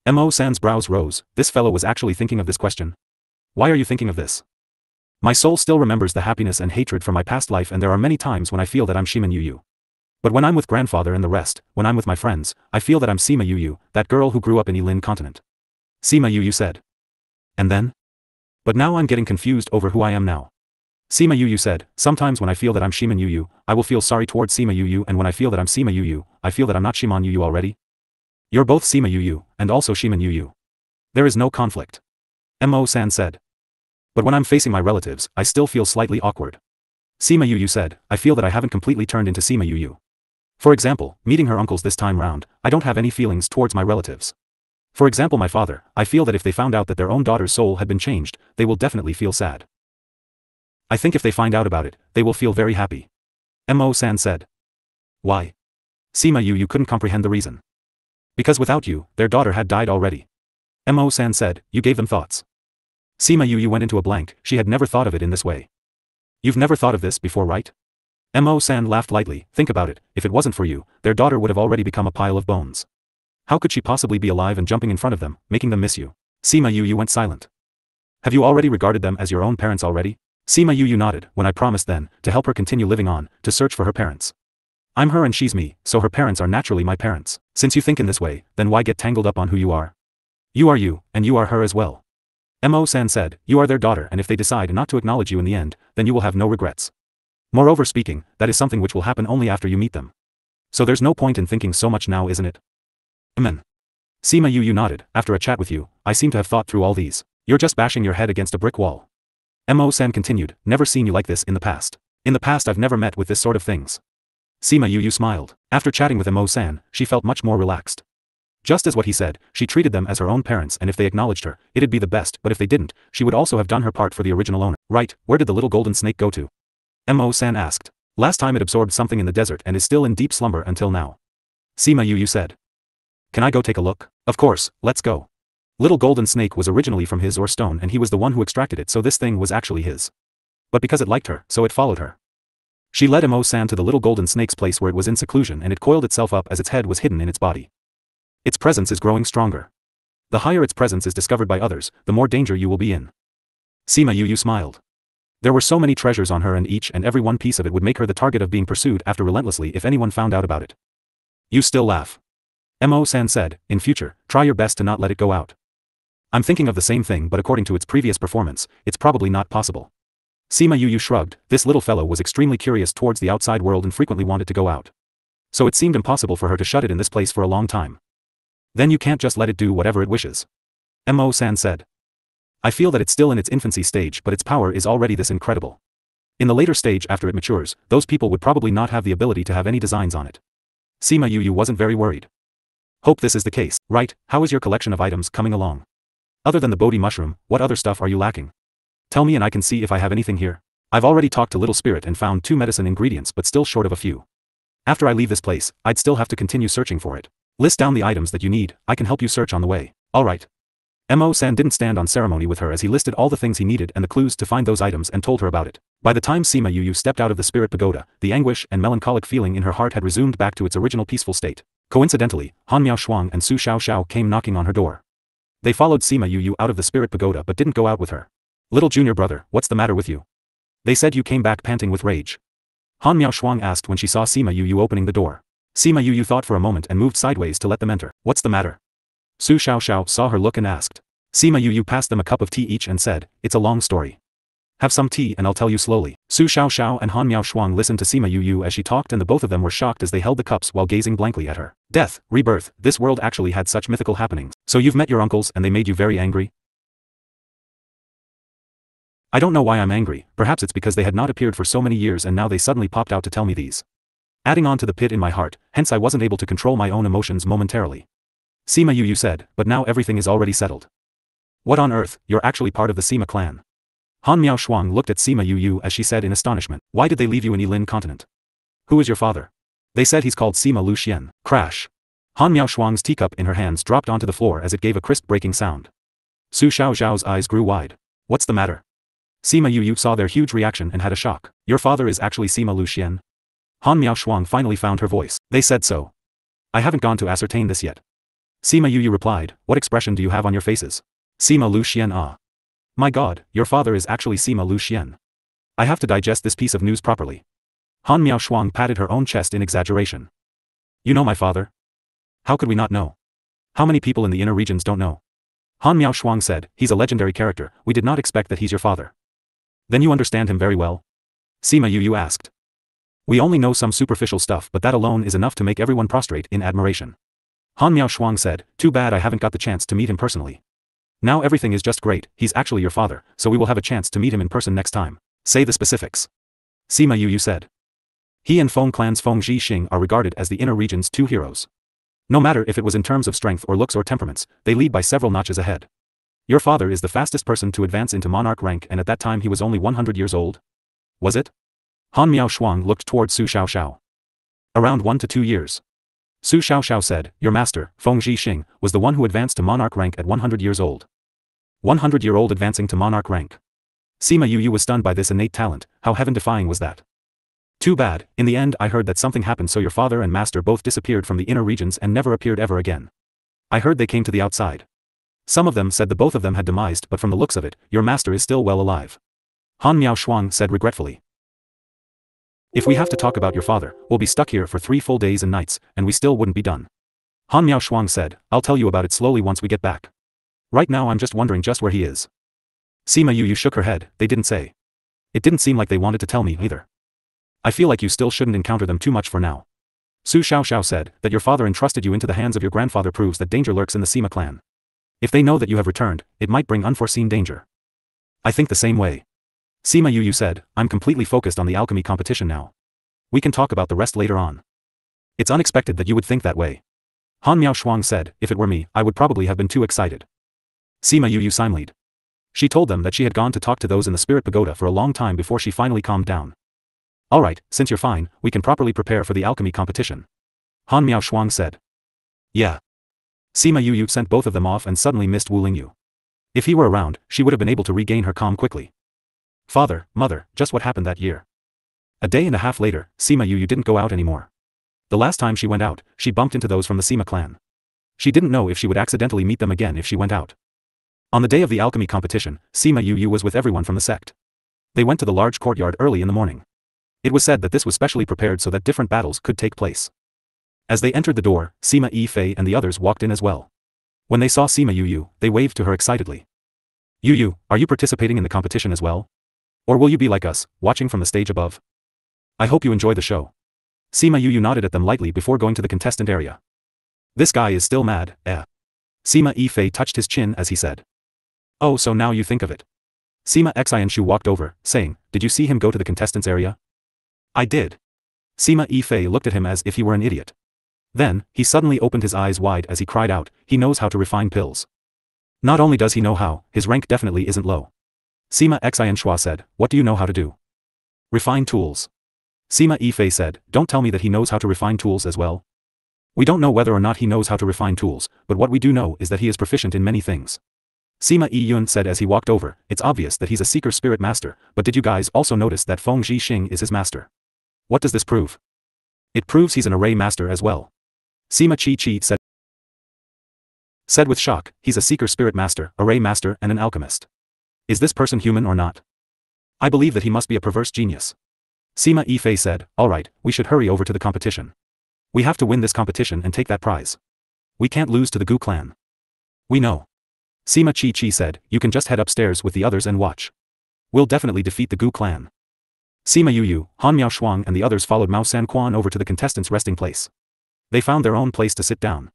Mo-san's brows rose, this fellow was actually thinking of this question. Why are you thinking of this? My soul still remembers the happiness and hatred from my past life and there are many times when I feel that I'm Shima Yuyu. But when I'm with grandfather and the rest, when I'm with my friends, I feel that I'm Sima Yuyu, that girl who grew up in Yilin continent. Sima Yuyu said. And then? But now I'm getting confused over who I am now. Sima Yuyu said, sometimes when I feel that I'm Shima Yuyu, I will feel sorry towards Sima Yuyu and when I feel that I'm Sima Yuyu, I feel that I'm not Shimon Yuyu already. You're both Sima Yuyu, and also Shiman Yuyu. There is no conflict. Mo-san said. But when I'm facing my relatives, I still feel slightly awkward. Sima Yuyu said, I feel that I haven't completely turned into Sima Yuyu. For example, meeting her uncles this time round, I don't have any feelings towards my relatives. For example my father, I feel that if they found out that their own daughter's soul had been changed, they will definitely feel sad. I think if they find out about it, they will feel very happy. Mo-san said. Why? Sima Yuyu couldn't comprehend the reason. Because without you, their daughter had died already. Mo-san said, you gave them thoughts. Sima Yuyu went into a blank, she had never thought of it in this way. You've never thought of this before, right? Mo-san laughed lightly, think about it, if it wasn't for you, their daughter would have already become a pile of bones. How could she possibly be alive and jumping in front of them, making them miss you? Sima Yuyu went silent. Have you already regarded them as your own parents already? Sima Yuyu nodded, when I promised then, to help her continue living on, to search for her parents. I'm her and she's me, so her parents are naturally my parents. Since you think in this way, then why get tangled up on who you are? You are you, and you are her as well. Mo-san said, you are their daughter and if they decide not to acknowledge you in the end, then you will have no regrets. Moreover speaking, that is something which will happen only after you meet them. So there's no point in thinking so much now, isn't it? Amen. Sima Yuyu nodded, after a chat with you, I seem to have thought through all these. You're just bashing your head against a brick wall. Mo-san continued, never seen you like this in the past. In the past I've never met with this sort of things. Sima Yuyu smiled. After chatting with Mo-san, she felt much more relaxed. Just as what he said, she treated them as her own parents and if they acknowledged her, it'd be the best, but if they didn't, she would also have done her part for the original owner. Right, where did the little golden snake go to? Mo-san asked. Last time it absorbed something in the desert and is still in deep slumber until now. Sima Yu said. Can I go take a look? Of course, let's go. Little golden snake was originally from his or stone and he was the one who extracted it, so this thing was actually his. But because it liked her, so it followed her. She led Mo-san to the little golden snake's place where it was in seclusion and it coiled itself up as its head was hidden in its body. Its presence is growing stronger. The higher its presence is discovered by others, the more danger you will be in. Sima Yu smiled. There were so many treasures on her and each and every one piece of it would make her the target of being pursued after relentlessly if anyone found out about it. You still laugh. Mo-san said, in future, try your best to not let it go out. I'm thinking of the same thing, but according to its previous performance, it's probably not possible. Sima Yu shrugged. This little fellow was extremely curious towards the outside world and frequently wanted to go out. So it seemed impossible for her to shut it in this place for a long time. Then you can't just let it do whatever it wishes. Mo-san said. I feel that it's still in its infancy stage, but its power is already this incredible. In the later stage after it matures, those people would probably not have the ability to have any designs on it. Sima Yu wasn't very worried. Hope this is the case, right? How is your collection of items coming along? Other than the Bodhi mushroom, what other stuff are you lacking? Tell me and I can see if I have anything here. I've already talked to Little Spirit and found 2 medicine ingredients but still short of a few. After I leave this place, I'd still have to continue searching for it. List down the items that you need, I can help you search on the way. Alright. Mo-san didn't stand on ceremony with her as he listed all the things he needed and the clues to find those items and told her about it. By the time Sima Yu stepped out of the spirit pagoda, the anguish and melancholic feeling in her heart had resumed back to its original peaceful state. Coincidentally, Han Miao Shuang and Su Xiao came knocking on her door. They followed Sima Yu out of the spirit pagoda but didn't go out with her. Little junior brother, what's the matter with you? They said you came back panting with rage. Han Miao Shuang asked when she saw Sima Yu opening the door. Sima Yu thought for a moment and moved sideways to let them enter. What's the matter? Su Xiao saw her look and asked. Sima Yu passed them a cup of tea each and said, it's a long story. Have some tea and I'll tell you slowly. Su Xiao and Han Miao Shuang listened to Sima Yu as she talked and the both of them were shocked as they held the cups while gazing blankly at her. Death, rebirth, this world actually had such mythical happenings. So you've met your uncles and they made you very angry? I don't know why I'm angry, perhaps it's because they had not appeared for so many years and now they suddenly popped out to tell me these. Adding on to the pit in my heart, hence I wasn't able to control my own emotions momentarily. Sima Yu said, but now everything is already settled. What on earth, you're actually part of the Sima clan. Han Miao Shuang looked at Sima Yu as she said in astonishment. Why did they leave you in Yilin continent? Who is your father? They said he's called Sima Luxian. Crash. Han Miao Shuang's teacup in her hands dropped onto the floor as it gave a crisp breaking sound. Su Xiao's eyes grew wide. What's the matter? Sima Yu saw their huge reaction and had a shock. Your father is actually Sima Luxian? Han Miao Shuang finally found her voice. They said so. I haven't gone to ascertain this yet. Sima Yu replied, what expression do you have on your faces? Sima Luxian ah. My god, your father is actually Sima Luxian. I have to digest this piece of news properly. Han Miao Shuang patted her own chest in exaggeration. You know my father? How could we not know? How many people in the inner regions don't know? Han Miao Shuang said, he's a legendary character, we did not expect that he's your father. Then you understand him very well? Sima Yu asked. We only know some superficial stuff but that alone is enough to make everyone prostrate in admiration. Han Miao Shuang said, too bad I haven't got the chance to meet him personally. Now everything is just great, he's actually your father, so we will have a chance to meet him in person next time. Say the specifics. Sima Yu said. He and Feng clan's Feng Zhixing are regarded as the inner region's 2 heroes. No matter if it was in terms of strength or looks or temperaments, they lead by several notches ahead. Your father is the fastest person to advance into monarch rank and at that time he was only 100 years old? Was it? Han Miao Shuang looked towards Su Xiao. Around 1 to 2 years. Su Xiao said, your master, Feng Zhixing, was the one who advanced to monarch rank at 100 years old. 100-year-old advancing to monarch rank. Sima Yu was stunned by this innate talent, how heaven-defying was that? Too bad, in the end I heard that something happened so your father and master both disappeared from the inner regions and never appeared ever again. I heard they came to the outside. Some of them said the both of them had demised but from the looks of it, your master is still well alive. Han Miao Shuang said regretfully. If we have to talk about your father, we'll be stuck here for 3 full days and nights, and we still wouldn't be done. Han Miao Shuang said, I'll tell you about it slowly once we get back. Right now I'm just wondering just where he is. Sima Yu shook her head, they didn't say. It didn't seem like they wanted to tell me either. I feel like you still shouldn't encounter them too much for now. Su Xiao said, that your father entrusted you into the hands of your grandfather proves that danger lurks in the Sima clan. If they know that you have returned, it might bring unforeseen danger. I think the same way. Sima Yu said, I'm completely focused on the alchemy competition now. We can talk about the rest later on. It's unexpected that you would think that way. Han Miao Shuang said, if it were me, I would probably have been too excited. Sima Yu smiled. She told them that she had gone to talk to those in the spirit pagoda for a long time before she finally calmed down. Alright, since you're fine, we can properly prepare for the alchemy competition. Han Miao Shuang said. Yeah. Sima Yu sent both of them off and suddenly missed Wu Lingyu. If he were around, she would have been able to regain her calm quickly. Father, mother, just what happened that year? A day and a half later, Sima Yu didn't go out anymore. The last time she went out, she bumped into those from the Sima clan. She didn't know if she would accidentally meet them again if she went out. On the day of the alchemy competition, Sima Yu was with everyone from the sect. They went to the large courtyard early in the morning. It was said that this was specially prepared so that different battles could take place. As they entered the door, Sima Fei and the others walked in as well. When they saw Sima Yu, they waved to her excitedly. Yu, are you participating in the competition as well? Or will you be like us, watching from the stage above? I hope you enjoy the show. Sima Yu nodded at them lightly before going to the contestant area. This guy is still mad, eh? Sima Fei touched his chin as he said. Oh, so now you think of it. Sima Xianshu walked over, saying, did you see him go to the contestants area? I did. Sima Fei looked at him as if he were an idiot. Then, he suddenly opened his eyes wide as he cried out, he knows how to refine pills. Not only does he know how, his rank definitely isn't low. Sima Xianshua said, what do you know how to do? Refine tools. Sima Fei said, don't tell me that he knows how to refine tools as well. We don't know whether or not he knows how to refine tools, but what we do know is that he is proficient in many things. Sima Yun said as he walked over, it's obvious that he's a seeker spirit master, but did you guys also notice that Feng Zhixing is his master? What does this prove? It proves he's an array master as well. Sima Chi said with shock, he's a seeker spirit master, array master and an alchemist. Is this person human or not? I believe that he must be a perverse genius. Sima Fei said, alright, we should hurry over to the competition. We have to win this competition and take that prize. We can't lose to the Gu clan. We know. Sima Chi said, you can just head upstairs with the others and watch. We'll definitely defeat the Gu clan. Sima Yu, Han Miao Shuang and the others followed Mao Sanquan over to the contestants' resting place. They found their own place to sit down.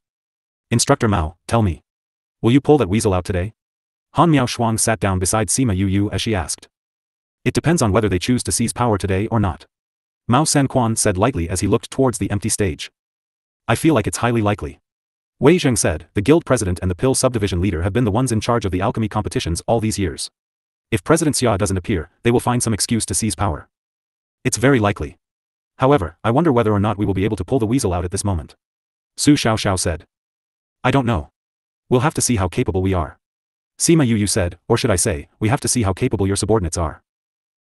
Instructor Mao, tell me. Will you pull that weasel out today? Han Miao Shuang sat down beside Sima Yu as she asked. It depends on whether they choose to seize power today or not. Mao Sanquan said lightly as he looked towards the empty stage. I feel like it's highly likely. Wei Zheng said, the guild president and the pill subdivision leader have been the ones in charge of the alchemy competitions all these years. If President Xia doesn't appear, they will find some excuse to seize power. It's very likely. However, I wonder whether or not we will be able to pull the weasel out at this moment. Su Xiao said. I don't know. We'll have to see how capable we are. Sima Yu said, or should I say, we have to see how capable your subordinates are.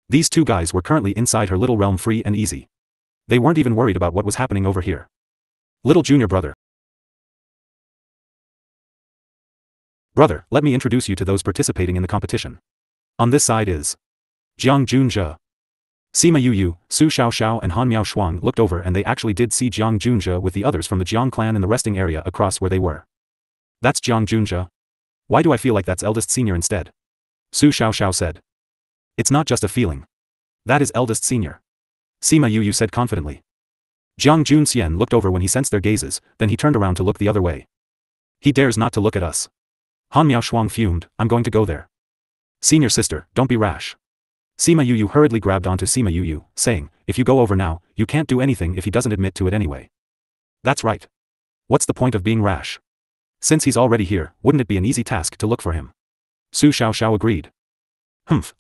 These two guys were currently inside her little realm free and easy. They weren't even worried about what was happening over here. Little junior brother. Brother, let me introduce you to those participating in the competition. On this side is Jiang Junzhe. Sima Yu, Su Xiao and Han Miao Shuang looked over and they actually did see Jiang Junzhe with the others from the Jiang clan in the resting area across where they were. That's Jiang Junzhe. Why do I feel like that's eldest senior instead? Su Xiao said. It's not just a feeling. That is eldest senior. Sima Yu said confidently. Jiang Junxian looked over when he sensed their gazes, then he turned around to look the other way. He dares not to look at us. Han Miao Shuang fumed, I'm going to go there. Senior sister, don't be rash. Sima Yu hurriedly grabbed onto Sima Yu, saying, if you go over now, you can't do anything if he doesn't admit to it anyway. That's right. What's the point of being rash? Since he's already here, wouldn't it be an easy task to look for him? Su Xiao agreed.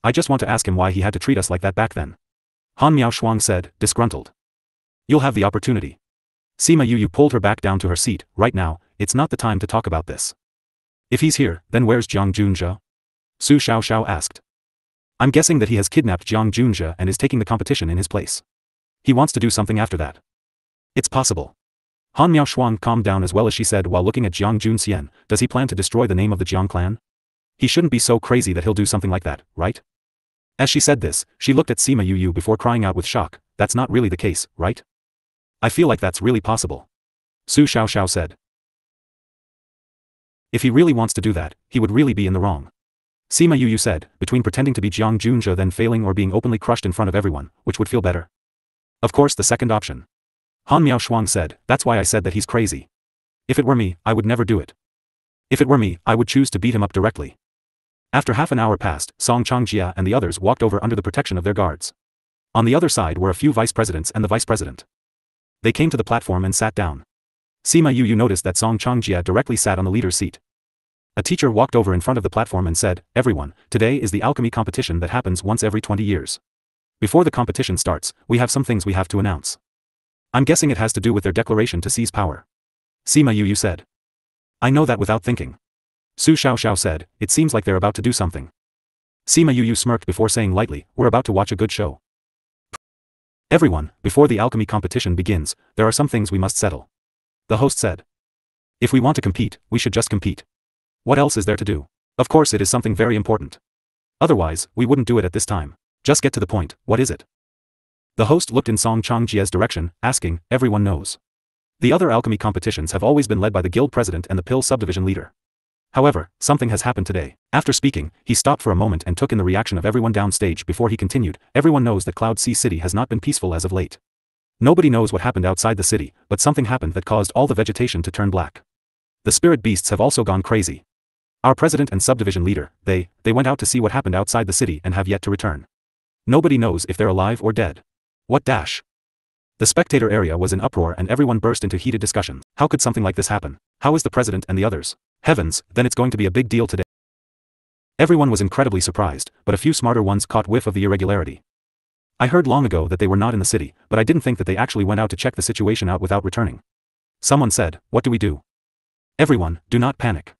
I just want to ask him why he had to treat us like that back then. Han Miao Shuang said, disgruntled. You'll have the opportunity. Sima Yu pulled her back down to her seat, right now, it's not the time to talk about this. If he's here, then where's Jiang Junzhe? Su Xiao asked. I'm guessing that he has kidnapped Jiang Junzhe and is taking the competition in his place. He wants to do something after that. It's possible. Han Miao Shuang calmed down as well as she said while looking at Jiang Junxian, does he plan to destroy the name of the Jiang clan? He shouldn't be so crazy that he'll do something like that, right? As she said this, she looked at Sima Yu before crying out with shock, that's not really the case, right? I feel like that's really possible. Su Xiao said. If he really wants to do that, he would really be in the wrong. Sima Yu said, between pretending to be Jiang Junzhe then failing or being openly crushed in front of everyone, which would feel better? Of course the second option. Han Miao Shuang said, that's why I said that he's crazy. If it were me, I would never do it. If it were me, I would choose to beat him up directly. After half an hour passed, Song Changjia and the others walked over under the protection of their guards. On the other side were a few vice presidents and the vice president. They came to the platform and sat down. Sima Yu noticed that Song Changjia directly sat on the leader's seat. A teacher walked over in front of the platform and said, everyone, today is the alchemy competition that happens once every 20 years. Before the competition starts, we have some things we have to announce. I'm guessing it has to do with their declaration to seize power. Sima Yu said. I know that without thinking. Su Xiao said, it seems like they're about to do something. Sima Yu smirked before saying lightly, we're about to watch a good show. Everyone, before the alchemy competition begins, there are some things we must settle. The host said. If we want to compete, we should just compete. What else is there to do? Of course it is something very important. Otherwise, we wouldn't do it at this time. Just get to the point, what is it? The host looked in Song Changjia's direction, asking, everyone knows. The other alchemy competitions have always been led by the guild president and the pill subdivision leader. However, something has happened today. After speaking, he stopped for a moment and took in the reaction of everyone downstage before he continued, everyone knows that Cloud Sea City has not been peaceful as of late. Nobody knows what happened outside the city, but something happened that caused all the vegetation to turn black. The spirit beasts have also gone crazy. Our president and subdivision leader, they went out to see what happened outside the city and have yet to return. Nobody knows if they're alive or dead. What dash? The spectator area was in uproar and everyone burst into heated discussions. How could something like this happen? How is the president and the others? Heavens, then it's going to be a big deal today. Everyone was incredibly surprised, but a few smarter ones caught whiff of the irregularity. I heard long ago that they were not in the city, but I didn't think that they actually went out to check the situation out without returning. Someone said, what do we do? Everyone, do not panic.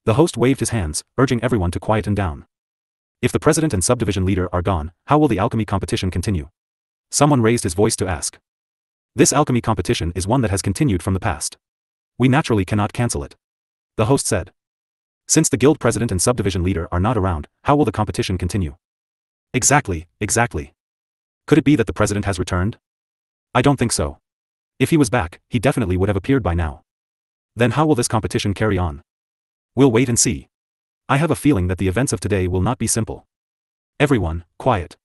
The host waved his hands, urging everyone to quieten down. If the president and subdivision leader are gone, how will the alchemy competition continue? Someone raised his voice to ask. This alchemy competition is one that has continued from the past. We naturally cannot cancel it. The host said. Since the guild president and subdivision leader are not around, how will the competition continue? Exactly. Could it be that the president has returned? I don't think so. If he was back, he definitely would have appeared by now. Then how will this competition carry on? We'll wait and see. I have a feeling that the events of today will not be simple. Everyone, quiet.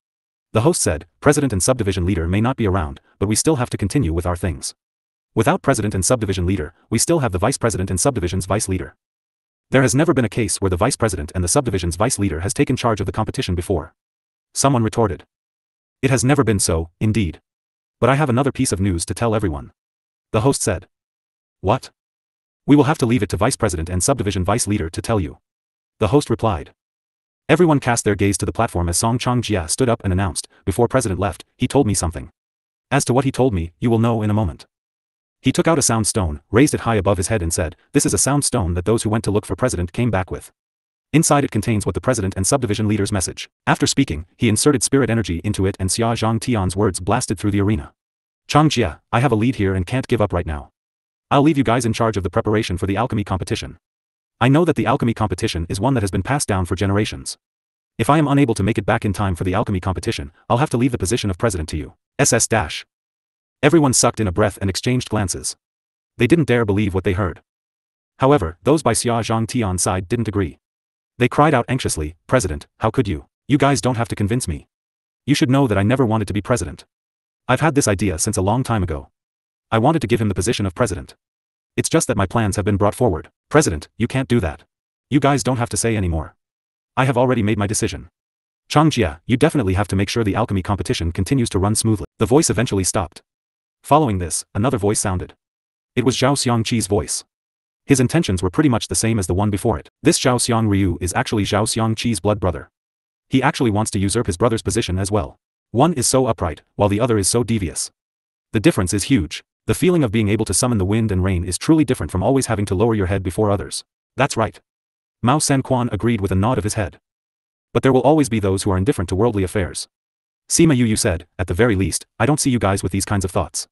The host said, president and subdivision leader may not be around, but we still have to continue with our things. Without president and subdivision leader, we still have the vice president and subdivision's vice leader. There has never been a case where the vice president and the subdivision's vice leader has taken charge of the competition before. Someone retorted. It has never been so, indeed. But I have another piece of news to tell everyone. The host said. What? We will have to leave it to vice president and subdivision vice leader to tell you. The host replied. Everyone cast their gaze to the platform as Song Changjia stood up and announced, before president left, he told me something. As to what he told me, you will know in a moment. He took out a sound stone, raised it high above his head and said, this is a sound stone that those who went to look for president came back with. Inside it contains what the president and subdivision leader's message. After speaking, he inserted spirit energy into it and Xia Zhang Tian's words blasted through the arena. Changjia, I have a lead here and can't give up right now. I'll leave you guys in charge of the preparation for the alchemy competition. I know that the alchemy competition is one that has been passed down for generations. If I am unable to make it back in time for the alchemy competition, I'll have to leave the position of president to you. SS-. Everyone sucked in a breath and exchanged glances. They didn't dare believe what they heard. However, those by Xia Zhang Tian's side didn't agree. They cried out anxiously, President, how could you? You guys don't have to convince me. You should know that I never wanted to be president. I've had this idea since a long time ago. I wanted to give him the position of president. It's just that my plans have been brought forward. President, you can't do that. You guys don't have to say anymore. I have already made my decision. Changjia, you definitely have to make sure the alchemy competition continues to run smoothly. The voice eventually stopped. Following this, another voice sounded. It was Zhao Xiangqi's voice. His intentions were pretty much the same as the one before it. This Zhao Xiang Ryu is actually Zhao Xiangqi's blood brother. He actually wants to usurp his brother's position as well. One is so upright, while the other is so devious. The difference is huge. The feeling of being able to summon the wind and rain is truly different from always having to lower your head before others. That's right. Mao Sanquan agreed with a nod of his head. But there will always be those who are indifferent to worldly affairs. Sima Yu said, at the very least, I don't see you guys with these kinds of thoughts.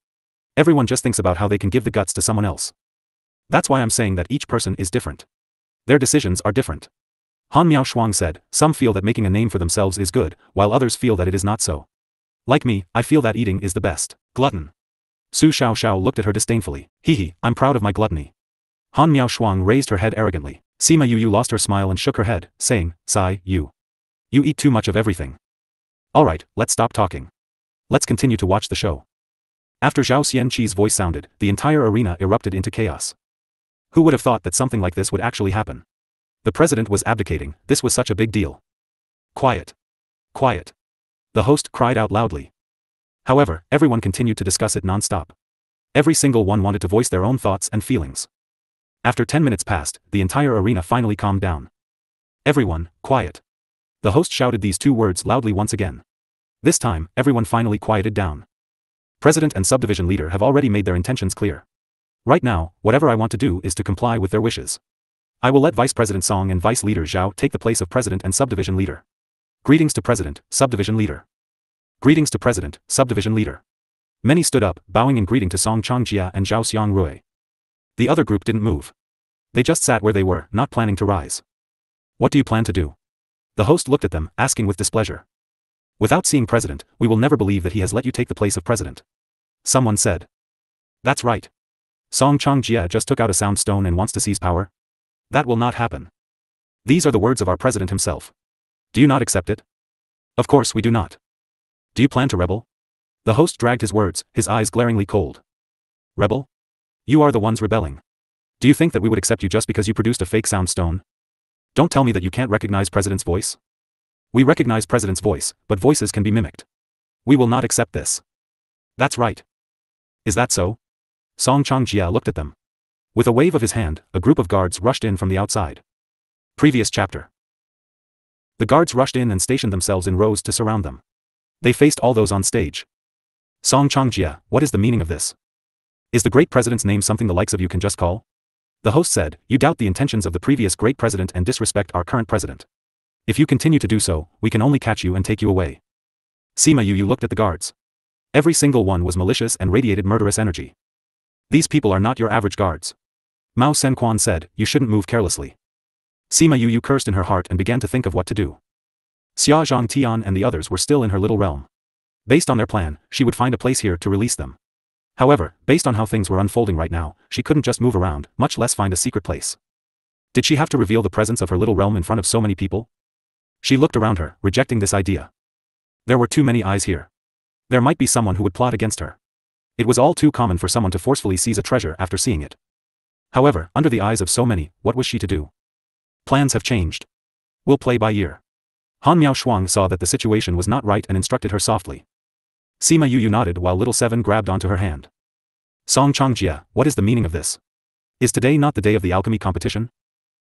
Everyone just thinks about how they can give the guts to someone else. That's why I'm saying that each person is different. Their decisions are different. Han Miao Shuang said, some feel that making a name for themselves is good, while others feel that it is not so. Like me, I feel that eating is the best. Glutton. Su Xiao looked at her disdainfully. Hee, I'm proud of my gluttony. Han Miao Shuang raised her head arrogantly. Sima Yu lost her smile and shook her head, saying, Sai, you eat too much of everything. Alright, let's stop talking. Let's continue to watch the show. After Zhao Xianqi's voice sounded, the entire arena erupted into chaos. Who would have thought that something like this would actually happen? The president was abdicating, this was such a big deal. Quiet. Quiet. The host cried out loudly. However, everyone continued to discuss it non-stop. Every single one wanted to voice their own thoughts and feelings. After 10 minutes passed, the entire arena finally calmed down. Everyone, quiet. The host shouted these two words loudly once again. This time, everyone finally quieted down. President and subdivision leader have already made their intentions clear. Right now, whatever I want to do is to comply with their wishes. I will let Vice President Song and Vice Leader Zhao take the place of President and Subdivision Leader. Greetings to President, Subdivision Leader. Greetings to President, Subdivision Leader. Many stood up, bowing in greeting to Song Changjia and Zhao Xiangrui. The other group didn't move. They just sat where they were, not planning to rise. What do you plan to do? The host looked at them, asking with displeasure. Without seeing President, we will never believe that he has let you take the place of President. Someone said. That's right. Song Changjia just took out a sound stone and wants to seize power. That will not happen. These are the words of our president himself. Do you not accept it? Of course we do not. Do you plan to rebel? The host dragged his words, his eyes glaringly cold. Rebel? You are the ones rebelling. Do you think that we would accept you just because you produced a fake sound stone? Don't tell me that you can't recognize President's voice. We recognize President's voice, but voices can be mimicked. We will not accept this. That's right. Is that so? Song Changjia looked at them. With a wave of his hand, a group of guards rushed in from the outside. Previous chapter. The guards rushed in and stationed themselves in rows to surround them. They faced all those on stage. Song Changjia, what is the meaning of this? Is the great president's name something the likes of you can just call? The host said, you doubt the intentions of the previous great president and disrespect our current president. If you continue to do so, we can only catch you and take you away. Sima Yu looked at the guards. Every single one was malicious and radiated murderous energy. These people are not your average guards. Mao Senquan said, you shouldn't move carelessly. Sima Yu cursed in her heart and began to think of what to do. Xia Zhang Tian and the others were still in her little realm. Based on their plan, she would find a place here to release them. However, based on how things were unfolding right now, she couldn't just move around, much less find a secret place. Did she have to reveal the presence of her little realm in front of so many people? She looked around her, rejecting this idea. There were too many eyes here. There might be someone who would plot against her. It was all too common for someone to forcefully seize a treasure after seeing it. However, under the eyes of so many, what was she to do? Plans have changed. We'll play by ear. Han Miao Shuang saw that the situation was not right and instructed her softly. Sima Yu nodded while little Seven grabbed onto her hand. Song Changjia, what is the meaning of this? Is today not the day of the alchemy competition?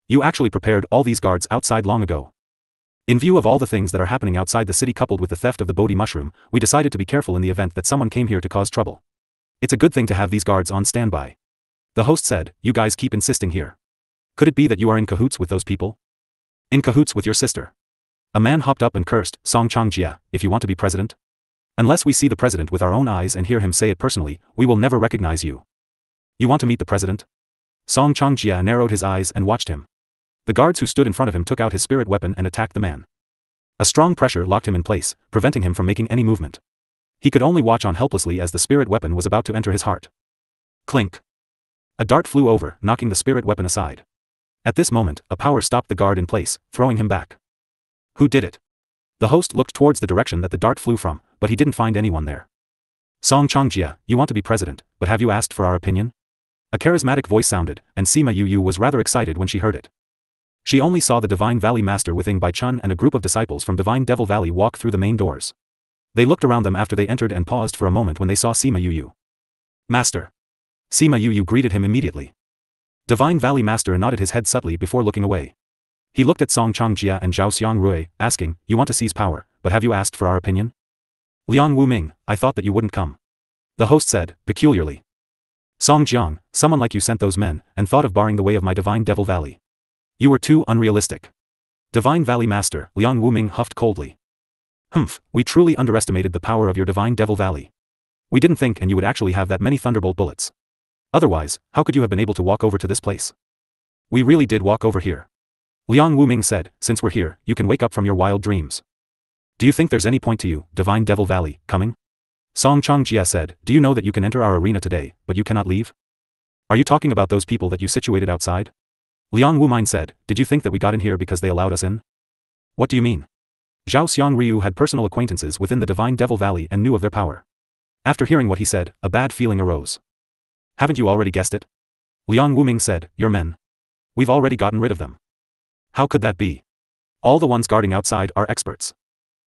You actually prepared all these guards outside long ago. In view of all the things that are happening outside the city coupled with the theft of the Bodhi mushroom, we decided to be careful in the event that someone came here to cause trouble. It's a good thing to have these guards on standby. The host said, you guys keep insisting here. Could it be that you are in cahoots with those people? In cahoots with your sister? A man hopped up and cursed, Song Changjia, if you want to be president? Unless we see the president with our own eyes and hear him say it personally, we will never recognize you. You want to meet the president? Song Changjia narrowed his eyes and watched him. The guards who stood in front of him took out his spirit weapon and attacked the man. A strong pressure locked him in place, preventing him from making any movement. He could only watch on helplessly as the spirit weapon was about to enter his heart. Clink. A dart flew over, knocking the spirit weapon aside. At this moment, a power stopped the guard in place, throwing him back. Who did it? The host looked towards the direction that the dart flew from, but he didn't find anyone there. Song Changjia, you want to be president, but have you asked for our opinion? A charismatic voice sounded, and Sima Yu was rather excited when she heard it. She only saw the Divine Valley Master with Ing Bai Chun and a group of disciples from Divine Devil Valley walk through the main doors. They looked around them after they entered and paused for a moment when they saw Sima Yu. Master. Sima Yu greeted him immediately. Divine Valley Master nodded his head subtly before looking away. He looked at Song Changjia and Zhao Xiangrui, asking, you want to seize power, but have you asked for our opinion? Liang Wuming, I thought that you wouldn't come. The host said, peculiarly. Song Jiang, someone like you sent those men, and thought of barring the way of my Divine Devil Valley. You were too unrealistic. Divine Valley Master, Liang Wuming huffed coldly. Humph, we truly underestimated the power of your Divine Devil Valley. We didn't think and you would actually have that many thunderbolt bullets. Otherwise, how could you have been able to walk over to this place? We really did walk over here. Liang Wuming said, since we're here, you can wake up from your wild dreams. Do you think there's any point to you, Divine Devil Valley, coming? Song Changjia said, do you know that you can enter our arena today, but you cannot leave? Are you talking about those people that you situated outside? Liang Wuming said, did you think that we got in here because they allowed us in? What do you mean? Zhao Xiangrui had personal acquaintances within the Divine Devil Valley and knew of their power. After hearing what he said, a bad feeling arose. Haven't you already guessed it? Liang Wuming said, your men. We've already gotten rid of them. How could that be? All the ones guarding outside are experts.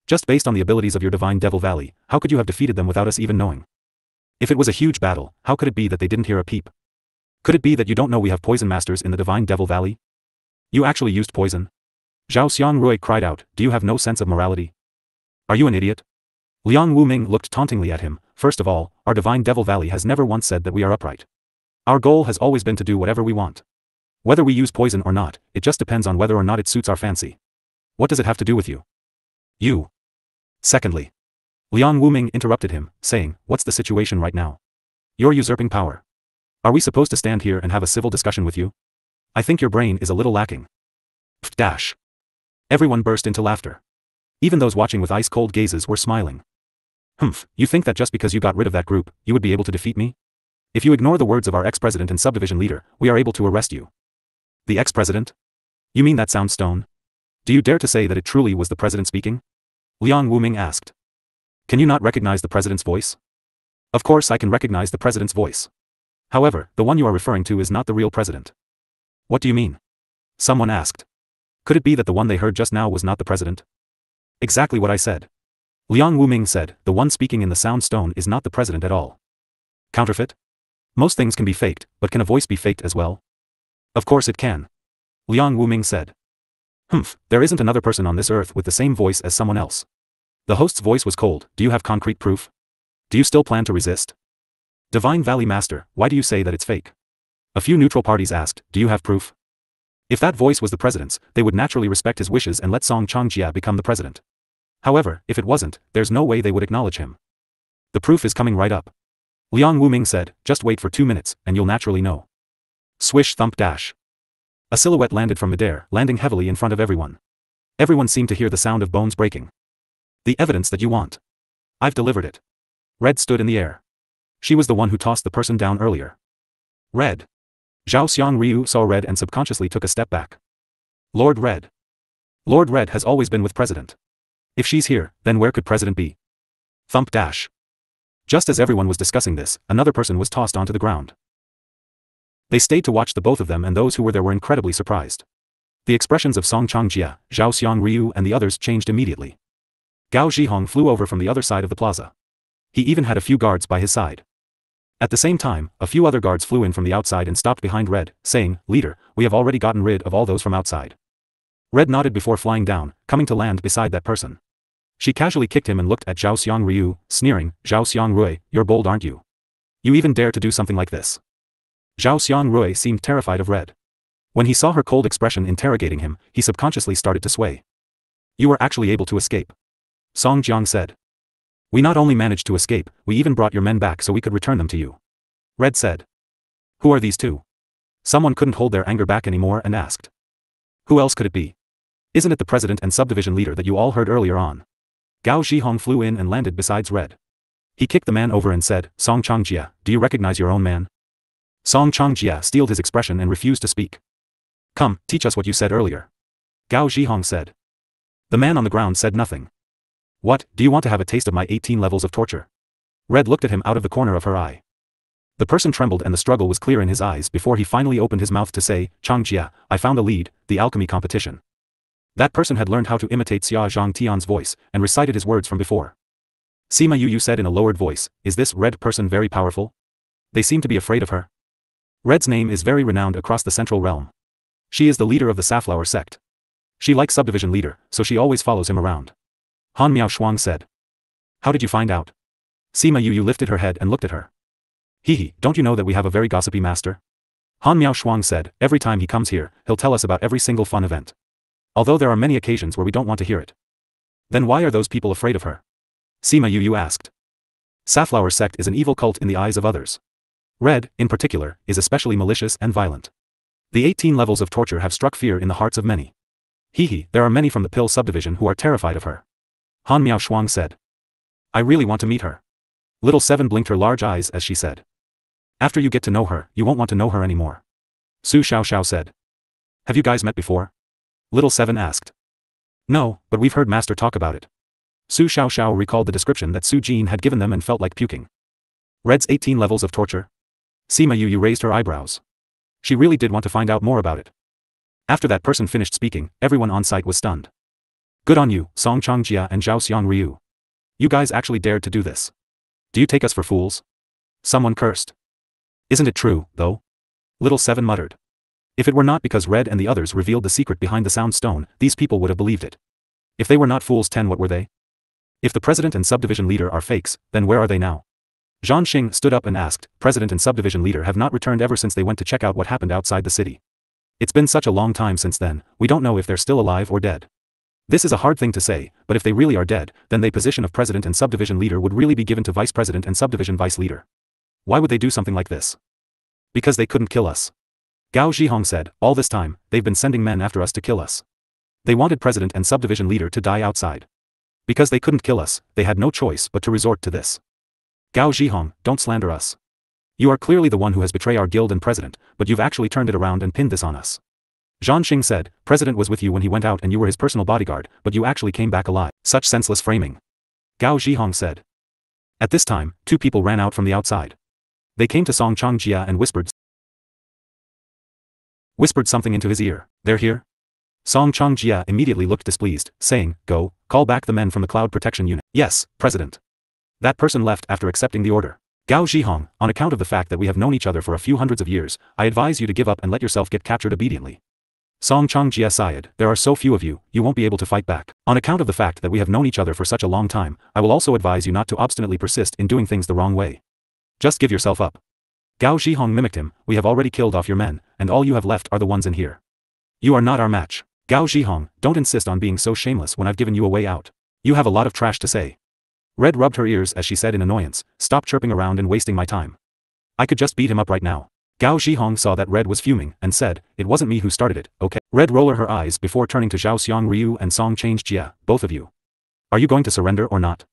Just based on the abilities of your Divine Devil Valley, how could you have defeated them without us even knowing? If it was a huge battle, how could it be that they didn't hear a peep? Could it be that you don't know we have poison masters in the Divine Devil Valley? You actually used poison? Zhao Xiangrui cried out, do you have no sense of morality? Are you an idiot? Liang Wuming looked tauntingly at him. First of all, our divine Devil Valley has never once said that we are upright. Our goal has always been to do whatever we want. Whether we use poison or not, it just depends on whether or not it suits our fancy. What does it have to do with you? You. Secondly. Liang Wuming interrupted him, saying, what's the situation right now? You're usurping power. Are we supposed to stand here and have a civil discussion with you? I think your brain is a little lacking. Pfft dash. Everyone burst into laughter. Even those watching with ice-cold gazes were smiling. Humph, you think that just because you got rid of that group, you would be able to defeat me? If you ignore the words of our ex-president and subdivision leader, we are able to arrest you. The ex-president? You mean that sounds stone? Do you dare to say that it truly was the president speaking? Liang Wuming asked. Can you not recognize the president's voice? Of course I can recognize the president's voice. However, the one you are referring to is not the real president. What do you mean? Someone asked. Could it be that the one they heard just now was not the president? Exactly what I said. Liang Wuming said, the one speaking in the sound stone is not the president at all. Counterfeit? Most things can be faked, but can a voice be faked as well? Of course it can. Liang Wuming said. Humph, there isn't another person on this earth with the same voice as someone else. The host's voice was cold. Do you have concrete proof? Do you still plan to resist? Divine Valley Master, why do you say that it's fake? A few neutral parties asked, do you have proof? If that voice was the president's, they would naturally respect his wishes and let Song Changjia become the president. However, if it wasn't, there's no way they would acknowledge him. The proof is coming right up. Liang Wuming said, just wait for 2 minutes, and you'll naturally know. Swish thump dash. A silhouette landed from midair, landing heavily in front of everyone. Everyone seemed to hear the sound of bones breaking. The evidence that you want. I've delivered it. Red stood in the air. She was the one who tossed the person down earlier. Red. Zhao Xiang Ryu saw Red and subconsciously took a step back. Lord Red. Lord Red has always been with President. If she's here, then where could President be? Thump dash. Just as everyone was discussing this, another person was tossed onto the ground. They stayed to watch the both of them, and those who were there were incredibly surprised. The expressions of Song Changjia, Zhao Xiang Ryu and the others changed immediately. Gao Zhihong flew over from the other side of the plaza. He even had a few guards by his side. At the same time, a few other guards flew in from the outside and stopped behind Red, saying, Leader, we have already gotten rid of all those from outside. Red nodded before flying down, coming to land beside that person. She casually kicked him and looked at Zhao Xiang Ryu, sneering, Zhao Xiang Rui, you're bold aren't you? You even dare to do something like this. Zhao Xiang Rui seemed terrified of Red. When he saw her cold expression interrogating him, he subconsciously started to sway. You were actually able to escape. Song Jiang said. We not only managed to escape, we even brought your men back so we could return them to you. Red said. Who are these two? Someone couldn't hold their anger back anymore and asked. Who else could it be? Isn't it the president and subdivision leader that you all heard earlier on? Gao Zhihong flew in and landed beside Red. He kicked the man over and said, Song Changjia, do you recognize your own man? Song Changjia steeled his expression and refused to speak. Come, teach us what you said earlier. Gao Zhihong said. The man on the ground said nothing. What, do you want to have a taste of my 18 levels of torture? Red looked at him out of the corner of her eye. The person trembled and the struggle was clear in his eyes before he finally opened his mouth to say, Changjia, I found a lead, the alchemy competition. That person had learned how to imitate Xia Zhang Tian's voice, and recited his words from before. Sima Yu said in a lowered voice, is this Red person very powerful? They seem to be afraid of her. Red's name is very renowned across the Central Realm. She is the leader of the Safflower sect. She likes subdivision leader, so she always follows him around. Han Miao Shuang said. How did you find out? Sima Yu lifted her head and looked at her. Hehe, don't you know that we have a very gossipy master? Han Miao Shuang said, every time he comes here, he'll tell us about every single fun event. Although there are many occasions where we don't want to hear it. Then why are those people afraid of her? Sima Yu asked. Safflower sect is an evil cult in the eyes of others. Red, in particular, is especially malicious and violent. The 18 levels of torture have struck fear in the hearts of many. Hehe, there are many from the Pill subdivision who are terrified of her. Han Miao Shuang said. I really want to meet her. Little Seven blinked her large eyes as she said. After you get to know her, you won't want to know her anymore. Su Xiao said. Have you guys met before? Little Seven asked. No, but we've heard Master talk about it. Su Xiao recalled the description that Su Jin had given them and felt like puking. Red's 18 levels of torture? Sima Yu raised her eyebrows. She really did want to find out more about it. After that person finished speaking, everyone on site was stunned. Good on you, Song Changjia and Zhao Xiang Ryu. You guys actually dared to do this. Do you take us for fools? Someone cursed. Isn't it true, though? Little Seven muttered. If it were not because Red and the others revealed the secret behind the sound stone, these people would have believed it. If they were not fools 10, what were they? If the president and subdivision leader are fakes, then where are they now? Zhang Xing stood up and asked. President and subdivision leader have not returned ever since they went to check out what happened outside the city. It's been such a long time since then, we don't know if they're still alive or dead. This is a hard thing to say, but if they really are dead, then the position of president and subdivision leader would really be given to vice president and subdivision vice leader. Why would they do something like this? Because they couldn't kill us. Gao Zhihong said, all this time, they've been sending men after us to kill us. They wanted president and subdivision leader to die outside. Because they couldn't kill us, they had no choice but to resort to this. Gao Zhihong, don't slander us. You are clearly the one who has betrayed our guild and president, but you've actually turned it around and pinned this on us. Zhang Xing said, President was with you when he went out and you were his personal bodyguard, but you actually came back alive. Such senseless framing. Gao Zhihong said. At this time, two people ran out from the outside. They came to Song Changjia and whispered something into his ear. They're here? Song Changjia immediately looked displeased, saying, Go, call back the men from the Cloud Protection Unit. Yes, President. That person left after accepting the order. Gao Zhihong, on account of the fact that we have known each other for a few hundreds of years, I advise you to give up and let yourself get captured obediently. Song Changjia sighed, there are so few of you, you won't be able to fight back. On account of the fact that we have known each other for such a long time, I will also advise you not to obstinately persist in doing things the wrong way. Just give yourself up. Gao Zhihong mimicked him, we have already killed off your men, and all you have left are the ones in here. You are not our match. Gao Zhihong, don't insist on being so shameless when I've given you a way out. You have a lot of trash to say. Red rubbed her ears as she said in annoyance, stop chirping around and wasting my time. I could just beat him up right now. Gao Zhihong saw that Red was fuming, and said, it wasn't me who started it, okay? Red rolled her eyes before turning to Zhao Xiang Ryu and Song Changjia, both of you. Are you going to surrender or not?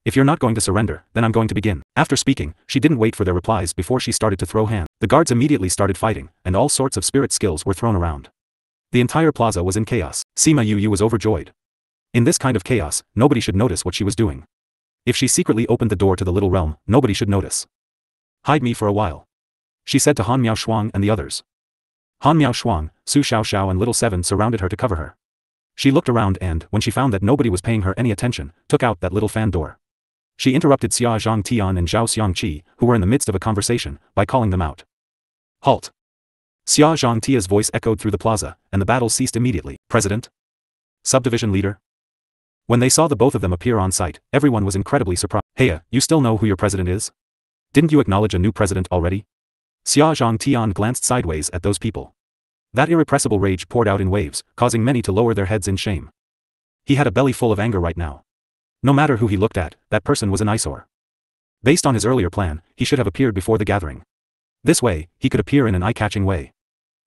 If you're not going to surrender, then I'm going to begin. After speaking, she didn't wait for their replies before she started to throw hands. The guards immediately started fighting, and all sorts of spirit skills were thrown around. The entire plaza was in chaos. Sima Yu was overjoyed. In this kind of chaos, nobody should notice what she was doing. If she secretly opened the door to the little realm, nobody should notice. Hide me for a while, she said to Han Miaoshuang and the others. Han Miaoshuang, Su Xiaoxiao and Little Seven surrounded her to cover her. She looked around and, when she found that nobody was paying her any attention, took out that little fan door. She interrupted Xia Zhang Tian and Zhao Xiangqi, who were in the midst of a conversation, by calling them out. Halt! Xia Zhang Tia's voice echoed through the plaza, and the battle ceased immediately. President? Subdivision leader? When they saw the both of them appear on site, everyone was incredibly surprised. Heya, you still know who your president is? Didn't you acknowledge a new president already? Xia Zhang Tian glanced sideways at those people. That irrepressible rage poured out in waves, causing many to lower their heads in shame. He had a belly full of anger right now. No matter who he looked at, that person was an eyesore. Based on his earlier plan, he should have appeared before the gathering. This way, he could appear in an eye-catching way.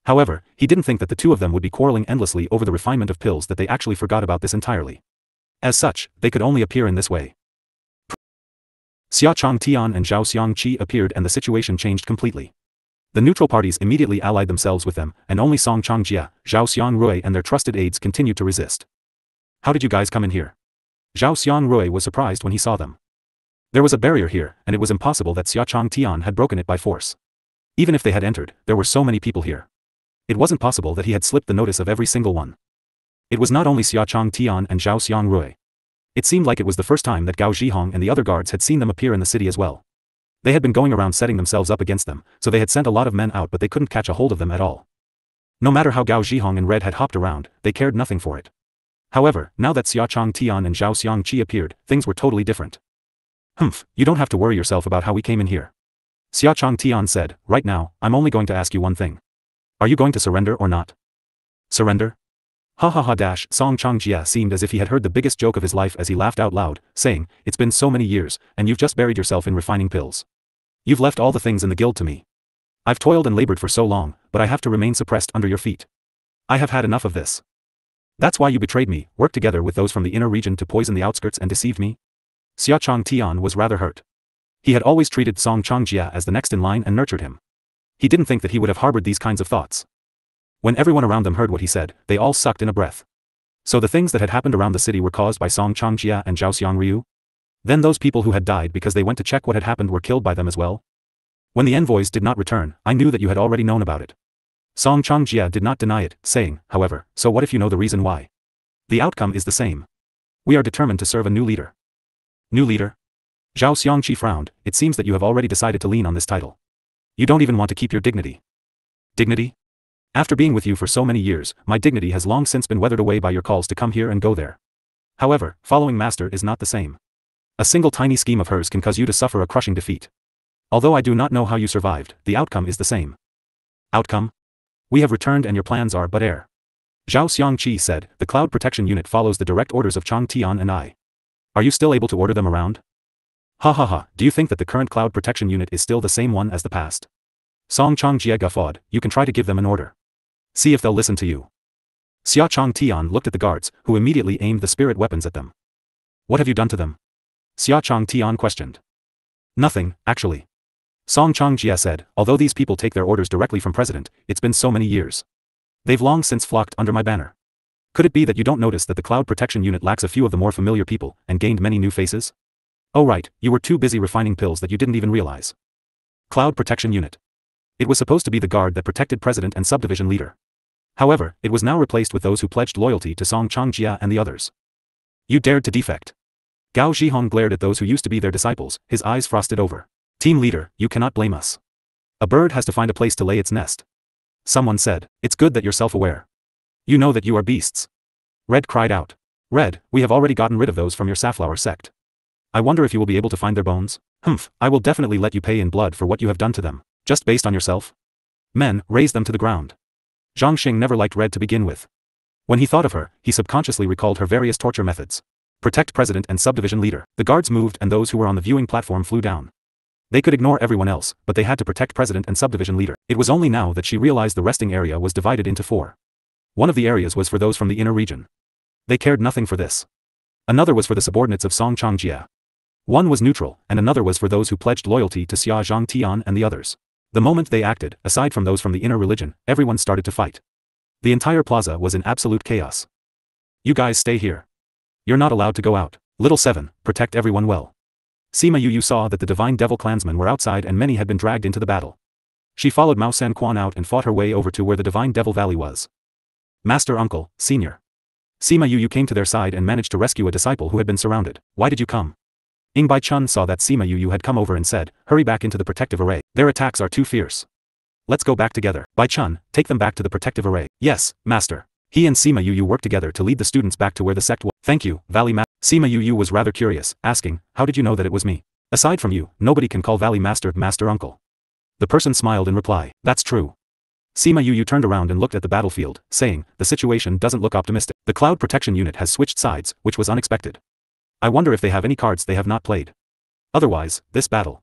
However, he didn't think that the two of them would be quarreling endlessly over the refinement of pills that they actually forgot about this entirely. As such, they could only appear in this way. Xia Chang Tian and Zhao Xiangqi appeared and the situation changed completely. The neutral parties immediately allied themselves with them, and only Song Changjia, Zhao Xiangrui and their trusted aides continued to resist. How did you guys come in here? Zhao Xiangrui was surprised when he saw them. There was a barrier here, and it was impossible that Xia Chang Tian had broken it by force. Even if they had entered, there were so many people here. It wasn't possible that he had slipped the notice of every single one. It was not only Xia Chang Tian and Zhao Xiangrui. It seemed like it was the first time that Gao Zhihong and the other guards had seen them appear in the city as well. They had been going around setting themselves up against them, so they had sent a lot of men out but they couldn't catch a hold of them at all. No matter how Gao Zhihong and Red had hopped around, they cared nothing for it. However, now that Xia Chang Tian and Zhao Xiangqi appeared, things were totally different. Humph, you don't have to worry yourself about how we came in here. Xia Chang Tian said, right now, I'm only going to ask you one thing. Are you going to surrender or not? Surrender? Ha ha ha dash. Song Changjia seemed as if he had heard the biggest joke of his life as he laughed out loud, saying, it's been so many years, and you've just buried yourself in refining pills. You've left all the things in the guild to me. I've toiled and labored for so long, but I have to remain suppressed under your feet. I have had enough of this. That's why you betrayed me, worked together with those from the inner region to poison the outskirts and deceived me? Xia Chang Tian was rather hurt. He had always treated Song Changjia as the next in line and nurtured him. He didn't think that he would have harbored these kinds of thoughts. When everyone around them heard what he said, they all sucked in a breath. So the things that had happened around the city were caused by Song Changjia and Zhao Xiangrui? Then those people who had died because they went to check what had happened were killed by them as well? When the envoys did not return, I knew that you had already known about it. Song Changjia did not deny it, saying, however, so what if you know the reason why? The outcome is the same. We are determined to serve a new leader. New leader? Zhao Xiangqi frowned, it seems that you have already decided to lean on this title. You don't even want to keep your dignity. Dignity? After being with you for so many years, my dignity has long since been weathered away by your calls to come here and go there. However, following master is not the same. A single tiny scheme of hers can cause you to suffer a crushing defeat. Although I do not know how you survived, the outcome is the same. Outcome? We have returned and your plans are but air. Zhao Xiangqi said, the cloud protection unit follows the direct orders of Chang Tian and I. Are you still able to order them around? Ha ha ha, do you think that the current cloud protection unit is still the same one as the past? Song Changjie guffawed, you can try to give them an order. See if they'll listen to you. Xia Chang Tian looked at the guards, who immediately aimed the spirit weapons at them. What have you done to them? Xia Chang Tian questioned. Nothing, actually. Song Changjie said, although these people take their orders directly from President, it's been so many years. They've long since flocked under my banner. Could it be that you don't notice that the cloud protection unit lacks a few of the more familiar people, and gained many new faces? Oh right, you were too busy refining pills that you didn't even realize. Cloud protection unit. It was supposed to be the guard that protected President and subdivision leader. However, it was now replaced with those who pledged loyalty to Song Changjie and the others. You dared to defect. Gao Zhihong glared at those who used to be their disciples, his eyes frosted over. Team leader, you cannot blame us. A bird has to find a place to lay its nest. Someone said, it's good that you're self-aware. You know that you are beasts. Red cried out. Red, we have already gotten rid of those from your safflower sect. I wonder if you will be able to find their bones? Humph, I will definitely let you pay in blood for what you have done to them. Just based on yourself? Men, raise them to the ground. Zhang Xing never liked Red to begin with. When he thought of her, he subconsciously recalled her various torture methods. Protect President and subdivision leader. The guards moved and those who were on the viewing platform flew down. They could ignore everyone else, but they had to protect President and subdivision leader. It was only now that she realized the resting area was divided into 4. One of the areas was for those from the inner region. They cared nothing for this. Another was for the subordinates of Song Changjie. One was neutral, and another was for those who pledged loyalty to Xia Zhangtian and the others. The moment they acted, aside from those from the inner religion, everyone started to fight. The entire plaza was in absolute chaos. You guys stay here. You're not allowed to go out. Little 7, protect everyone well. Sima Yu saw that the divine devil clansmen were outside and many had been dragged into the battle. She followed Mao San Quan out and fought her way over to where the divine devil valley was. Master Uncle, Senior. Sima Yu came to their side and managed to rescue a disciple who had been surrounded. Why did you come? Ying Bai Chun saw that Sima Yu had come over and said, hurry back into the protective array. Their attacks are too fierce. Let's go back together. Bai Chun, take them back to the protective array. Yes, master. He and Sima Yu worked together to lead the students back to where the sect was. Thank you, Valley Master. Sima Yu was rather curious, asking, how did you know that it was me? Aside from you, nobody can call Valley Master Master Uncle. The person smiled in reply. That's true. Sima Yu turned around and looked at the battlefield, saying, the situation doesn't look optimistic. The cloud protection unit has switched sides, which was unexpected. I wonder if they have any cards they have not played. Otherwise, this battle.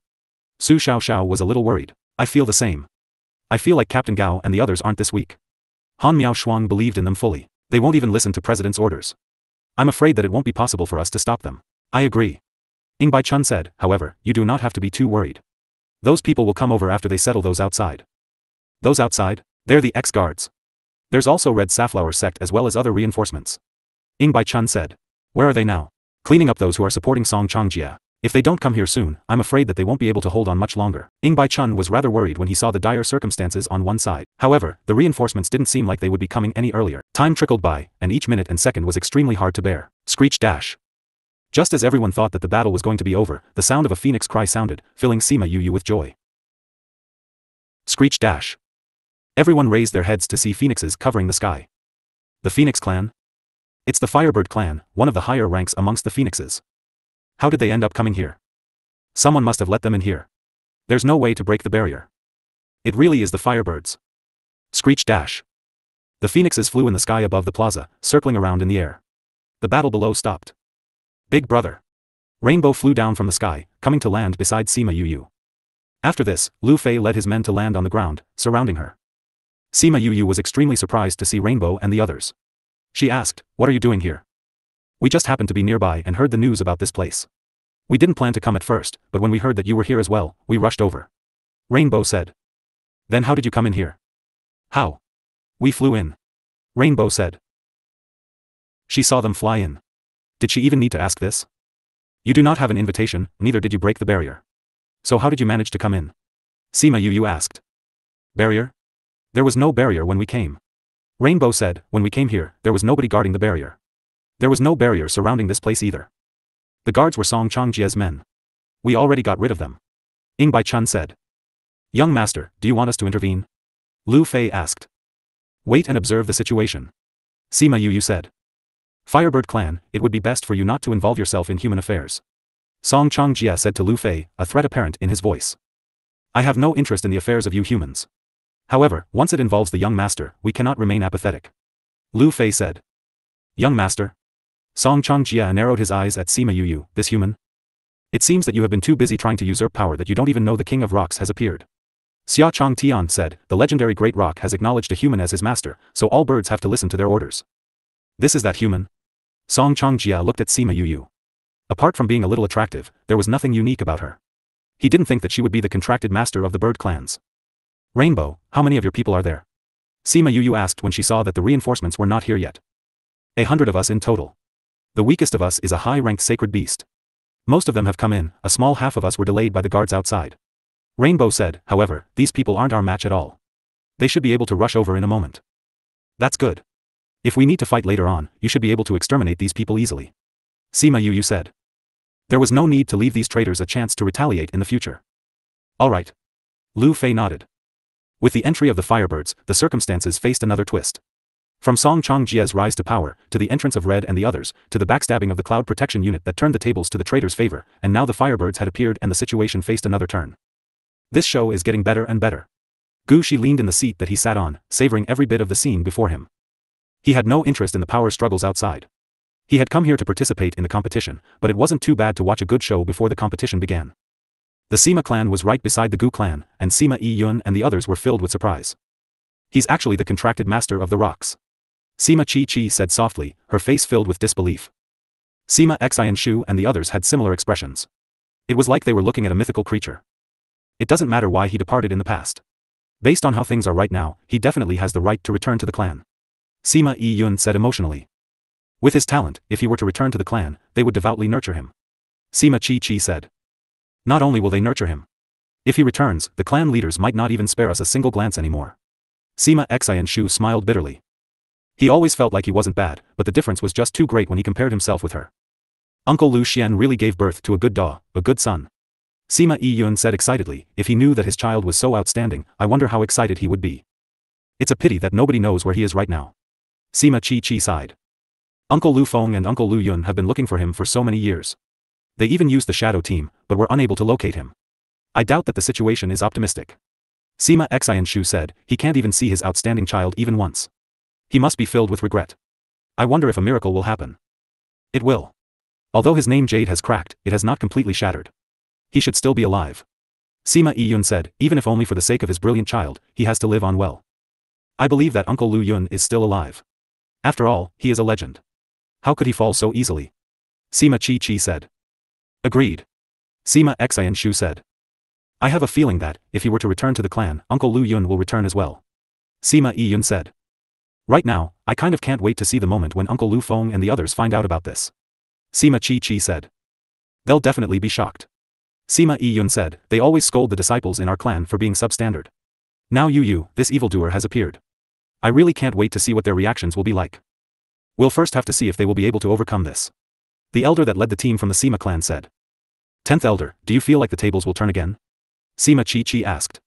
Su Xiao was a little worried. I feel the same. I feel like Captain Gao and the others aren't this weak. Han Miao Shuang believed in them fully. They won't even listen to President's orders. I'm afraid that it won't be possible for us to stop them. I agree. Ying Bai Chun said, however, you do not have to be too worried. Those people will come over after they settle those outside. Those outside? They're the ex-guards. There's also Red Safflower sect as well as other reinforcements. Ying Bai Chun said. Where are they now? Cleaning up those who are supporting Song Changjie. If they don't come here soon, I'm afraid that they won't be able to hold on much longer. Ying Bai Chun was rather worried when he saw the dire circumstances on one side. However, the reinforcements didn't seem like they would be coming any earlier. Time trickled by, and each minute and second was extremely hard to bear. Screech dash. Just as everyone thought that the battle was going to be over, the sound of a phoenix cry sounded, filling Sima Yu with joy. Screech dash. Everyone raised their heads to see phoenixes covering the sky. The Phoenix clan? It's the Firebird clan, one of the higher ranks amongst the phoenixes. How did they end up coming here? Someone must have let them in here. There's no way to break the barrier. It really is the Firebirds. Screech dash. The phoenixes flew in the sky above the plaza, circling around in the air. The battle below stopped. Big brother. Rainbow flew down from the sky, coming to land beside Sima Yu. After this, Lu Fei led his men to land on the ground, surrounding her. Sima Yu was extremely surprised to see Rainbow and the others. She asked, what are you doing here? We just happened to be nearby and heard the news about this place. We didn't plan to come at first, but when we heard that you were here as well, we rushed over. Rainbow said. Then how did you come in here? How? We flew in. Rainbow said. She saw them fly in. Did she even need to ask this? You do not have an invitation, neither did you break the barrier. So how did you manage to come in? Sima Yu asked. Barrier? There was no barrier when we came. Rainbow said, when we came here, there was nobody guarding the barrier. There was no barrier surrounding this place either. The guards were Song Changjie's men. We already got rid of them. Ying Bai Chun said. Young master, do you want us to intervene? Lu Fei asked. Wait and observe the situation. Sima Yu said. Firebird clan, it would be best for you not to involve yourself in human affairs. Song Changjia said to Lu Fei, a threat apparent in his voice. I have no interest in the affairs of you humans. However, once it involves the young master, we cannot remain apathetic. Lu Fei said. Young master? Song Changjia narrowed his eyes at Sima Yuyu, this human? It seems that you have been too busy trying to usurp power that you don't even know the King of Rocks has appeared. Xia Chong Tian said, the legendary Great Rock has acknowledged a human as his master, so all birds have to listen to their orders. This is that human? Song Changjia looked at Sima Yuyu. Apart from being a little attractive, there was nothing unique about her. He didn't think that she would be the contracted master of the bird clans. Rainbow, how many of your people are there? Sima Yuyu asked when she saw that the reinforcements were not here yet. 100 of us in total. The weakest of us is a high-ranked sacred beast. Most of them have come in, a small half of us were delayed by the guards outside. Rainbow said, however, these people aren't our match at all. They should be able to rush over in a moment. That's good. If we need to fight later on, you should be able to exterminate these people easily. Sima Yuyu said. There was no need to leave these traitors a chance to retaliate in the future. All right. Lu Fei nodded. With the entry of the Firebirds, the circumstances faced another twist. From Song Changjia's rise to power, to the entrance of Red and the others, to the backstabbing of the Cloud Protection Unit that turned the tables to the traitors' favor, and now the Firebirds had appeared and the situation faced another turn. This show is getting better and better. Gu Shi leaned in the seat that he sat on, savoring every bit of the scene before him. He had no interest in the power struggles outside. He had come here to participate in the competition, but it wasn't too bad to watch a good show before the competition began. The Sima clan was right beside the Gu clan, and Sima Yi Yun and the others were filled with surprise. He's actually the contracted master of the rocks. Sima Chi Chi said softly, her face filled with disbelief. Sima Xian Shu and the others had similar expressions. It was like they were looking at a mythical creature. It doesn't matter why he departed in the past. Based on how things are right now, he definitely has the right to return to the clan. Sima Yi Yun said emotionally. With his talent, if he were to return to the clan, they would devoutly nurture him. Sima Chi Chi said. Not only will they nurture him. If he returns, the clan leaders might not even spare us a single glance anymore. Sima Xian Shu smiled bitterly. He always felt like he wasn't bad, but the difference was just too great when he compared himself with her. Uncle Lu Xian really gave birth to a good daw, a good son. Sima Yi Yun said excitedly, if he knew that his child was so outstanding, I wonder how excited he would be. It's a pity that nobody knows where he is right now. Sima Chi Chi sighed. Uncle Lu Feng and Uncle Lu Yun have been looking for him for so many years. They even used the shadow team, but were unable to locate him. I doubt that the situation is optimistic. Sima Xian Shu said, he can't even see his outstanding child even once. He must be filled with regret. I wonder if a miracle will happen. It will. Although his name Jade has cracked, it has not completely shattered. He should still be alive. Sima Yi Yun said, even if only for the sake of his brilliant child, he has to live on well. I believe that Uncle Lu Yun is still alive. After all, he is a legend. How could he fall so easily? Sima Chi Chi said. Agreed. Sima Xian Shu said. I have a feeling that, if he were to return to the clan, Uncle Lu Yun will return as well. Sima Yi Yun said. Right now, I kind of can't wait to see the moment when Uncle Lu Feng and the others find out about this. Sima Chi Chi said. They'll definitely be shocked. Sima Yi Yun said, they always scold the disciples in our clan for being substandard. Now Yu, this evildoer has appeared. I really can't wait to see what their reactions will be like. We'll first have to see if they will be able to overcome this. The elder that led the team from the Sima clan said. 10th elder, do you feel like the tables will turn again? Sima Chi Chi asked.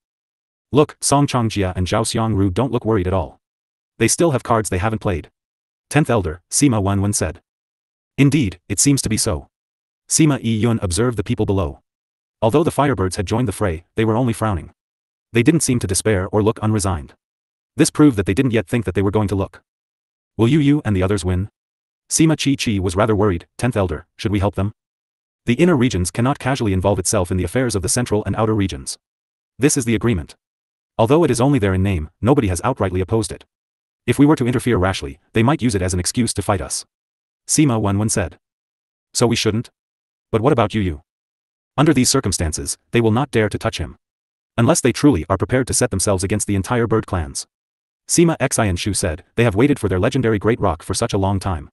Look, Song Changjia and Zhao Xiangru don't look worried at all. They still have cards they haven't played. 10th elder, Sima Wenwen said. Indeed, it seems to be so. Sima Yi Yun observed the people below. Although the Firebirds had joined the fray, they were only frowning. They didn't seem to despair or look unresigned. This proved that they didn't yet think that they were going to look. Will Yu and the others win? Sima Chi Chi was rather worried. 10th elder, should we help them? The inner regions cannot casually involve itself in the affairs of the central and outer regions. This is the agreement. Although it is only there in name, nobody has outrightly opposed it. If we were to interfere rashly, they might use it as an excuse to fight us. Sima Wenwen said. So we shouldn't? But what about Yu? Under these circumstances, they will not dare to touch him. Unless they truly are prepared to set themselves against the entire bird clans. Sima Xian Shu said, they have waited for their legendary Great Rock for such a long time.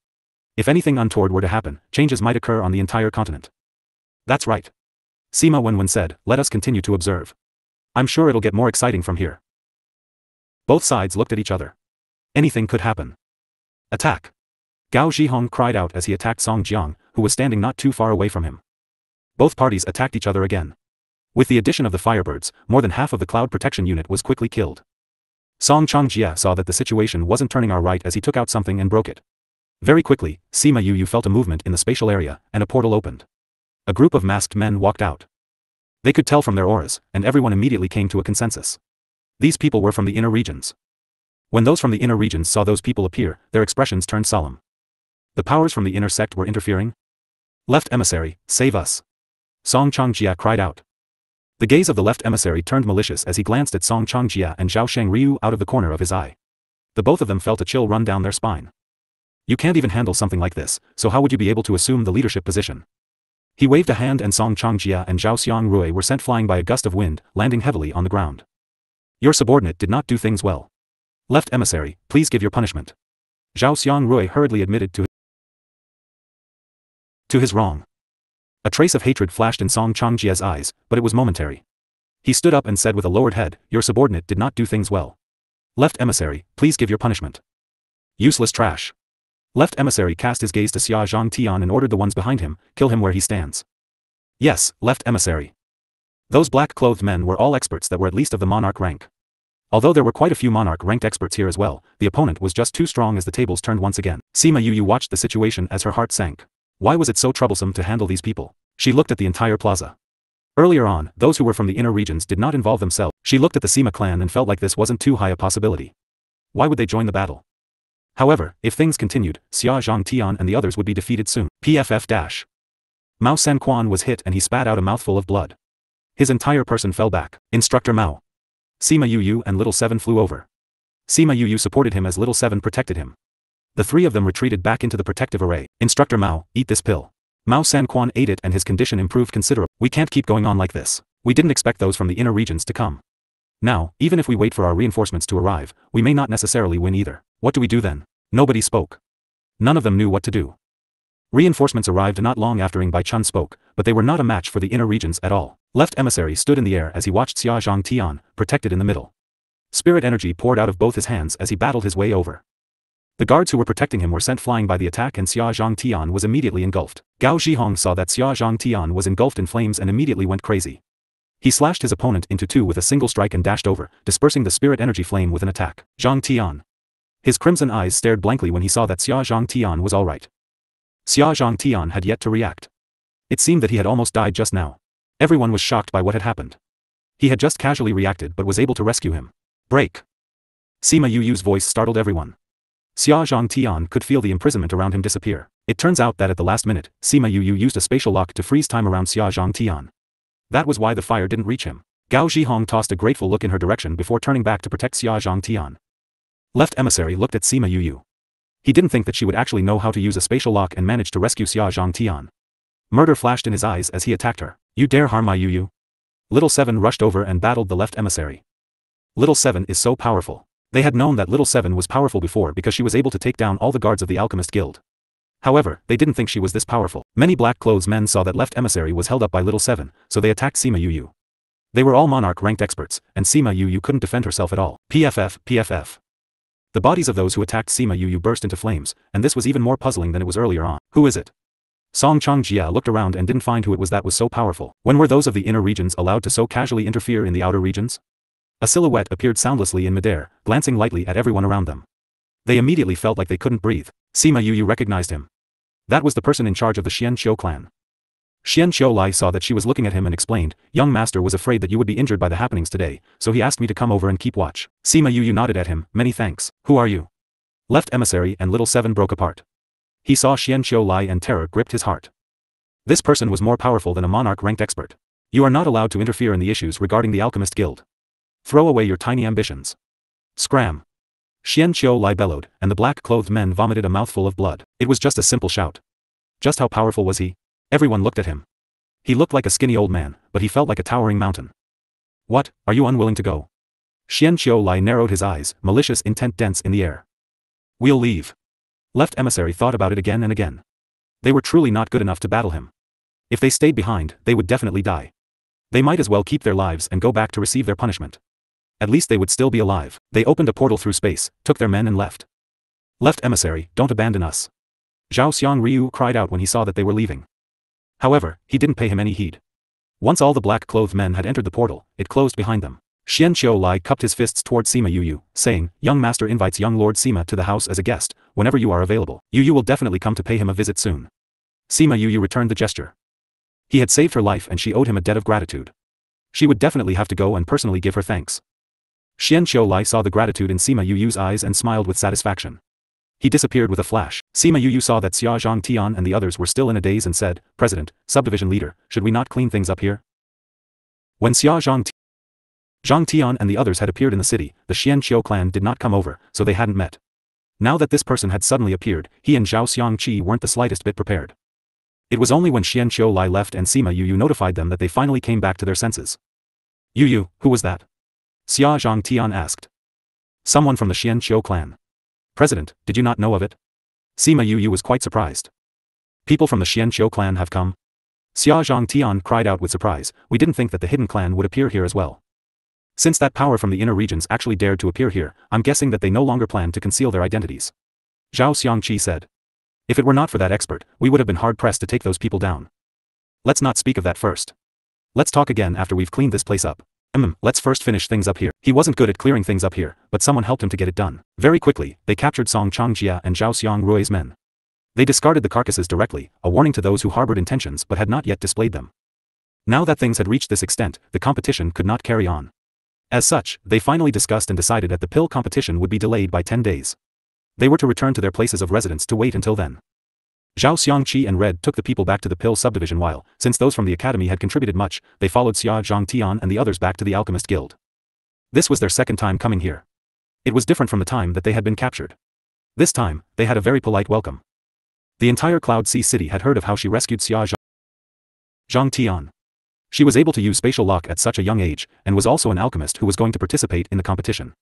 If anything untoward were to happen, changes might occur on the entire continent. That's right. Sima Wenwen said, let us continue to observe. I'm sure it'll get more exciting from here. Both sides looked at each other. Anything could happen. Attack! Gao Zhihong cried out as he attacked Song Jiang, who was standing not too far away from him. Both parties attacked each other again. With the addition of the Firebirds, more than half of the Cloud Protection Unit was quickly killed. Song Changjia saw that the situation wasn't turning out right as he took out something and broke it. Very quickly, Sima Yu felt a movement in the spatial area, and a portal opened. A group of masked men walked out. They could tell from their auras, and everyone immediately came to a consensus. These people were from the inner regions. When those from the inner regions saw those people appear, their expressions turned solemn. The powers from the inner sect were interfering? Left emissary, save us. Song Changjia cried out. The gaze of the left emissary turned malicious as he glanced at Song Changjia and Zhao Shangryu out of the corner of his eye. The both of them felt a chill run down their spine. You can't even handle something like this, so how would you be able to assume the leadership position? He waved a hand and Song Changjia and Zhao Xiangrui were sent flying by a gust of wind, landing heavily on the ground. Your subordinate did not do things well. Left emissary, please give your punishment. Zhao Xiangrui hurriedly admitted to his wrong. A trace of hatred flashed in Song Changjia's eyes, but it was momentary. He stood up and said with a lowered head, your subordinate did not do things well. Left emissary, please give your punishment. Useless trash. Left emissary cast his gaze to Xia Zhang Tian and ordered the ones behind him, kill him where he stands. Yes, left emissary. Those black-clothed men were all experts that were at least of the monarch rank. Although there were quite a few monarch-ranked experts here as well, the opponent was just too strong as the tables turned once again. Sima Yu watched the situation as her heart sank. Why was it so troublesome to handle these people? She looked at the entire plaza. Earlier on, those who were from the inner regions did not involve themselves. She looked at the Sima clan and felt like this wasn't too high a possibility. Why would they join the battle? However, if things continued, Xia Zhang Tian and the others would be defeated soon. PFF-. Mao Sanquan was hit and he spat out a mouthful of blood. His entire person fell back. Instructor Mao. Sima Yu and Little Seven flew over. Sima Yu supported him as Little Seven protected him. The three of them retreated back into the protective array. Instructor Mao, eat this pill. Mao Sanquan ate it and his condition improved considerably. We can't keep going on like this. We didn't expect those from the inner regions to come. Now, even if we wait for our reinforcements to arrive, we may not necessarily win either. What do we do then? Nobody spoke. None of them knew what to do. Reinforcements arrived not long after Ing Bai Chun spoke, but they were not a match for the inner regions at all. Left emissary stood in the air as he watched Xia Zhang Tian, protected in the middle. Spirit energy poured out of both his hands as he battled his way over. The guards who were protecting him were sent flying by the attack and Xia Zhang Tian was immediately engulfed. Gao Zhihong saw that Xia Zhang Tian was engulfed in flames and immediately went crazy. He slashed his opponent into two with a single strike and dashed over, dispersing the spirit energy flame with an attack. Zhang Tian. His crimson eyes stared blankly when he saw that Xia Zhang Tian was alright. Xia Zhang Tian had yet to react. It seemed that he had almost died just now. Everyone was shocked by what had happened. He had just casually reacted but was able to rescue him. Break. Sima Yu's voice startled everyone. Xia Zhang Tian could feel the imprisonment around him disappear. It turns out that at the last minute, Sima Yu used a spatial lock to freeze time around Xia Zhang Tian. That was why the fire didn't reach him. Gao Zhihong tossed a grateful look in her direction before turning back to protect Xia Zhang Tian. Left emissary looked at Sima Yu. He didn't think that she would actually know how to use a spatial lock and manage to rescue Xia Zhang Tian. Murder flashed in his eyes as he attacked her. You dare harm my Yu? Little Seven rushed over and battled the left emissary. Little Seven is so powerful. They had known that Little Seven was powerful before because she was able to take down all the guards of the Alchemist Guild. However, they didn't think she was this powerful. Many black-clothes men saw that left emissary was held up by Little Seven, so they attacked Sima Yu. They were all monarch-ranked experts, and Sima Yu couldn't defend herself at all. PFF. The bodies of those who attacked Sima Yu burst into flames, and this was even more puzzling than it was earlier on. Who is it? Song Changjia looked around and didn't find who it was that was so powerful. When were those of the inner regions allowed to so casually interfere in the outer regions? A silhouette appeared soundlessly in midair, glancing lightly at everyone around them. They immediately felt like they couldn't breathe. Sima Yu recognized him. That was the person in charge of the Xian Qiu clan. Xian Qiu Lai saw that she was looking at him and explained, young master was afraid that you would be injured by the happenings today, so he asked me to come over and keep watch. Sima Yu nodded at him, many thanks. Who are you? Left emissary and Little Seven broke apart. He saw Xian Qiu Lai and terror gripped his heart. This person was more powerful than a monarch-ranked expert. You are not allowed to interfere in the issues regarding the Alchemist Guild. Throw away your tiny ambitions. Scram. Xian Qiu Lai bellowed, and the black-clothed men vomited a mouthful of blood. It was just a simple shout. Just how powerful was he? Everyone looked at him. He looked like a skinny old man, but he felt like a towering mountain. What, are you unwilling to go? Xian Qiu Lai narrowed his eyes, malicious intent dense in the air. We'll leave. Left emissary thought about it again and again. They were truly not good enough to battle him. If they stayed behind, they would definitely die. They might as well keep their lives and go back to receive their punishment. At least they would still be alive. They opened a portal through space, took their men and left. Left emissary, don't abandon us. Zhao Xiangryu cried out when he saw that they were leaving. However, he didn't pay him any heed. Once all the black-clothed men had entered the portal, it closed behind them. Xian Qiu Lai cupped his fists toward Sima Yu, saying, young master invites young Lord Sima to the house as a guest, whenever you are available. Yu will definitely come to pay him a visit soon. Sima Yu returned the gesture. He had saved her life and she owed him a debt of gratitude. She would definitely have to go and personally give her thanks. Xian Qiulai saw the gratitude in Sima Yu's eyes and smiled with satisfaction. He disappeared with a flash. Sima Yu saw that Xia Zhangtian and the others were still in a daze and said, "President, subdivision leader, should we not clean things up here?" When Xia Zhangtian and the others had appeared in the city, the Xianqiu clan did not come over, so they hadn't met. Now that this person had suddenly appeared, he and Zhao Xiangqi weren't the slightest bit prepared. It was only when Xian Qiulai left and Sima Yu notified them that they finally came back to their senses. "Yu, who was that?" Xia Zhangtian asked. "Someone from the Xianqiu clan." "President, did you not know of it?" Sima Yu was quite surprised. "People from the Xianqiu clan have come?" Xia Zhangtian cried out with surprise. "We didn't think that the hidden clan would appear here as well. Since that power from the inner regions actually dared to appear here, I'm guessing that they no longer plan to conceal their identities." Zhao Xiangqi said. "If it were not for that expert, we would have been hard-pressed to take those people down. Let's not speak of that first. Let's talk again after we've cleaned this place up. Let's first finish things up here." He wasn't good at clearing things up here, but someone helped him to get it done. Very quickly, they captured Song Changjia and Zhao Xiangrui's men. They discarded the carcasses directly, a warning to those who harbored intentions but had not yet displayed them. Now that things had reached this extent, the competition could not carry on. As such, they finally discussed and decided that the pill competition would be delayed by 10 days. They were to return to their places of residence to wait until then. Zhao Xiangqi and Red took the people back to the pill subdivision while, since those from the academy had contributed much, they followed Xia Zhangtian and the others back to the alchemist guild. This was their second time coming here. It was different from the time that they had been captured. This time, they had a very polite welcome. The entire Cloud Sea city had heard of how she rescued Xia Zhangtian. She was able to use spatial lock at such a young age, and was also an alchemist who was going to participate in the competition.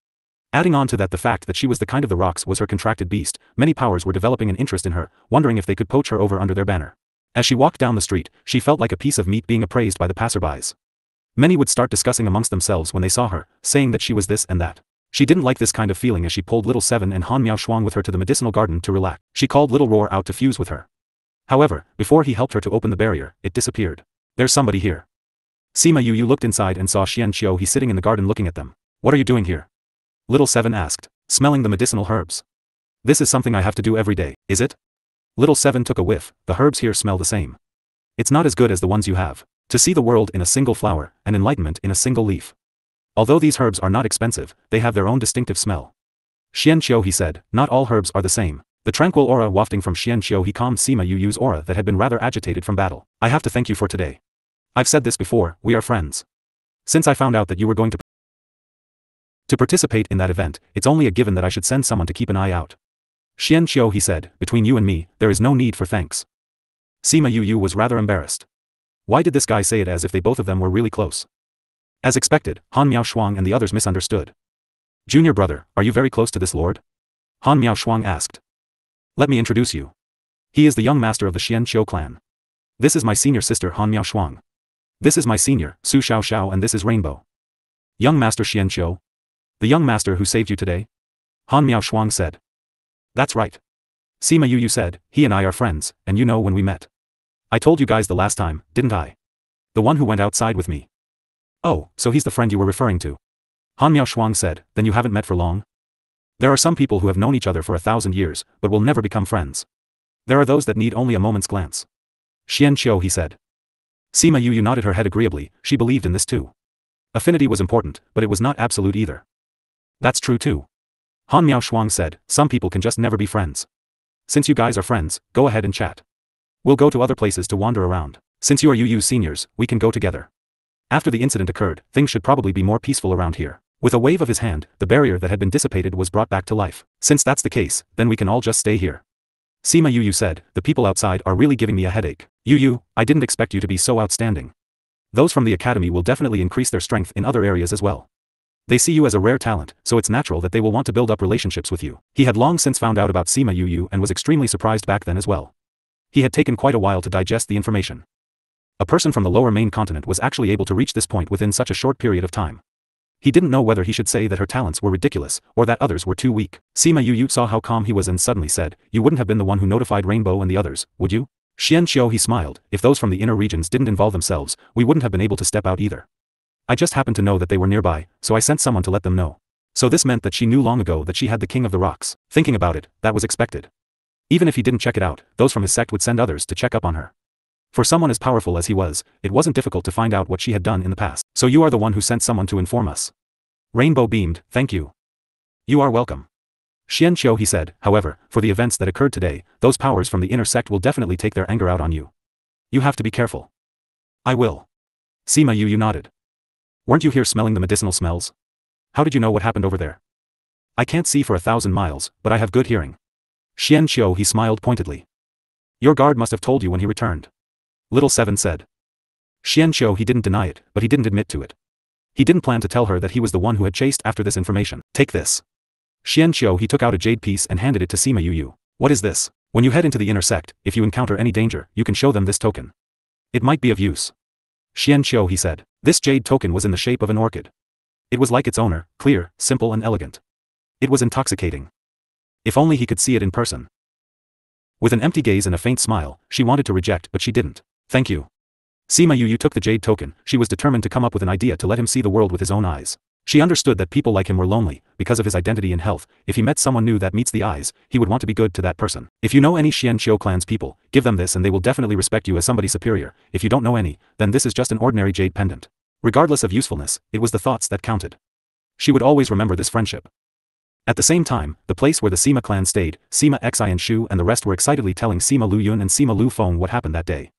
Adding on to that the fact that she was the kind of the rocks was her contracted beast, many powers were developing an interest in her, wondering if they could poach her over under their banner. As she walked down the street, she felt like a piece of meat being appraised by the passerbys. Many would start discussing amongst themselves when they saw her, saying that she was this and that. She didn't like this kind of feeling as she pulled Little Seven and Han Miao Shuang with her to the medicinal garden to relax. She called Little Roar out to fuse with her. However, before he helped her to open the barrier, it disappeared. "There's somebody here." Sima Yu looked inside and saw Xian Qiu sitting in the garden looking at them. "What are you doing here?" Little Seven asked. "Smelling the medicinal herbs. This is something I have to do every day, is it?" Little Seven took a whiff. "The herbs here smell the same. It's not as good as the ones you have. To see the world in a single flower, and enlightenment in a single leaf. Although these herbs are not expensive, they have their own distinctive smell." "Xian Qiu," he said, "not all herbs are the same." The tranquil aura wafting from Xian Qiu he calmed Sima Yu's aura that had been rather agitated from battle. "I have to thank you for today. I've said this before, we are friends. Since I found out that you were going to participate in that event, it's only a given that I should send someone to keep an eye out." "Xian Qiu," he said, "between you and me, there is no need for thanks." Sima Yu was rather embarrassed. Why did this guy say it as if they both of them were really close? As expected, Han Miao Shuang and the others misunderstood. "Junior brother, are you very close to this lord?" Han Miao Shuang asked. "Let me introduce you. He is the young master of the Xianqiu clan. This is my senior sister Han Miao Shuang. This is my senior, Su Xiao Xiao, and this is Rainbow." "Young master Xianqiu? The young master who saved you today?" Han Miao Shuang said. "That's right. Sima Yu said, he and I are friends, and you know when we met. I told you guys the last time, didn't I? The one who went outside with me." "Oh, so he's the friend you were referring to?" Han Miao Shuang said. "Then you haven't met for long?" "There are some people who have known each other for 1,000 years, but will never become friends. There are those that need only a moment's glance." "Xian Qiu," he said. Sima Yu nodded her head agreeably. She believed in this too. Affinity was important, but it was not absolute either. "That's true too." Han Miao Shuang said. "Some people can just never be friends. Since you guys are friends, go ahead and chat. We'll go to other places to wander around. Since you are Yu's seniors, we can go together. After the incident occurred, things should probably be more peaceful around here." With a wave of his hand, the barrier that had been dissipated was brought back to life. "Since that's the case, then we can all just stay here." Sima Yu said, "The people outside are really giving me a headache. Yu, I didn't expect you to be so outstanding. Those from the academy will definitely increase their strength in other areas as well. They see you as a rare talent, so it's natural that they will want to build up relationships with you." He had long since found out about Sima Yu and was extremely surprised back then as well. He had taken quite a while to digest the information. A person from the lower main continent was actually able to reach this point within such a short period of time. He didn't know whether he should say that her talents were ridiculous, or that others were too weak. Sima Yu saw how calm he was and suddenly said, "You wouldn't have been the one who notified Rainbow and the others, would you?" Xian Qiu he smiled. "If those from the inner regions didn't involve themselves, we wouldn't have been able to step out either. I just happened to know that they were nearby, so I sent someone to let them know." So this meant that she knew long ago that she had the King of the Rocks. Thinking about it, that was expected. Even if he didn't check it out, those from his sect would send others to check up on her. For someone as powerful as he was, it wasn't difficult to find out what she had done in the past. So you are the one who sent someone to inform us. Rainbow beamed, thank you. You are welcome. Xianqiu, he said, however, for the events that occurred today, those powers from the inner sect will definitely take their anger out on you. You have to be careful. I will. Sima Yu nodded. Weren't you here smelling the medicinal smells? How did you know what happened over there? I can't see for 1,000 miles, but I have good hearing. Xianqiu, he smiled pointedly. Your guard must have told you when he returned. Little Seven said. Xianqiu, he didn't deny it, but he didn't admit to it. He didn't plan to tell her that he was the one who had chased after this information. Take this. Xianqiu, he took out a jade piece and handed it to Sima Yu. What is this? When you head into the inner sect, if you encounter any danger, you can show them this token. It might be of use. Xianqiu, he said. This jade token was in the shape of an orchid. It was like its owner, clear, simple and elegant. It was intoxicating. If only he could see it in person. With an empty gaze and a faint smile, she wanted to reject but she didn't. Thank you. Sima Yu took the jade token. She was determined to come up with an idea to let him see the world with his own eyes. She understood that people like him were lonely, because of his identity and health. If he met someone new that meets the eyes, he would want to be good to that person. If you know any Xianqiu clan's people, give them this and they will definitely respect you as somebody superior. If you don't know any, then this is just an ordinary jade pendant. Regardless of usefulness, it was the thoughts that counted. She would always remember this friendship. At the same time, the place where the Sima clan stayed, Sima Xi and Shu and the rest were excitedly telling Sima Lu Yun and Sima Lu Feng what happened that day.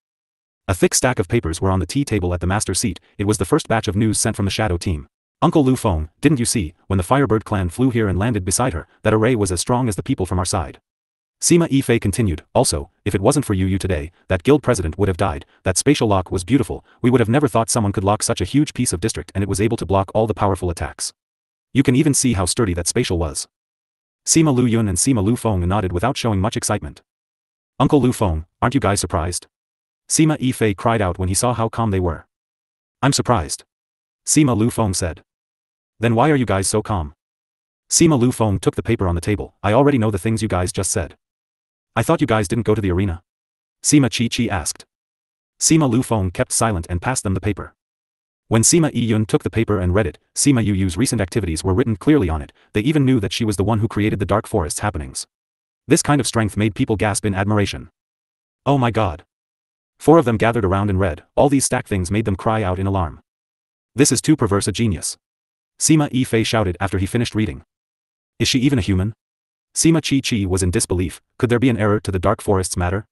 A thick stack of papers were on the tea table at the master seat. It was the first batch of news sent from the shadow team. Uncle Lu Feng, didn't you see, when the Firebird clan flew here and landed beside her, that array was as strong as the people from our side. Sima Yifei continued, also, if it wasn't for you today, that guild president would have died. That spatial lock was beautiful. We would have never thought someone could lock such a huge piece of district and it was able to block all the powerful attacks. You can even see how sturdy that spatial was. Sima Lu Yun and Sima Lu Feng nodded without showing much excitement. Uncle Lu Feng, aren't you guys surprised? Sima Yifei cried out when he saw how calm they were. I'm surprised. Sima Lu Feng said. Then why are you guys so calm? Sima Lu Feng took the paper on the table. I already know the things you guys just said. I thought you guys didn't go to the arena. Sima Chi asked. Sima Lu Feng kept silent and passed them the paper. When Sima Yun took the paper and read it, Sima Yu's recent activities were written clearly on it. They even knew that she was the one who created the Dark Forest's happenings. This kind of strength made people gasp in admiration. Oh my god. 4 of them gathered around and read. All these stacked things made them cry out in alarm. This is too perverse a genius. Sima Yifei shouted after he finished reading. Is she even a human? Sima Chi was in disbelief. Could there be an error to the Dark Forest's matter?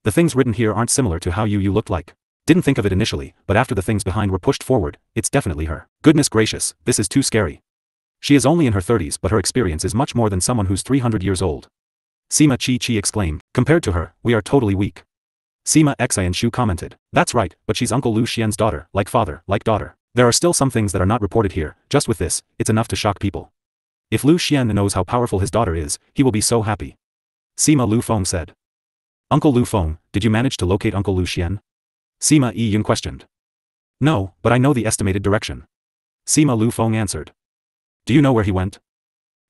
The things written here aren't similar to how you looked like. Didn't think of it initially, but after the things behind were pushed forward, it's definitely her. Goodness gracious, this is too scary. She is only in her 30s but her experience is much more than someone who's 300 years old. Sima Chi exclaimed. Compared to her, we are totally weak. Sima Xi and Shu commented. That's right, but she's Uncle Lu Xian's daughter, like father, like daughter. There are still some things that are not reported here. Just with this, it's enough to shock people. If Lu Xian knows how powerful his daughter is, he will be so happy. Sima Lu Feng said. Uncle Lu Feng, did you manage to locate Uncle Lu Xian? Sima Yun questioned. No, but I know the estimated direction. Sima Lu Feng answered. Do you know where he went?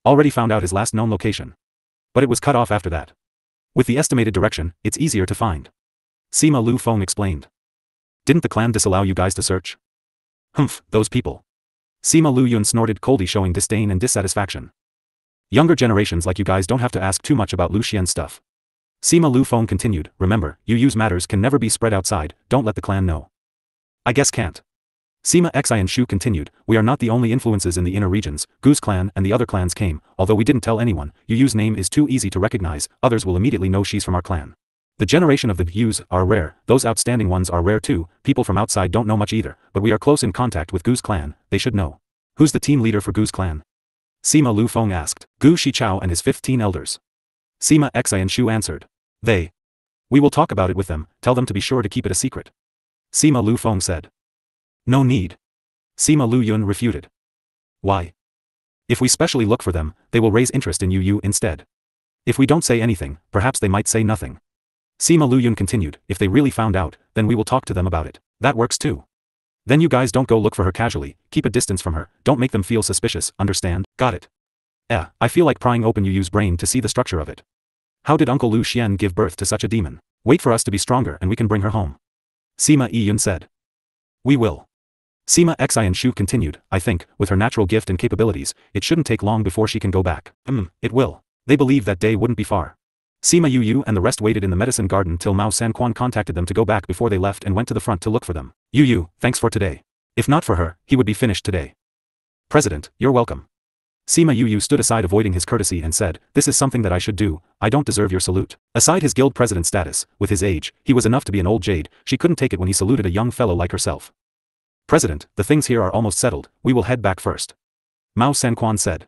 Already found out his last known location. But it was cut off after that. With the estimated direction, it's easier to find. Sima Lu Feng explained. Didn't the clan disallow you guys to search? Humph, those people. Sima Lu Yun snorted coldly, showing disdain and dissatisfaction. Younger generations like you guys don't have to ask too much about Lu Xian's stuff. Sima Lu Feng continued, remember, Yu's matters can never be spread outside, don't let the clan know. I guess can't. Sima Xi and Shu continued, we are not the only influences in the inner regions. Gu's clan and the other clans came, although we didn't tell anyone. Yu's name is too easy to recognize, others will immediately know she's from our clan. The generation of the Yus are rare, those outstanding ones are rare too. People from outside don't know much either, but we are close in contact with Gu's clan, they should know. Who's the team leader for Gu's clan? Sima Lu Feng asked. Gu Shichao and his 15 elders. Sima Xi and Shu answered. They. We will talk about it with them, tell them to be sure to keep it a secret. Sima Lu Feng said. No need. Sima Lu Yun refuted. Why? If we specially look for them, they will raise interest in Yu instead. If we don't say anything, perhaps they might say nothing. Sima Lu Yun continued, if they really found out, then we will talk to them about it. That works too. Then you guys don't go look for her casually, keep a distance from her, don't make them feel suspicious, understand? Got it. I feel like prying open Yu's brain to see the structure of it. How did Uncle Lu Xian give birth to such a demon? Wait for us to be stronger and we can bring her home. Sima Yun said. We will. Sima Xi and Shu continued, I think, with her natural gift and capabilities, it shouldn't take long before she can go back. It will. They believe that day wouldn't be far. Sima Yu and the rest waited in the medicine garden till Mao Sanquan contacted them to go back before they left and went to the front to look for them. Yu, thanks for today. If not for her, he would be finished today. President, you're welcome. Sima Yu stood aside avoiding his courtesy and said, this is something that I should do, I don't deserve your salute. Aside his guild president status, with his age, he was enough to be an old jade, she couldn't take it when he saluted a young fellow like herself. President, the things here are almost settled, we will head back first. Mao Sanquan said.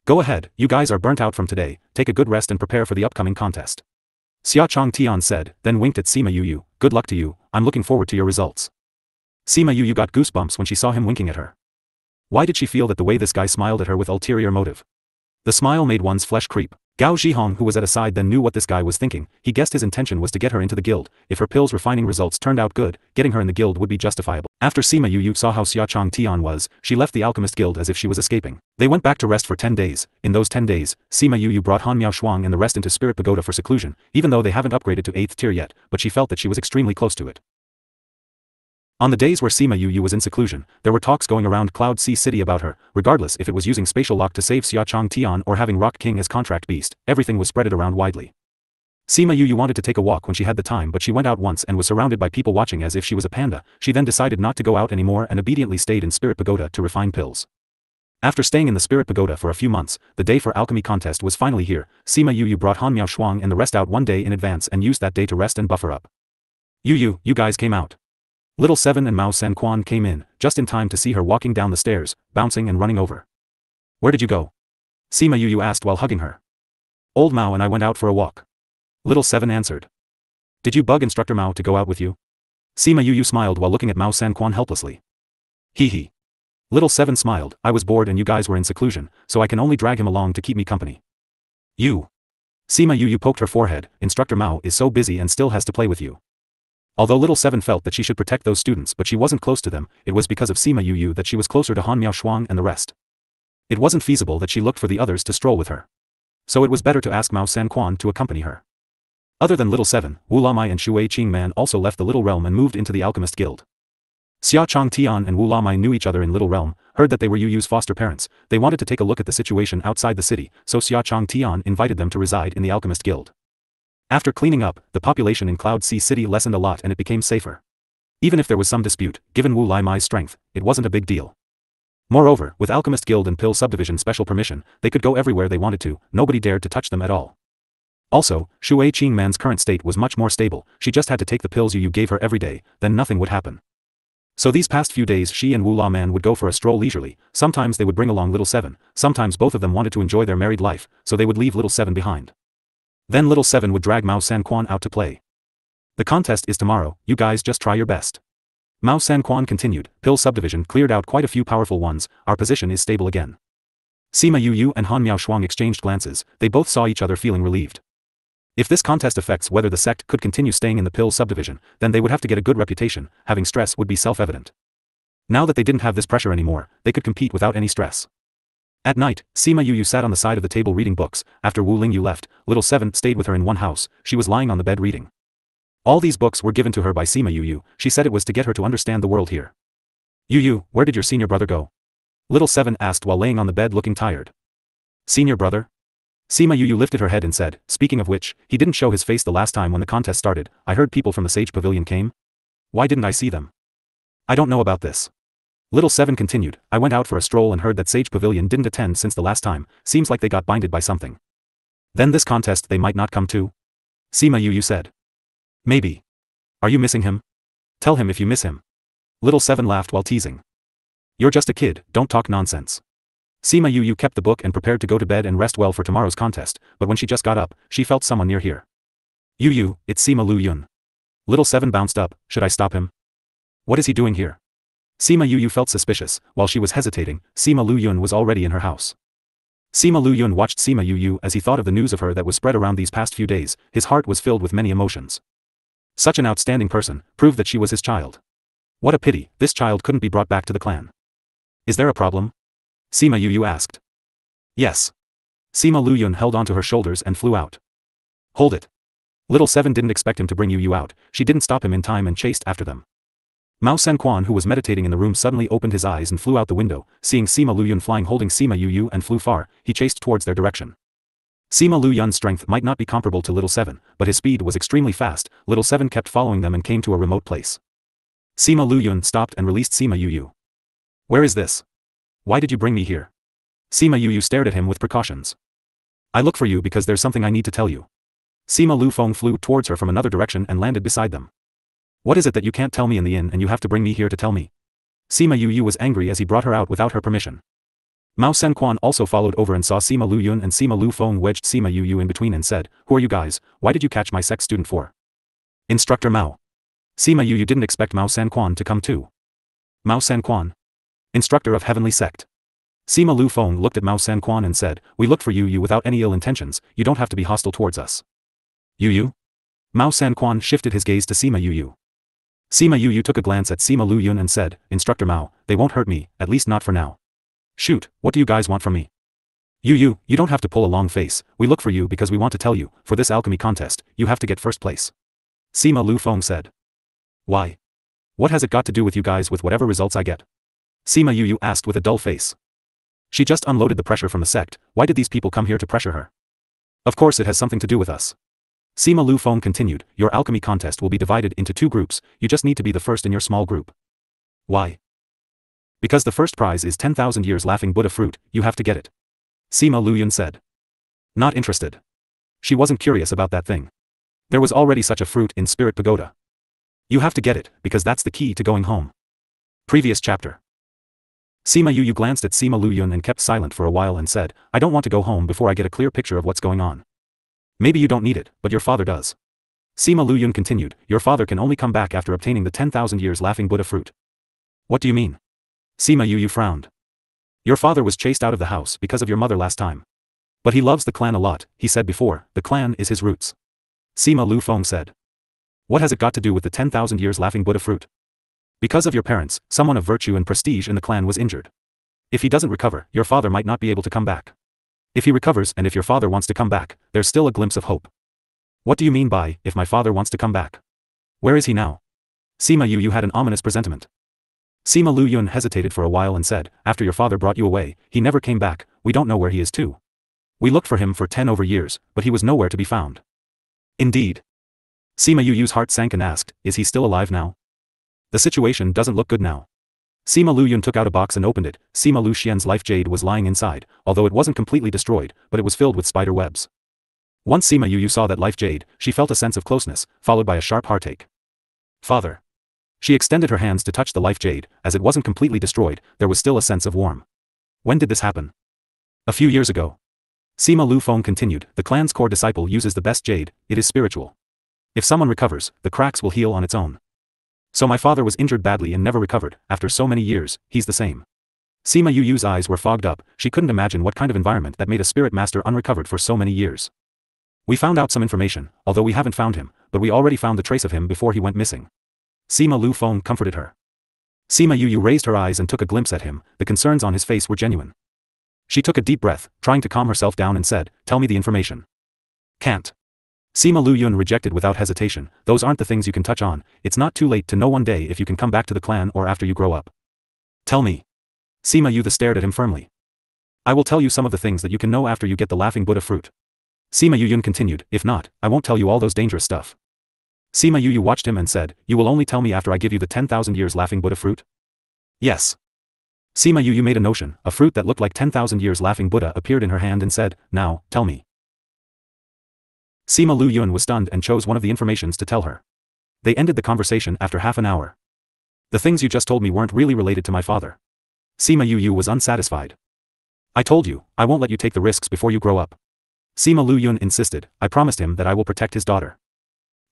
Go ahead, you guys are burnt out from today, take a good rest and prepare for the upcoming contest. Xia Chong Tian said, then winked at Sima Yu, good luck to you, I'm looking forward to your results. Sima Yu got goosebumps when she saw him winking at her. Why did she feel that the way this guy smiled at her with ulterior motive? The smile made one's flesh creep. Gao Zhihong, who was at a side then, knew what this guy was thinking. He guessed his intention was to get her into the guild. If her pills refining results turned out good, getting her in the guild would be justifiable. After Sima Yu saw how Xia Chong Tian was, she left the alchemist guild as if she was escaping. They went back to rest for 10 days. In those 10 days, Sima Yu brought Han Miao Shuang and the rest into Spirit Pagoda for seclusion, even though they haven't upgraded to 8th tier yet, but she felt that she was extremely close to it. On the days where Sima Yu was in seclusion, there were talks going around Cloud Sea City about her. Regardless if it was using spatial lock to save Xia Chong Tian or having Rock King as contract beast, everything was spreaded around widely. Sima Yu wanted to take a walk when she had the time, but she went out once and was surrounded by people watching as if she was a panda. She then decided not to go out anymore and obediently stayed in Spirit Pagoda to refine pills. After staying in the Spirit Pagoda for a few months, the day for alchemy contest was finally here. Sima Yu brought Han Miao Shuang and the rest out one day in advance and used that day to rest and buffer up. You guys came out. Little Seven and Mao Sanquan came in, just in time to see her walking down the stairs, bouncing and running over. Where did you go? Sima Yu asked while hugging her. Old Mao and I went out for a walk. Little Seven answered. Did you bug Instructor Mao to go out with you? Sima Yu smiled while looking at Mao Sanquan helplessly. Hee. Little Seven smiled, I was bored and you guys were in seclusion, so I can only drag him along to keep me company. You. Sima Yu poked her forehead, Instructor Mao is so busy and still has to play with you. Although Little Seven felt that she should protect those students but she wasn't close to them, it was because of Sima Yu that she was closer to Han Miao Shuang and the rest. It wasn't feasible that she looked for the others to stroll with her. So it was better to ask Mao Sanquan to accompany her. Other than Little Seven, Wu Lamai and Shui Qingman also left the Little Realm and moved into the Alchemist Guild. Xia Chong Tian and Wu Lamai knew each other in Little Realm, heard that they were Yu's foster parents. They wanted to take a look at the situation outside the city, so Xia Chong Tian invited them to reside in the Alchemist Guild. After cleaning up, the population in Cloud Sea City lessened a lot and it became safer. Even if there was some dispute, given Wu Lamai's strength, it wasn't a big deal. Moreover, with Alchemist Guild and Pill Subdivision special permission, they could go everywhere they wanted to, nobody dared to touch them at all. Also, Shui Qingman's current state was much more stable, she just had to take the pills Yu gave her every day, then nothing would happen. So these past few days she and Wu La Man would go for a stroll leisurely, sometimes they would bring along Little Seven, sometimes both of them wanted to enjoy their married life, so they would leave Little Seven behind. Then Little Seven would drag Mao Sanquan out to play. The contest is tomorrow, you guys just try your best. Mao Sanquan continued, Pill Subdivision cleared out quite a few powerful ones, our position is stable again. Sima Yu and Han Miao Shuang exchanged glances, they both saw each other feeling relieved. If this contest affects whether the sect could continue staying in the Pill Subdivision, then they would have to get a good reputation, having stress would be self-evident. Now that they didn't have this pressure anymore, they could compete without any stress. At night, Sima Yu sat on the side of the table reading books. After Wu Lingyu left, Little Seven stayed with her in one house. She was lying on the bed reading. All these books were given to her by Sima Yu. She said it was to get her to understand the world here. Yu, where did your senior brother go? Little Seven asked while laying on the bed looking tired. Senior brother? Sima Yu lifted her head and said, speaking of which, he didn't show his face the last time when the contest started. I heard people from the Sage Pavilion came. Why didn't I see them? I don't know about this. Little Seven continued, I went out for a stroll and heard that Sage Pavilion didn't attend since the last time, seems like they got binded by something. Then this contest they might not come to? Sima Yu said. Maybe. Are you missing him? Tell him if you miss him. Little Seven laughed while teasing. You're just a kid, don't talk nonsense. Sima Yu kept the book and prepared to go to bed and rest well for tomorrow's contest, but when she just got up, she felt someone near here. Yu, it's Sima Lu Yun. Little Seven bounced up, should I stop him? What is he doing here? Sima Yu felt suspicious, while she was hesitating, Sima Lu Yun was already in her house. Sima Lu Yun watched Sima Yu as he thought of the news of her that was spread around these past few days, his heart was filled with many emotions. Such an outstanding person, proved that she was his child. What a pity, this child couldn't be brought back to the clan. Is there a problem? Sima Yu asked. Yes. Sima Lu Yun held onto her shoulders and flew out. Hold it. Little Seven didn't expect him to bring Yu out, she didn't stop him in time and chased after them. Mao Sanquan, who was meditating in the room, suddenly opened his eyes and flew out the window, seeing Sima Lu Yun flying holding Sima Yu and flew far, he chased towards their direction. Sima Lu Yun's strength might not be comparable to Little Seven, but his speed was extremely fast. Little Seven kept following them and came to a remote place. Sima Lu Yun stopped and released Sima Yu. Where is this? Why did you bring me here? Sima Yu stared at him with precautions. I look for you because there's something I need to tell you. Sima Lu Feng flew towards her from another direction and landed beside them. What is it that you can't tell me in the inn and you have to bring me here to tell me? Sima Yu was angry as he brought her out without her permission. Mao Senquan also followed over and saw Sima Lu Yun and Sima Lu Feng wedged Sima Yu in between and said, Who are you guys? Why did you catch my sex student for? Instructor Mao. Sima Yu didn't expect Mao Senquan to come too. Mao Senquan. Instructor of Heavenly Sect. Sima Lu Feng looked at Mao Senquan and said, We looked for you without any ill intentions, you don't have to be hostile towards us. Yu? Mao Senquan shifted his gaze to Sima Yu. Sima Yu took a glance at Sima Lu Yun and said, Instructor Mao, they won't hurt me, at least not for now. Shoot, what do you guys want from me? You don't have to pull a long face, we look for you because we want to tell you, for this alchemy contest, you have to get first place. Sima Lu Feng said. Why? What has it got to do with you guys with whatever results I get? Sima Yu asked with a dull face. She just unloaded the pressure from the sect, why did these people come here to pressure her? Of course it has something to do with us. Sima Lu Feng continued, your alchemy contest will be divided into 2 groups, you just need to be the first in your small group. Why? Because the first prize is 10,000 years laughing Buddha fruit, you have to get it. Sima Lu Yun said. Not interested. She wasn't curious about that thing. There was already such a fruit in Spirit Pagoda. You have to get it, because that's the key to going home. Previous chapter. Sima Yu glanced at Sima Lu Yun and kept silent for a while and said, I don't want to go home before I get a clear picture of what's going on. Maybe you don't need it, but your father does. Sima Lu Yun continued, your father can only come back after obtaining the 10,000 years laughing Buddha fruit. What do you mean? Sima Yu frowned. Your father was chased out of the house because of your mother last time. But he loves the clan a lot, he said before, the clan is his roots. Sima Lu Feng said. What has it got to do with the 10,000 years laughing Buddha fruit? Because of your parents, someone of virtue and prestige in the clan was injured. If he doesn't recover, your father might not be able to come back. If he recovers and if your father wants to come back, there's still a glimpse of hope. What do you mean by, if my father wants to come back? Where is he now? Sima Yu had an ominous presentiment. Sima Lu Yun hesitated for a while and said, after your father brought you away, he never came back, we don't know where he is too. We looked for him for 10 over years, but he was nowhere to be found. Indeed. Sima Yu's heart sank and asked, is he still alive now? The situation doesn't look good now. Sima Lu Yun took out a box and opened it. Sima Lu Xian's life jade was lying inside, although it wasn't completely destroyed, but it was filled with spider webs. Once Sima Yu saw that life jade, she felt a sense of closeness, followed by a sharp heartache. Father. She extended her hands to touch the life jade, as it wasn't completely destroyed, there was still a sense of warmth. When did this happen? A few years ago. Sima Lu Feng continued, the clan's core disciple uses the best jade, it is spiritual. If someone recovers, the cracks will heal on its own. So my father was injured badly and never recovered, after so many years, he's the same. Sima Yu's eyes were fogged up, she couldn't imagine what kind of environment that made a spirit master unrecovered for so many years. We found out some information, although we haven't found him, but we already found the trace of him before he went missing. Sima Lu Feng comforted her. Sima Yu raised her eyes and took a glimpse at him, the concerns on his face were genuine. She took a deep breath, trying to calm herself down and said, tell me the information. Can't. Sima Lu Yun rejected without hesitation, those aren't the things you can touch on, it's not too late to know one day if you can come back to the clan or after you grow up. Tell me. Sima Yu stared at him firmly. I will tell you some of the things that you can know after you get the laughing Buddha fruit. Sima Yun continued, if not, I won't tell you all those dangerous stuff. Sima Yu watched him and said, you will only tell me after I give you the 10,000 years laughing Buddha fruit? Yes. Sima Yu made a notion, a fruit that looked like 10,000 years laughing Buddha appeared in her hand and said, now, tell me. Sima Lu Yun was stunned and chose one of the informations to tell her. They ended the conversation after half an hour. The things you just told me weren't really related to my father. Sima Yu was unsatisfied. I told you, I won't let you take the risks before you grow up. Sima Lu Yun insisted, I promised him that I will protect his daughter.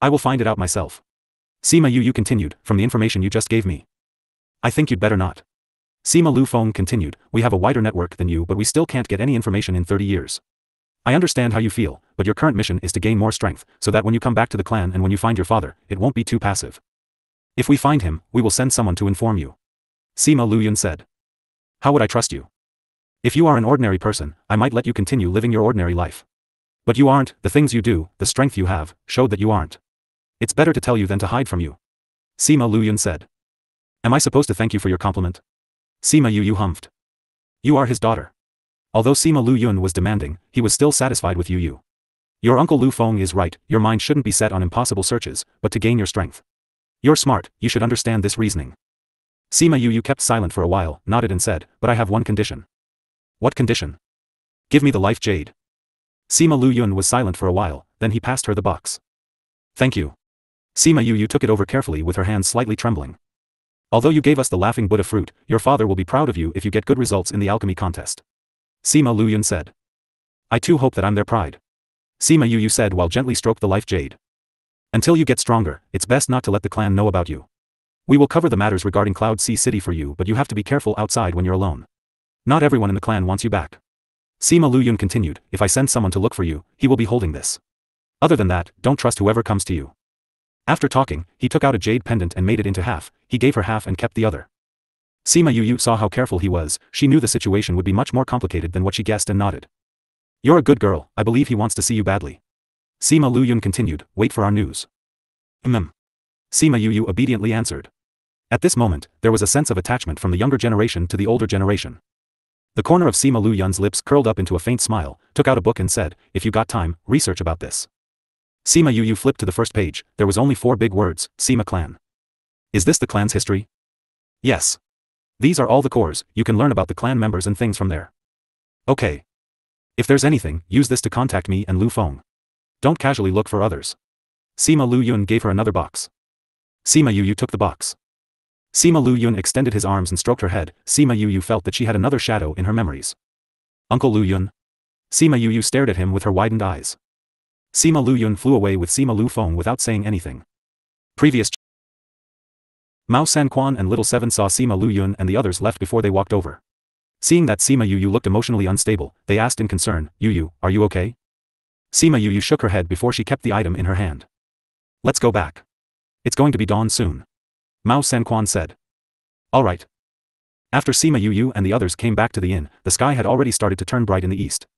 I will find it out myself. Sima Yu continued, from the information you just gave me. I think you'd better not. Sima Lu Feng continued, we have a wider network than you but we still can't get any information in 30 years. I understand how you feel, but your current mission is to gain more strength, so that when you come back to the clan and when you find your father, it won't be too passive. If we find him, we will send someone to inform you. Sima Lu Yun said. How would I trust you? If you are an ordinary person, I might let you continue living your ordinary life. But you aren't, the things you do, the strength you have, showed that you aren't. It's better to tell you than to hide from you. Sima Lu Yun said. Am I supposed to thank you for your compliment? Sima Yu humphed. You are his daughter. Although Sima Lu Yun was demanding, he was still satisfied with Yu Yu. Your uncle Lu Feng is right, your mind shouldn't be set on impossible searches, but to gain your strength. You're smart, you should understand this reasoning. Sima Yu Yu kept silent for a while, nodded and said, but I have one condition. What condition? Give me the life jade. Sima Lu Yun was silent for a while, then he passed her the box. Thank you. Sima Yu Yu took it over carefully with her hands slightly trembling. Although you gave us the laughing Buddha fruit, your father will be proud of you if you get good results in the alchemy contest. Sima Lu Yun said. I too hope that I'm their pride. Sima Yu Yu said while gently stroked the life jade. Until you get stronger, it's best not to let the clan know about you. We will cover the matters regarding Cloud Sea City for you, but you have to be careful outside when you're alone. Not everyone in the clan wants you back. Sima Lu Yun continued, if I send someone to look for you, he will be holding this. Other than that, don't trust whoever comes to you. After talking, he took out a jade pendant and made it into half, he gave her half and kept the other. Sima Yu Yu saw how careful he was, she knew the situation would be much more complicated than what she guessed and nodded. You're a good girl, I believe he wants to see you badly. Sima Lu Yun continued, wait for our news. Sima Yu Yu obediently answered. At this moment, there was a sense of attachment from the younger generation to the older generation. The corner of Sima Lu Yun's lips curled up into a faint smile, took out a book and said, if you got time, research about this. Sima Yu Yu flipped to the first page, there was only 4 big words, Sima clan. Is this the clan's history? Yes. These are all the cores, you can learn about the clan members and things from there. Okay. If there's anything, use this to contact me and Lu Feng. Don't casually look for others. Sima Lu Yun gave her another box. Sima Yu Yu took the box. Sima Lu Yun extended his arms and stroked her head, Sima Yu Yu felt that she had another shadow in her memories. Uncle Lu Yun? Sima Yu Yu stared at him with her widened eyes. Sima Lu Yun flew away with Sima Lu Feng without saying anything. Previous Mao San Quan and Little Seven saw Sima Lu Yun and the others left before they walked over. Seeing that Sima Yu Yu looked emotionally unstable, they asked in concern, Yu Yu, are you okay? Sima Yu Yu shook her head before she kept the item in her hand. Let's go back. It's going to be dawn soon. Mao San Quan said. All right. After Sima Yu Yu and the others came back to the inn, the sky had already started to turn bright in the east.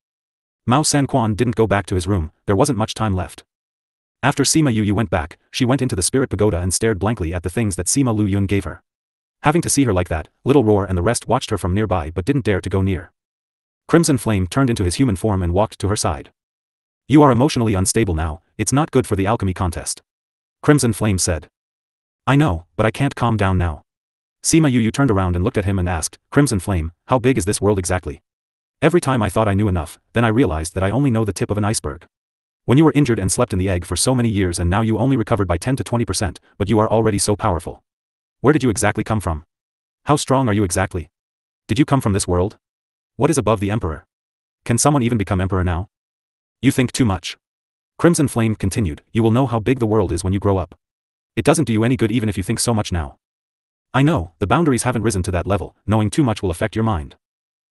Mao San Quan didn't go back to his room, there wasn't much time left. After Sima Yu Yu went back, she went into the spirit pagoda and stared blankly at the things that Sima Lu Yun gave her. Having to see her like that, Little Roar and the rest watched her from nearby but didn't dare to go near. Crimson Flame turned into his human form and walked to her side. You are emotionally unstable now, it's not good for the alchemy contest. Crimson Flame said. I know, but I can't calm down now. Sima Yu Yu turned around and looked at him and asked, Crimson Flame, how big is this world exactly? Every time I thought I knew enough, then I realized that I only know the tip of an iceberg. When you were injured and slept in the egg for so many years and now you only recovered by 10 to 20%, but you are already so powerful. Where did you exactly come from? How strong are you exactly? Did you come from this world? What is above the Emperor? Can someone even become Emperor now? You think too much. Crimson Flame continued, you will know how big the world is when you grow up. It doesn't do you any good even if you think so much now. I know, the boundaries haven't risen to that level, knowing too much will affect your mind.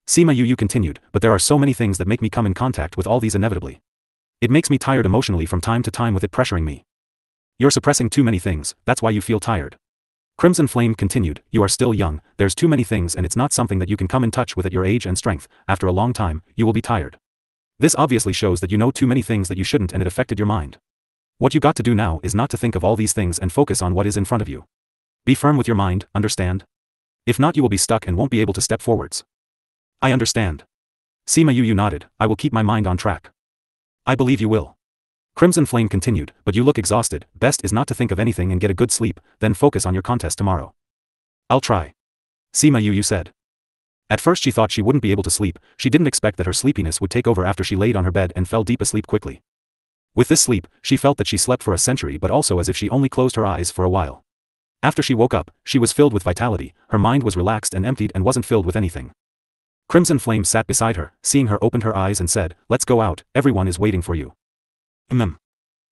Sima Yu Yu continued, but there are so many things that make me come in contact with all these inevitably. It makes me tired emotionally from time to time with it pressuring me. You're suppressing too many things, that's why you feel tired. Crimson Flame continued, you are still young, there's too many things and it's not something that you can come in touch with at your age and strength, after a long time, you will be tired. This obviously shows that you know too many things that you shouldn't and it affected your mind. What you got to do now is not to think of all these things and focus on what is in front of you. Be firm with your mind, understand? If not you will be stuck and won't be able to step forwards. I understand. Sima Yu Yu nodded, I will keep my mind on track. I believe you will. Crimson Flame continued, but you look exhausted, best is not to think of anything and get a good sleep, then focus on your contest tomorrow. I'll try. Sima Yu Yu said. At first she thought she wouldn't be able to sleep, she didn't expect that her sleepiness would take over after she laid on her bed and fell deep asleep quickly. With this sleep, she felt that she slept for a century but also as if she only closed her eyes for a while. After she woke up, she was filled with vitality, her mind was relaxed and emptied and wasn't filled with anything. Crimson Flame sat beside her, seeing her opened her eyes and said, let's go out, everyone is waiting for you.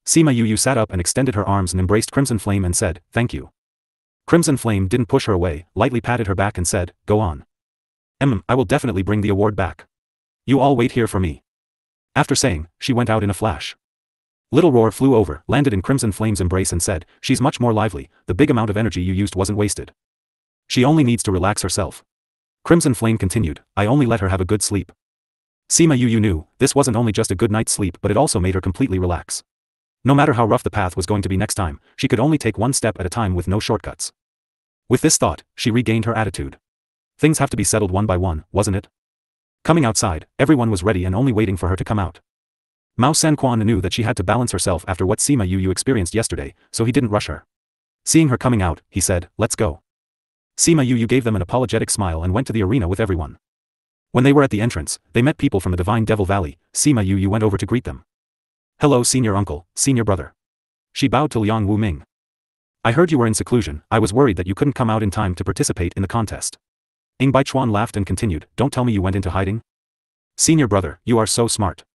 Sima Yu Yu sat up and extended her arms and embraced Crimson Flame and said, thank you. Crimson Flame didn't push her away, lightly patted her back and said, go on. I will definitely bring the award back. You all wait here for me. After saying, she went out in a flash. Little Roar flew over, landed in Crimson Flame's embrace and said, she's much more lively, the big amount of energy you used wasn't wasted. She only needs to relax herself. Crimson Flame continued, I only let her have a good sleep. Sima Yu Yu knew, this wasn't only just a good night's sleep but it also made her completely relax. No matter how rough the path was going to be next time, she could only take one step at a time with no shortcuts. With this thought, she regained her attitude. Things have to be settled one by one, wasn't it? Coming outside, everyone was ready and only waiting for her to come out. Mao Sanquan knew that she had to balance herself after what Sima Yu experienced yesterday, so he didn't rush her. Seeing her coming out, he said, "Let's go." Sima Yu gave them an apologetic smile and went to the arena with everyone. When they were at the entrance, they met people from the Divine Devil Valley. Sima Yu went over to greet them. "Hello senior uncle, senior brother." She bowed to Liang Wuming. "I heard you were in seclusion. I was worried that you couldn't come out in time to participate in the contest." Ing Baichuan laughed and continued, "Don't tell me you went into hiding?" "Senior brother, you are so smart."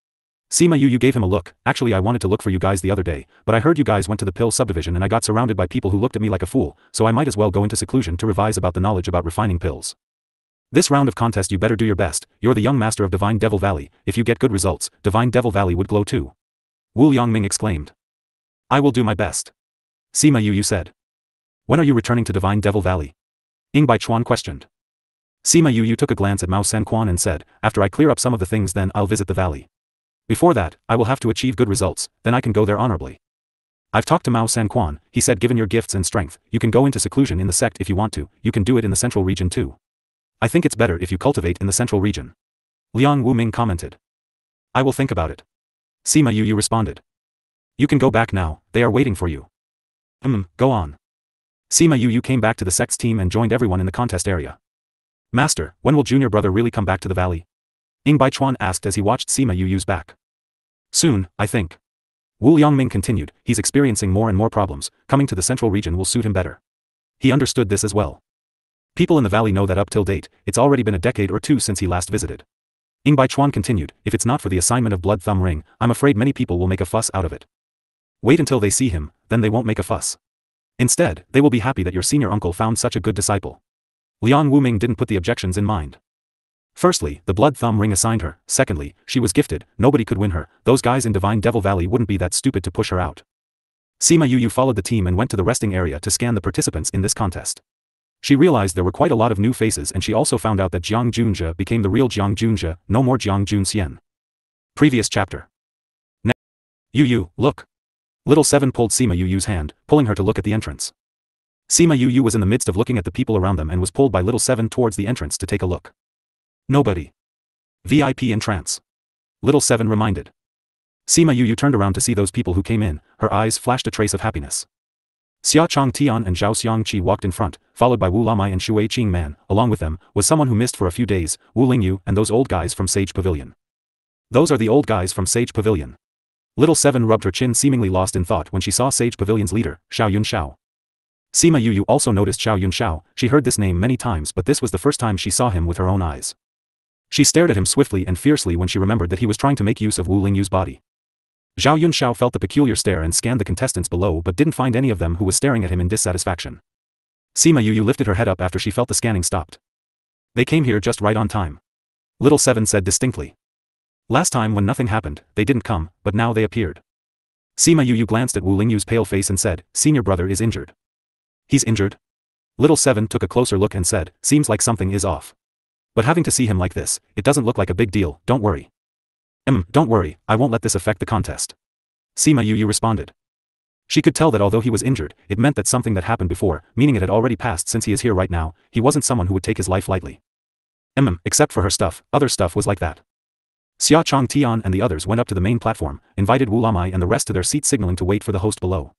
Sima Yu gave him a look. "Actually I wanted to look for you guys the other day, but I heard you guys went to the pill subdivision and I got surrounded by people who looked at me like a fool, so I might as well go into seclusion to revise about the knowledge about refining pills. This round of contest you better do your best. You're the young master of Divine Devil Valley. If you get good results, Divine Devil Valley would glow too." Wu Yongming exclaimed. "I will do my best." Sima Yu said. "When are you returning to Divine Devil Valley?" Ing Baichuan questioned. Sima Yu took a glance at Mao Sanquan and said, "After I clear up some of the things then I'll visit the valley. Before that, I will have to achieve good results, then I can go there honorably." "I've talked to Mao Sanquan, he said given your gifts and strength, you can go into seclusion in the sect if you want to, you can do it in the central region too. I think it's better if you cultivate in the central region." Liang Wuming commented. "I will think about it." Sima Yu responded. "You can go back now, they are waiting for you." Go on." Sima Yu came back to the sect's team and joined everyone in the contest area. "Master, when will junior brother really come back to the valley?" Ing Baichuan asked as he watched Sima Yu's back. "Soon, I think." Wu Yongming continued, "He's experiencing more and more problems, coming to the central region will suit him better." He understood this as well. People in the valley know that up till date, it's already been a decade or two since he last visited. Ing Baichuan continued, "If it's not for the assignment of Blood Thumb Ring, I'm afraid many people will make a fuss out of it. Wait until they see him, then they won't make a fuss. Instead, they will be happy that your senior uncle found such a good disciple." Liang Wuming didn't put the objections in mind. Firstly, the Blood Thumb Ring assigned her. Secondly, she was gifted, nobody could win her, those guys in Divine Devil Valley wouldn't be that stupid to push her out. Sima Yu followed the team and went to the resting area to scan the participants in this contest. She realized there were quite a lot of new faces and she also found out that Jiang Junjie became the real Jiang Junjie, no more Jiang Junxian. Previous chapter. Yu, look. Little Seven pulled Sima Yu's hand, pulling her to look at the entrance. Sima Yu was in the midst of looking at the people around them and was pulled by Little Seven towards the entrance to take a look. "Nobody. VIP in trance." Little Seven reminded. Sima Yu turned around to see those people who came in, her eyes flashed a trace of happiness. Xia Chong Tian and Zhao Xiangqi walked in front, followed by Wu Lamai and Shui Qing Man. Along with them, was someone who missed for a few days, Wu Lingyu and those old guys from Sage Pavilion. "Those are the old guys from Sage Pavilion." Little Seven rubbed her chin seemingly lost in thought when she saw Sage Pavilion's leader, Xiao Yunxiao. Sima Yu also noticed Xiao Yunxiao, she heard this name many times but this was the first time she saw him with her own eyes. She stared at him swiftly and fiercely when she remembered that he was trying to make use of Wu Lingyu's body. Zhao Yunxiao felt the peculiar stare and scanned the contestants below but didn't find any of them who was staring at him in dissatisfaction. Sima Yu lifted her head up after she felt the scanning stopped. "They came here just right on time." Little Seven said distinctly. "Last time when nothing happened, they didn't come, but now they appeared." Sima Yu glanced at Wu Lingyu's pale face and said, "Senior brother is injured." "He's injured?" Little Seven took a closer look and said, "Seems like something is off. But having to see him like this, it doesn't look like a big deal, don't worry." Don't worry, I won't let this affect the contest." Sima Yu responded. She could tell that although he was injured, it meant that something that happened before, meaning it had already passed since he is here right now, he wasn't someone who would take his life lightly. Except for her stuff, other stuff was like that. Xia Chong Tian and the others went up to the main platform, invited Wu Lamai and the rest to their seats signaling to wait for the host below.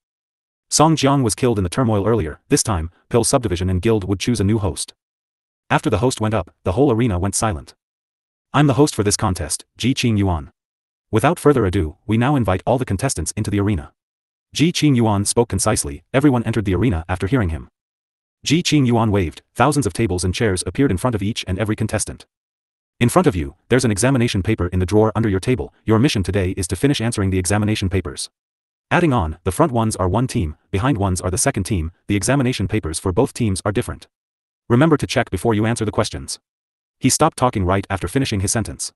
Song Jiang was killed in the turmoil earlier, this time, Pill Subdivision and Guild would choose a new host. After the host went up, the whole arena went silent. "I'm the host for this contest, Ji Qing Yuan. Without further ado, we now invite all the contestants into the arena." Ji Qing Yuan spoke concisely, everyone entered the arena after hearing him. Ji Qing Yuan waved, thousands of tables and chairs appeared in front of each and every contestant. "In front of you, there's an examination paper in the drawer under your table, your mission today is to finish answering the examination papers. Adding on, the front ones are one team, behind ones are the second team, the examination papers for both teams are different. Remember to check before you answer the questions." He stopped talking right after finishing his sentence.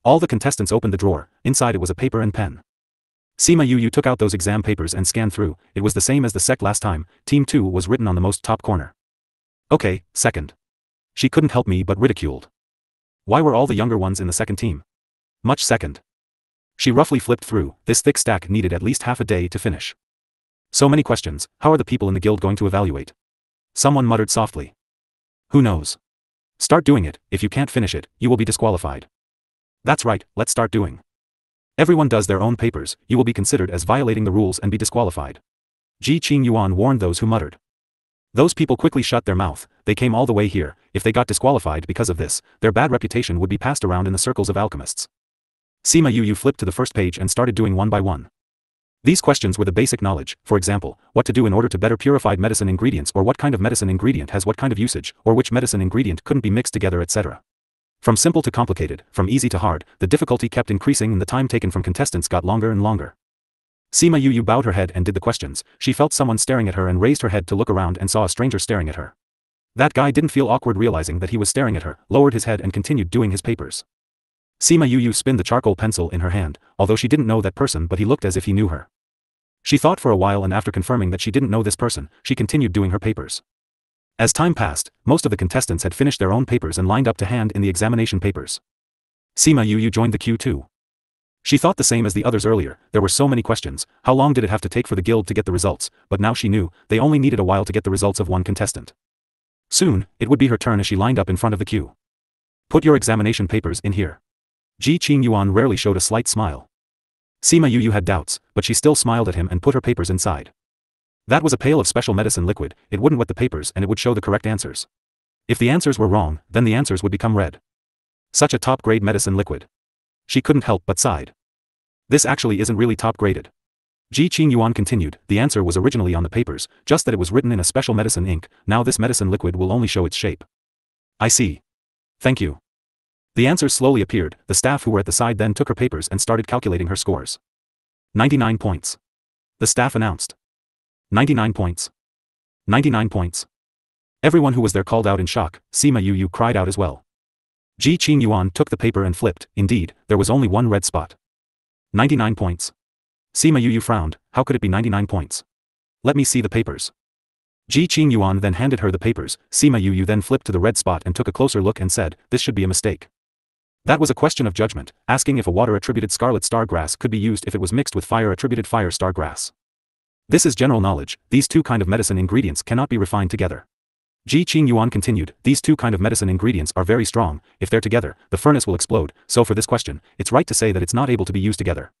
All the contestants opened the drawer, inside it was a paper and pen. Sima Yu took out those exam papers and scanned through, it was the same as the sect last time, Team 2 was written on the most top corner. "Okay, second." She couldn't help me but ridiculed. Why were all the younger ones in the second team? Much second. She roughly flipped through, this thick stack needed at least half a day to finish. So many questions, how are the people in the guild going to evaluate? Someone muttered softly. Who knows? Start doing it. If you can't finish it, you will be disqualified. That's right, let's start doing. Everyone does their own papers, you will be considered as violating the rules and be disqualified. Ji Qing Yuan warned those who muttered. Those people quickly shut their mouth. They came all the way here. If they got disqualified because of this, their bad reputation would be passed around in the circles of alchemists. Sima Yu flipped to the first page and started doing one by one. These questions were the basic knowledge, for example, what to do in order to better purified medicine ingredients, or what kind of medicine ingredient has what kind of usage, or which medicine ingredient couldn't be mixed together, etc. From simple to complicated, from easy to hard, the difficulty kept increasing and the time taken from contestants got longer and longer. Sima Yu bowed her head and did the questions. She felt someone staring at her and raised her head to look around and saw a stranger staring at her. That guy didn't feel awkward realizing that he was staring at her, lowered his head and continued doing his papers. Sima Yu spinned the charcoal pencil in her hand, although she didn't know that person, but he looked as if he knew her. She thought for a while, and after confirming that she didn't know this person, she continued doing her papers. As time passed, most of the contestants had finished their own papers and lined up to hand in the examination papers. Sima Yu joined the queue too. She thought the same as the others earlier. There were so many questions. How long did it have to take for the guild to get the results? But now she knew, they only needed a while to get the results of one contestant. Soon, it would be her turn as she lined up in front of the queue. Put your examination papers in here. Ji Qing Yuan rarely showed a slight smile. Sima Yu had doubts, but she still smiled at him and put her papers inside. That was a pail of special medicine liquid. It wouldn't wet the papers and it would show the correct answers. If the answers were wrong, then the answers would become red. Such a top-grade medicine liquid. She couldn't help but sighed. This actually isn't really top-graded. Ji Qing Yuan continued, the answer was originally on the papers, just that it was written in a special medicine ink. Now this medicine liquid will only show its shape. I see. Thank you. The answers slowly appeared. The staff who were at the side then took her papers and started calculating her scores. 99 points. The staff announced. 99 points. 99 points. Everyone who was there called out in shock. Sima Yu cried out as well. Ji Qing Yuan took the paper and flipped. Indeed, there was only one red spot. 99 points. Sima Yu frowned. How could it be 99 points? Let me see the papers. Ji Qing Yuan then handed her the papers. Sima Yu then flipped to the red spot and took a closer look and said, this should be a mistake. That was a question of judgment, asking if a water-attributed scarlet star grass could be used if it was mixed with fire-attributed fire star grass. This is general knowledge. These two kind of medicine ingredients cannot be refined together. Ji Qing Yuan continued, these two kind of medicine ingredients are very strong. If they're together, the furnace will explode, so for this question, it's right to say that it's not able to be used together.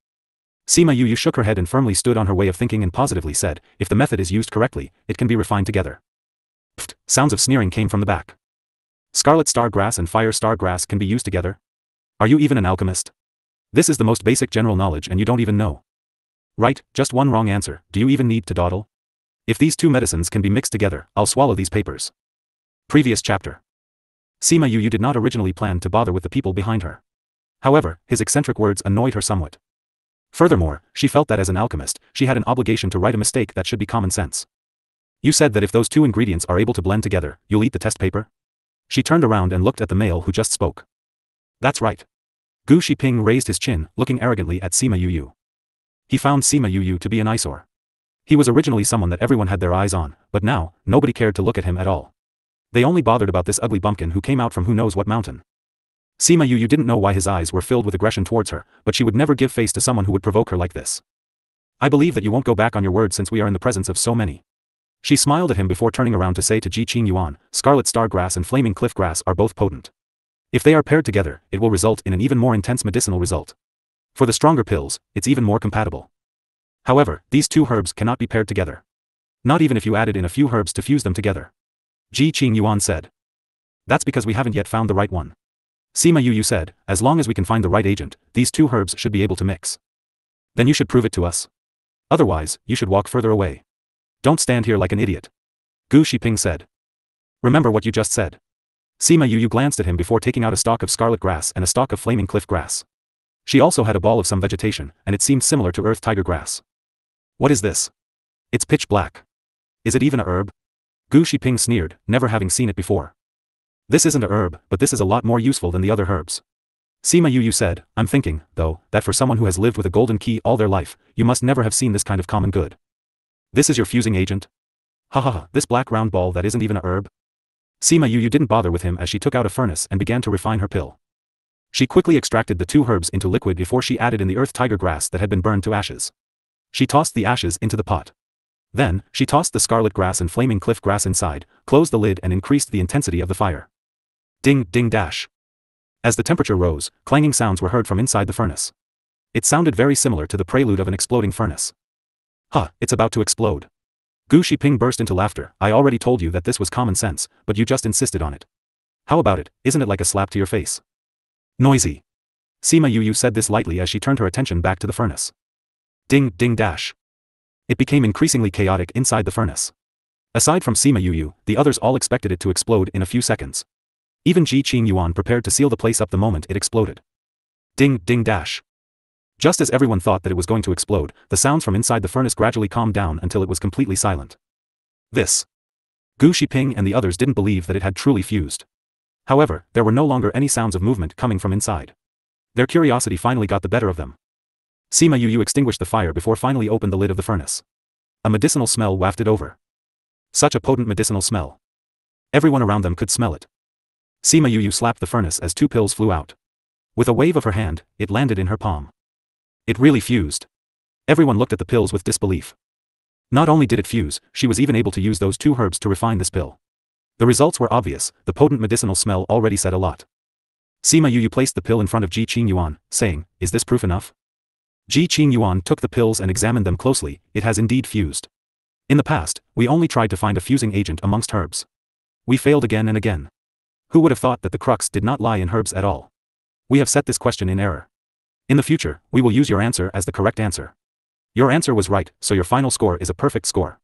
Sima Yu shook her head and firmly stood on her way of thinking and positively said, if the method is used correctly, it can be refined together. Pfft, sounds of sneering came from the back. Scarlet star grass and fire star grass can be used together? Are you even an alchemist? This is the most basic general knowledge and you don't even know. Right, just one wrong answer. Do you even need to dawdle? If these two medicines can be mixed together, I'll swallow these papers. Previous chapter. Sima Yu did not originally plan to bother with the people behind her. However, his eccentric words annoyed her somewhat. Furthermore, she felt that as an alchemist, she had an obligation to right a mistake that should be common sense. You said that if those two ingredients are able to blend together, you'll eat the test paper? She turned around and looked at the male who just spoke. That's right. Gu Shiping raised his chin, looking arrogantly at Sima Yu. He found Sima Yu to be an eyesore. He was originally someone that everyone had their eyes on, but now, nobody cared to look at him at all. They only bothered about this ugly bumpkin who came out from who knows what mountain. Sima Yu didn't know why his eyes were filled with aggression towards her, but she would never give face to someone who would provoke her like this. I believe that you won't go back on your word since we are in the presence of so many. She smiled at him before turning around to say to Ji Qing Yuan, Scarlet Star Grass and Flaming Cliff Grass are both potent. If they are paired together, it will result in an even more intense medicinal result. For the stronger pills, it's even more compatible. However, these two herbs cannot be paired together. Not even if you added in a few herbs to fuse them together. Ji Qing Yuan said. That's because we haven't yet found the right one. Sima Yu said, as long as we can find the right agent, these two herbs should be able to mix. Then you should prove it to us. Otherwise, you should walk further away. Don't stand here like an idiot. Gu Shiping said. Remember what you just said. Sima Yu glanced at him before taking out a stalk of scarlet grass and a stalk of flaming cliff grass. She also had a ball of some vegetation, and it seemed similar to earth tiger grass. What is this? It's pitch black. Is it even a herb? Gu Shiping sneered, never having seen it before. This isn't a herb, but this is a lot more useful than the other herbs. Sima Yu said, I'm thinking, though, that for someone who has lived with a golden key all their life, you must never have seen this kind of common good. This is your fusing agent? Ha ha ha, this black round ball that isn't even a herb? Sima Yu didn't bother with him as she took out a furnace and began to refine her pill. She quickly extracted the two herbs into liquid before she added in the earth tiger grass that had been burned to ashes. She tossed the ashes into the pot. Then, she tossed the scarlet grass and flaming cliff grass inside, closed the lid and increased the intensity of the fire. Ding, ding, dash. As the temperature rose, clanging sounds were heard from inside the furnace. It sounded very similar to the prelude of an exploding furnace. Huh, it's about to explode. Gu Shiping burst into laughter. I already told you that this was common sense, but you just insisted on it. How about it, isn't it like a slap to your face? Noisy. Sima Yu said this lightly as she turned her attention back to the furnace. Ding, ding, dash. It became increasingly chaotic inside the furnace. Aside from Sima Yu, the others all expected it to explode in a few seconds. Even Ji Qing Yuan prepared to seal the place up the moment it exploded. Ding, ding, dash. Just as everyone thought that it was going to explode, the sounds from inside the furnace gradually calmed down until it was completely silent. This. Gu Shiping and the others didn't believe that it had truly fused. However, there were no longer any sounds of movement coming from inside. Their curiosity finally got the better of them. Sima Yu extinguished the fire before finally opened the lid of the furnace. A medicinal smell wafted over. Such a potent medicinal smell. Everyone around them could smell it. Sima Yu slapped the furnace as 2 pills flew out. With a wave of her hand, it landed in her palm. It really fused. Everyone looked at the pills with disbelief. Not only did it fuse, she was even able to use those 2 herbs to refine this pill. The results were obvious, the potent medicinal smell already said a lot. Sima Yu placed the pill in front of Ji Qing Yuan, saying, "Is this proof enough?" Ji Qing Yuan took the pills and examined them closely. It has indeed fused. In the past, we only tried to find a fusing agent amongst herbs. We failed again and again. Who would have thought that the crux did not lie in herbs at all? We have set this question in error. In the future, we will use your answer as the correct answer. Your answer was right, so your final score is a perfect score.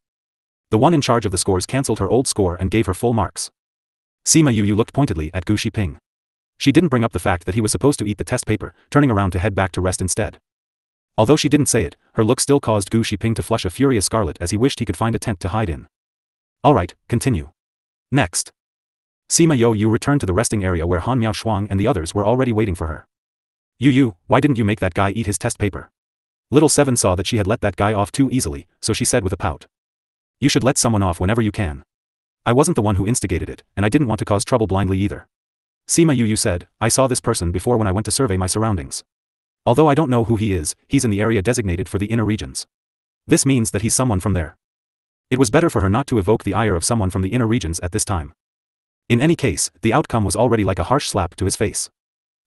The one in charge of the scores cancelled her old score and gave her full marks. Sima Yu looked pointedly at Gu Shiping. She didn't bring up the fact that he was supposed to eat the test paper, turning around to head back to rest instead. Although she didn't say it, her look still caused Gu Shiping to flush a furious scarlet as he wished he could find a tent to hide in. Alright, continue. Next. Sima Yu returned to the resting area where Han Miaoshuang and the others were already waiting for her. Yu, why didn't you make that guy eat his test paper? Little Seven saw that she had let that guy off too easily, so she said with a pout. You should let someone off whenever you can. I wasn't the one who instigated it, and I didn't want to cause trouble blindly either. Sima Yu said, I saw this person before when I went to survey my surroundings. Although I don't know who he is, he's in the area designated for the inner regions. This means that he's someone from there. It was better for her not to evoke the ire of someone from the inner regions at this time. In any case, the outcome was already like a harsh slap to his face.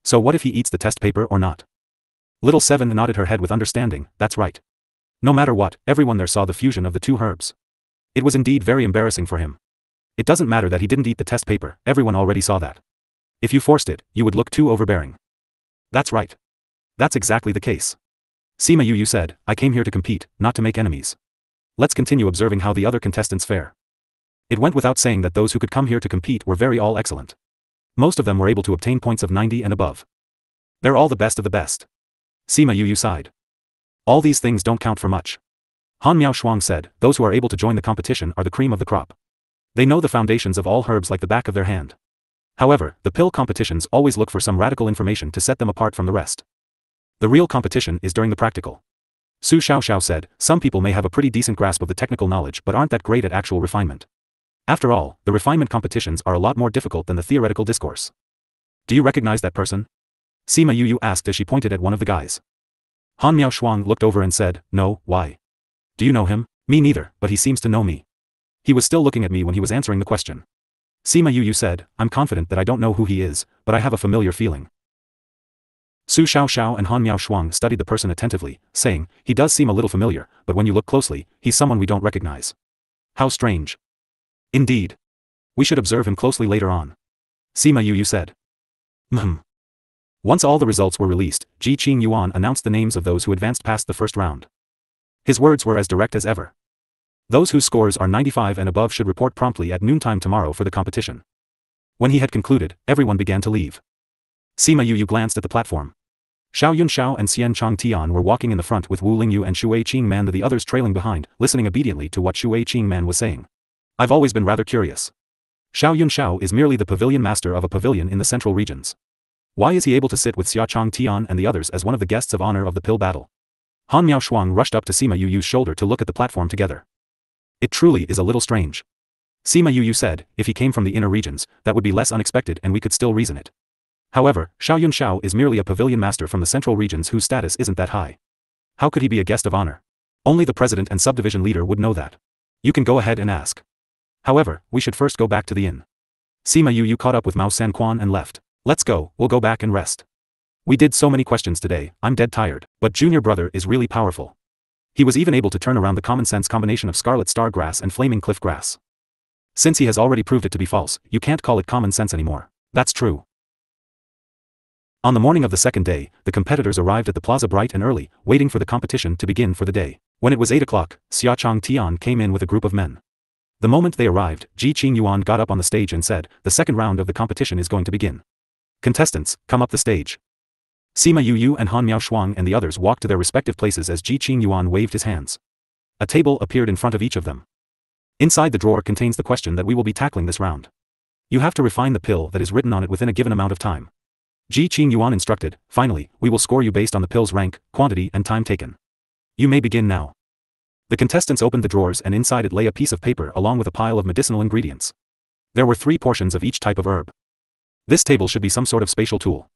So what if he eats the test paper or not? Little Seven nodded her head with understanding, that's right. No matter what, everyone there saw the fusion of the 2 herbs. It was indeed very embarrassing for him. It doesn't matter that he didn't eat the test paper, everyone already saw that. If you forced it, you would look too overbearing. That's right. That's exactly the case. Sima Yu said, I came here to compete, not to make enemies. Let's continue observing how the other contestants fare. It went without saying that those who could come here to compete were very all excellent. Most of them were able to obtain points of 90 and above. They're all the best of the best. Sima Yu sighed. All these things don't count for much. Han Miaoshuang said, those who are able to join the competition are the cream of the crop. They know the foundations of all herbs like the back of their hand. However, the pill competitions always look for some radical information to set them apart from the rest. The real competition is during the practical. Su Xiaoxiao said, some people may have a pretty decent grasp of the technical knowledge but aren't that great at actual refinement. After all, the refinement competitions are a lot more difficult than the theoretical discourse. Do you recognize that person? Sima Yu asked as she pointed at one of the guys. Han Miaoshuang looked over and said, no, why? Do you know him? Me neither, but he seems to know me. He was still looking at me when he was answering the question. Sima Yu said, I'm confident that I don't know who he is, but I have a familiar feeling. Su Xiaoxiao and Han Miaoshuang studied the person attentively, saying, he does seem a little familiar, but when you look closely, he's someone we don't recognize. How strange. Indeed. We should observe him closely later on. Sima Yu said. Once all the results were released, Ji Qing Yuan announced the names of those who advanced past the first round. His words were as direct as ever. Those whose scores are 95 and above should report promptly at noontime tomorrow for the competition. When he had concluded, everyone began to leave. Sima Yu glanced at the platform. Xiao Yunxiao and Xian Chong Tian were walking in the front with Wu Lingyu and Shui Qingman the others trailing behind, listening obediently to what Shui Qingman was saying. I've always been rather curious. Xiao Yunxiao is merely the pavilion master of a pavilion in the central regions. Why is he able to sit with Xia Chong Tian and the others as one of the guests of honor of the pill battle? Han Miaoshuang rushed up to Sima Yu's shoulder to look at the platform together. It truly is a little strange. Sima Yu said, if he came from the inner regions, that would be less unexpected and we could still reason it. However, Xiao Yunxiao is merely a pavilion master from the central regions whose status isn't that high. How could he be a guest of honor? Only the president and subdivision leader would know that. You can go ahead and ask. However, we should first go back to the inn. Sima Yu caught up with Mao Sanquan and left. Let's go, we'll go back and rest. We did so many questions today, I'm dead tired. But junior brother is really powerful. He was even able to turn around the common sense combination of scarlet star grass and flaming cliff grass. Since he has already proved it to be false, you can't call it common sense anymore. That's true. On the morning of the second day, the competitors arrived at the plaza bright and early, waiting for the competition to begin for the day. When it was 8 o'clock, Xiaochang Tian came in with a group of men. The moment they arrived, Ji Qingyuan got up on the stage and said, the second round of the competition is going to begin. Contestants, come up the stage. Sima Yu and Han Miaoshuang and the others walked to their respective places as Ji Qingyuan waved his hands. A table appeared in front of each of them. Inside the drawer contains the question that we will be tackling this round. You have to refine the pill that is written on it within a given amount of time. Ji Qingyuan instructed, finally, we will score you based on the pill's rank, quantity and time taken. You may begin now. The contestants opened the drawers and inside it lay a piece of paper along with a pile of medicinal ingredients. There were 3 portions of each type of herb. This table should be some sort of spatial tool.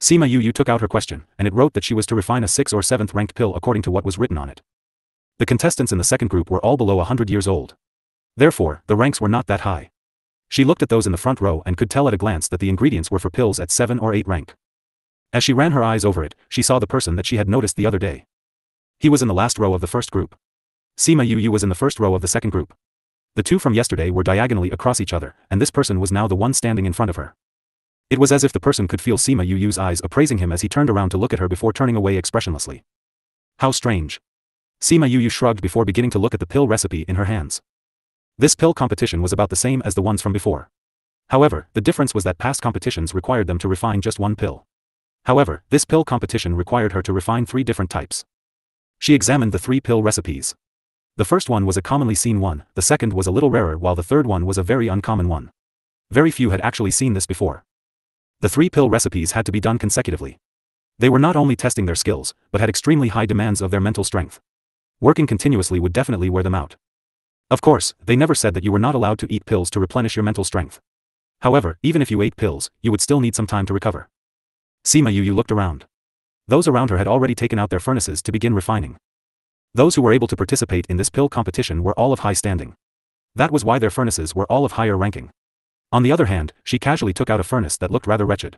Sima Yu took out her question, and it wrote that she was to refine a 6th or 7th ranked pill according to what was written on it. The contestants in the second group were all below 100 years old. Therefore, the ranks were not that high. She looked at those in the front row and could tell at a glance that the ingredients were for pills at 7 or 8 rank. As she ran her eyes over it, she saw the person that she had noticed the other day. He was in the last row of the first group. Sima Yu was in the first row of the second group. The 2 from yesterday were diagonally across each other, and this person was now the one standing in front of her. It was as if the person could feel Sima Yu's eyes appraising him as he turned around to look at her before turning away expressionlessly. How strange. Sima Yu shrugged before beginning to look at the pill recipe in her hands. This pill competition was about the same as the ones from before. However, the difference was that past competitions required them to refine just one pill. However, this pill competition required her to refine 3 different types. She examined the 3 pill recipes. The first one was a commonly seen one, the second was a little rarer while the third one was a very uncommon one. Very few had actually seen this before. The 3 pill recipes had to be done consecutively. They were not only testing their skills, but had extremely high demands of their mental strength. Working continuously would definitely wear them out. Of course, they never said that you were not allowed to eat pills to replenish your mental strength. However, even if you ate pills, you would still need some time to recover. Sima Yu looked around. Those around her had already taken out their furnaces to begin refining. Those who were able to participate in this pill competition were all of high standing. That was why their furnaces were all of higher ranking. On the other hand, she casually took out a furnace that looked rather wretched.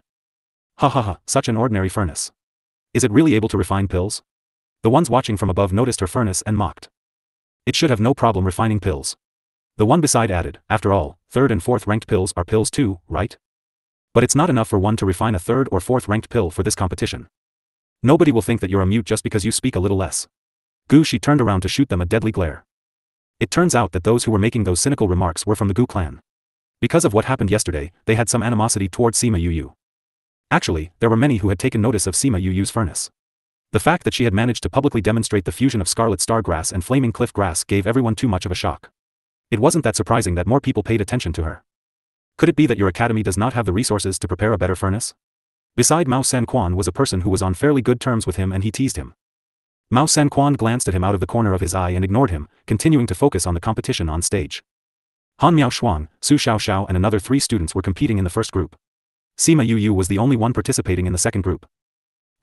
Ha ha ha, such an ordinary furnace. Is it really able to refine pills? The ones watching from above noticed her furnace and mocked. It should have no problem refining pills. The one beside added, after all, 3rd and 4th ranked pills are pills too, right? But it's not enough for one to refine a 3rd or 4th ranked pill for this competition. Nobody will think that you're a mute just because you speak a little less. Gu Shi turned around to shoot them a deadly glare. It turns out that those who were making those cynical remarks were from the Gu clan. Because of what happened yesterday, they had some animosity towards Sima Yu. Actually, there were many who had taken notice of Sima Yu's furnace. The fact that she had managed to publicly demonstrate the fusion of scarlet star grass and flaming cliff grass gave everyone too much of a shock. It wasn't that surprising that more people paid attention to her. Could it be that your academy does not have the resources to prepare a better furnace? Beside Mao Sanquan was a person who was on fairly good terms with him and he teased him. Mao Sanquan glanced at him out of the corner of his eye and ignored him, continuing to focus on the competition on stage. Han Miaoshuang, Su Xiaoxiao and another 3 students were competing in the first group. Sima Yu was the only one participating in the second group.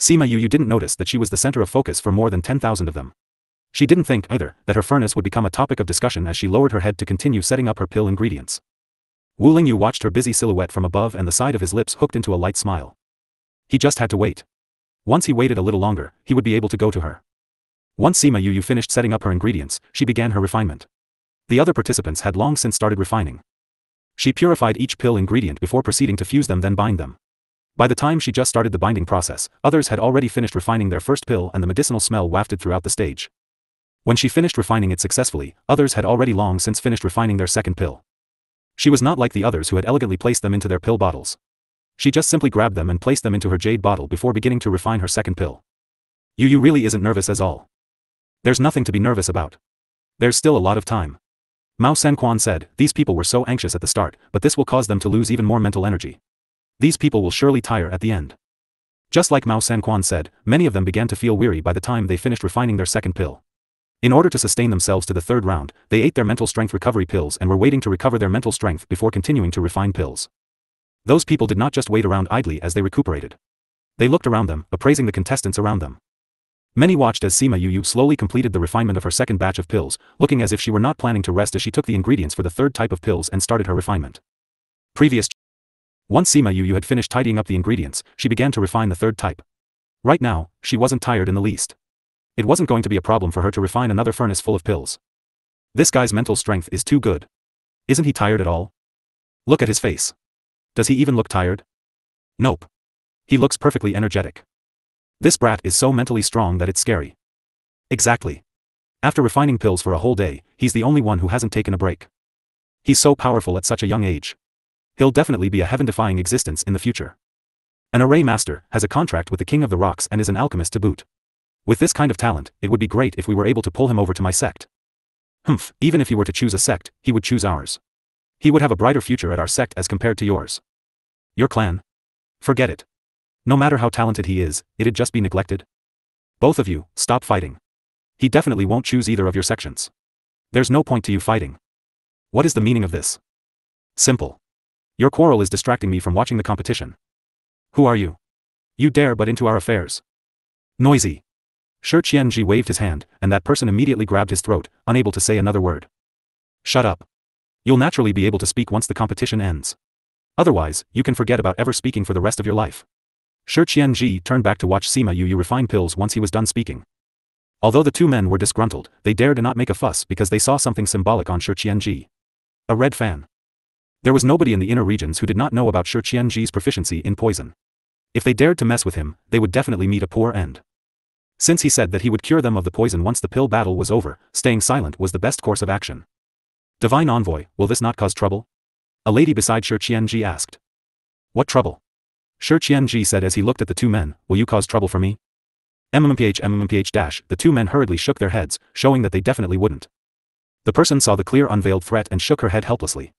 Sima Yu didn't notice that she was the center of focus for more than 10,000 of them. She didn't think, either, that her furnace would become a topic of discussion as she lowered her head to continue setting up her pill ingredients. Wu Lingyu watched her busy silhouette from above and the side of his lips hooked into a light smile. He just had to wait. Once he waited a little longer, he would be able to go to her. Once Sima Yu finished setting up her ingredients, she began her refinement. The other participants had long since started refining. She purified each pill ingredient before proceeding to fuse them then bind them. By the time she just started the binding process, others had already finished refining their first pill and the medicinal smell wafted throughout the stage. When she finished refining it successfully, others had already long since finished refining their second pill. She was not like the others who had elegantly placed them into their pill bottles. She just simply grabbed them and placed them into her jade bottle before beginning to refine her second pill. Yu really isn't nervous at all. There's nothing to be nervous about. There's still a lot of time. Mao Sanquan said, these people were so anxious at the start, but this will cause them to lose even more mental energy. These people will surely tire at the end. Just like Mao Sanquan said, many of them began to feel weary by the time they finished refining their second pill. In order to sustain themselves to the third round, they ate their mental strength recovery pills and were waiting to recover their mental strength before continuing to refine pills. Those people did not just wait around idly as they recuperated. They looked around them, appraising the contestants around them. Many watched as Sima Yu slowly completed the refinement of her second batch of pills, looking as if she were not planning to rest as she took the ingredients for the third type of pills and started her refinement. Previous. Once Sima Yu had finished tidying up the ingredients, she began to refine the third type. Right now, she wasn't tired in the least. It wasn't going to be a problem for her to refine another furnace full of pills. This guy's mental strength is too good. Isn't he tired at all? Look at his face. Does he even look tired? Nope. He looks perfectly energetic. This brat is so mentally strong that it's scary. Exactly. After refining pills for a whole day, he's the only one who hasn't taken a break. He's so powerful at such a young age. He'll definitely be a heaven-defying existence in the future. An array master, has a contract with the King of the Rocks and is an alchemist to boot. With this kind of talent, it would be great if we were able to pull him over to my sect. Humph, even if he were to choose a sect, he would choose ours. He would have a brighter future at our sect as compared to yours. Your clan? Forget it. No matter how talented he is, it'd just be neglected. Both of you, stop fighting. He definitely won't choose either of your sections. There's no point to you fighting. What is the meaning of this? Simple. Your quarrel is distracting me from watching the competition. Who are you? You dare butt into our affairs. Noisy. Shi Qianji waved his hand, and that person immediately grabbed his throat, unable to say another word. Shut up. You'll naturally be able to speak once the competition ends. Otherwise, you can forget about ever speaking for the rest of your life. Shi Qianji turned back to watch Sima Yu refine pills once he was done speaking. Although the two men were disgruntled, they dared not make a fuss because they saw something symbolic on Shi Qianji. A red fan. There was nobody in the inner regions who did not know about Shi Qianji's proficiency in poison. If they dared to mess with him, they would definitely meet a poor end. Since he said that he would cure them of the poison once the pill battle was over, staying silent was the best course of action. Divine Envoy, will this not cause trouble? A lady beside Shi Qianji asked. What trouble? Shi Qianji said as he looked at the two men, will you cause trouble for me? MMPH. The two men hurriedly shook their heads, showing that they definitely wouldn't. The person saw the clear unveiled threat and shook her head helplessly.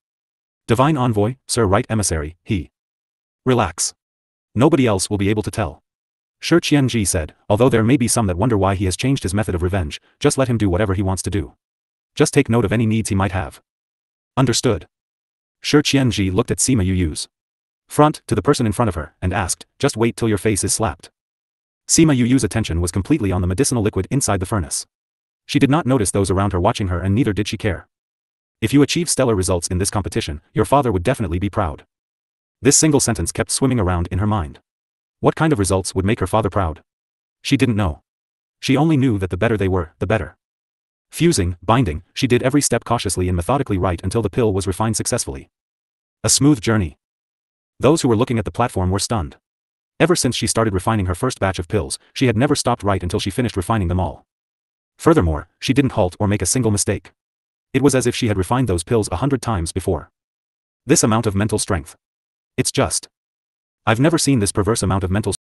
Divine Envoy, Sir Right Emissary, he. Relax. Nobody else will be able to tell. Shi Qianji said, although there may be some that wonder why he has changed his method of revenge, just let him do whatever he wants to do. Just take note of any needs he might have. Understood. Shi Qianji looked at Sima Yu's front to the person in front of her, and asked, just wait till your face is slapped. Sima Yu's attention was completely on the medicinal liquid inside the furnace. She did not notice those around her watching her and neither did she care. If you achieve stellar results in this competition, your father would definitely be proud. This single sentence kept swimming around in her mind. What kind of results would make her father proud? She didn't know. She only knew that the better they were, the better. Fusing, binding, she did every step cautiously and methodically right until the pill was refined successfully. A smooth journey. Those who were looking at the platform were stunned. Ever since she started refining her first batch of pills, she had never stopped right until she finished refining them all. Furthermore, she didn't halt or make a single mistake. It was as if she had refined those pills 100 times before. This amount of mental strength. It's just. I've never seen this perverse amount of mental strength.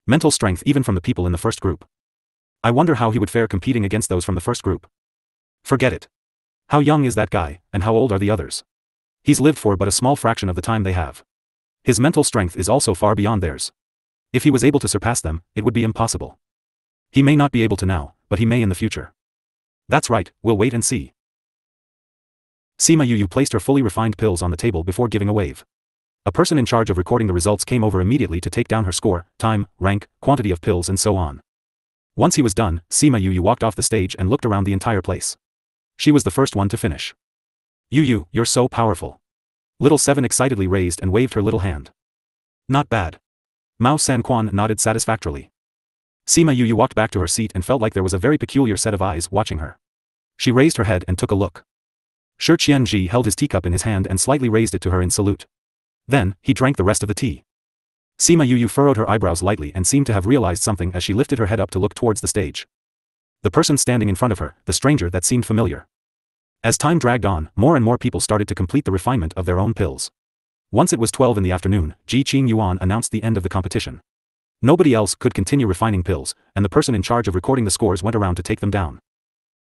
Mental strength even from the people in the first group. I wonder how he would fare competing against those from the first group. Forget it. How young is that guy, and how old are the others? He's lived for but a small fraction of the time they have. His mental strength is also far beyond theirs. If he was able to surpass them, it would be impossible. He may not be able to now, but he may in the future. That's right, we'll wait and see. Sima Yu placed her fully refined pills on the table before giving a wave. A person in charge of recording the results came over immediately to take down her score, time, rank, quantity of pills and so on. Once he was done, Sima Yu walked off the stage and looked around the entire place. She was the first one to finish. Yu, you're so powerful. Little Seven excitedly raised and waved her little hand. Not bad. Mao Sanquan nodded satisfactorily. Sima Yu walked back to her seat and felt like there was a very peculiar set of eyes watching her. She raised her head and took a look. Shi Qianji held his teacup in his hand and slightly raised it to her in salute. Then, he drank the rest of the tea. Sima Yu furrowed her eyebrows lightly and seemed to have realized something as she lifted her head up to look towards the stage. The person standing in front of her, the stranger that seemed familiar. As time dragged on, more and more people started to complete the refinement of their own pills. Once it was 12 in the afternoon, Ji Qing Yuan announced the end of the competition. Nobody else could continue refining pills, and the person in charge of recording the scores went around to take them down.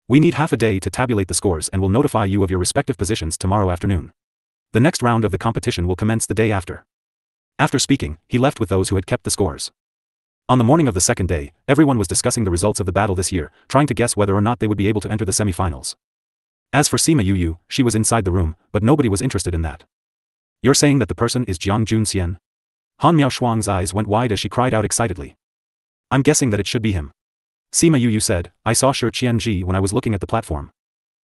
We need half a day to tabulate the scores and will notify you of your respective positions tomorrow afternoon. The next round of the competition will commence the day after. After speaking, he left with those who had kept the scores. On the morning of the second day, everyone was discussing the results of the battle this year, trying to guess whether or not they would be able to enter the semi-finals. As for Sima Yu, she was inside the room, but nobody was interested in that. You're saying that the person is Jiang Junxian? Han Miaoshuang's eyes went wide as she cried out excitedly. I'm guessing that it should be him. Sima Yu said, I saw Shi Qianji when I was looking at the platform.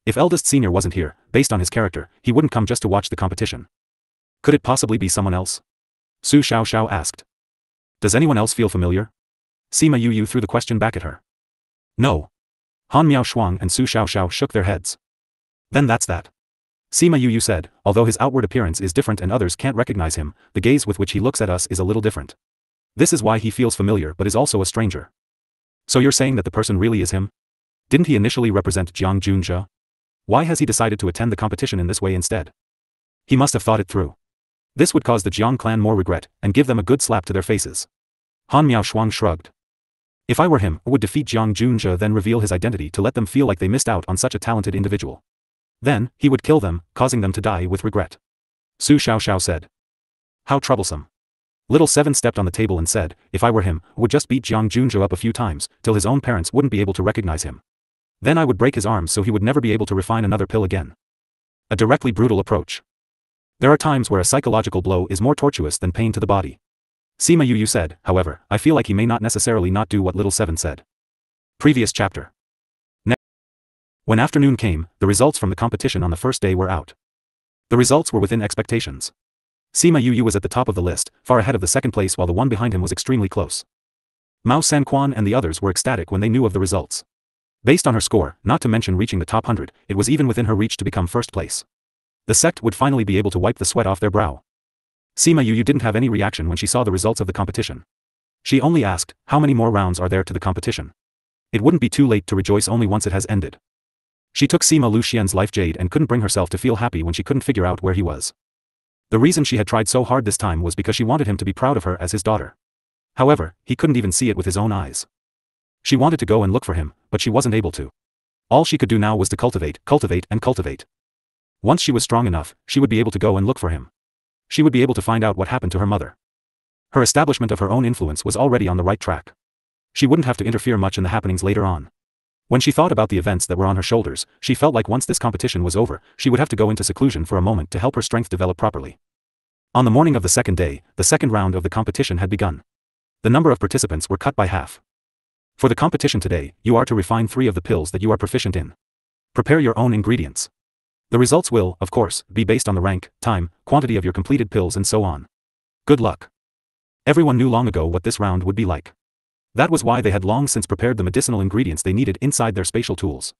If eldest senior wasn't here, based on his character, he wouldn't come just to watch the competition. Could it possibly be someone else? Su Xiaoxiao asked. Does anyone else feel familiar? Sima Yu threw the question back at her. No. Han Miaoshuang and Su Xiaoxiao shook their heads. Then that's that. Sima Yu said, although his outward appearance is different and others can't recognize him, the gaze with which he looks at us is a little different. This is why he feels familiar but is also a stranger. So you're saying that the person really is him? Didn't he initially represent Jiang Junzhe? Why has he decided to attend the competition in this way instead? He must have thought it through. This would cause the Jiang clan more regret, and give them a good slap to their faces. Han Miaoshuang shrugged. If I were him, I would defeat Jiang Junzhe then reveal his identity to let them feel like they missed out on such a talented individual. Then, he would kill them, causing them to die with regret. Su Xiaoxiao said. How troublesome. Little Seven stepped on the table and said, if I were him, I would just beat Jiang Junzhe up a few times, till his own parents wouldn't be able to recognize him. Then I would break his arms so he would never be able to refine another pill again. A directly brutal approach. There are times where a psychological blow is more tortuous than pain to the body. Sima Yu said, however, I feel like he may not necessarily not do what Little Seven said. Previous chapter. When afternoon came, the results from the competition on the first day were out. The results were within expectations. Sima Yu was at the top of the list, far ahead of the second place while the one behind him was extremely close. Mao Sanquan and the others were ecstatic when they knew of the results. Based on her score, not to mention reaching the top 100, it was even within her reach to become first place. The sect would finally be able to wipe the sweat off their brow. Sima Yu didn't have any reaction when she saw the results of the competition. She only asked, how many more rounds are there to the competition? It wouldn't be too late to rejoice only once it has ended. She took Sima Lu Xian's life jade and couldn't bring herself to feel happy when she couldn't figure out where he was. The reason she had tried so hard this time was because she wanted him to be proud of her as his daughter. However, he couldn't even see it with his own eyes. She wanted to go and look for him, but she wasn't able to. All she could do now was to cultivate, and cultivate. Once she was strong enough, she would be able to go and look for him. She would be able to find out what happened to her mother. Her establishment of her own influence was already on the right track. She wouldn't have to interfere much in the happenings later on. When she thought about the events that were on her shoulders, she felt like once this competition was over, she would have to go into seclusion for a moment to help her strength develop properly. On the morning of the second day, the second round of the competition had begun. The number of participants were cut by half. For the competition today, you are to refine 3 of the pills that you are proficient in. Prepare your own ingredients. The results will, of course, be based on the rank, time, quantity of your completed pills and so on. Good luck. Everyone knew long ago what this round would be like. That was why they had long since prepared the medicinal ingredients they needed inside their spatial tools.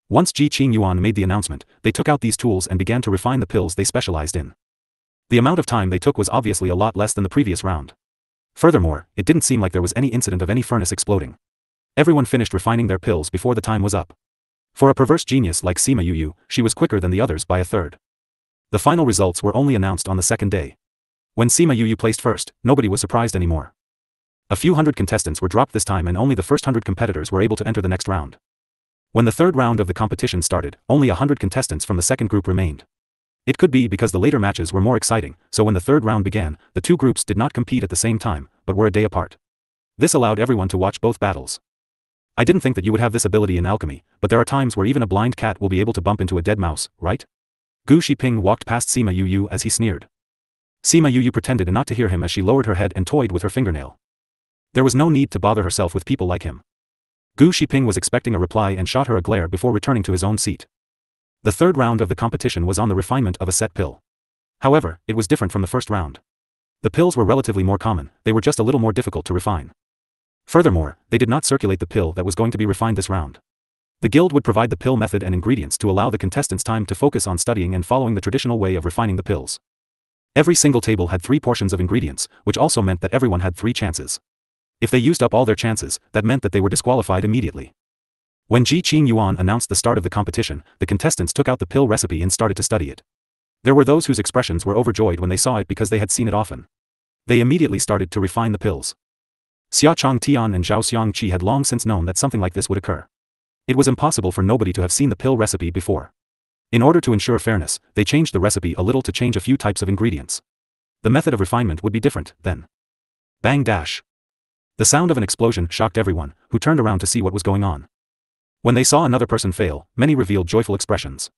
Once Ji Qingyuan made the announcement, they took out these tools and began to refine the pills they specialized in. The amount of time they took was obviously a lot less than the previous round. Furthermore, it didn't seem like there was any incident of any furnace exploding. Everyone finished refining their pills before the time was up. For a perverse genius like Sima Yu, she was quicker than the others by a third. The final results were only announced on the second day. When Sima Yu placed first, nobody was surprised anymore. A few hundred contestants were dropped this time and only the first 100 competitors were able to enter the next round. When the third round of the competition started, only 100 contestants from the second group remained. It could be because the later matches were more exciting, so when the third round began, the two groups did not compete at the same time, but were a day apart. This allowed everyone to watch both battles. I didn't think that you would have this ability in alchemy, but there are times where even a blind cat will be able to bump into a dead mouse, right? Gu Shiping walked past Sima Yu as he sneered. Sima Yu pretended not to hear him as she lowered her head and toyed with her fingernail. There was no need to bother herself with people like him. Gu Shiping was expecting a reply and shot her a glare before returning to his own seat. The third round of the competition was on the refinement of a set pill. However, it was different from the first round. The pills were relatively more common, they were just a little more difficult to refine. Furthermore, they did not circulate the pill that was going to be refined this round. The guild would provide the pill method and ingredients to allow the contestants time to focus on studying and following the traditional way of refining the pills. Every single table had 3 portions of ingredients, which also meant that everyone had 3 chances. If they used up all their chances, that meant that they were disqualified immediately. When Ji Qingyuan announced the start of the competition, the contestants took out the pill recipe and started to study it. There were those whose expressions were overjoyed when they saw it because they had seen it often. They immediately started to refine the pills. Xia Chong Tian and Zhao Xiang Qi had long since known that something like this would occur. It was impossible for nobody to have seen the pill recipe before. In order to ensure fairness, they changed the recipe a little to change a few types of ingredients. The method of refinement would be different, then. Bang dash. The sound of an explosion shocked everyone, who turned around to see what was going on. When they saw another person fail, many revealed joyful expressions.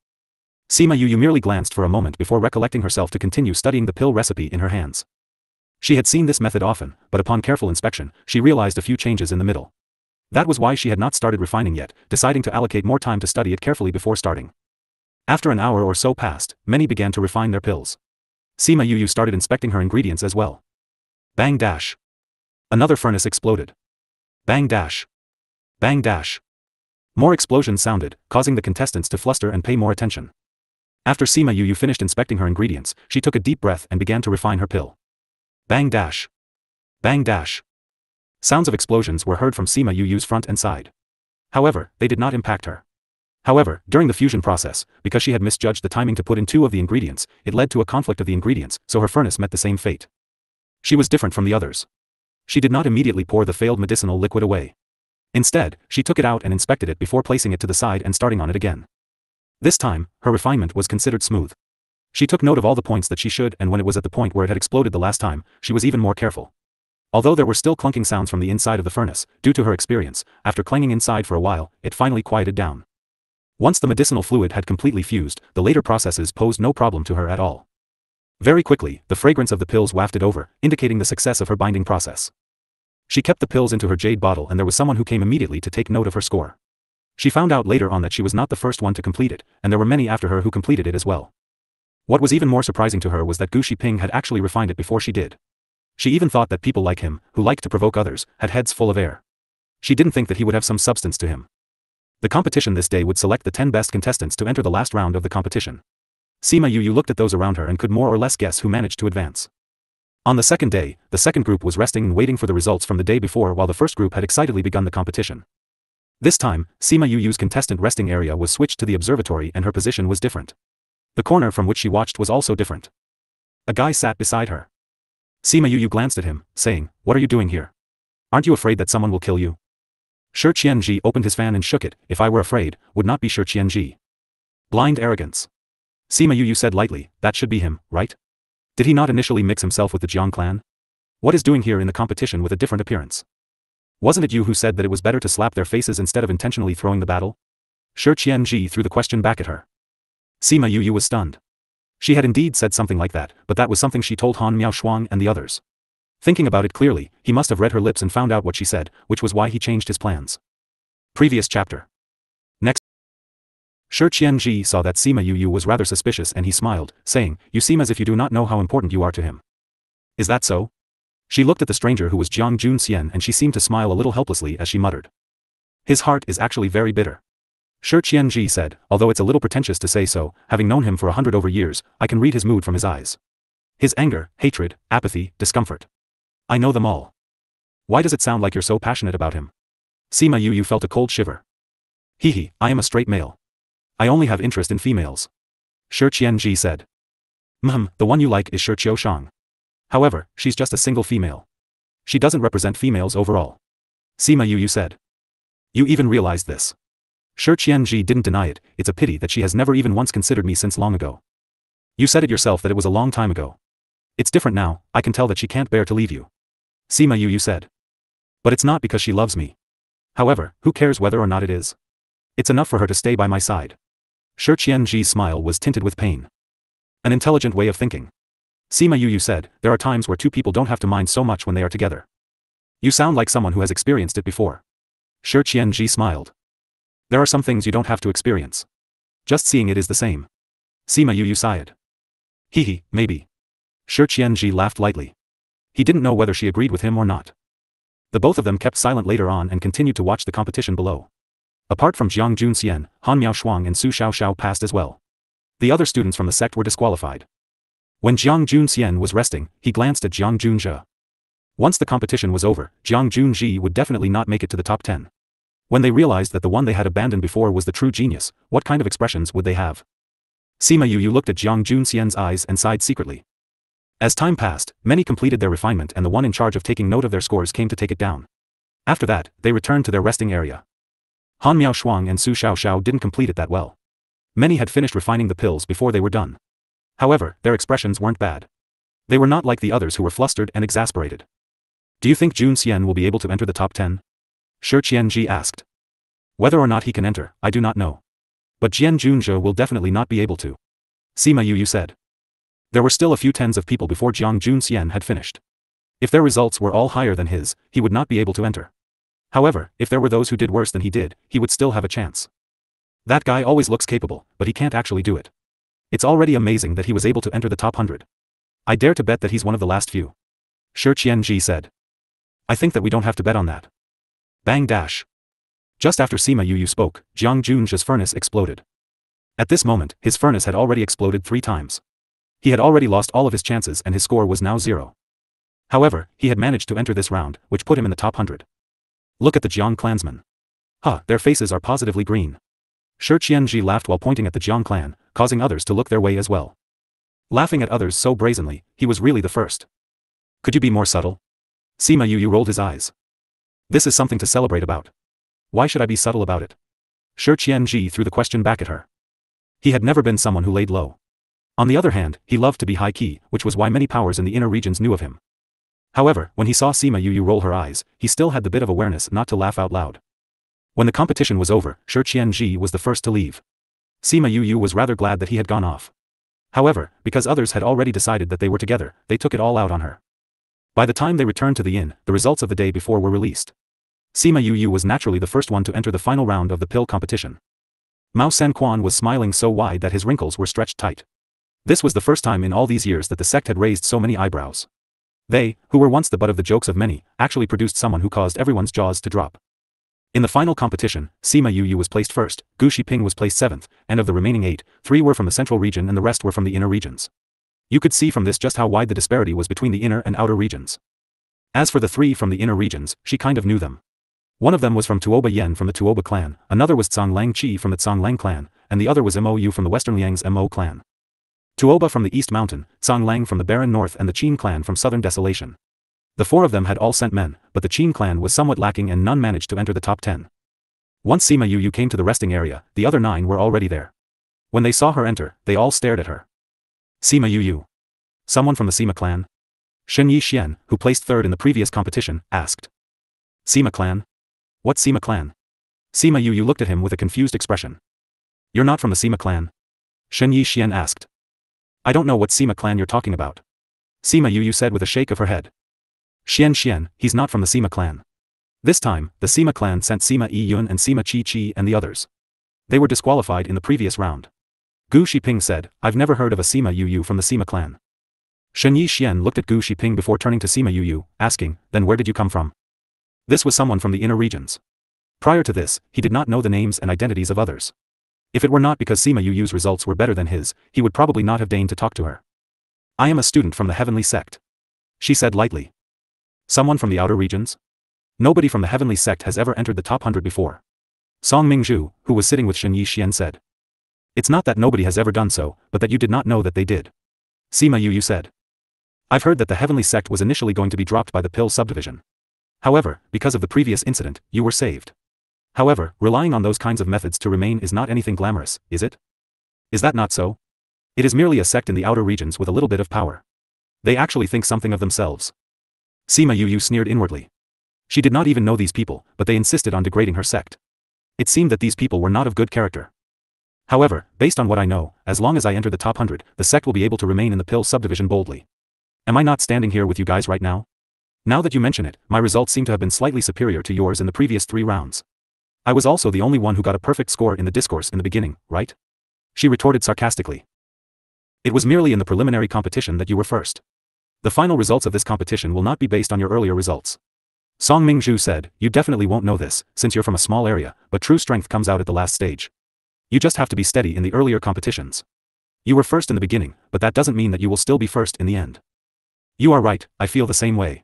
Sima Yu merely glanced for a moment before recollecting herself to continue studying the pill recipe in her hands. She had seen this method often, but upon careful inspection, she realized a few changes in the middle. That was why she had not started refining yet, deciding to allocate more time to study it carefully before starting. After an hour or so passed, many began to refine their pills. Sima Yu started inspecting her ingredients as well. Bang dash. Another furnace exploded. Bang dash. Bang dash. More explosions sounded, causing the contestants to fluster and pay more attention. After Sima Yu finished inspecting her ingredients, she took a deep breath and began to refine her pill. Bang dash. Bang dash. Sounds of explosions were heard from Sima Yu's front and side. However, they did not impact her. However, during the fusion process, because she had misjudged the timing to put in 2 of the ingredients, it led to a conflict of the ingredients, so her furnace met the same fate. She was different from the others. She did not immediately pour the failed medicinal liquid away. Instead, she took it out and inspected it before placing it to the side and starting on it again. This time, her refinement was considered smooth. She took note of all the points that she should, and when it was at the point where it had exploded the last time, she was even more careful. Although there were still clunking sounds from the inside of the furnace, due to her experience, after clanging inside for a while, it finally quieted down. Once the medicinal fluid had completely fused, the later processes posed no problem to her at all. Very quickly, the fragrance of the pills wafted over, indicating the success of her binding process. She kept the pills into her jade bottle and there was someone who came immediately to take note of her score. She found out later on that she was not the first one to complete it, and there were many after her who completed it as well. What was even more surprising to her was that Gu Shiping had actually refined it before she did. She even thought that people like him, who liked to provoke others, had heads full of air. She didn't think that he would have some substance to him. The competition this day would select the 10 best contestants to enter the last round of the competition. Sima Yu looked at those around her and could more or less guess who managed to advance. On the second day, the second group was resting and waiting for the results from the day before while the first group had excitedly begun the competition. This time, Sima Yu's contestant resting area was switched to the observatory and her position was different. The corner from which she watched was also different. A guy sat beside her. Sima Yu glanced at him, saying, "What are you doing here? Aren't you afraid that someone will kill you?" Shi Qianji opened his fan and shook it. "If I were afraid, would not be Shi Qianji." Blind arrogance. Sima Yu said lightly, "That should be him, right? Did he not initially mix himself with the Jiang clan? What is doing here in the competition with a different appearance? Wasn't it you who said that it was better to slap their faces instead of intentionally throwing the battle?" Shi Qianji threw the question back at her. Sima Yu was stunned. She had indeed said something like that, but that was something she told Han Miaoshuang and the others. Thinking about it clearly, he must have read her lips and found out what she said, which was why he changed his plans. Previous chapter. Next. Shi Qianji saw that Sima Yu was rather suspicious and he smiled, saying, "You seem as if you do not know how important you are to him. Is that so?" She looked at the stranger who was Jiang Junxian and she seemed to smile a little helplessly as she muttered. "His heart is actually very bitter." Shi Qianji said, "Although it's a little pretentious to say so, having known him for 100 over years, I can read his mood from his eyes. His anger, hatred, apathy, discomfort. I know them all. Why does it sound like you're so passionate about him?" Sima Yu felt a cold shiver. "Hehe, I am a straight male. I only have interest in females." Shi Qianji said. The one you like is Shi Qiushang. However, she's just a single female. She doesn't represent females overall." Sima Yu said. "You even realized this?" Shi Qianji didn't deny it. "It's a pity that she has never even once considered me since long ago. You said it yourself that it was a long time ago. It's different now, I can tell that she can't bear to leave you." Sima Yu said. "But it's not because she loves me. However, who cares whether or not it is? It's enough for her to stay by my side." Shi Qianji's smile was tinted with pain. "An intelligent way of thinking." Sima Yu said, "There are times where two people don't have to mind so much when they are together. You sound like someone who has experienced it before." Shi Qianji smiled. "There are some things you don't have to experience. Just seeing it is the same." Sima Yu sighed. "Hehe, maybe." Shi Qianji laughed lightly. He didn't know whether she agreed with him or not. The both of them kept silent later on and continued to watch the competition below. Apart from Jiang Junxian, Han Miaoshuang and Su Xiaoxiao passed as well. The other students from the sect were disqualified. When Jiang Junxian was resting, he glanced at Jiang Junzhe. Once the competition was over, Jiang Junzhi would definitely not make it to the top 10. When they realized that the one they had abandoned before was the true genius, what kind of expressions would they have? Sima Yu looked at Jiang Junxian's eyes and sighed secretly. As time passed, many completed their refinement and the one in charge of taking note of their scores came to take it down. After that, they returned to their resting area. Han Miao Shuang and Su Xiao Xiao didn't complete it that well. Many had finished refining the pills before they were done. However, their expressions weren't bad. They were not like the others who were flustered and exasperated. Do you think Jun Xian will be able to enter the top 10? Shi Qianji asked. Whether or not he can enter, I do not know. But Jian Junzhe will definitely not be able to. Sima Yu said. There were still a few tens of people before Jiang Junxian had finished. If their results were all higher than his, he would not be able to enter. However, if there were those who did worse than he did, he would still have a chance. That guy always looks capable, but he can't actually do it. It's already amazing that he was able to enter the top 100. I dare to bet that he's one of the last few. Shi Qianji said. I think that we don't have to bet on that. Bang dash. Just after Sima Yu spoke, Jiang Junzhe's furnace exploded. At this moment, his furnace had already exploded 3 times. He had already lost all of his chances and his score was now 0. However, he had managed to enter this round, which put him in the top 100. Look at the Jiang clansmen. Their faces are positively green. Shi Qianji laughed while pointing at the Jiang clan, causing others to look their way as well. Laughing at others so brazenly, he was really the first. Could you be more subtle? Sima Yu rolled his eyes. This is something to celebrate about. Why should I be subtle about it? Shi Qianji threw the question back at her. He had never been someone who laid low. On the other hand, he loved to be high-key, which was why many powers in the inner regions knew of him. However, when he saw Sima Yu roll her eyes, he still had the bit of awareness not to laugh out loud. When the competition was over, Shi Qianji was the first to leave. Sima Yu was rather glad that he had gone off. However, because others had already decided that they were together, they took it all out on her. By the time they returned to the inn, the results of the day before were released. Sima Yu was naturally the first one to enter the final round of the pill competition. Mao San Quan was smiling so wide that his wrinkles were stretched tight. This was the first time in all these years that the sect had raised so many eyebrows. They, who were once the butt of the jokes of many, actually produced someone who caused everyone's jaws to drop. In the final competition, Sima Yu was placed first, Gu Shiping was placed 7th, and of the remaining 8, 3 were from the central region and the rest were from the inner regions. You could see from this just how wide the disparity was between the inner and outer regions. As for the 3 from the inner regions, she kind of knew them. One of them was from Tuoba Yen from the Tuoba clan, another was Tsang Lang Chi from the Tsang Lang clan, and the other was Mou from the Western Liang's Mo clan. Tuoba from the East Mountain, Tsang Lang from the Barren North and the Qin clan from Southern Desolation. The 4 of them had all sent men, but the Qin clan was somewhat lacking and none managed to enter the top 10. Once Sima Yu came to the resting area, the other 9 were already there. When they saw her enter, they all stared at her. Sima Yu. Someone from the Sima clan? Shen Yi Xian, who placed 3rd in the previous competition, asked. Sima clan? What Sima clan? Sima Yu looked at him with a confused expression. You're not from the Sima clan? Shen Yi Xian asked. I don't know what Sima clan you're talking about. Sima Yu said with a shake of her head. Xian, he's not from the Sima clan. This time, the Sima clan sent Sima Yi Yun and Sima Chi and the others. They were disqualified in the previous round. Gu Shiping said, I've never heard of a Sima Yu from the Sima clan. Shen Yi Xian looked at Gu Shiping before turning to Sima Yu, asking, then where did you come from? This was someone from the inner regions. Prior to this, he did not know the names and identities of others. If it were not because Sima Yu's results were better than his, he would probably not have deigned to talk to her. I am a student from the heavenly sect. She said lightly. Someone from the outer regions? Nobody from the heavenly sect has ever entered the top 100 before. Song Mingzhu, who was sitting with Shen Yi Xian said. It's not that nobody has ever done so, but that you did not know that they did. Sima Yu said. I've heard that the heavenly sect was initially going to be dropped by the pill subdivision. However, because of the previous incident, you were saved. However, relying on those kinds of methods to remain is not anything glamorous, is it? Is that not so? It is merely a sect in the outer regions with a little bit of power. They actually think something of themselves. Sima Yu sneered inwardly. She did not even know these people, but they insisted on degrading her sect. It seemed that these people were not of good character. However, based on what I know, as long as I enter the top 100, the sect will be able to remain in the pill subdivision boldly. Am I not standing here with you guys right now? Now that you mention it, my results seem to have been slightly superior to yours in the previous 3 rounds. I was also the only one who got a perfect score in the discourse in the beginning, right? She retorted sarcastically. It was merely in the preliminary competition that you were first. The final results of this competition will not be based on your earlier results. Song Mingzhu said, you definitely won't know this, since you're from a small area, but true strength comes out at the last stage. You just have to be steady in the earlier competitions. You were first in the beginning, but that doesn't mean that you will still be first in the end. You are right, I feel the same way.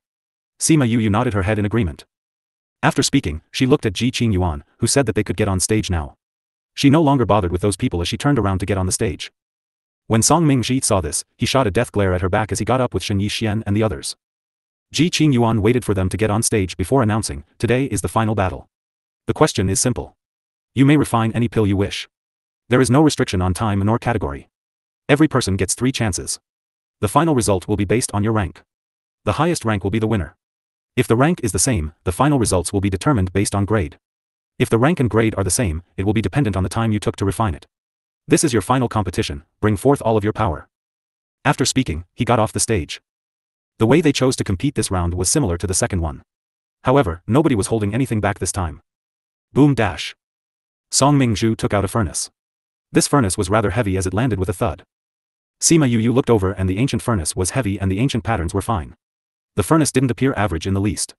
Sima Yu nodded her head in agreement. After speaking, she looked at Ji Qing Yuan, who said that they could get on stage now. She no longer bothered with those people as she turned around to get on the stage. When Song Mingji saw this, he shot a death glare at her back as he got up with Shen Yixian and the others. Ji Qingyuan waited for them to get on stage before announcing, "Today is the final battle. The question is simple. You may refine any pill you wish. There is no restriction on time nor category. Every person gets 3 chances. The final result will be based on your rank. The highest rank will be the winner. If the rank is the same, the final results will be determined based on grade. If the rank and grade are the same, it will be dependent on the time you took to refine it. This is your final competition, bring forth all of your power." After speaking, he got off the stage. The way they chose to compete this round was similar to the second one. However, nobody was holding anything back this time. Boom dash. Song Mingzhu took out a furnace. This furnace was rather heavy as it landed with a thud. Sima Yu looked over and the ancient furnace was heavy and the ancient patterns were fine. The furnace didn't appear average in the least.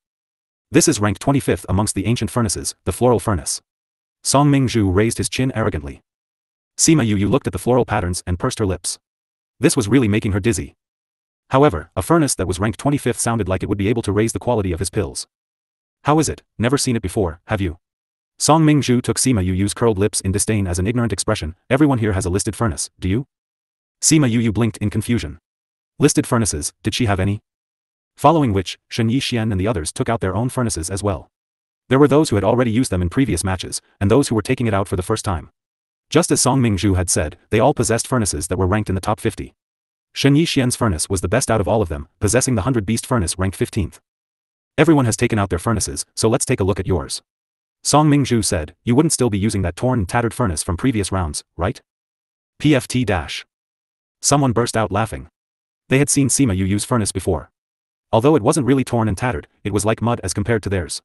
This is ranked 25th amongst the ancient furnaces, the floral furnace. Song Mingzhu raised his chin arrogantly. Sima Yu looked at the floral patterns and pursed her lips. This was really making her dizzy. However, a furnace that was ranked 25th sounded like it would be able to raise the quality of his pills. "How is it? Never seen it before, have you?" Song Mingzhu took Sima Yu's curled lips in disdain as an ignorant expression. "Everyone here has a listed furnace, do you?" Sima Yu blinked in confusion. Listed furnaces, did she have any? Following which, Shen Yixian and the others took out their own furnaces as well. There were those who had already used them in previous matches, and those who were taking it out for the first time. Just as Song Mingzhu had said, they all possessed furnaces that were ranked in the top 50. Shen Yixian's furnace was the best out of all of them, possessing the 100 Beast furnace ranked 15th. "Everyone has taken out their furnaces, so let's take a look at yours." Song Mingzhu said, "You wouldn't still be using that torn and tattered furnace from previous rounds, right?" PFT dash. Someone burst out laughing. They had seen Sima Yu use furnace before. Although it wasn't really torn and tattered, it was like mud as compared to theirs.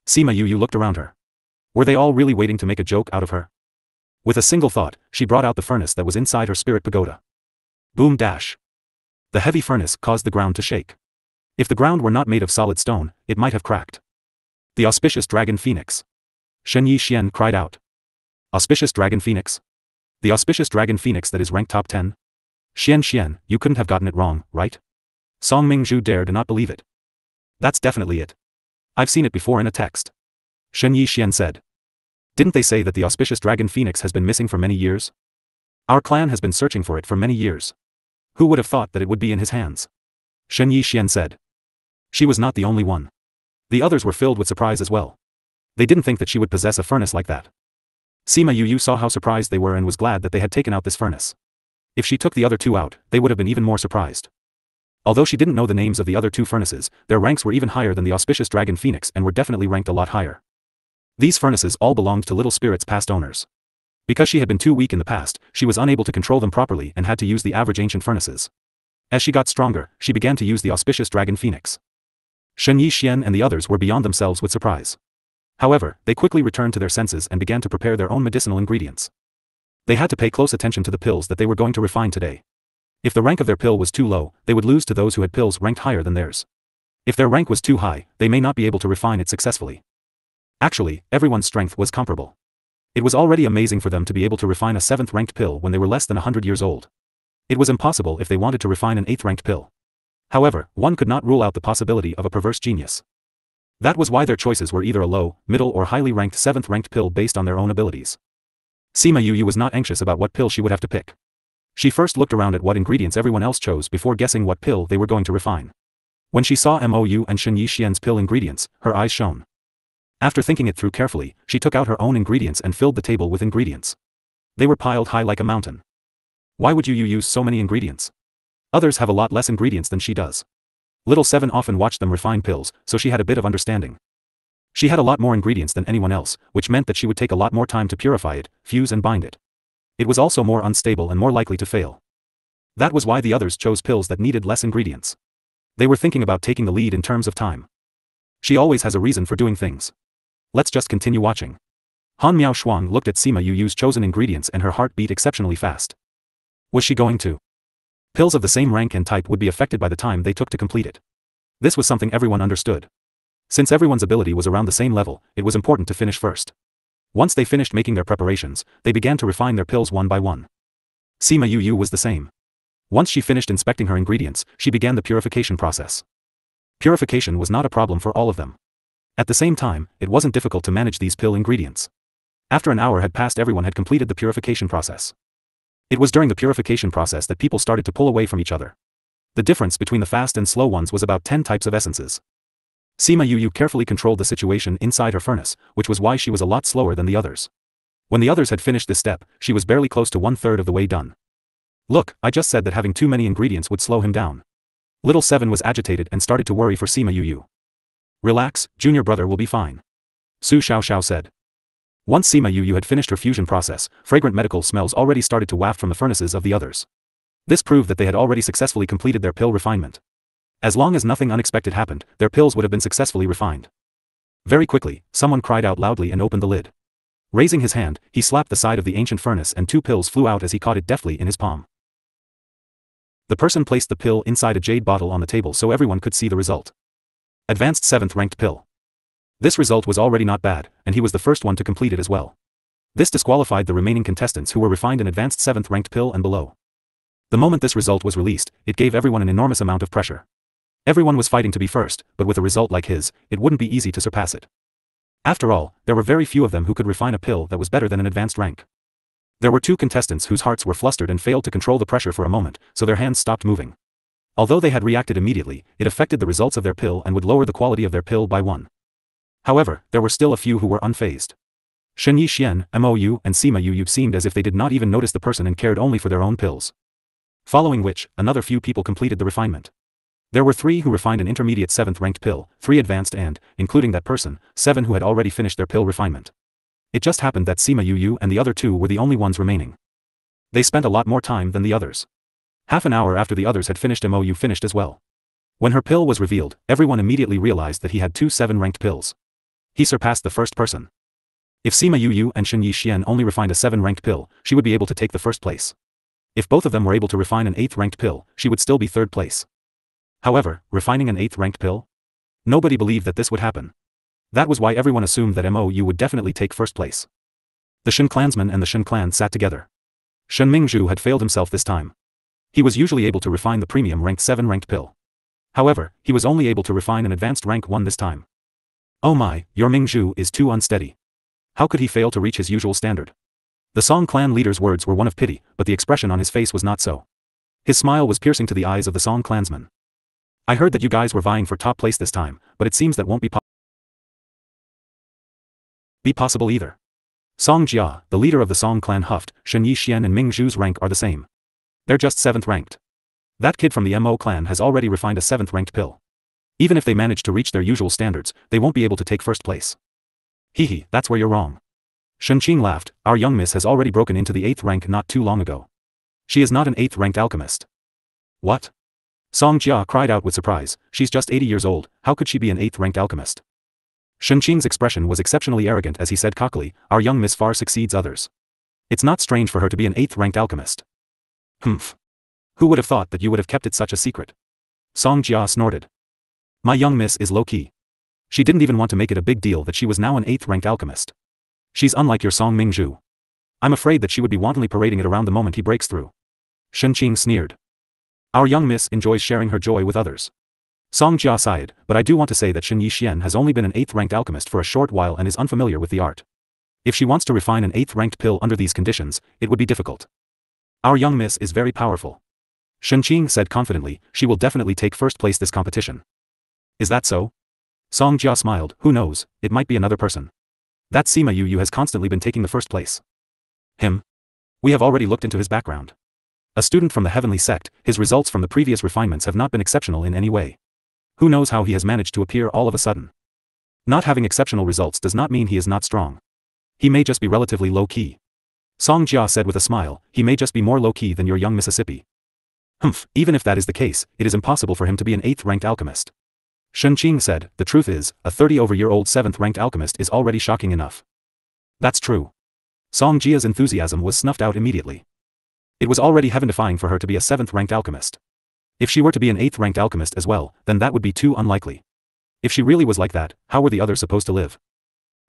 Sima Yu looked around her. Were they all really waiting to make a joke out of her? With a single thought, she brought out the furnace that was inside her spirit pagoda. Boom dash. The heavy furnace caused the ground to shake. If the ground were not made of solid stone, it might have cracked. "The auspicious dragon phoenix." Shen Yixian cried out. "Auspicious dragon phoenix? The auspicious dragon phoenix that is ranked top 10? Xian, you couldn't have gotten it wrong, right?" Song Mingzhu dared not believe it. "That's definitely it. I've seen it before in a text." Shen Yixian said. "Didn't they say that the auspicious dragon phoenix has been missing for many years? Our clan has been searching for it for many years. Who would have thought that it would be in his hands?" Shen Yixian said. She was not the only one. The others were filled with surprise as well. They didn't think that she would possess a furnace like that. Sima Yu saw how surprised they were and was glad that they had taken out this furnace. If she took the other 2 out, they would have been even more surprised. Although she didn't know the names of the other 2 furnaces, their ranks were even higher than the auspicious dragon phoenix and were definitely ranked a lot higher. These furnaces all belonged to little spirits' past owners. Because she had been too weak in the past, she was unable to control them properly and had to use the average ancient furnaces. As she got stronger, she began to use the auspicious dragon phoenix. Shen Yixian and the others were beyond themselves with surprise. However, they quickly returned to their senses and began to prepare their own medicinal ingredients. They had to pay close attention to the pills that they were going to refine today. If the rank of their pill was too low, they would lose to those who had pills ranked higher than theirs. If their rank was too high, they may not be able to refine it successfully. Actually, everyone's strength was comparable. It was already amazing for them to be able to refine a 7th ranked pill when they were less than 100 years old. It was impossible if they wanted to refine an 8th ranked pill. However, one could not rule out the possibility of a perverse genius. That was why their choices were either a low, middle or highly ranked 7th ranked pill based on their own abilities. Sima Yu was not anxious about what pill she would have to pick. She first looked around at what ingredients everyone else chose before guessing what pill they were going to refine. When she saw Mou and Shen Yixian's pill ingredients, her eyes shone. After thinking it through carefully, she took out her own ingredients and filled the table with ingredients. They were piled high like a mountain. Why would you use so many ingredients? Others have a lot less ingredients than she does. Little Seven often watched them refine pills, so she had a bit of understanding. She had a lot more ingredients than anyone else, which meant that she would take a lot more time to purify it, fuse and bind it. It was also more unstable and more likely to fail. That was why the others chose pills that needed less ingredients. They were thinking about taking the lead in terms of time. She always has a reason for doing things. Let's just continue watching. Han Miao Shuang looked at Sima Yu's chosen ingredients and her heart beat exceptionally fast. Was she going to? Pills of the same rank and type would be affected by the time they took to complete it. This was something everyone understood. Since everyone's ability was around the same level, it was important to finish first. Once they finished making their preparations, they began to refine their pills one by one. Sima Yu was the same. Once she finished inspecting her ingredients, she began the purification process. Purification was not a problem for all of them. At the same time, it wasn't difficult to manage these pill ingredients. After an hour had passed, everyone had completed the purification process. It was during the purification process that people started to pull away from each other. The difference between the fast and slow ones was about 10 types of essences. Sima Yu carefully controlled the situation inside her furnace, which was why she was a lot slower than the others. When the others had finished this step, she was barely close to 1/3 of the way done. Look, I just said that having too many ingredients would slow him down. Little Seven was agitated and started to worry for Sima Yu. Relax, junior brother will be fine. Su Xiao said. Once Sima Yu had finished her fusion process, fragrant medical smells already started to waft from the furnaces of the others. This proved that they had already successfully completed their pill refinement. As long as nothing unexpected happened, their pills would have been successfully refined. Very quickly, someone cried out loudly and opened the lid. Raising his hand, he slapped the side of the ancient furnace and 2 pills flew out as he caught it deftly in his palm. The person placed the pill inside a jade bottle on the table so everyone could see the result. Advanced 7th ranked pill. This result was already not bad, and he was the first one to complete it as well. This disqualified the remaining contestants who were refined an advanced 7th ranked pill and below. The moment this result was released, it gave everyone an enormous amount of pressure. Everyone was fighting to be first, but with a result like his, it wouldn't be easy to surpass it. After all, there were very few of them who could refine a pill that was better than an advanced rank. There were 2 contestants whose hearts were flustered and failed to control the pressure for a moment, so their hands stopped moving. Although they had reacted immediately, it affected the results of their pill and would lower the quality of their pill by 1. However, there were still a few who were unfazed. Shen Yixian, Mou, and Sima Yu seemed as if they did not even notice the person and cared only for their own pills. Following which, another few people completed the refinement. There were 3 who refined an intermediate 7th ranked pill, 3 advanced and, including that person, 7 who had already finished their pill refinement. It just happened that Sima Yu and the other 2 were the only ones remaining. They spent a lot more time than the others. Half an hour after the others had finished, Mou finished as well. When her pill was revealed, everyone immediately realized that he had 2 7-ranked pills. He surpassed the first person. If Sima Yu and Shen Yixian only refined a 7-ranked pill, she would be able to take the first place. If both of them were able to refine an 8th-ranked pill, she would still be 3rd place. However, refining an 8th-ranked pill? Nobody believed that this would happen. That was why everyone assumed that Mou would definitely take first place. The Shen clansman and the Shen clan sat together. Shen Mingzhu had failed himself this time. He was usually able to refine the premium ranked 7-ranked pill. However, he was only able to refine an advanced rank 1 this time. Oh my, your Mingzhu is too unsteady. How could he fail to reach his usual standard? The Song clan leader's words were one of pity, but the expression on his face was not so. His smile was piercing to the eyes of the Song clansman. I heard that you guys were vying for top place this time, but it seems that won't be possible either. Song Jia, the leader of the Song clan huffed, Shen Yixian and Ming Zhu's rank are the same. They're just 7th ranked. That kid from the Mo clan has already refined a 7th ranked pill. Even if they manage to reach their usual standards, they won't be able to take first place. Hehe, that's where you're wrong. Shen Qing laughed, our young miss has already broken into the 8th rank not too long ago. She is not an 8th ranked alchemist. What? Song Jia cried out with surprise, she's just 80 years old, how could she be an 8th ranked alchemist? Shen Qing's expression was exceptionally arrogant as he said cockily, our young miss far succeeds others. It's not strange for her to be an 8th ranked alchemist. Humph. Who would have thought that you would have kept it such a secret? Song Jia snorted. My young miss is low-key. She didn't even want to make it a big deal that she was now an 8th ranked alchemist. She's unlike your Song Mingzhu. I'm afraid that she would be wantonly parading it around the moment he breaks through. Shen Qing sneered. Our young miss enjoys sharing her joy with others. Song Jia sighed, but I do want to say that Shen Yixian has only been an 8th ranked alchemist for a short while and is unfamiliar with the art. If she wants to refine an 8th ranked pill under these conditions, it would be difficult. Our young miss is very powerful. Shen Qing said confidently, she will definitely take first place this competition. Is that so? Song Jia smiled, who knows, it might be another person. That Sima Yu has constantly been taking the first place. Him? We have already looked into his background. A student from the heavenly sect, his results from the previous refinements have not been exceptional in any way. Who knows how he has managed to appear all of a sudden? Not having exceptional results does not mean he is not strong. He may just be relatively low-key. Song Jia said with a smile, he may just be more low-key than your young Mississippi. Humph, even if that is the case, it is impossible for him to be an 8th ranked alchemist. Shen Qing said, the truth is, a 30-over-year-old 7th ranked alchemist is already shocking enough. That's true. Song Jia's enthusiasm was snuffed out immediately. It was already heaven-defying for her to be a 7th ranked alchemist. If she were to be an 8th ranked alchemist as well, then that would be too unlikely. If she really was like that, how were the others supposed to live?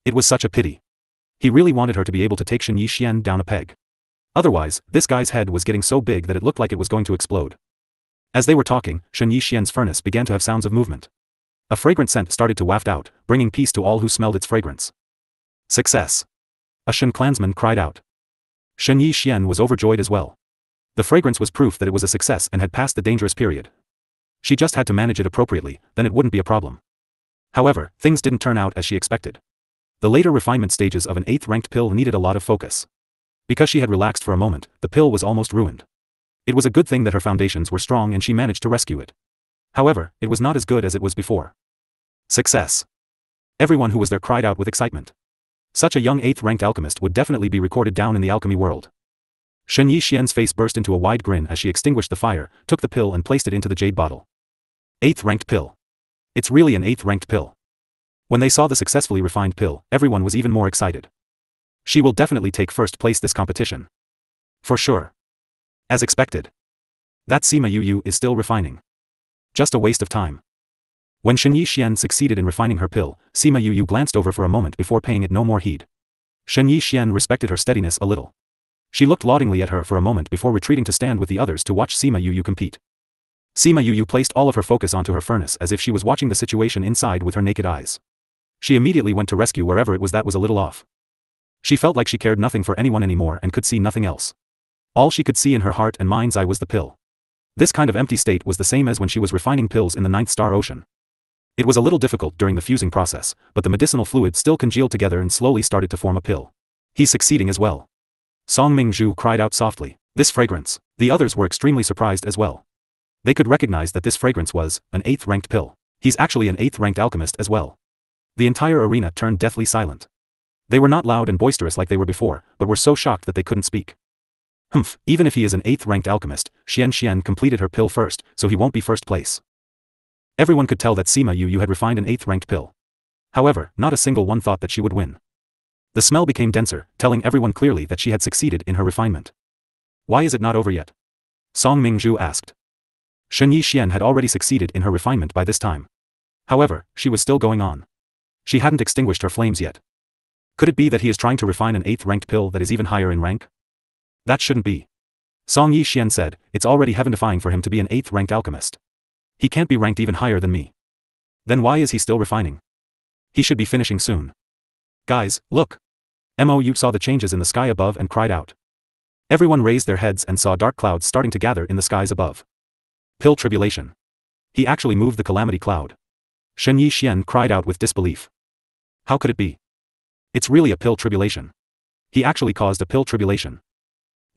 It was such a pity. He really wanted her to be able to take Shen Yixian down a peg. Otherwise, this guy's head was getting so big that it looked like it was going to explode. As they were talking, Shen Yixian's furnace began to have sounds of movement. A fragrant scent started to waft out, bringing peace to all who smelled its fragrance. Success! A Shen clansman cried out. Shen Yixian was overjoyed as well. The fragrance was proof that it was a success and had passed the dangerous period. She just had to manage it appropriately, then it wouldn't be a problem. However, things didn't turn out as she expected. The later refinement stages of an 8th ranked pill needed a lot of focus. Because she had relaxed for a moment, the pill was almost ruined. It was a good thing that her foundations were strong and she managed to rescue it. However, it was not as good as it was before. Success. Everyone who was there cried out with excitement. Such a young 8th ranked alchemist would definitely be recorded down in the alchemy world. Shen Yixian's face burst into a wide grin as she extinguished the fire, took the pill and placed it into the jade bottle. 8th ranked pill. It's really an 8th ranked pill. When they saw the successfully refined pill, everyone was even more excited. She will definitely take first place this competition. For sure. As expected. That Sima Yu is still refining. Just a waste of time. When Shen Yixian succeeded in refining her pill, Sima Yu glanced over for a moment before paying it no more heed. Shen Yixian respected her steadiness a little. She looked laudingly at her for a moment before retreating to stand with the others to watch Sima Yu compete. Sima Yu placed all of her focus onto her furnace as if she was watching the situation inside with her naked eyes. She immediately went to rescue wherever it was that was a little off. She felt like she cared nothing for anyone anymore and could see nothing else. All she could see in her heart and mind's eye was the pill. This kind of empty state was the same as when she was refining pills in the 9th star ocean. It was a little difficult during the fusing process, but the medicinal fluid still congealed together and slowly started to form a pill. He's succeeding as well. Song Mingzhu cried out softly. This fragrance. The others were extremely surprised as well. They could recognize that this fragrance was an 8th ranked pill. He's actually an 8th ranked alchemist as well. The entire arena turned deathly silent. They were not loud and boisterous like they were before, but were so shocked that they couldn't speak. Humph, even if he is an 8th ranked alchemist, Xian completed her pill first, so he won't be first place. Everyone could tell that Sima Yu had refined an 8th ranked pill. However, not a single one thought that she would win. The smell became denser, telling everyone clearly that she had succeeded in her refinement. Why is it not over yet? Song Mingzhu asked. Shen Yixian had already succeeded in her refinement by this time. However, she was still going on. She hadn't extinguished her flames yet. Could it be that he is trying to refine an 8th ranked pill that is even higher in rank? That shouldn't be. Song Yixian said, it's already heaven-defying for him to be an 8th ranked alchemist. He can't be ranked even higher than me. Then why is he still refining? He should be finishing soon. Guys, look. Mou saw the changes in the sky above and cried out. Everyone raised their heads and saw dark clouds starting to gather in the skies above. Pill tribulation. He actually moved the calamity cloud. Shen Yixian cried out with disbelief. How could it be? It's really a pill tribulation. He actually caused a pill tribulation.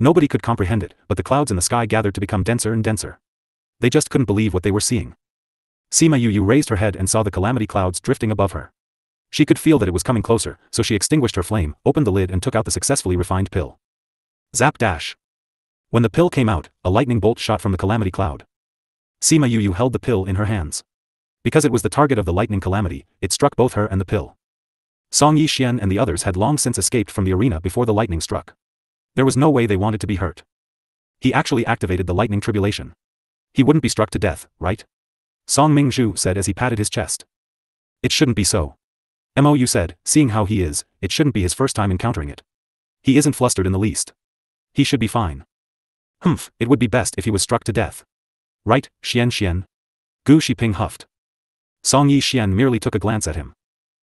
Nobody could comprehend it, but the clouds in the sky gathered to become denser and denser. They just couldn't believe what they were seeing. Sima Yu raised her head and saw the calamity clouds drifting above her. She could feel that it was coming closer, so she extinguished her flame, opened the lid and took out the successfully refined pill. Zap dash. When the pill came out, a lightning bolt shot from the calamity cloud. Sima Yu held the pill in her hands. Because it was the target of the lightning calamity, it struck both her and the pill. Song Yixian and the others had long since escaped from the arena before the lightning struck. There was no way they wanted to be hurt. He actually activated the lightning tribulation. He wouldn't be struck to death, right? Song Mingzhu said as he patted his chest. It shouldn't be so. Mou said, seeing how he is, it shouldn't be his first time encountering it. He isn't flustered in the least. He should be fine. Humph, it would be best if he was struck to death. Right, Xian? Gu Shiping huffed. Song Yixian merely took a glance at him.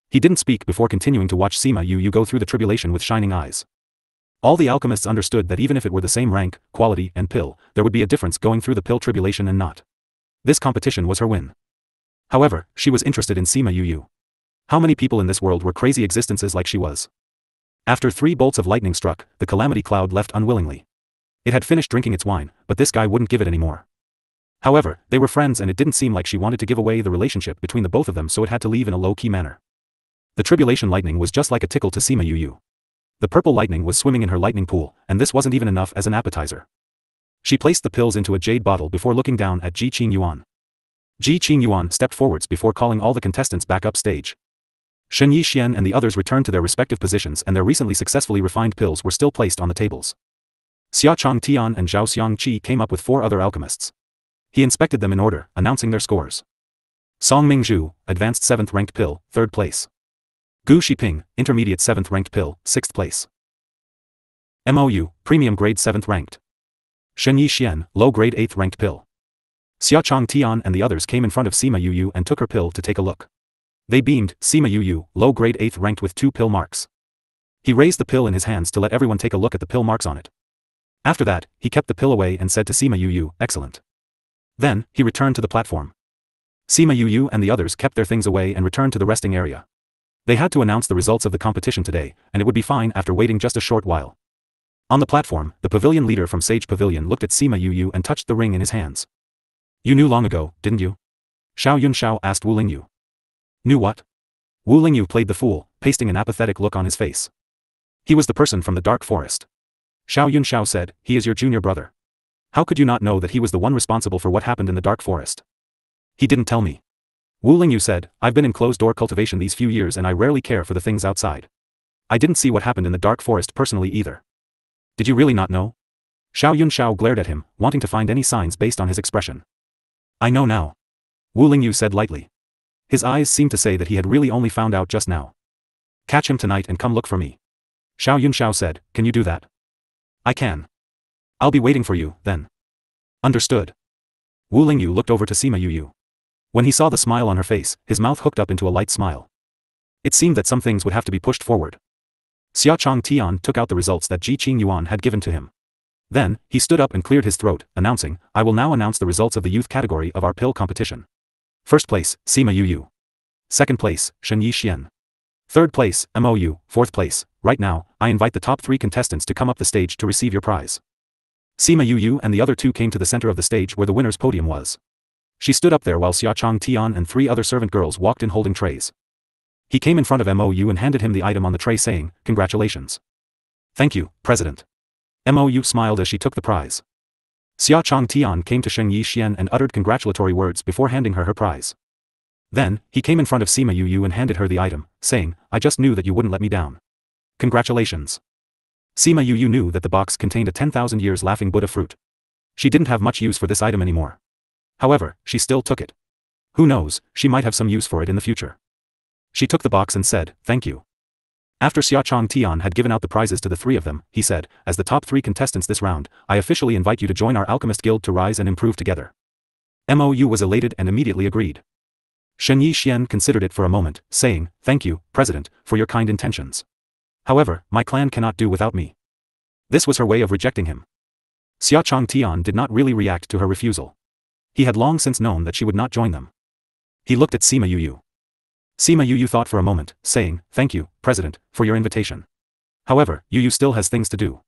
He didn't speak before continuing to watch Sima Yu go through the tribulation with shining eyes. All the alchemists understood that even if it were the same rank, quality, and pill, there would be a difference going through the pill tribulation and not. This competition was her win. However, she was interested in Sima Yu. How many people in this world were crazy existences like she was? After 3 bolts of lightning struck, the calamity cloud left unwillingly. It had finished drinking its wine, but this guy wouldn't give it anymore. However, they were friends and it didn't seem like she wanted to give away the relationship between the both of them, so it had to leave in a low-key manner. The tribulation lightning was just like a tickle to Sima Yu. The purple lightning was swimming in her lightning pool, and this wasn't even enough as an appetizer. She placed the pills into a jade bottle before looking down at Ji Qingyuan. Ji Qingyuan stepped forwards before calling all the contestants back up stage. Shen Yixian and the others returned to their respective positions and their recently successfully refined pills were still placed on the tables. Xia Chong Tian and Zhao Xiang Qi came up with 4 other alchemists. He inspected them in order, announcing their scores. Song Mingzhu, advanced 7th ranked pill, 3rd place. Gu Shiping, intermediate 7th ranked pill, 6th place. Mou, premium grade 7th ranked. Shen Yixian, low grade 8th ranked pill. Xia Chong Tian and the others came in front of Sima Yu and took her pill to take a look. They beamed, Sima Yu, low grade 8th ranked with 2 pill marks. He raised the pill in his hands to let everyone take a look at the pill marks on it. After that, he kept the pill away and said to Sima Yu, excellent. Then, he returned to the platform. Sima Yu and the others kept their things away and returned to the resting area. They had to announce the results of the competition today, and it would be fine after waiting just a short while. On the platform, the pavilion leader from Sage Pavilion looked at Sima Yu and touched the ring in his hands. You knew long ago, didn't you? Xiao Yunxiao asked Wu Lingyu. Knew what? Wu Lingyu played the fool, pasting an apathetic look on his face. He was the person from the dark forest. Xiao Yunxiao said, he is your junior brother. How could you not know that he was the one responsible for what happened in the dark forest? He didn't tell me. Wu Lingyu said, I've been in closed-door cultivation these few years and I rarely care for the things outside. I didn't see what happened in the dark forest personally either. Did you really not know? Xiao Yunxiao glared at him, wanting to find any signs based on his expression. I know now. Wu Lingyu said lightly. His eyes seemed to say that he had really only found out just now. Catch him tonight and come look for me. Xiao Yunxiao said, can you do that? I can. I'll be waiting for you, then. Understood. Wu Lingyu looked over to Sima Yu. When he saw the smile on her face, his mouth hooked up into a light smile. It seemed that some things would have to be pushed forward. Xia Chong Tian took out the results that Ji Qing Yuan had given to him. Then, he stood up and cleared his throat, announcing, I will now announce the results of the youth category of our pill competition. First place, Sima Yu. Second place, Shen Yi Xian. Third place, MOU. Fourth place, right now, I invite the top 3 contestants to come up the stage to receive your prize. Sima Yu and the other 2 came to the center of the stage where the winner's podium was. She stood up there while Xia Chong Tian and 3 other servant girls walked in holding trays. He came in front of MOU and handed him the item on the tray saying, congratulations. Thank you, President. MOU smiled as she took the prize. Xia Chong Tian came to Shen Yi Xian and uttered congratulatory words before handing her her prize. Then, he came in front of Sima Yu and handed her the item, saying, I just knew that you wouldn't let me down. Congratulations. Sima Yu knew that the box contained a 10,000 years laughing Buddha fruit. She didn't have much use for this item anymore. However, she still took it. Who knows, she might have some use for it in the future. She took the box and said, thank you. After Xia Chong Tian had given out the prizes to the 3 of them, he said, as the top 3 contestants this round, I officially invite you to join our alchemist guild to rise and improve together. MOU was elated and immediately agreed. Shen Yi Xian considered it for a moment, saying, thank you, President, for your kind intentions. However, my clan cannot do without me. This was her way of rejecting him. Xia Chong Tian did not really react to her refusal. He had long since known that she would not join them. He looked at Sima Yu. Sima Yu thought for a moment, saying, thank you, President, for your invitation. However, Yu still has things to do.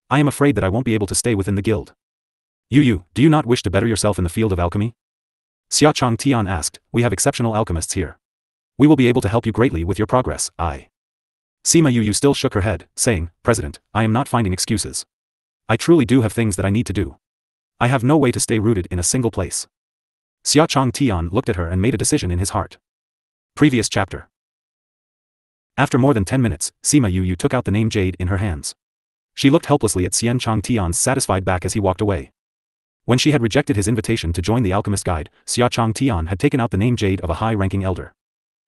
I am afraid that I won't be able to stay within the guild. Yu, do you not wish to better yourself in the field of alchemy? Xia Chong Tian asked, we have exceptional alchemists here. We will be able to help you greatly with your progress, Sima Yu still shook her head, saying, President, I am not finding excuses. I truly do have things that I need to do. I have no way to stay rooted in a single place. Xia Chong Tian looked at her and made a decision in his heart. Previous chapter. After more than 10 minutes, Sima Yu took out the name Jade in her hands. She looked helplessly at Xian Chong Tian's satisfied back as he walked away. When she had rejected his invitation to join the alchemist guide, Xia Chong Tian had taken out the name Jade of a high-ranking elder.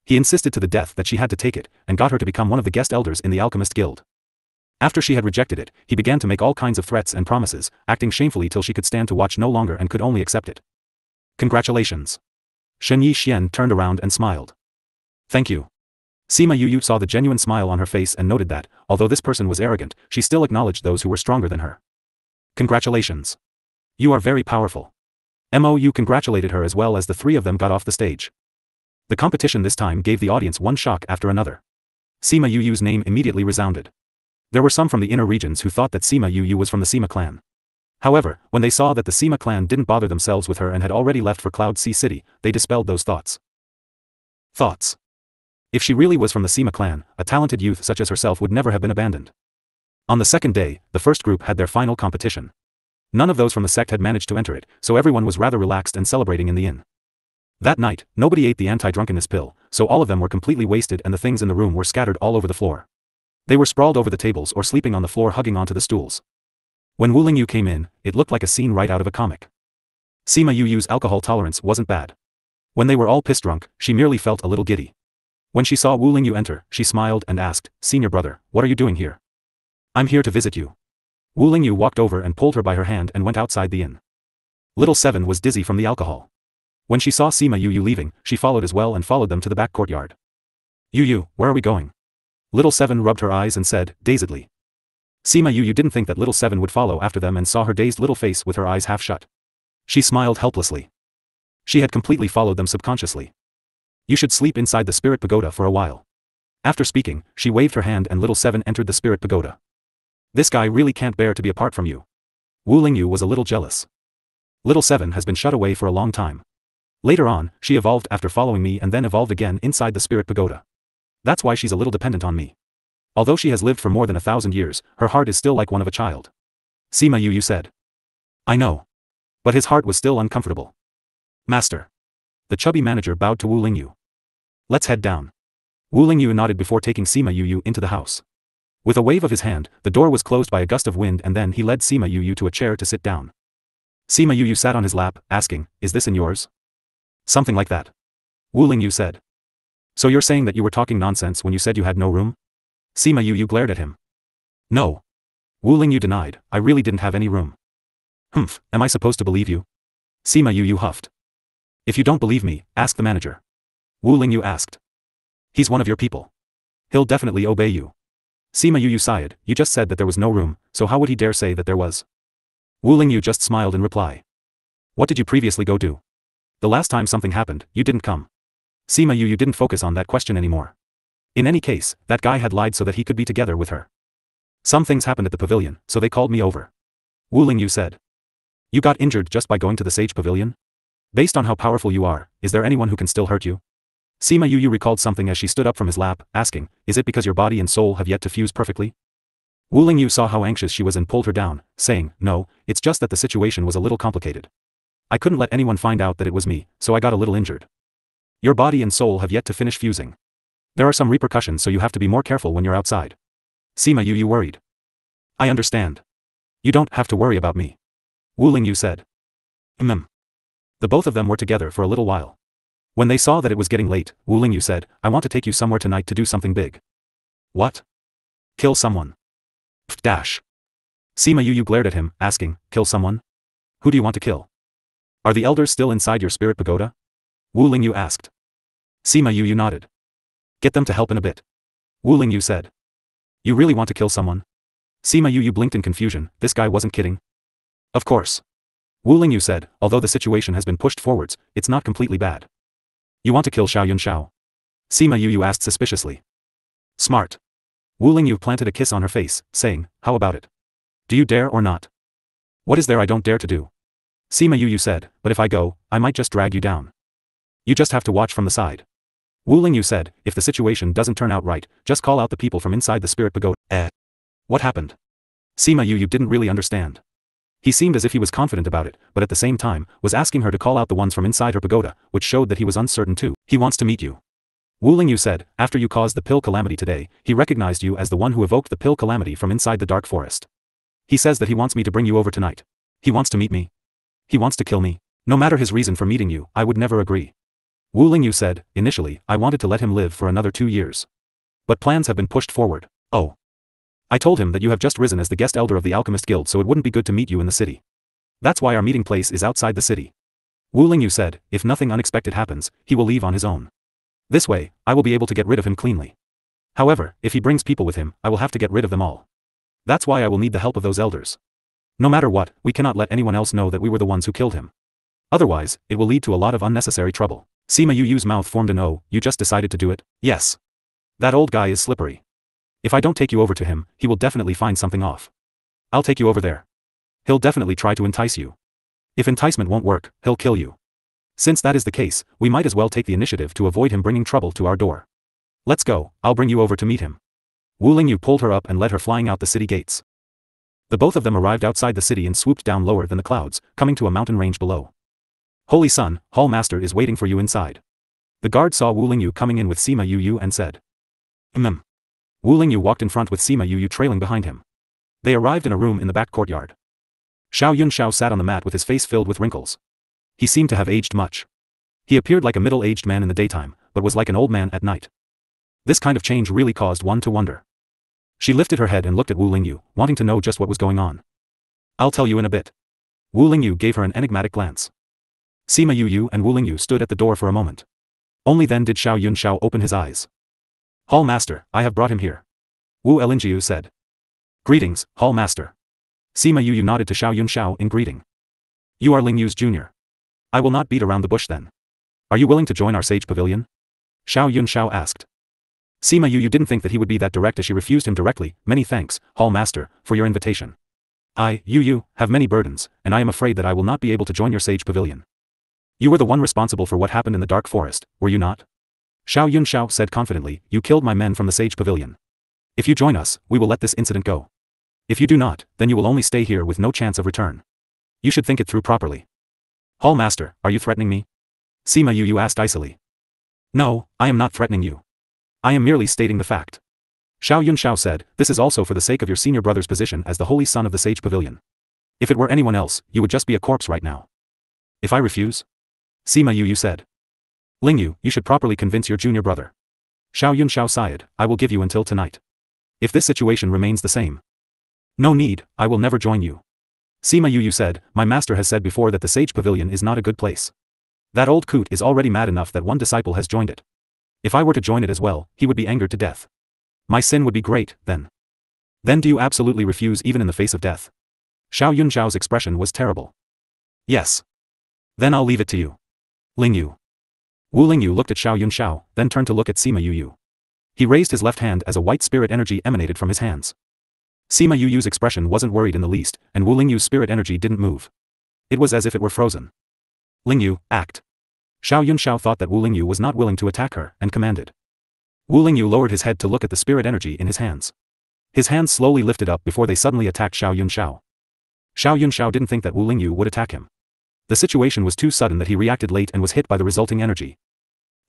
He insisted to the death that she had to take it, and got her to become one of the guest elders in the alchemist guild. After she had rejected it, he began to make all kinds of threats and promises, acting shamefully till she could stand to watch no longer and could only accept it. Congratulations. Shen Yi Xian turned around and smiled. Thank you. Sima Yu saw the genuine smile on her face and noted that, although this person was arrogant, she still acknowledged those who were stronger than her. Congratulations. You are very powerful. MOU congratulated her as well as the 3 of them got off the stage. The competition this time gave the audience one shock after another. Sima Yu's name immediately resounded. There were some from the inner regions who thought that Sima Yu was from the Sima clan. However, when they saw that the Sima clan didn't bother themselves with her and had already left for Cloud Sea City, they dispelled those thoughts. If she really was from the Sima clan, a talented youth such as herself would never have been abandoned. On the second day, the first group had their final competition. None of those from the sect had managed to enter it, so everyone was rather relaxed and celebrating in the inn. That night, nobody ate the anti-drunkenness pill, so all of them were completely wasted and the things in the room were scattered all over the floor. They were sprawled over the tables or sleeping on the floor hugging onto the stools. When Wu Lingyu came in, it looked like a scene right out of a comic. Sima Yu's alcohol tolerance wasn't bad. When they were all piss drunk, she merely felt a little giddy. When she saw Wu Lingyu enter, she smiled and asked, Senior brother, what are you doing here? I'm here to visit you. Wu Lingyu walked over and pulled her by her hand and went outside the inn. Little Seven was dizzy from the alcohol. When she saw Sima Yu leaving, she followed as well and followed them to the back courtyard. Yu, where are we going? Little Seven rubbed her eyes and said, dazedly. Sima Yu didn't think that little Seven would follow after them and saw her dazed little face with her eyes half shut. She smiled helplessly. She had completely followed them subconsciously. You should sleep inside the spirit pagoda for a while. After speaking, she waved her hand and little Seven entered the spirit pagoda. This guy really can't bear to be apart from you. Wu Lingyu was a little jealous. Little Seven has been shut away for a long time. Later on, she evolved after following me and then evolved again inside the spirit pagoda. That's why she's a little dependent on me. Although she has lived for more than 1,000 years, her heart is still like one of a child. Sima Yu said. I know. But his heart was still uncomfortable. Master. The chubby manager bowed to Wu Lingyu. Let's head down. Wu Lingyu nodded before taking Sima Yu into the house. With a wave of his hand, the door was closed by a gust of wind and then he led Sima Yu to a chair to sit down. Sima Yu sat on his lap, asking, is this in yours? Something like that. Wu Lingyu said. So you're saying that you were talking nonsense when you said you had no room? Sima Yu glared at him. No. Wu Lingyu denied, I really didn't have any room. Humph, am I supposed to believe you? Sima Yu huffed. If you don't believe me, ask the manager. Wu Lingyu asked. He's one of your people. He'll definitely obey you. Sima Yu sighed, you just said that there was no room, so how would he dare say that there was? Wu Lingyu just smiled in reply. What did you previously go do? The last time something happened, you didn't come. Sima Yu didn't focus on that question anymore. In any case, that guy had lied so that he could be together with her. Some things happened at the pavilion, so they called me over. Wu Lingyu said. You got injured just by going to the sage pavilion? Based on how powerful you are, is there anyone who can still hurt you? Sima Yu recalled something as she stood up from his lap, asking, is it because your body and soul have yet to fuse perfectly? Wu Lingyu saw how anxious she was and pulled her down, saying, no, it's just that the situation was a little complicated. I couldn't let anyone find out that it was me, so I got a little injured. Your body and soul have yet to finish fusing. There are some repercussions, so you have to be more careful when you're outside. Sima Yu worried. I understand. You don't have to worry about me. Wu Lingyu said. The both of them were together for a little while. When they saw that it was getting late, Wu Lingyu said, I want to take you somewhere tonight to do something big. What? Kill someone. Dash. Sima Yu glared at him, asking, kill someone? Who do you want to kill? Are the elders still inside your spirit pagoda? Wu Lingyu asked. Sima Yu nodded. Get them to help in a bit. Wu Lingyu said. You really want to kill someone? Sima Yu blinked in confusion, this guy wasn't kidding. Of course. Wu Lingyu said, although the situation has been pushed forwards, it's not completely bad. You want to kill Xiao Yunxiao? Sima Yu asked suspiciously. Smart. Wu Lingyu planted a kiss on her face, saying, how about it? Do you dare or not? What is there I don't dare to do? Sima Yu said, but if I go, I might just drag you down. You just have to watch from the side. Wu Lingyu said, if the situation doesn't turn out right, just call out the people from inside the spirit pagoda. What happened? Sima Yu didn't really understand. He seemed as if he was confident about it, but at the same time, was asking her to call out the ones from inside her pagoda, which showed that he was uncertain too. He wants to meet you. Wu Lingyu said, after you caused the pill calamity today, he recognized you as the one who evoked the pill calamity from inside the dark forest. He says that he wants me to bring you over tonight. He wants to meet me. He wants to kill me. No matter his reason for meeting you, I would never agree. Wu Lingyu said, initially, I wanted to let him live for another 2 years. But plans have been pushed forward. Oh. I told him that you have just risen as the guest elder of the Alchemist Guild, so it wouldn't be good to meet you in the city. That's why our meeting place is outside the city. Wu Lingyu said, if nothing unexpected happens, he will leave on his own. This way, I will be able to get rid of him cleanly. However, if he brings people with him, I will have to get rid of them all. That's why I will need the help of those elders. No matter what, we cannot let anyone else know that we were the ones who killed him. Otherwise, it will lead to a lot of unnecessary trouble. Sima Yu's mouth formed an O, you just decided to do it? Yes. That old guy is slippery. If I don't take you over to him, he will definitely find something off. I'll take you over there. He'll definitely try to entice you. If enticement won't work, he'll kill you. Since that is the case, we might as well take the initiative to avoid him bringing trouble to our door. Let's go, I'll bring you over to meet him. Wu Lingyu pulled her up and led her flying out the city gates. The both of them arrived outside the city and swooped down lower than the clouds, coming to a mountain range below. Holy Sun, Hall Master is waiting for you inside. The guard saw Wu Lingyu coming in with Sima Yu and said. Wu Lingyu walked in front with Sima Yu trailing behind him. They arrived in a room in the back courtyard. Xiao Yunxiao sat on the mat with his face filled with wrinkles. He seemed to have aged much. He appeared like a middle-aged man in the daytime, but was like an old man at night. This kind of change really caused one to wonder. She lifted her head and looked at Wu Lingyu, wanting to know just what was going on. I'll tell you in a bit. Wu Lingyu gave her an enigmatic glance. Sima Yu and Wu Lingyu stood at the door for a moment. Only then did Xiao Yunxiao open his eyes. Hall Master, I have brought him here. Wu Lingyu said. Greetings, Hall Master. Sima Yu nodded to Xiao Yunxiao in greeting. You are Ling Yu's junior. I will not beat around the bush then. Are you willing to join our sage pavilion? Xiao Yunxiao asked. Sima Yu didn't think that he would be that direct as she refused him directly. Many thanks, Hall Master, for your invitation. I, Yu, have many burdens, and I am afraid that I will not be able to join your sage pavilion. You were the one responsible for what happened in the dark forest, were you not? Xiao Yunxiao said confidently, you killed my men from the sage pavilion. If you join us, we will let this incident go. If you do not, then you will only stay here with no chance of return. You should think it through properly. Hall Master, are you threatening me? Sima Yu asked icily. No, I am not threatening you. I am merely stating the fact. Xiao Yunxiao said, this is also for the sake of your senior brother's position as the holy son of the sage pavilion. If it were anyone else, you would just be a corpse right now. If I refuse? Sima Yu said. Ling Yu, you should properly convince your junior brother. Xiao Yunxiao sighed, I will give you until tonight. If this situation remains the same. No need, I will never join you. Sima Yu said, my master has said before that the sage pavilion is not a good place. That old coot is already mad enough that one disciple has joined it. If I were to join it as well, he would be angered to death. My sin would be great, then. Then do you absolutely refuse even in the face of death? Xiao Yunxiao's expression was terrible. Yes. Then I'll leave it to you. Ling Yu. Wu Ling Yu looked at Xiao Yunxiao, then turned to look at Sima Yu. He raised his left hand as a white spirit energy emanated from his hands. Sima Yu's expression wasn't worried in the least, and Wu Ling Yu's spirit energy didn't move. It was as if it were frozen. Ling Yu, act. Xiao Yunxiao thought that Wu Ling Yu was not willing to attack her, and commanded. Wu Ling Yu lowered his head to look at the spirit energy in his hands. His hands slowly lifted up before they suddenly attacked Xiao Yunxiao. Xiao Yunxiao didn't think that Wu Ling Yu would attack him. The situation was too sudden that he reacted late and was hit by the resulting energy.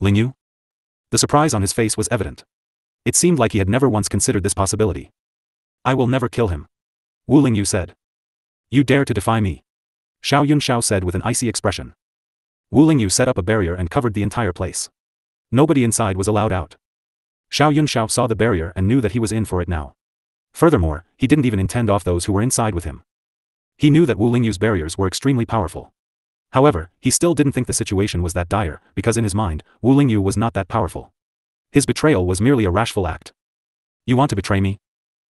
Ling Yu? The surprise on his face was evident. It seemed like he had never once considered this possibility. I will never kill him. Wu Ling Yu said. You dare to defy me? Xiao Yunxiao said with an icy expression. Wu Ling Yu set up a barrier and covered the entire place. Nobody inside was allowed out. Xiao Yunxiao saw the barrier and knew that he was in for it now. Furthermore, he didn't even intend off those who were inside with him. He knew that Wu Ling Yu's barriers were extremely powerful. However, he still didn't think the situation was that dire, because in his mind, Wu Ling Yu was not that powerful. His betrayal was merely a rashful act. You want to betray me?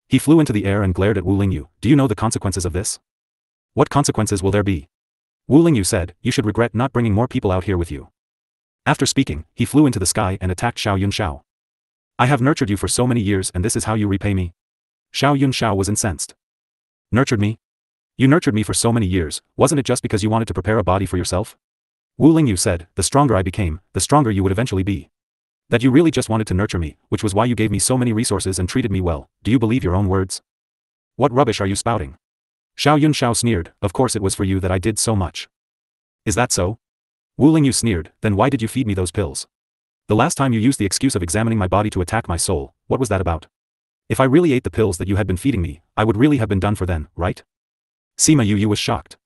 He flew into the air and glared at Wu Ling Yu. Do you know the consequences of this? What consequences will there be? Wu Ling Yu said, you should regret not bringing more people out here with you. After speaking, he flew into the sky and attacked Xiao Yunxiao. I have nurtured you for so many years and this is how you repay me? Xiao Yunxiao was incensed. Nurtured me? You nurtured me for so many years, wasn't it just because you wanted to prepare a body for yourself? Wu Ling Yu said, the stronger I became, the stronger you would eventually be. That you really just wanted to nurture me, which was why you gave me so many resources and treated me well. Do you believe your own words? What rubbish are you spouting? Xiao Yunxiao sneered, of course it was for you that I did so much. Is that so? Wu Ling Yu sneered, then why did you feed me those pills? The last time you used the excuse of examining my body to attack my soul, what was that about? If I really ate the pills that you had been feeding me, I would really have been done for then, right? Sima Yu was shocked.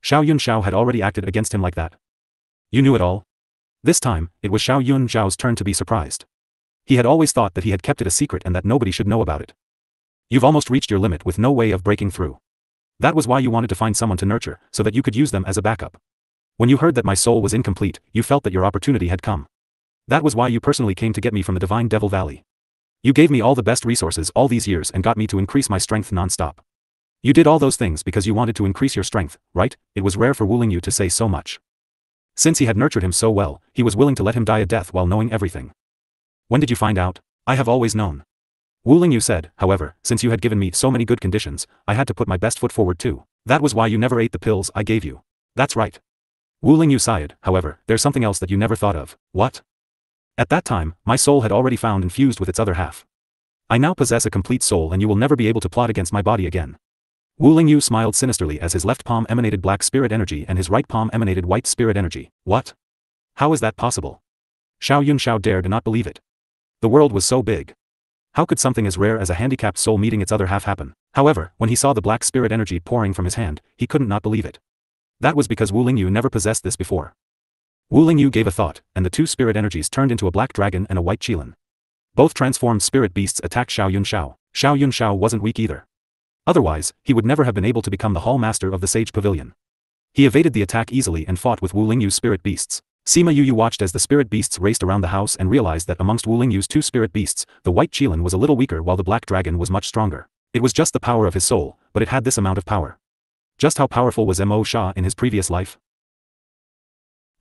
Xiao Yunxiao had already acted against him like that. You knew it all? This time, it was Xiao Yunxiao's turn to be surprised. He had always thought that he had kept it a secret and that nobody should know about it. You've almost reached your limit with no way of breaking through. That was why you wanted to find someone to nurture, so that you could use them as a backup. When you heard that my soul was incomplete, you felt that your opportunity had come. That was why you personally came to get me from the divine Devil Valley. You gave me all the best resources all these years and got me to increase my strength non-stop. You did all those things because you wanted to increase your strength, right? It was rare for Wu Ling Yu to say so much. Since he had nurtured him so well, he was willing to let him die a death while knowing everything. When did you find out? I have always known. Wu Ling Yu said, however, since you had given me so many good conditions, I had to put my best foot forward too. That was why you never ate the pills I gave you. That's right. Wu Ling Yu sighed, however, there's something else that you never thought of. What? At that time, my soul had already found and fused with its other half. I now possess a complete soul and you will never be able to plot against my body again. Wu Ling Yu smiled sinisterly as his left palm emanated black spirit energy and his right palm emanated white spirit energy. What? How is that possible? Xiao Yunxiao dared not believe it. The world was so big. How could something as rare as a handicapped soul meeting its other half happen? However, when he saw the black spirit energy pouring from his hand, he couldn't not believe it. That was because Wu Ling Yu never possessed this before. Wu Ling Yu gave a thought, and the two spirit energies turned into a black dragon and a white qilin. Both transformed spirit beasts attacked Xiao Yunxiao. Xiao Yunxiao wasn't weak either. Otherwise, he would never have been able to become the hall master of the Sage Pavilion. He evaded the attack easily and fought with Wu Ling Yu's spirit beasts. Sima Yu watched as the spirit beasts raced around the house and realized that amongst Wu Ling Yu's two spirit beasts, the white qilin was a little weaker while the black dragon was much stronger. It was just the power of his soul, but it had this amount of power. Just how powerful was Mo Sha in his previous life?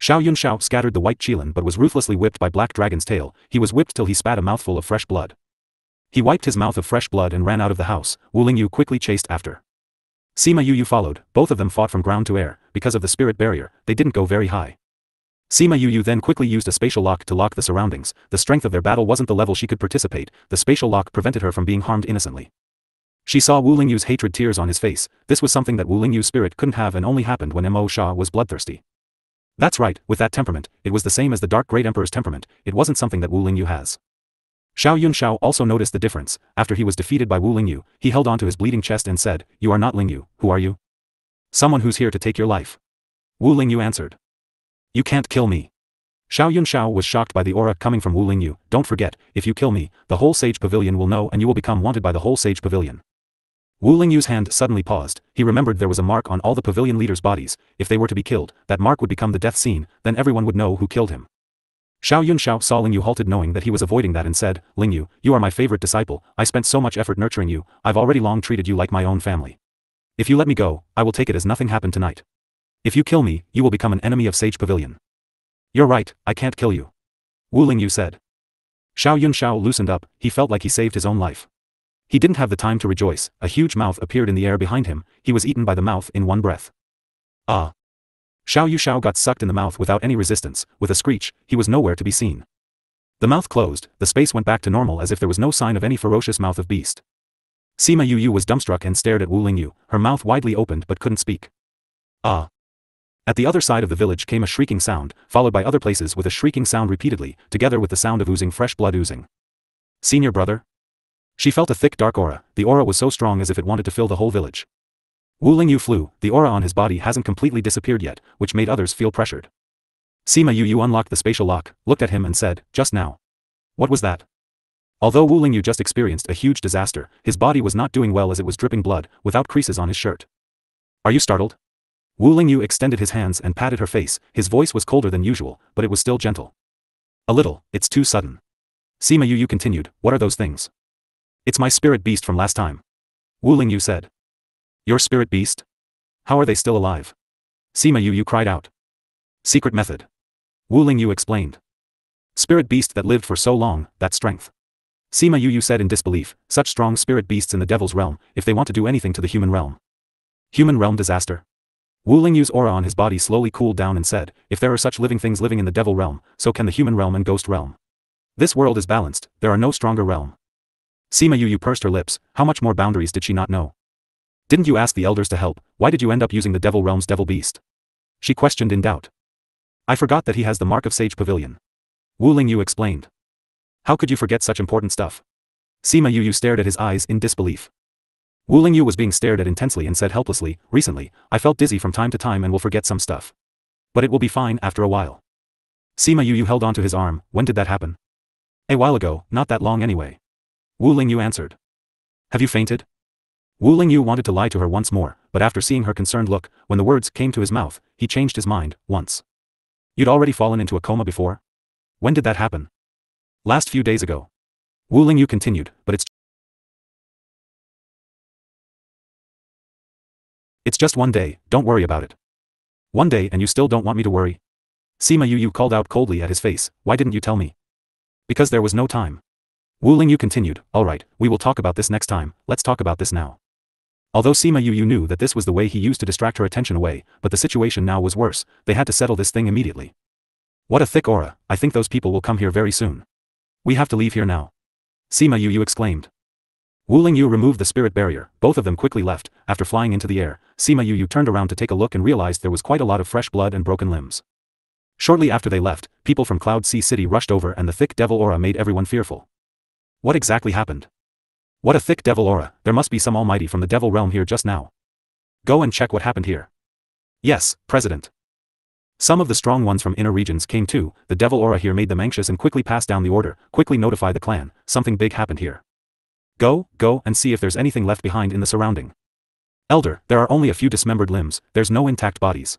Xiao Yunxiao scattered the white qilin but was ruthlessly whipped by Black Dragon's tail. He was whipped till he spat a mouthful of fresh blood. He wiped his mouth of fresh blood and ran out of the house. Wu Lingyu quickly chased after. Sima Yu followed. Both of them fought from ground to air. Because of the spirit barrier, they didn't go very high. Sima Yu then quickly used a spatial lock to lock the surroundings. The strength of their battle wasn't the level she could participate. The spatial lock prevented her from being harmed innocently. She saw Wu Lingyu's hatred tears on his face. This was something that Wu Lingyu's spirit couldn't have and only happened when Mo Sha was bloodthirsty. That's right, with that temperament, it was the same as the Dark Great Emperor's temperament. It wasn't something that Wu Lingyu has. Xiao Yunxiao also noticed the difference. After he was defeated by Wu Lingyu, he held onto his bleeding chest and said, "You are not Lingyu, who are you?" "Someone who's here to take your life." Wu Lingyu answered. "You can't kill me." Xiao Yunxiao was shocked by the aura coming from Wu Lingyu. "Don't forget, if you kill me, the whole Sage Pavilion will know and you will become wanted by the whole Sage Pavilion." Wu Lingyu's hand suddenly paused. He remembered there was a mark on all the pavilion leaders' bodies. If they were to be killed, that mark would become the death scene, then everyone would know who killed him. Xiao Yunxiao saw Lingyu halted knowing that he was avoiding that and said, "Lingyu, you are my favorite disciple. I spent so much effort nurturing you. I've already long treated you like my own family. If you let me go, I will take it as nothing happened tonight. If you kill me, you will become an enemy of Sage Pavilion." "You're right, I can't kill you," Wu Lingyu said. Xiao Yunxiao loosened up. He felt like he saved his own life. He didn't have the time to rejoice. A huge mouth appeared in the air behind him. He was eaten by the mouth in one breath. Ah! Xiao Yunxiao got sucked in the mouth without any resistance. With a screech, he was nowhere to be seen. The mouth closed. The space went back to normal as if there was no sign of any ferocious mouth of beast. Sima Yu was dumbstruck and stared at Wu Lingyu. Her mouth widely opened but couldn't speak. Ah! At the other side of the village came a shrieking sound, followed by other places with a shrieking sound repeatedly, together with the sound of oozing fresh blood oozing. "Senior brother?" She felt a thick dark aura. The aura was so strong as if it wanted to fill the whole village. Wu Lingyu flew. The aura on his body hasn't completely disappeared yet, which made others feel pressured. Sima Yu unlocked the spatial lock, looked at him and said, "Just now." "What was that?" Although Wu Lingyu just experienced a huge disaster, his body was not doing well as it was dripping blood, without creases on his shirt. "Are you startled?" Wu Lingyu extended his hands and patted her face. His voice was colder than usual, but it was still gentle. "A little, it's too sudden." Sima Yu continued, "What are those things?" "It's my spirit beast from last time," Wu Lingyu said. "Your spirit beast? How are they still alive?" Sima Yu cried out. "Secret method," Wu Lingyu explained. "Spirit beast that lived for so long, that strength." Sima Yu said in disbelief, "Such strong spirit beasts in the devil's realm, if they want to do anything to the human realm." "Human realm disaster?" Wu Lingyu's aura on his body slowly cooled down and said, "If there are such living things living in the devil realm, so can the human realm and ghost realm. This world is balanced, there are no stronger realm." Sima Yu pursed her lips. How much more boundaries did she not know? "Didn't you ask the elders to help? Why did you end up using the devil realm's devil beast?" she questioned in doubt. "I forgot that he has the mark of Sage Pavilion," Wu Lingyu explained. "How could you forget such important stuff?" Sima Yu stared at his eyes in disbelief. Wu Lingyu was being stared at intensely and said helplessly, "Recently, I felt dizzy from time to time and will forget some stuff. But it will be fine after a while." Sima Yu held onto his arm. "When did that happen?" "A while ago, not that long anyway," Wu Lingyu answered. "Have you fainted?" Wu Lingyu wanted to lie to her once more, but after seeing her concerned look, when the words came to his mouth, he changed his mind. "Once. You'd already fallen into a coma before? When did that happen?" "Last few days ago," Wu Lingyu continued, "but it's just one day, don't worry about it." "One day and you still don't want me to worry?" Sima Yu called out coldly at his face, "Why didn't you tell me?" "Because there was no time." Wu Lingyu continued, "Alright, we will talk about this next time, let's talk about this now." Although Sima Yu knew that this was the way he used to distract her attention away, but the situation now was worse, they had to settle this thing immediately. "What a thick aura, I think those people will come here very soon. We have to leave here now," Sima Yu exclaimed. Wu Lingyu removed the spirit barrier. Both of them quickly left. After flying into the air, Sima Yu turned around to take a look and realized there was quite a lot of fresh blood and broken limbs. Shortly after they left, people from Cloud Sea City rushed over and the thick devil aura made everyone fearful. What exactly happened? What a thick devil aura, there must be some almighty from the devil realm here just now. Go and check what happened here. Yes, President. Some of the strong ones from inner regions came too. The devil aura here made them anxious and quickly passed down the order. Quickly notify the clan, something big happened here. Go and see if there's anything left behind in the surrounding. Elder, there are only a few dismembered limbs, there's no intact bodies.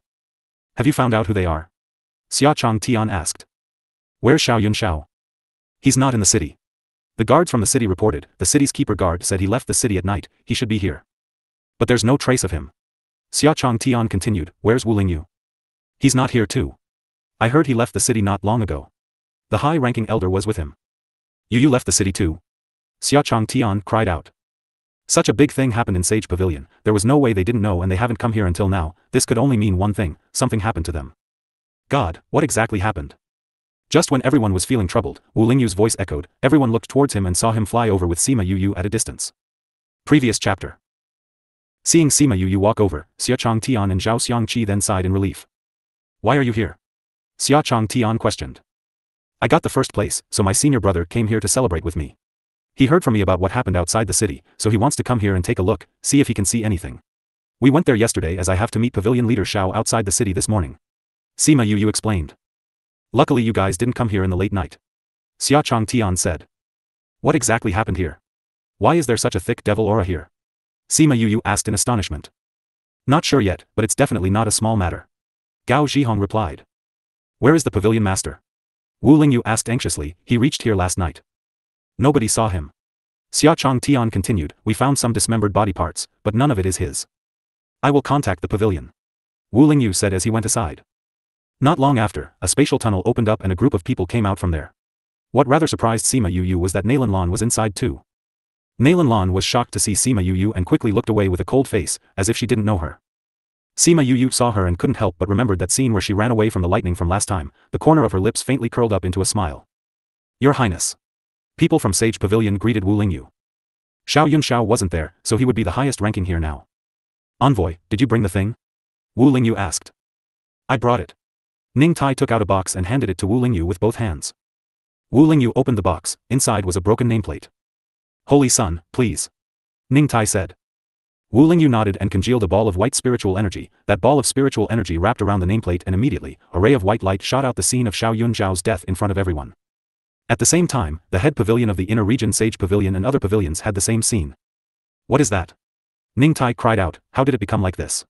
Have you found out who they are? Xia Chong Tian asked. Where's Xiao Yunxiao? He's not in the city. The guards from the city reported, the city's keeper guard said he left the city at night, he should be here. But there's no trace of him. Xia Chong Tian continued, where's Wu Lingyu? He's not here too. I heard he left the city not long ago. The high-ranking elder was with him. You left the city too? Xia Chong Tian cried out. Such a big thing happened in Sage Pavilion, there was no way they didn't know and they haven't come here until now, this could only mean one thing, something happened to them. God, what exactly happened? Just when everyone was feeling troubled, Wu Lingyu's voice echoed, everyone looked towards him and saw him fly over with Sima Yu at a distance. Previous chapter. Seeing Sima Yu walk over, Xia Chong Tian and Zhao Xiangqi then sighed in relief. Why are you here? Xia Chong Tian questioned. I got the first place, so my senior brother came here to celebrate with me. He heard from me about what happened outside the city, so he wants to come here and take a look, see if he can see anything. We went there yesterday as I have to meet pavilion leader Shao outside the city this morning. Sima Yu explained. Luckily you guys didn't come here in the late night. Xia Chong Tian said. What exactly happened here? Why is there such a thick devil aura here? Sima Yu asked in astonishment. Not sure yet, but it's definitely not a small matter. Gao Zhihong replied. Where is the pavilion master? Wu Lingyu asked anxiously, he reached here last night. Nobody saw him. Xia Chong Tian continued, we found some dismembered body parts, but none of it is his. I will contact the pavilion. Wu Lingyu said as he went aside. Not long after, a spatial tunnel opened up and a group of people came out from there. What rather surprised Sima Yu was that Nailan Lan was inside too. Nailan Lan was shocked to see Sima Yu and quickly looked away with a cold face, as if she didn't know her. Sima Yu saw her and couldn't help but remembered that scene where she ran away from the lightning from last time, the corner of her lips faintly curled up into a smile. Your Highness. People from Sage Pavilion greeted Wu Lingyu. Xiao Yunxiao wasn't there, so he would be the highest ranking here now. Envoy, did you bring the thing? Wu Lingyu asked. I brought it. Ning Tai took out a box and handed it to Wu Lingyu with both hands. Wu Lingyu opened the box, inside was a broken nameplate. Holy Sun, please. Ning Tai said. Wu Lingyu nodded and congealed a ball of white spiritual energy, that ball of spiritual energy wrapped around the nameplate and immediately, a ray of white light shot out the scene of Xiao Yunxiao's death in front of everyone. At the same time, the head pavilion of the inner region Sage Pavilion and other pavilions had the same scene. What is that? Ning Tai cried out, how did it become like this?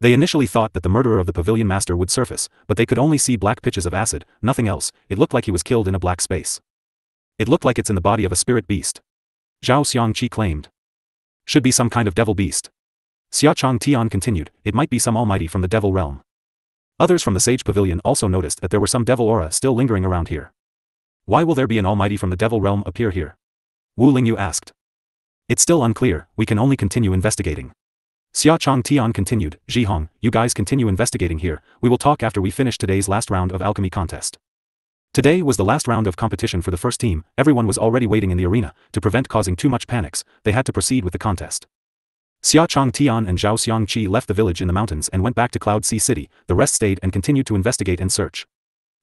They initially thought that the murderer of the pavilion master would surface, but they could only see black pitches of acid, nothing else, it looked like he was killed in a black space. It looked like it's in the body of a spirit beast. Zhao Xiangqi claimed. Should be some kind of devil beast. Xia Chong Tian continued, it might be some almighty from the devil realm. Others from the Sage Pavilion also noticed that there were some devil aura still lingering around here. Why will there be an almighty from the devil realm appear here? Wu Lingyu asked. It's still unclear, we can only continue investigating. Xia Chong Tian continued, Zhihong, you guys continue investigating here, we will talk after we finish today's last round of alchemy contest. Today was the last round of competition for the first team, everyone was already waiting in the arena, to prevent causing too much panics, they had to proceed with the contest. Xia Chong Tian and Zhao Xiangqi left the village in the mountains and went back to Cloud Sea City, the rest stayed and continued to investigate and search.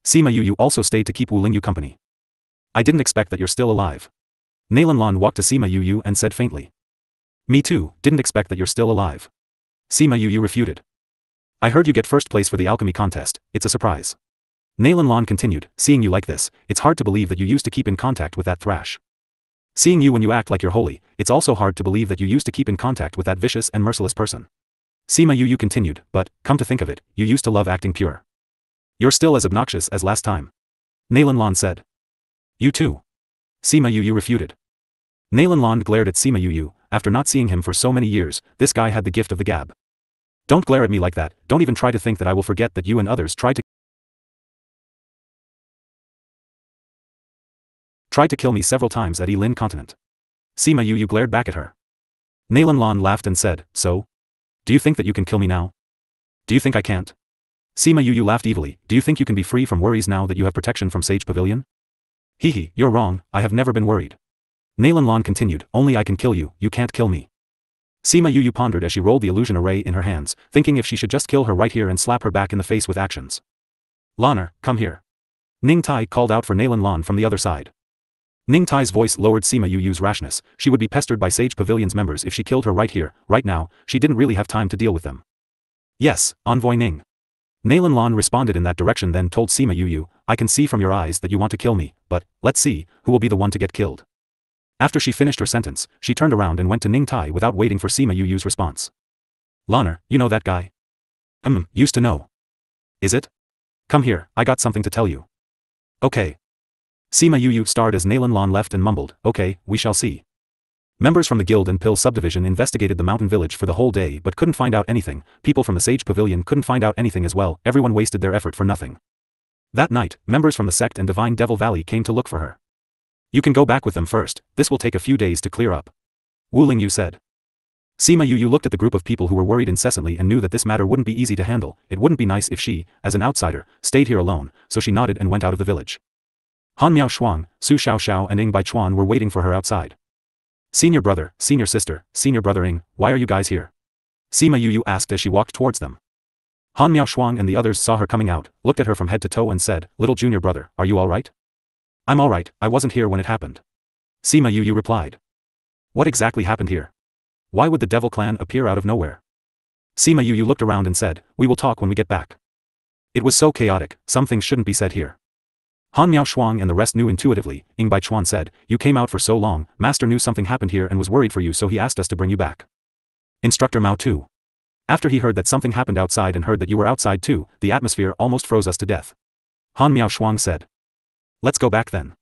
Sima Yu also stayed to keep Wu Lingyu company. I didn't expect that you're still alive. Nailan Lan walked to Sima Yu and said faintly. Me too, didn't expect that you're still alive. Sima Yu refuted. I heard you get first place for the alchemy contest, it's a surprise. Nailan Lan continued, seeing you like this, it's hard to believe that you used to keep in contact with that thrash. Seeing you when you act like you're holy, it's also hard to believe that you used to keep in contact with that vicious and merciless person. Sima Yu continued, but, come to think of it, you used to love acting pure. You're still as obnoxious as last time. Nailan Lan said. You too. Sima Yu refuted. Nailan Lan glared at Sima Yu, after not seeing him for so many years, this guy had the gift of the gab. Don't glare at me like that, don't even try to think that I will forget that you and others tried to kill me several times at Elin Continent. Sima Yu glared back at her. Nailan Lan laughed and said, so? Do you think that you can kill me now? Do you think I can't? Sima Yu laughed evilly, do you think you can be free from worries now that you have protection from Sage Pavilion? Hehe, you're wrong, I have never been worried. Nailan Lan continued, only I can kill you, you can't kill me. Sima Yu pondered as she rolled the illusion array in her hands, thinking if she should just kill her right here and slap her back in the face with actions. Lanner, come here. Ning Tai called out for Nailan Lan from the other side. Ning Tai's voice lowered Sima Yu's rashness, she would be pestered by Sage Pavilion's members if she killed her right here, right now, she didn't really have time to deal with them. Yes, Envoy Ning. Nailan Lan responded in that direction then told Sima Yu, I can see from your eyes that you want to kill me, but, let's see, who will be the one to get killed. After she finished her sentence, she turned around and went to Ning Tai without waiting for Sima Yu's response. Lanner, you know that guy? Used to know. Is it? Come here, I got something to tell you. Okay. Sima Yu starred as Nalan Lan left and mumbled, okay, we shall see. Members from the guild and Pill subdivision investigated the mountain village for the whole day but couldn't find out anything. People from the Sage Pavilion couldn't find out anything as well. Everyone wasted their effort for nothing. That night, members from the sect and Divine Devil Valley came to look for her. You can go back with them first, this will take a few days to clear up. Wu Lingyu said. Sima Yu looked at the group of people who were worried incessantly and knew that this matter wouldn't be easy to handle. It wouldn't be nice if she, as an outsider, stayed here alone, so she nodded and went out of the village. Han Miao Shuang, Su Xiaoxiao and Ing Bai Chuan were waiting for her outside. Senior brother, senior sister, senior brother Ing, why are you guys here? Sima Yu asked as she walked towards them. Han Miao Shuang and the others saw her coming out, looked at her from head to toe and said, little junior brother, are you alright? I'm alright, I wasn't here when it happened. Sima Yu replied. What exactly happened here? Why would the devil clan appear out of nowhere? Sima Yu looked around and said, we will talk when we get back. It was so chaotic, some things shouldn't be said here. Han Miao Shuang and the rest knew intuitively. Ing Bai Chuan said, you came out for so long, master knew something happened here and was worried for you so he asked us to bring you back. Instructor Mao too. After he heard that something happened outside and heard that you were outside too, the atmosphere almost froze us to death. Han Miao Shuang said. Let's go back then.